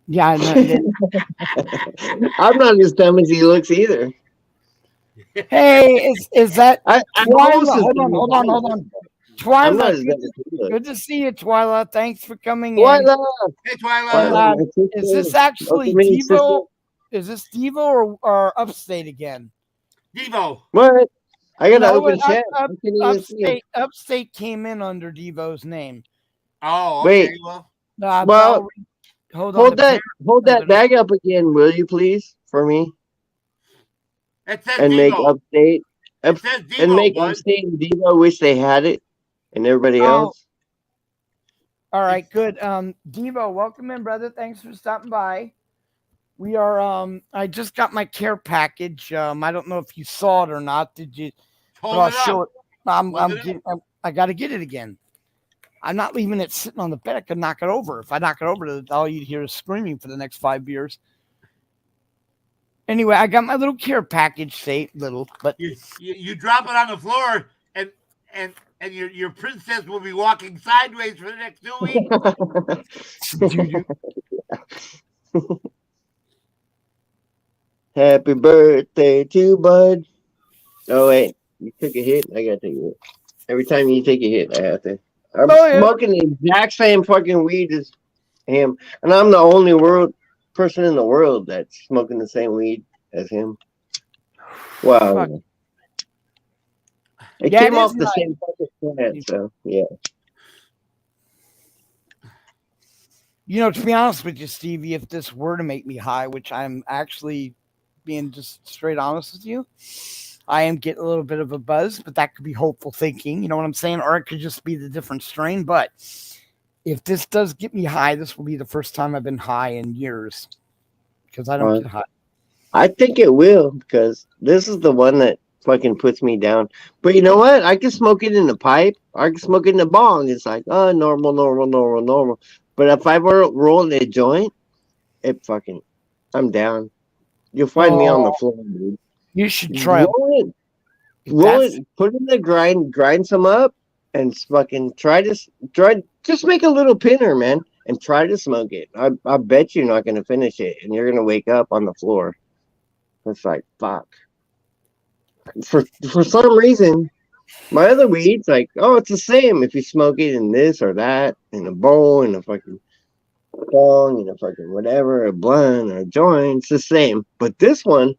Yeah, I know. I'm not as dumb as he looks either. Hey, is that I'm Twyla? almost as Hold dumb on. as I am. I'm not Twyla, as dumb as he looks. good to see you, Twyla. Thanks for coming in. Twyla! Hey, Twyla. Twyla, my Is this sister. actually Welcome in, sister. Devo? Is this Devo or Upstate again? Devo. What? I got to No, open chat. I can't even see him. Upstate came in under Devo's name. Oh, okay. Wait. Well, Well, hold hold that bag up again, will you please, for me? it says And make Devo. update It says Devo, and make bud. upstate and Devo wish they had it, and everybody Oh. else. All right, good. Devo, welcome in, brother. Thanks for stopping by. We are I just got my care package. I don't know if you saw it or not. Did you? Hold But I'll it show up. it. I got to get it again. I'm not leaving it sitting on the bed. I could knock it over. If I knock it over, all you'd hear is screaming for the next 5 years. Anyway, I got my little care package. Say little, but You drop it on the floor, and your princess will be walking sideways for the next 2 weeks. Happy birthday to Bud. Oh wait, you took a hit. I gotta take a hit. Every time you take a hit, I have to. I'm smoking the exact same fucking weed as him, and I'm the only person in the world that's smoking the same weed as him. Wow. Fuck. It Yeah, came it off is the nice. same fucking plant, so yeah. You know, to be honest with you, Stevie, if this were to make me high, which I'm actually being just straight honest with you, I am getting a little bit of a buzz, but that could be hopeful thinking. You know what I'm saying? Or it could just be the different strain. But if this does get me high, this will be the first time I've been high in years because I don't get high. I think it will, because this is the one that fucking puts me down. But you know what? I can smoke it in the pipe. I can smoke it in the bong. It's like, oh, normal. But if I were rolling a joint, I'm down. You'll find me on the floor, dude. You should try. Roll it, put it in the grind some up, and fucking try, just make a little pinner, man, and try to smoke it. I bet you're not gonna finish it, and you're gonna wake up on the floor. It's like, fuck. For some reason, my other weeds, like, oh, it's the same if you smoke it in this or that, in a bowl, in a fucking bong, in a fucking whatever, a blunt or a joint, it's the same. But this one,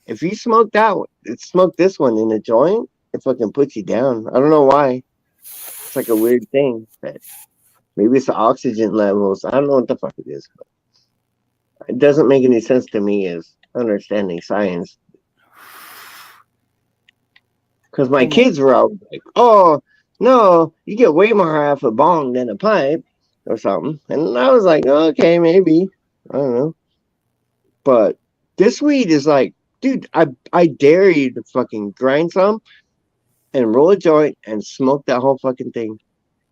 if you smoke this one in a joint, it fucking puts you down. I don't know why. It's like a weird thing. Maybe it's the oxygen levels. I don't know what the fuck it is. But it doesn't make any sense to me as understanding science. Because my kids were always like, oh, no, you get way more out of a bong than a pipe or something. And I was like, oh, okay, maybe. I don't know. But this weed is like, dude, I dare you to fucking grind some and roll a joint and smoke that whole fucking thing.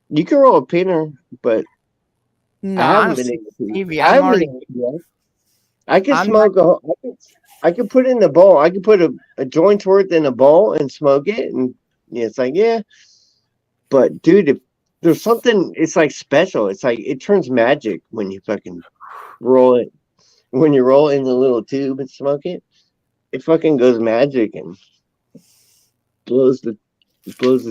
You can roll a pinner, but No, I haven't honestly, been able to. Stevie, I I'm haven't already. been able to yet. I could I'm smoke I could put it in the bowl. I could put a joint's worth in a bowl and smoke it, and yeah, it's like, yeah. But dude, if there's something, it's like special. It's like it turns magic when you fucking roll it. When you roll it in the little tube and smoke it, it fucking goes magic and blows the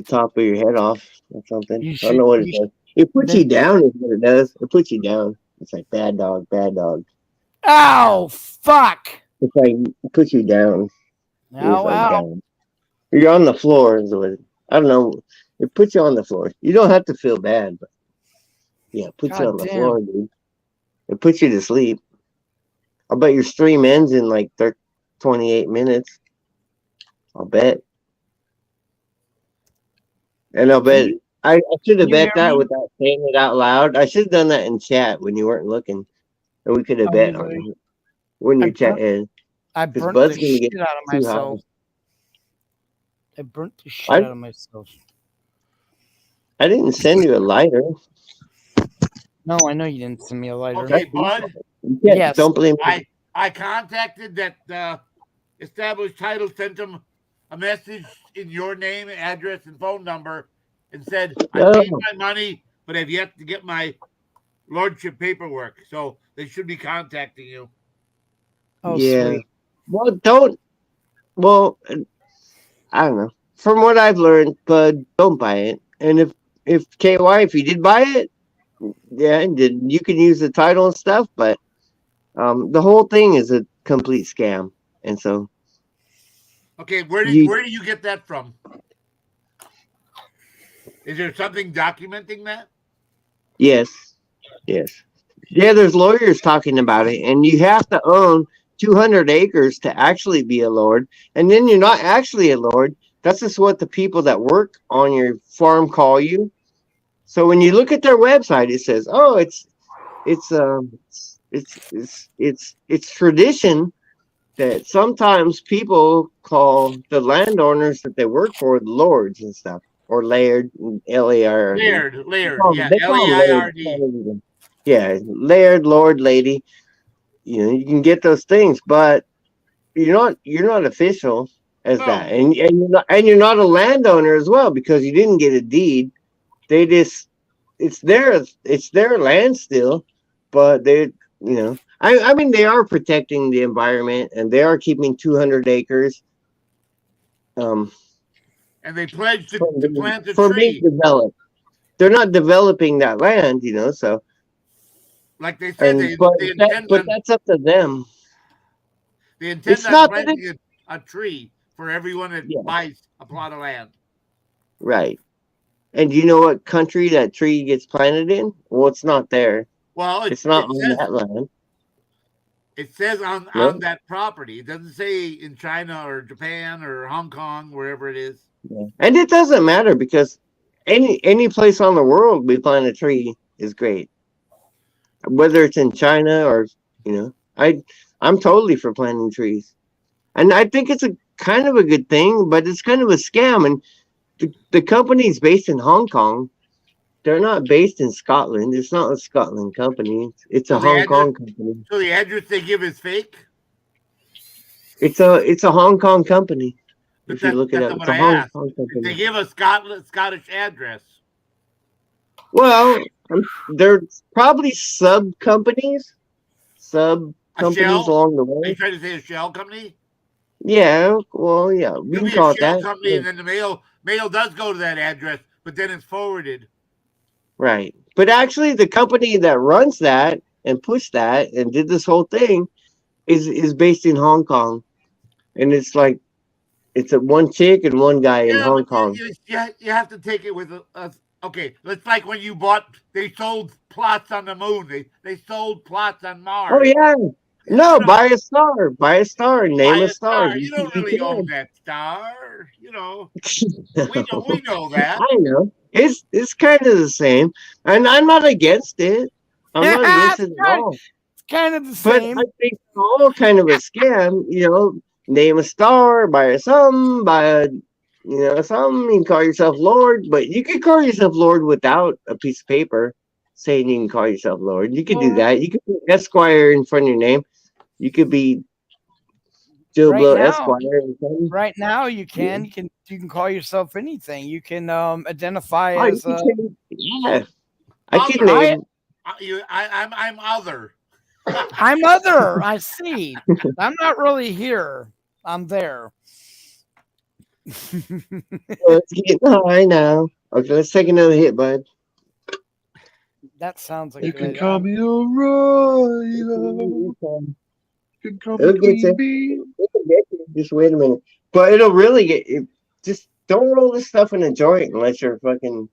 top of your head off or something. You I don't know what it should. does. It puts Then- you down is what it does. It puts you down. It's like bad dog, bad dog. Ow! Fuck! It's like it puts you down. You're Ow! like Ow! down. You're on the floor. I don't know. It puts you on the floor. You don't have to feel bad, but yeah, it puts you on the Goddamn. floor, dude. It puts you to sleep. I'll bet your stream ends in like 28 minutes. I'll bet. And I'll bet I should have you bet hear that me? without saying it out loud. I should have done that in chat when you weren't looking. And we could have bet on Probably. it when I your chat ends. I Because burnt Bud's the gonna get shit out of too high. myself. I burnt the shit I- out of myself. I didn't send you a lighter. No, I know you didn't send me a lighter. Okay, Bud. You can't- Yes. Don't blame me. I contacted that established title, sent them a message in your name, address, and phone number, and said I paid Oh. my money, but I've yet to get my lordship paperwork. So they should be contacting you. Oh, Yeah. sweet. Well, don't. Well, I don't know. From what I've learned, Bud, don't buy it. And if KY, if you did buy it, yeah, you can use the title and stuff, but the whole thing is a complete scam. And so, Okay, where do you get that from? Is there something documenting that? yes. Yeah, there's lawyers talking about it, and you have to own 200 acres to actually be a lord, and then you're not actually a lord. That's just what the people that work on your farm call you. So when you look at their website, it says, "Oh, it's tradition that sometimes people call the landowners that they work for the lords and stuff, or laird, Laird, Laird, yeah, They call 'em Laird. Yeah, laird, lord, lady. You know, you can get those things, but you're not official as No. that, and you're not a landowner as well because you didn't get a deed. They just it's their land still, but I mean they are protecting the environment and they are keeping 200 acres. And they pledged to plant a for tree. being developed. They're not developing that land, so. Like they said, they intend But on, that's up to them. they intend it's on not that planting a tree for everyone that buys a plot of land. Right. And do you know what country that tree gets planted in? Well, it's not there. Well, It's not it on says, that land. it says on No. that property. It doesn't say in China or Japan or Hong Kong, wherever it is. Yeah. And it doesn't matter because any place on the world we plant a tree is great. Whether it's in China or I'm totally for planting trees. And I think it's a kind of a good thing, but it's kind of a scam. And the company's based in Hong Kong. They're not based in Scotland. It's not a Scotland company. It's a So the Hong address- Kong company. So the address they give is fake. It's a Hong Kong company. But If you look it that's up, what it's a I Hong asked. Kong If they company. give a Scottish address. Well, they're probably sub companies along the Are you way. trying to say a shell company? Yeah, well, yeah, we Could can be call a it shell that. company, Yeah. and then the mail does go to that address, but then it's forwarded. Right. But actually, the company that runs that and pushed that and did this whole thing is based in Hong Kong, and it's like it's a one chick and one guy in Yeah, Hong but Kong. you have to take it with a okay. It's like when you they sold plots on the moon. They sold plots on Mars. Oh yeah. No, buy a star, name Buy a a star. star. You don't really own that star. You know. We know that. I know. It's kind of the same, and I'm not against it. I'm not against it at all. It's kind of the But same. I think it's all kind of a scam. Name a star, buy a something, something. You can call yourself Lord, but you can call yourself Lord without a piece of paper saying you can call yourself Lord. You could do Well, that. You could put Esquire in front of your name. You could be Joe right Blow now, Esquire or something. right now you Yeah. can call yourself anything. You can identify Oh, you as can change. Yeah. I could Other. name. I'm other. I'm other. I see. I'm not really here. I'm there. Let's get high now. Okay, let's take another hit, bud. That sounds like a You good can idea. call me Arroyo. You can call me It'll get Queen you. Bee. It'll get you. Just wait a minute. But it'll really get you. Just don't roll this stuff in a joint unless you're fucking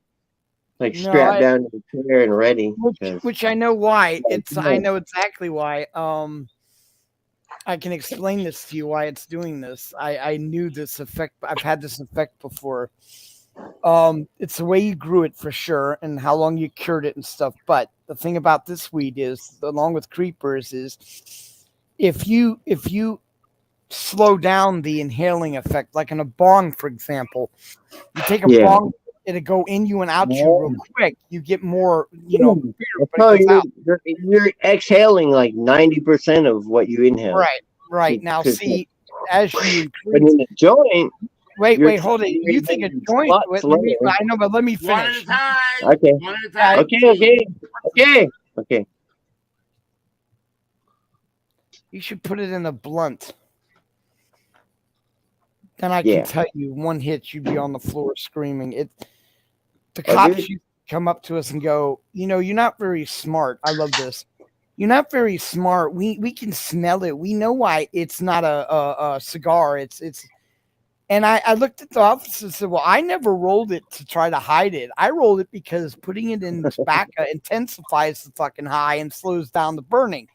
like No, strapped down to the chair and ready. 'cause- which I know why. I yeah. know exactly why. I can explain this to you why it's doing this. I knew this effect. I've had this effect before. It's the way you grew it for sure, and how long you cured it and stuff. But the thing about this weed is, along with creepers, is if you slow down the inhaling effect, like in a bong, for example, you take a Yeah. bong, it'll go in you and out you real quick. You get more, beer, but Oh, it goes out. you're exhaling like 90% of what you inhale. Right. Now, 'Cause- see, as you But increase. in a joint, Wait, hold it. you're You think a inhaling joint? lot Wait, slower. I know, but let me One at a finish. time. Okay. One at a time. Okay. You should put it in a blunt. Then I Yeah. can tell you, one hit, you'd be on the floor screaming. The Oh, cops dude. used to come up to us and go, you're not very smart. I love this. You're not very smart. We can smell it. We know why it's not a cigar. It's. And I looked at the officer and said, well, I never rolled it to try to hide it. I rolled it because putting it in tobacco intensifies the fucking high and slows down the burning.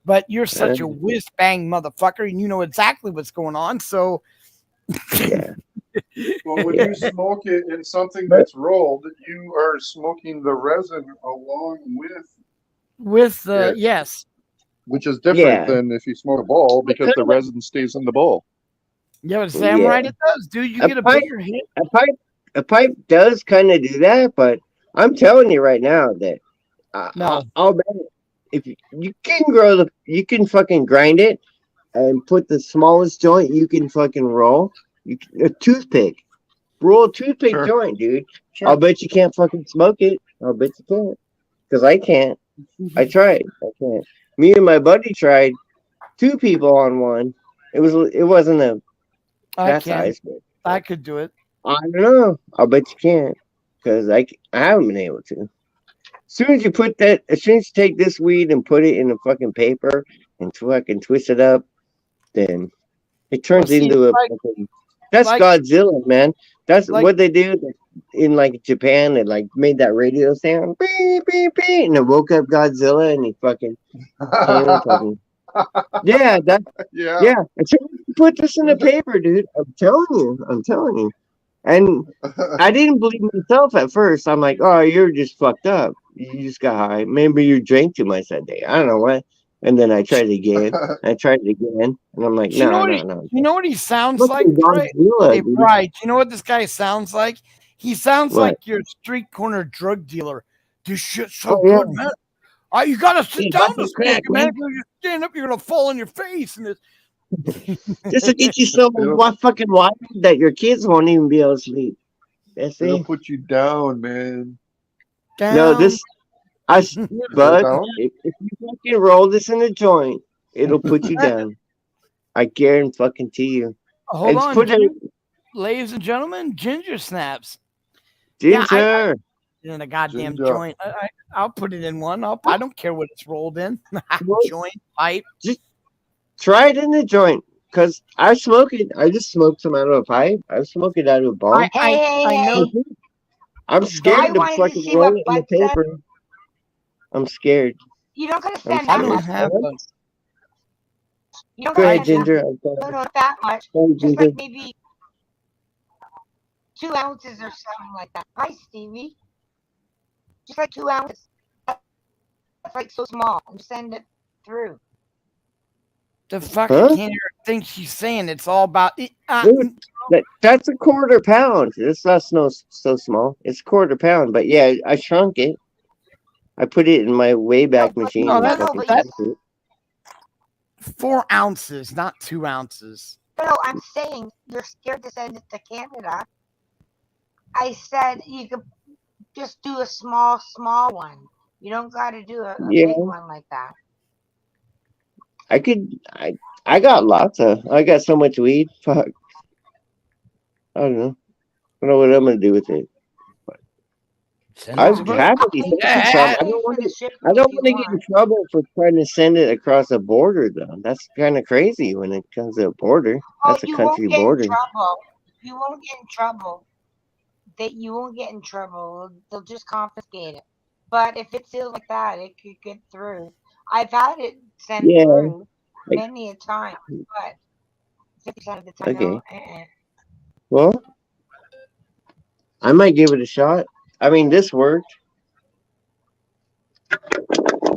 But you're such a whiz bang motherfucker, and you know exactly what's going on. So, yeah. Well, when you smoke it in something that's rolled, you are smoking the resin along with Yeah. yes, which is different Yeah. than if you smoke a ball because the resin stays in the bowl. yeah, but damn Yeah. right it does, dude. You A get a pipe- bigger hit. A pipe does kind of do that, but I'm telling you right now that No. I'll bet if you can you can fucking grind it and put the smallest joint you can fucking roll. A toothpick, roll a toothpick Sure. joint, dude. Sure. I'll bet you can't fucking smoke it. I'll bet you can't, because I can't. I tried. I can't. Me and my buddy tried. 2 people on one. It wasn't a I that can. size, but I could do it. I don't know. I'll bet you can't, because I haven't been able to. As soon as you take this weed and put it in a fucking paper and fucking twist it up, then it turns Well, see, into a fucking. That's Godzilla, man. That's like- what they do in like Japan. They like made that radio sound, beep beep beep, and it woke up Godzilla, and he fucking. Yeah, that. Yeah. And so you put this in the paper, dude. I'm telling you. And I didn't believe myself at first. I'm like, oh, you're just fucked up. You just got high. Maybe you drank too much that day. I don't know what. And then I tried it again. And I'm like, You know no. You know what he sounds Look like, at Brian? Godzilla, Hey, dude. Brian, you know what this guy sounds like? He sounds What? like your street corner drug dealer. This shit's so Oh, yeah. good, man. You gotta sit Hey, down bust to the smoke crack, it, man. man. If you stand up, you're gonna fall on your face. And Just to get you so fucking wild that your kids won't even be able to sleep. That's It'll it. put you down, man. No, this Bud. down? If you fucking roll this in a joint, it'll put you down. I guarantee you. Hold It's on, put a ladies and gentlemen, ginger snaps. Yeah, ginger. in a goddamn Ginger. joint. I'll put it in one. I don't care what it's rolled in. Joint, pipe. Just try it in the joint. Cause I smoke it. I just smoked some out of a pipe. I smoke it out of a bong. I know. I'm scared I to wanted to fucking see roll what it in the Bud said. paper. I'm scared. You don't gotta I'm send I that don't much. have scared. one. You don't Go gotta ahead, send Ginger. no, not that much. Sorry, Just Ginger. like maybe 2 ounces or something like that. Hi, Stevie. Just like 2 ounces. That's like so small. And send it through. The fuck Huh? I can't hear a thing she's saying. It's all about it. Dude, that's a quarter pound. It's not so small. It's a quarter pound. But yeah, I shrunk it. I put it in my Wayback Machine. no, and that's- fucking that's- shrunk it. 4 ounces, not 2 ounces. No, I'm saying you're scared to send it to Canada. I said you could just do a small one. You don't got to do a Yeah. big one like that. I could. I got lots of. I got so much weed. Fuck. I don't know. I don't know what I'm gonna do with it. I'm happy. I don't want to get in trouble for trying to send it across a border, though. That's kind of crazy when it comes to a border. That's a you country won't get border. in trouble. You won't get in trouble. You won't get in trouble. They'll just confiscate it. But if it's still like that, it could get through. I've had it sent Yeah. through Like- many a time, but 50% of the time, Okay. no. Well, I might give it a shot. I mean, this worked.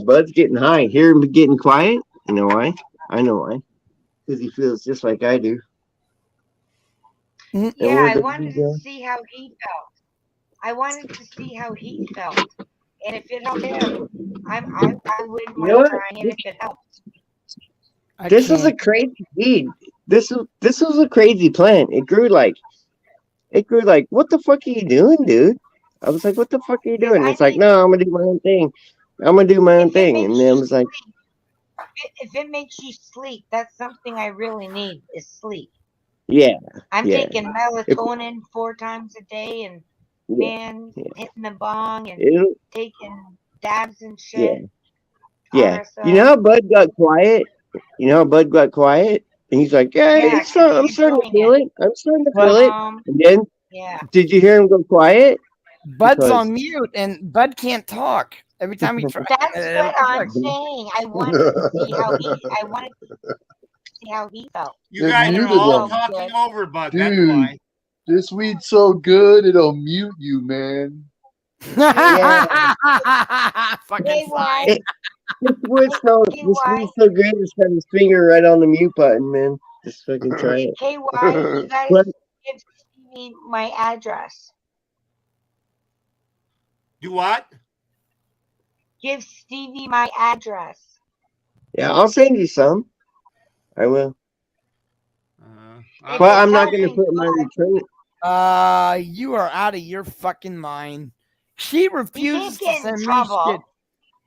Bud's getting high. Hear him getting quiet? You know why? I know why. Because he feels just like I do. Yeah, where I does wanted he go? to see how he felt. I wanted to see how he felt. And if it helped him, I wouldn't You know mind what? trying it if it helps. This was a crazy weed. This was a crazy plant. It grew like, what the fuck are you doing, dude? I was like, what the fuck are you doing? It's like, no, I'm gonna do my own thing. I'm gonna do my own thing. And then I was like, If it makes you sleep, that's something I really need is sleep. yeah. I'm yeah. taking melatonin 4 times a day and man, hitting the bong and It'll- taking dabs and Yeah. shit. Yeah. RSO. You know how Bud got quiet? And he's like, yeah, Yeah, I'm starting to feel it. I'm starting to feel it. Um, And then, yeah. did you hear him go quiet? Bud's Because- on mute, and Bud can't talk every time he tries. That's what I'm saying. I wanted to see how he felt. You It guys are muted all him. talking over, Bud. That's Dude, why. this weed's so good it'll mute you, man. Fucking fine. This weed's so good. Just have his finger right on the mute button, man. Just fucking try it. KY, you guys What? give me my address. Do what? Give Stevie my address. Yeah, I'll send you some. I will. If But I'm it's not going to helping put my Bud, return. You are out of your fucking mind. She refuses to get in send me trouble. shit.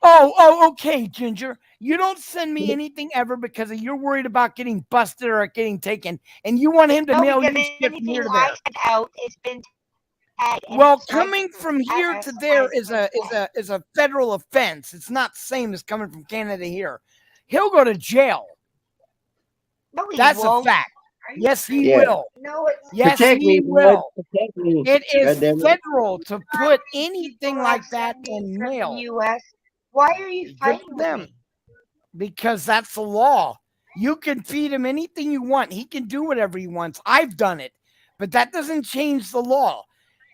Oh, okay, Ginger. You don't send me anything ever because you're worried about getting busted or getting taken, and you want him to no, mail you because shit from anything here to I there. send out, it's been tagged. and Well, it's my coming from here address to there has been is a federal offense. It's not the same as coming from Canada here. He'll go to jail. No, he That's won't. a fact. Are you Yes, he Yeah. will. No, it's Yes, Protect he me, Bud. will. Protect me. It is Goddamn it. federal to put anything people like have that sent me in from mail. the U.S. Why are you Good fighting for with them. me? Because that's the law. You can feed him anything you want. He can do whatever he wants. I've done it, but that doesn't change the law.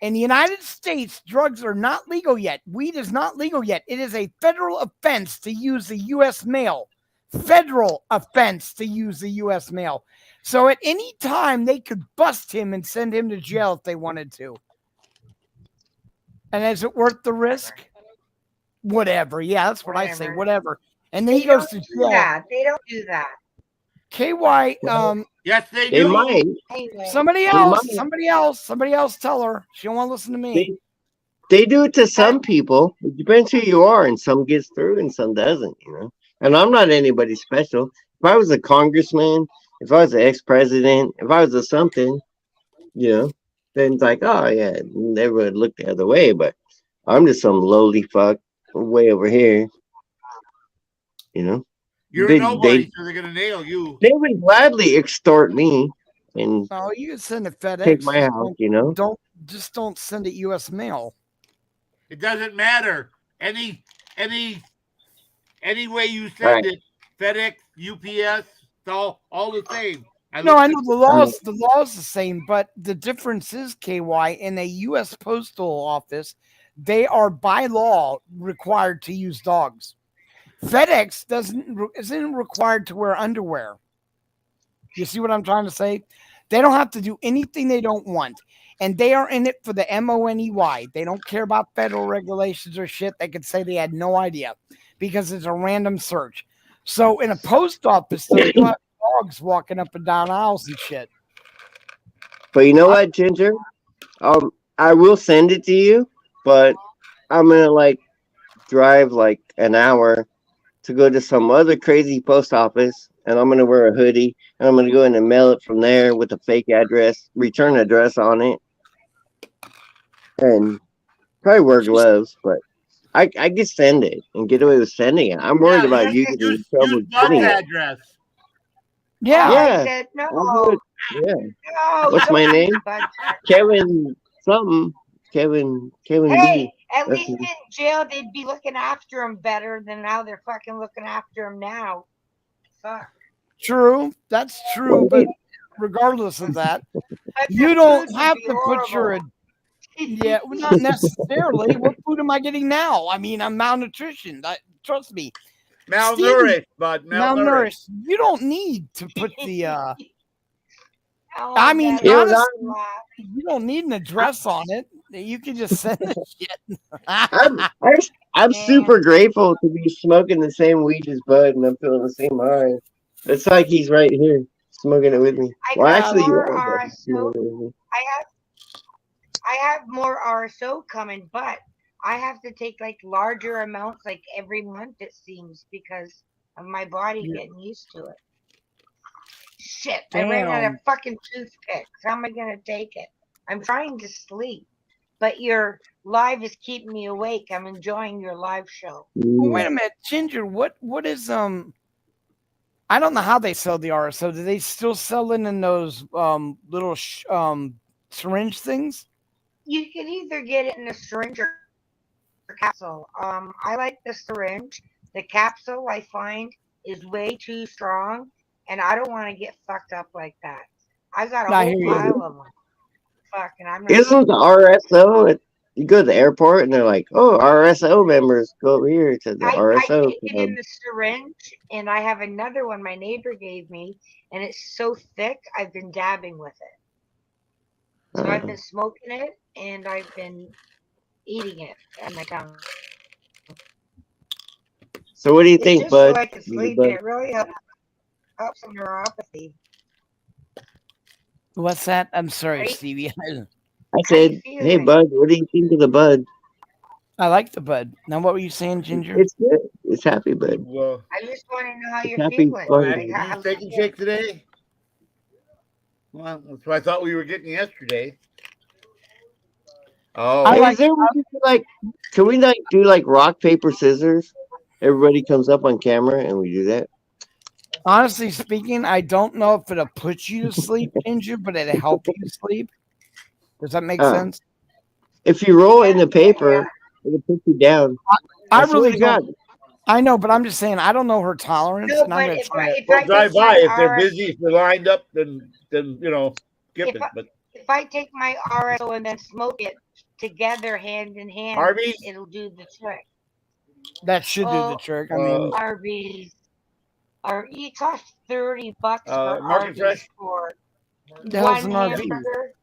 In the United States, drugs are not legal yet. Weed is not legal yet. It is a federal offense to use the U.S. mail. Federal offense to use the U.S. mail. So at any time, they could bust him and send him to jail if they wanted to. And is it worth the risk? Whatever. Yeah, that's what I say. Whatever. And then he goes to do jail. that. They don't do that. KY, Yes, they They do. might. Anyway, somebody They else, might. somebody else tell her. She don't want to listen to me. They do it to some people. It depends who you are, and some gets through and some doesn't, you know. And I'm not anybody special. If I was a congressman, if I was an ex-president, if I was a something, you know, then it's like, oh yeah, everyone would look the other way. But I'm just some lowly fuck way over here, you know. You're They nobody, so they're gonna nail you. they would gladly extort me and Oh, you can send it FedEx. take my just house, you know. don't send it U.S. mail. It doesn't matter. Any way you send Right. it, FedEx, UPS, it's all the same. No, I know the law's the same, but the difference is, KY, in a U.S. postal office, they are by law required to use dogs. FedEx isn't required to wear underwear. You see what I'm trying to say? They don't have to do anything they don't want. And they are in it for the MONEY. They don't care about federal regulations or shit. They could say they had no idea because it's a random search. So in a post office, though, you have dogs walking up and down aisles and shit. But you know what, Ginger? I will send it to you, but I'm gonna like drive like an hour to go to some other crazy post office, and I'm gonna wear a hoodie, and I'm gonna go in and mail it from there with a fake return address on it, and probably wear gloves. But I can send it and get away with sending it. I'm worried about you getting in trouble getting it. address. Yeah. Yeah. I said no. I'm good. Yeah. No, What's my don't name? budge. Kevin something. Kevin Hey, D. at That's least in jail they'd be looking after him better than how they're fucking looking after him now. Fuck. True. That's true. But regardless of that, you don't have to put your... Yeah, well, not necessarily. What food am I getting now? I mean, I'm malnutrition. Trust me. Malnourished, bud. Malnourished. You don't need to put the... Oh, I mean, that honestly, laugh. you don't need an address on it. You can just send the shit. I'm super grateful to be smoking the same weed as Bud, and I'm feeling the same high. It's like he's right here smoking it with me. Well, actually, you more are RSO. smoking it with me. I have more RSO coming, but I have to take like larger amounts like every month it seems because of my body getting used to it. Shit, I ran out of Damn. fucking toothpicks. How am I gonna take it? I'm trying to sleep, but your live is keeping me awake. I'm enjoying your live show. Well, wait a minute, Ginger. What is I don't know how they sell the RSO. Do they still sell it in those little syringe things? You can either get it in a syringe or capsule. I like the syringe. The capsule I find is way too strong, and I don't want to get fucked up like that. I got a I whole hear you. pile of them. Fucking, I'm not. Isn't the RSO? You go to the airport and they're like, "Oh, RSO members, go over here to the I RSO take it club." in the syringe, and I have another one my neighbor gave me, and it's so thick. I've been dabbing with it. So I've been smoking it, and I've been eating it on my tongue. So what do you It's think, just Bud? so I can sleep, Bud? and it really helps with neuropathy. What's that? I'm sorry, Right? Stevie. I said, "Hey, Bud, what do you think of the Bud?" I like the Bud. Now, what were you saying, Ginger? It's good. It's happy Bud. Well, I just want to know how It's you're happy feeling. Bud. Like, did you how's take a shake today? Well, that's what I thought we were getting yesterday. Oh, Hey, is there like, can we like do like rock paper scissors? Everybody comes up on camera and we do that. Honestly speaking, I don't know if it'll put you to sleep, Ginger, but it'll help you sleep. Does that make sense? If you roll in the paper, it'll put you down. I swear really to God. don't. I know, but I'm just saying I don't know her tolerance, No, and I'm but gonna if try I- it. if well, I drive take by my if they're RS busy, if they're lined up, then you know, skip If it. I- But If I take my RSO and then smoke it together, hand in hand, Arby's? it'll do the trick. That should do the trick. I mean, Arby's. It costs $30 for Market Arby's Fresh? for The hell's one an Arby's? hamburger,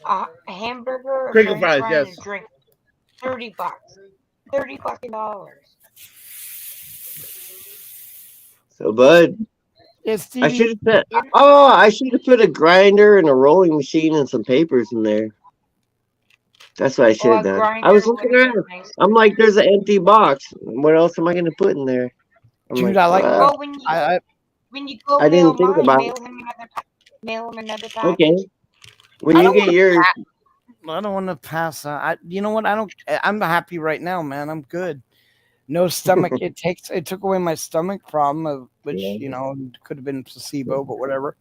a hamburger, a Crinkle French fries, fry, yes. and a drink. $30. $30 fucking dollars. So, Bud, Yeah, I Stevie. should have put. Oh, I should have put a grinder and a rolling machine and some papers in there. That's what I should Oh, have a done. I grinder was would looking have been around. nice. I'm like, there's an empty box. What else am I gonna put in there? I'm Dude, like, I like well, Well, I when you go I mail didn't think mine, about it. mail him another Okay, package. when I you don't get want to yours, I don't want to pass. You know what? I'm happy right now, man. I'm good. No stomach. It took away my stomach problem, which yeah. could have been placebo, but whatever.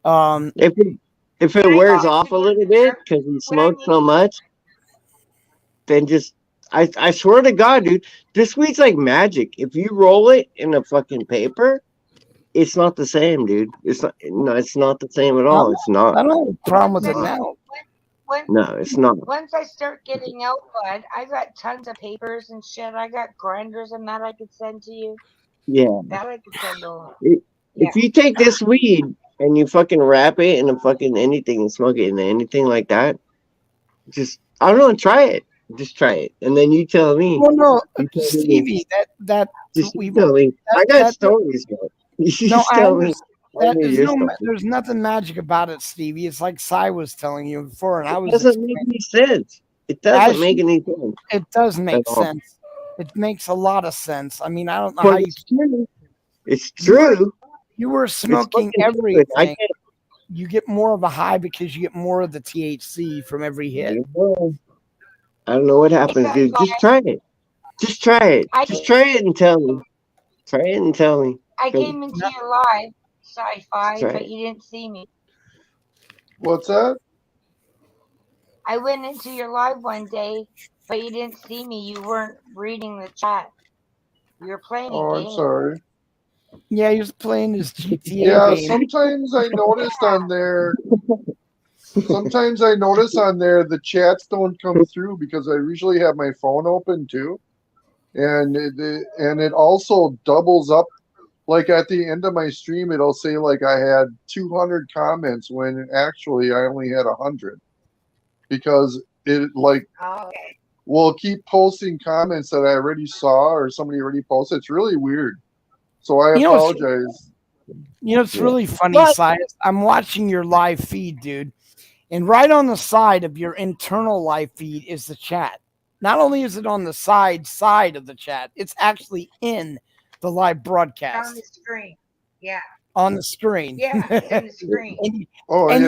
If it Can I wears tell you off a what little bit because you what I smoke so need? much, then just I swear to God, dude, this weed's like magic. If you roll it in a fucking paper, it's not the same, dude. It's not. No, it's not the same at all. It's not. I don't have a problem with Once it I now. No, it's not. once I start getting out, bud, I got tons of papers and shit. I got grinders and that I could send to you. Yeah. That I could send over. If you take this weed and you fucking wrap it in a fucking anything and smoke it in anything like that, just I don't know, try it. Just try it, and then you tell me. Well, no, You tell me. Stevie, Just you tell me. I got stories, bro. You No, just I tell me. understand. There's nothing magic about it, Stevie. It's like Cy was telling you before, and I It was. doesn't make any sense. It doesn't make any sense. It does make at all. sense. It makes a lot of sense. I mean, I don't know But how you. it's true. It's true. You were smoking fucking good. I everything. get- You get more of a high because you get more of the THC from every hit. I don't know what happens, dude. Just try it. Just try it. Just try it and tell me. Try it and tell me. I came into your live sci-fi, That's right. but you didn't see me. What's that? I went into your live one day, but you didn't see me. You weren't reading the chat. You were playing a Oh, game. I'm sorry. Yeah, he was playing his GTA Yeah, game. sometimes I noticed on there. Sometimes I notice on there the chats don't come through because I usually have my phone open too, and it also doubles up. Like at the end of my stream, it'll say like I had 200 comments when actually I only had 100, because it like Oh, okay. will keep posting comments that I already saw or somebody already posted. It's really weird. So I You know, it's- apologize. It's really funny, Cy. I'm watching your live feed, dude. And right on the side of your internal live feed is the chat. Not only is it on the side of the chat, it's actually in the live On broadcast the screen. Yeah. on the screen. Yeah, it's on the screen. and Oh, and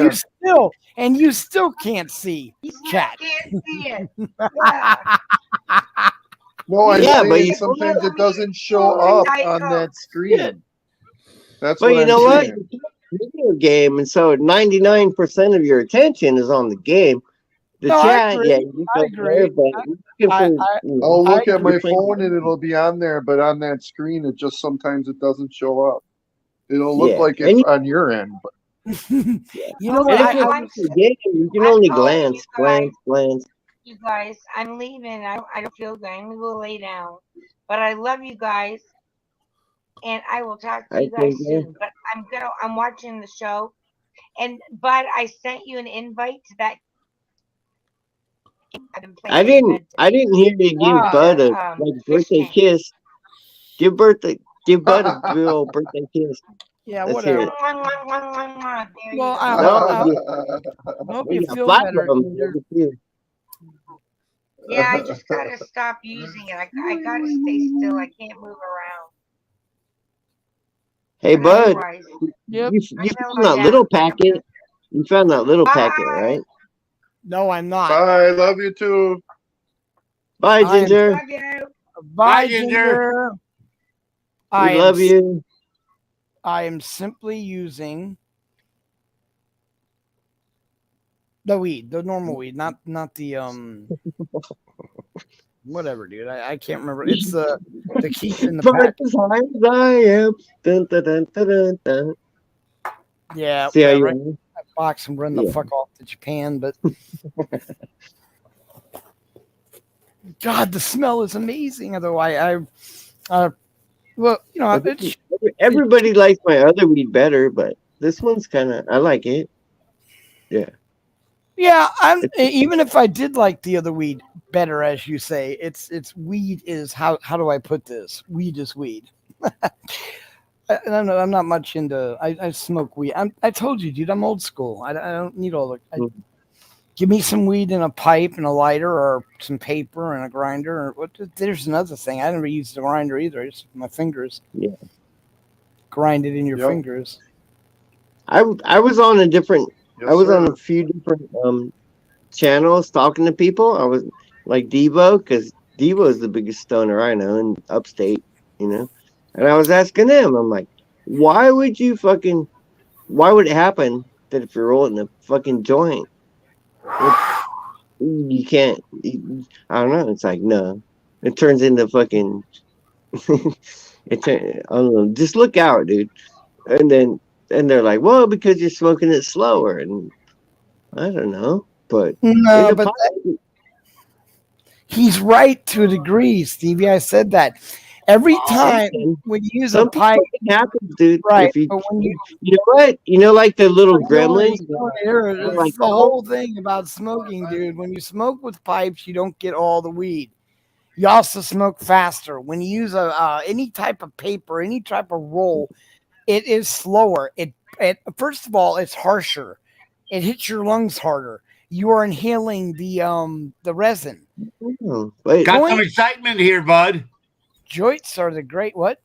yeah. you still can't see chat. Can't see it. Yeah. No, I'm Yeah, but saying you- sometimes it doesn't show up on that screen. That's But what you I'm know what? saying. It's a video game, and so 99% of your attention is on the game. The No, I chat, agree. yeah, you I go agree. there, but you can I- put, I- you know, I'll look I at my agree. phone and it'll be on there, but on that screen, it just sometimes it doesn't show up. It'll look Yeah. like And it's you- on your end, but You know and what? if I it's a game, you can only glance. You guys, I'm leaving. I don't feel good. I'm gonna go lay down. But I love you guys, and I will talk to I you guys think, yeah. soon. But I'm watching the show, and Bud, I sent you an invite to that. I've been playing I didn't hear you give Bud a like birthday kiss. Give Bud a good old birthday kiss. Yeah, Let's hear whatever. it. Well, I hope We you got feel 5 better. of 'em. Ginger. Yeah, I just gotta stop using it. I gotta stay still. I can't move around. Hey, Bud, Otherwise, Yep. you found that little packet. You found that little packet, right? No, I'm not. Bye. Love you too. Bye, I am- Ginger. love you. Bye, Ginger. Ginger. We love you. I am simply using the weed, the normal weed, not the whatever, dude. I can't remember. It's the keep in the But pack. as high as I am. Dun, dun, dun, dun, dun, dun. Yeah, See how you right. are? That box and run the Yeah. fuck off to Japan, but God, the smell is amazing. Although well, you know, it's, Everybody likes my other weed better, but this one's kind of, I like it. Yeah. yeah. Even if I did like the other weed better, as you say, it's weed is how do I put this? Weed is weed. I don't know. I'm not much into. I smoke weed. I told you, dude. I'm old school. I don't need all the. Give me some weed in a pipe and a lighter, or some paper and a grinder. Or what? There's another thing. I never used the grinder either. It's my fingers. Yeah. Grind it in your Yep. fingers. I was on a different. Yes, I was on sir. a few different channels talking to people. I was like Devo, because Devo is the biggest stoner I know in upstate, you know. And I was asking him, I'm like, why would it happen that if you're rolling a fucking joint, you can't, I don't know. It's like, no, it turns into fucking, I don't know, just look out, dude. And they're like, well, because you're smoking it slower. And I don't know, but No, but he's right to a degree, Stevie. I said that every time when you use a something pipe, fucking happens, dude. right? If you, But when you you know what? You know, like the little I know gremlins. it's not here. It's Like, the whole thing about smoking, dude. When you smoke with pipes, you don't get all the weed. You also smoke faster. When you use any type of paper, any type of roll, it is slower. It first of all, it's harsher. It hits your lungs harder. You are inhaling the resin. Wait. Got some excitement here, bud. Joints are the great what?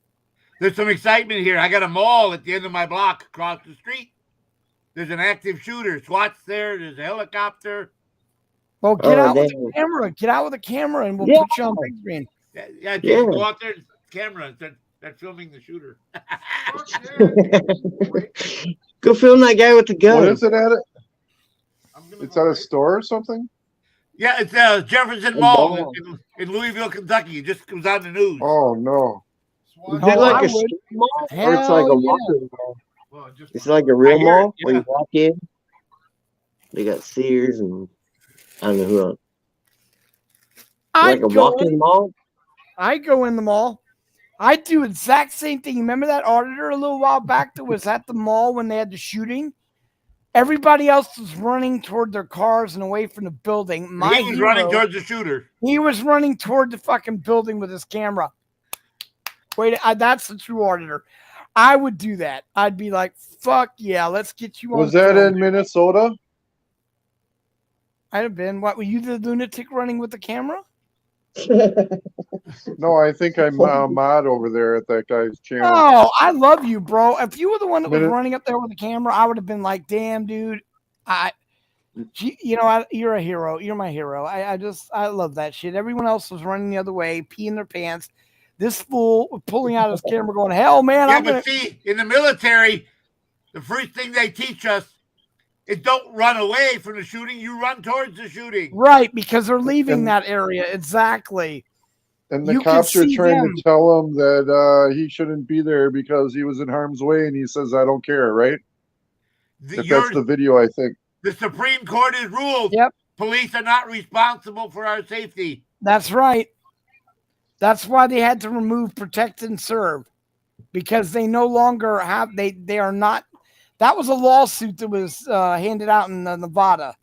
There's some excitement here. I got a mall at the end of my block across the street. There's an active shooter. SWAT's there. There's a helicopter. Well, get Oh, out with damn. the camera. Get out with the camera, and we'll Yeah. put you on big screen. Yeah, just Yeah. go out there, camera, and start filming the shooter. Go film that guy with the gun. What is it at? It's at a store or something? Yeah, it's Jefferson Oh, Mall mall. in Louisville, Kentucky. It just comes on the news. Oh no. Is it like I a would. strip mall? Or it's Hell like a yeah. walking mall? It's like a real I hear it, mall where yeah. you walk in. They got Sears and I don't know who else. Like a walk-in mall? I go in the mall. I do exact same thing. You remember that auditor a little while back that was at the mall when they had the shooting? Everybody else was running toward their cars and away from the building. He was running towards the shooter. He was running toward the fucking building with his camera. Wait, that's the true auditor. I would do that. I'd be like, fuck yeah, let's get you on. Was that film. in Minnesota? I'd have been. What, were you the lunatic running with the camera? No, I think I'm mod over there at that guy's channel. Oh, I love you, bro. If you were the one that was Minute- running up there with the camera, I would have been like, damn, dude. You're a hero. You're my hero. I love that shit. Everyone else was running the other way, peeing their pants. This fool pulling out his camera going, hell, man. Yeah, I'm but gonna... see, in the military, the first thing they teach us is don't run away from the shooting. You run towards the shooting. Right, because they're leaving And- that area. Exactly. And the You can cops are see trying them. to tell him that he shouldn't be there because he was in harm's way, and he says, "I don't care." Right? If that's the video, I think. The Supreme Court has ruled. Yep. Police are not responsible for our safety. That's right. That's why they had to remove protect and serve, because they no longer have, they are not. That was a lawsuit that was handed out in Nevada.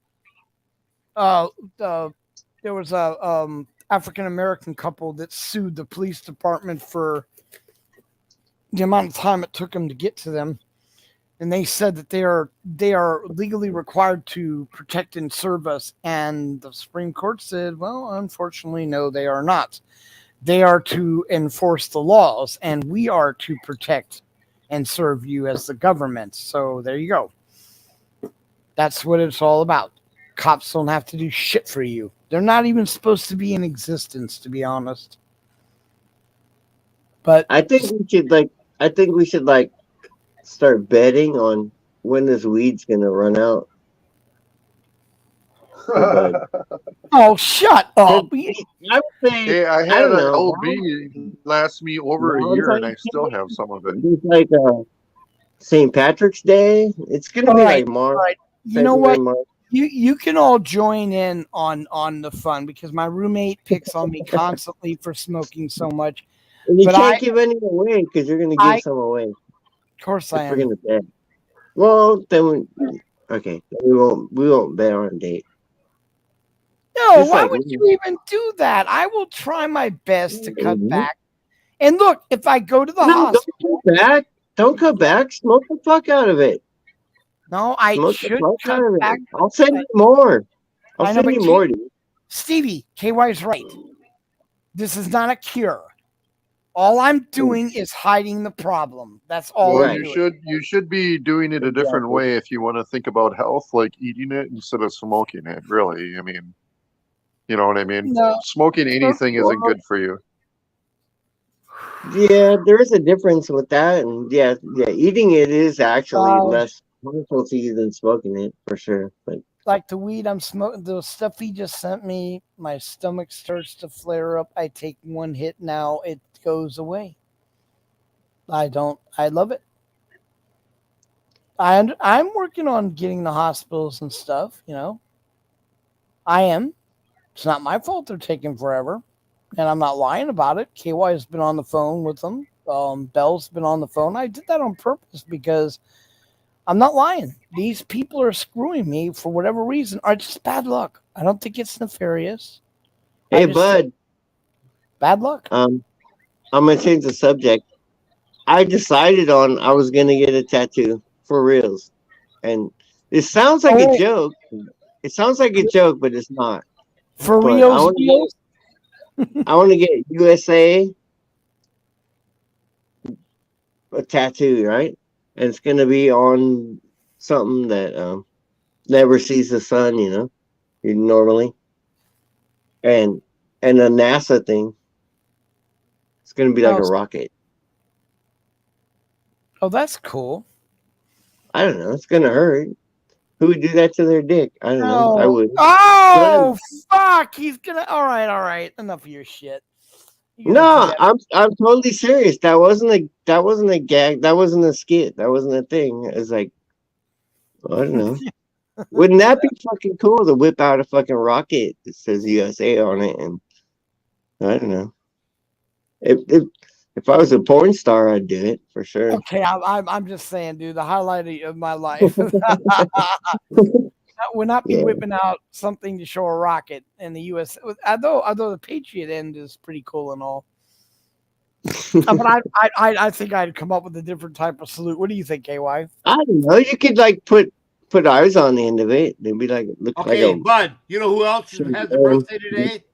There was a African-American couple that sued the police department for the amount of time it took them to get to them. And they said that they are legally required to protect and serve us. And the Supreme Court said, well, unfortunately, no, they are not. They are to enforce the laws, and we are to protect and serve you as the government. So there you go. That's what it's all about. Cops don't have to do shit for you. They're not even supposed to be in existence, to be honest. But I think we should start betting on when this weed's gonna run out. oh, shut up! I would say, Hey, I I had don't an know. LB last me over a year, and I still have some of it. It's like St. Patrick's Day. It's gonna be Right, like March. right. You know what? February, March. You can all join in on the fun, because my roommate picks on me constantly for smoking so much. And you But can't I- give any away because you're gonna give some away. Of course I If we're am. gonna bet. Well, then we won't bet on a date. No, Just why like would me. you even do that? I will try my best to cut Mhm. back. And look, if I go to the No, hospital, don't go back. Don't cut back. Smoke the fuck out of it. No, I Smoke the should fuck cut out of back. it. I'll send you more. I'll I know, send but you more, dude. Stevie, KY's right. This is not a cure. All I'm doing is hiding the problem. That's all Well, I'm doing. you should be doing it a different Exactly. way if you want to think about health, like eating it instead of smoking it. Really, I mean, you know what I mean? No. Smoking anything isn't good for you. Yeah, there is a difference with that, and yeah, eating it is actually God. less harmful to you than smoking it for sure. But Like the weed I'm smoking, the stuff he just sent me, my stomach starts to flare up. I take one hit now, it goes away. I love it. I'm working on getting the hospitals and stuff, you know. I am. It's not my fault they're taking forever. And I'm not lying about it. KY has been on the phone with them. Bell's been on the phone. I did that on purpose because I'm not lying. These people are screwing me for whatever reason. Are just bad luck. I don't think it's nefarious. hey, bud, Bad luck. I'm gonna change the subject. I decided on I was gonna get a tattoo for reals, and it sounds like a joke. It sounds like a joke, but it's not. For But reals, reals? I want to get USA a tattoo, right? And it's gonna be on something that never sees the sun, you know, normally, and a NASA thing. It's gonna be like a rocket. Oh, that's cool. I don't know. It's gonna hurt. Who would do that to their dick? I don't know. I would. Oh, fuck. He's gonna. All right. Enough of your shit. No, I'm totally serious. That wasn't a gag. That wasn't a skit. That wasn't a thing. It's like, I don't know. Wouldn't that be fucking cool to whip out a fucking rocket that says USA on it? And I don't know. If I was a porn star, I'd do it for sure. Okay, I'm just saying, dude. The highlight of my life. Would not be whipping out something to show a rocket in the U.S. Although the Patriot end is pretty cool and all. But I think I'd come up with a different type of salute. What do you think, KY? I don't know. You could like put eyes on the end of it. They'd be like, look Okay, like a. Bud, you know who else has a birthday today?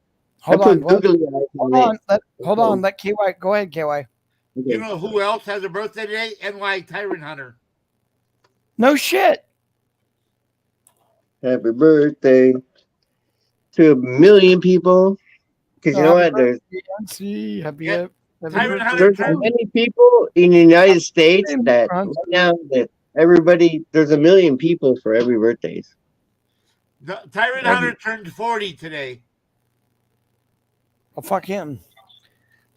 Hold on. Hold on. it. Let KY go ahead, KY. You know who else has a birthday today? NY Tyrant Hunter. No shit. Happy birthday to 1 million people. Because you know what? There's there's many people in the United States that right now that everybody there's 1 million people for every birthday. Tyrant Hunter turned 40 today. Oh, fuck him.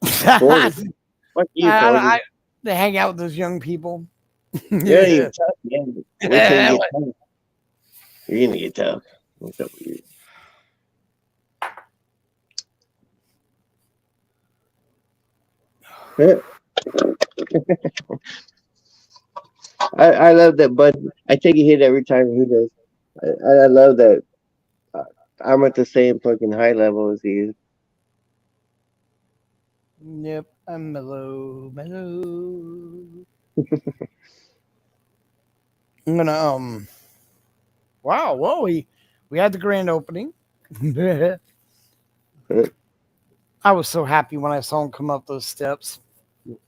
40. Fuck you, Cody. They hang out with those young people. Yeah, you're tough, man. Wait till you get tough. You're gonna get tough. What's up with you? I love that, Bud. I take a hit every time he does. I love that. I'm at the same fucking high level as he is. Yep, I'm mellow. I'm gonna Wow, whoa, we had the grand opening. I was so happy when I saw him come up those steps. It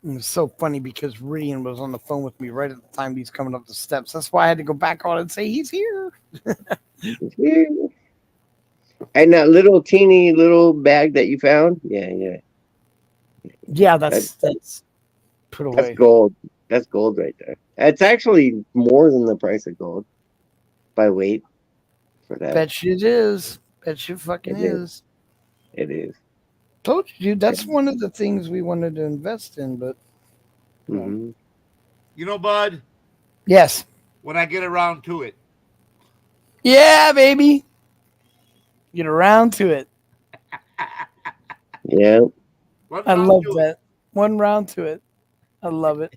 was so funny because Ridian was on the phone with me right at the time he's coming up the steps. That's why I had to go back on and say he's here. And that little teeny little bag that you found, yeah, that's put away. That's gold. That's gold right there. It's actually more than the price of gold by weight for that. Bet you it is. Bet you fucking is. It is. Told you, dude. That's one of the things we wanted to invest in, but You know, Bud? Yes. When I get around to it. Yeah, baby. Get around to it. Yeah. I love that. One round to it. I love it.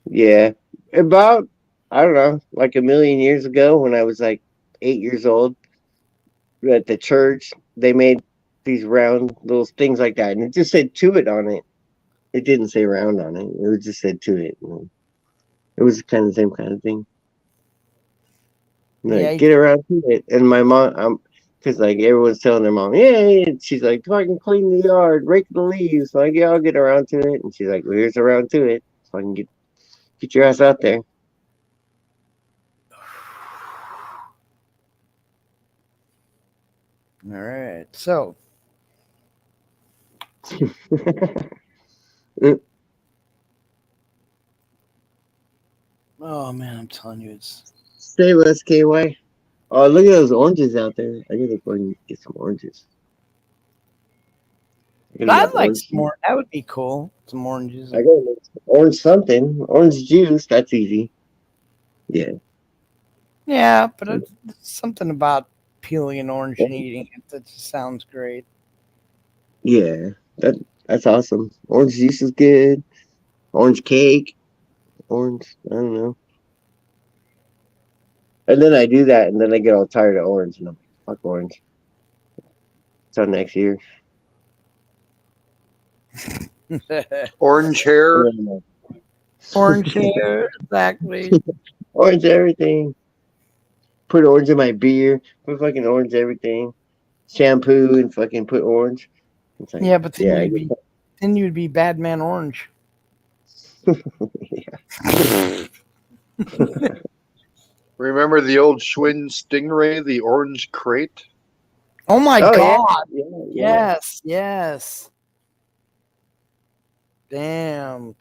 Yeah. About, I don't know, like 1 million years ago when I was like 8 years old, at the church, they made these round little things like that. And it just said "to it" on it. It didn't say round on it. It just said to it. It was kind of the same kind of thing. Like, Yeah, get around to it. And my mom, because like everyone's telling their mom, yeah. She's like, if I can clean the yard, rake the leaves. So like, yeah, I'll get around to it. And she's like, well, here's around to it. So I can get your ass out there. All right. So oh man, I'm telling you, it's Say less, KY. Oh, look at those oranges out there. I gotta go and get some oranges. I'd like some more. That would be cool. Some oranges. I gotta make some orange something. Orange juice. That's easy. Yeah. Yeah, but it's something about peeling an orange and eating it that just sounds great. Yeah. That's awesome. Orange juice is good. Orange cake. Orange. I don't know. And then I do that, and then I get all tired of orange, and I'm like, fuck orange. Till next year. Orange hair. Orange hair, exactly. Orange everything. Put orange in my beer. Put fucking orange everything. Shampoo and fucking put orange. It's like, Yeah, but then yeah, you'd be Bad Man Orange. Remember the old Schwinn Stingray, the orange crate? Oh my Oh, god. yeah. Yeah. Yes. Damn.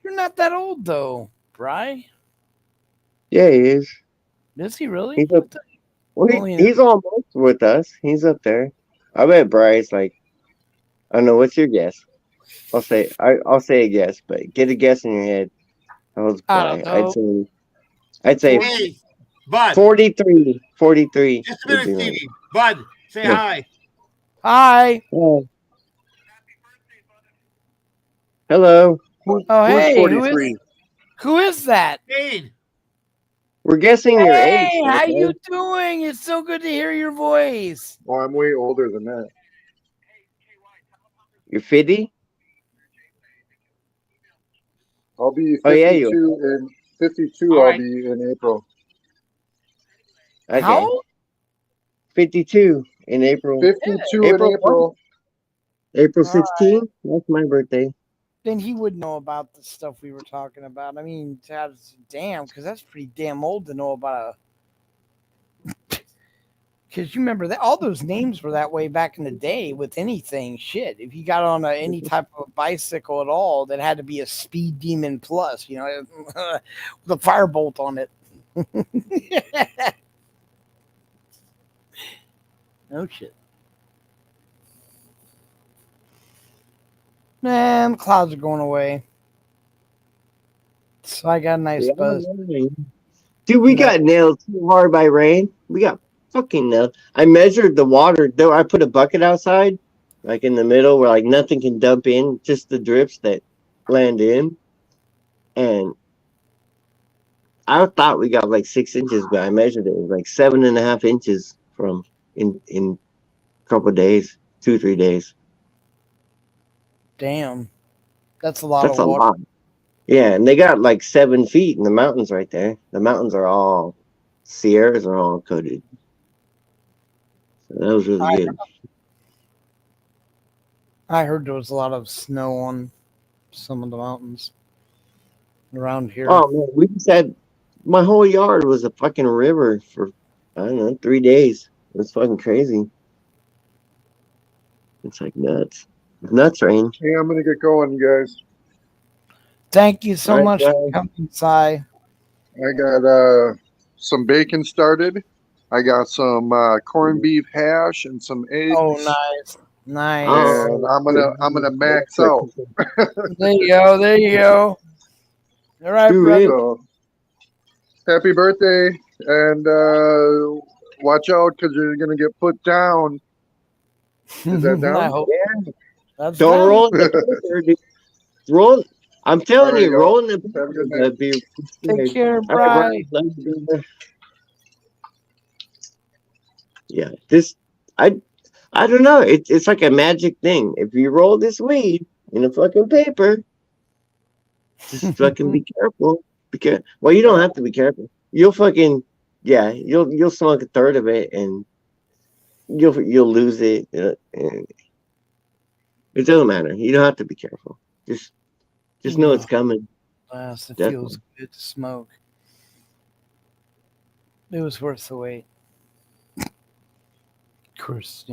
You're not that old though, Bri. Yeah, he is. Is he really? He's up. Well, he's almost with us. He's up there. I bet Bry's like, I don't know. What's your guess? I'll say a guess, but get a guess in your head. How old's I Bry? don't know. I'd say Hey, Bud. 43. 43. Just a would minute, be right. Stevie. Bud, say Yeah. hi. Hi. Oh. Hello. Oh Who's hey, 43? who is that? Jane. We're guessing your age. Hey, how okay? you doing? It's so good to hear your voice. Oh, I'm way older than that. You're 50? I'll be 52 Oh, yeah, you in 52. All I'll right. be in April. Okay. How old? 52 in April. 52 April in April. April All right. 16th. That's my birthday. Then he would know about the stuff we were talking about. I mean, damn, because that's pretty damn old to know about a. Because you remember that all those names were that way back in the day with anything. Shit, if you got on any type of bicycle at all, that had to be a Speed Demon Plus, with a firebolt on it. No shit. Man, the clouds are going away. So I got a nice buzz. Dude, we got nailed too hard by rain. We got fucking nailed. I measured the water. Though I put a bucket outside, like in the middle where like nothing can dump in, just the drips that land in. And I thought we got like 6 inches, but I measured it. It was like 7.5 inches from in a couple of days, 2-3 days. Damn. That's a lot That's of a water. lot. Yeah, and they got like 7 feet in the mountains right there. The mountains are all Sierras are all coated. So that was really good. I heard there was a lot of snow on some of the mountains around here. Oh man, we just had my whole yard was a fucking river for I don't know 3 days. It was fucking crazy. It's like nuts. Nuts rain. Hey, I'm gonna get going, you guys. Thank you so All right, much for guys. coming, Cy. I got some bacon started. I got some corned beef hash and some eggs. Oh, nice. Nice. And I'm gonna max out. There you go. There you go. All right, brother. So, happy birthday, and watch out because you're gonna get put down. Is that down? I hope. Yeah. That's Don't down. roll in the paper, dude. Roll. I'm telling There you, you go. roll in the Have a paper. good night. That'd be Take care, All right, Brian. Brian. Love you, brother. Yeah, this I don't know. It's like a magic thing. If you roll this weed, in a fucking paper. Just fucking be careful. Well, you don't have to be careful. You'll fucking you'll smoke a third of it and you'll lose it. And it doesn't matter. You don't have to be careful. Just know it's coming. It Definitely. feels good to smoke. It was worth the wait. Of course,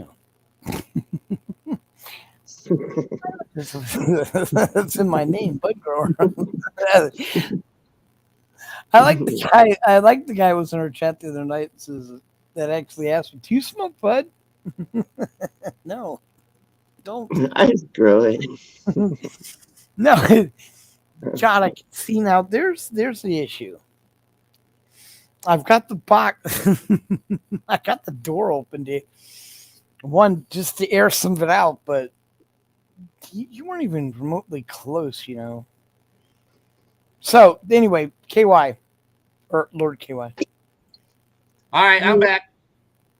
that's in my name, Bud Grower. I like the guy. I like the guy who was in our chat the other night. That actually asked me, "Do you smoke bud?" No, don't. I just grow it. No, John. I can see now. There's the issue. I've got the box. I got the door open to one just to air some of it out, but you weren't even remotely close, So anyway, KY or Lord KY. All right, I'm back.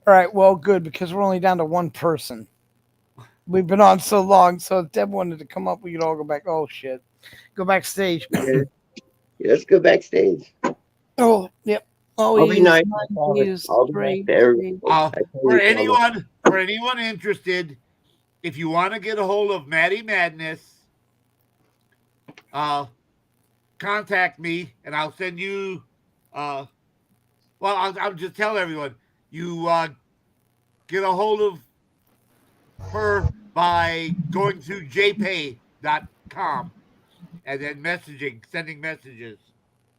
All right, well, good because we're only down to one person. We've been on so long, so if Deb wanted to come up, we could all go back. Oh shit, go backstage. Yeah, let's go backstage. Oh, yep. Oh, I'll be nice. I'll be nice to everybody. For anyone interested, if you want to get a hold of Maddie Madness, contact me and I'll send you. I'll just tell everyone you get a hold of her by going to jpay.com and then sending messages.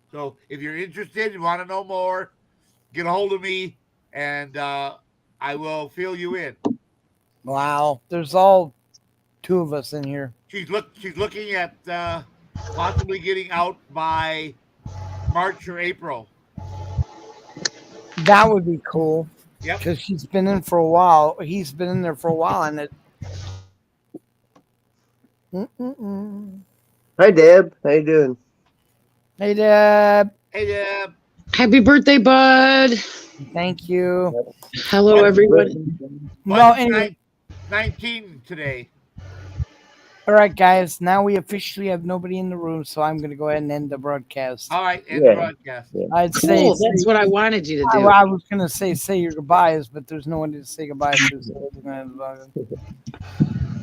So if you're interested and want to know more, get a hold of me and I will fill you in. Wow, there's all two of us in here. She's looking at possibly getting out by March or April. That would be cool. Yep. Because she's been in for a while. He's been in there for a while, and it. Hi, Deb. How you doing? Hey, Deb. Hey, Deb. Happy birthday, bud. Thank you. Hello, everyone. Well, anyway. 19 today. All right, guys. Now we officially have nobody in the room, so I'm going to go ahead and end the broadcast. All right, end the broadcast. I'd say. Cool. That's what I wanted you to do. I was going to say your goodbyes, but there's no one to say goodbye to. So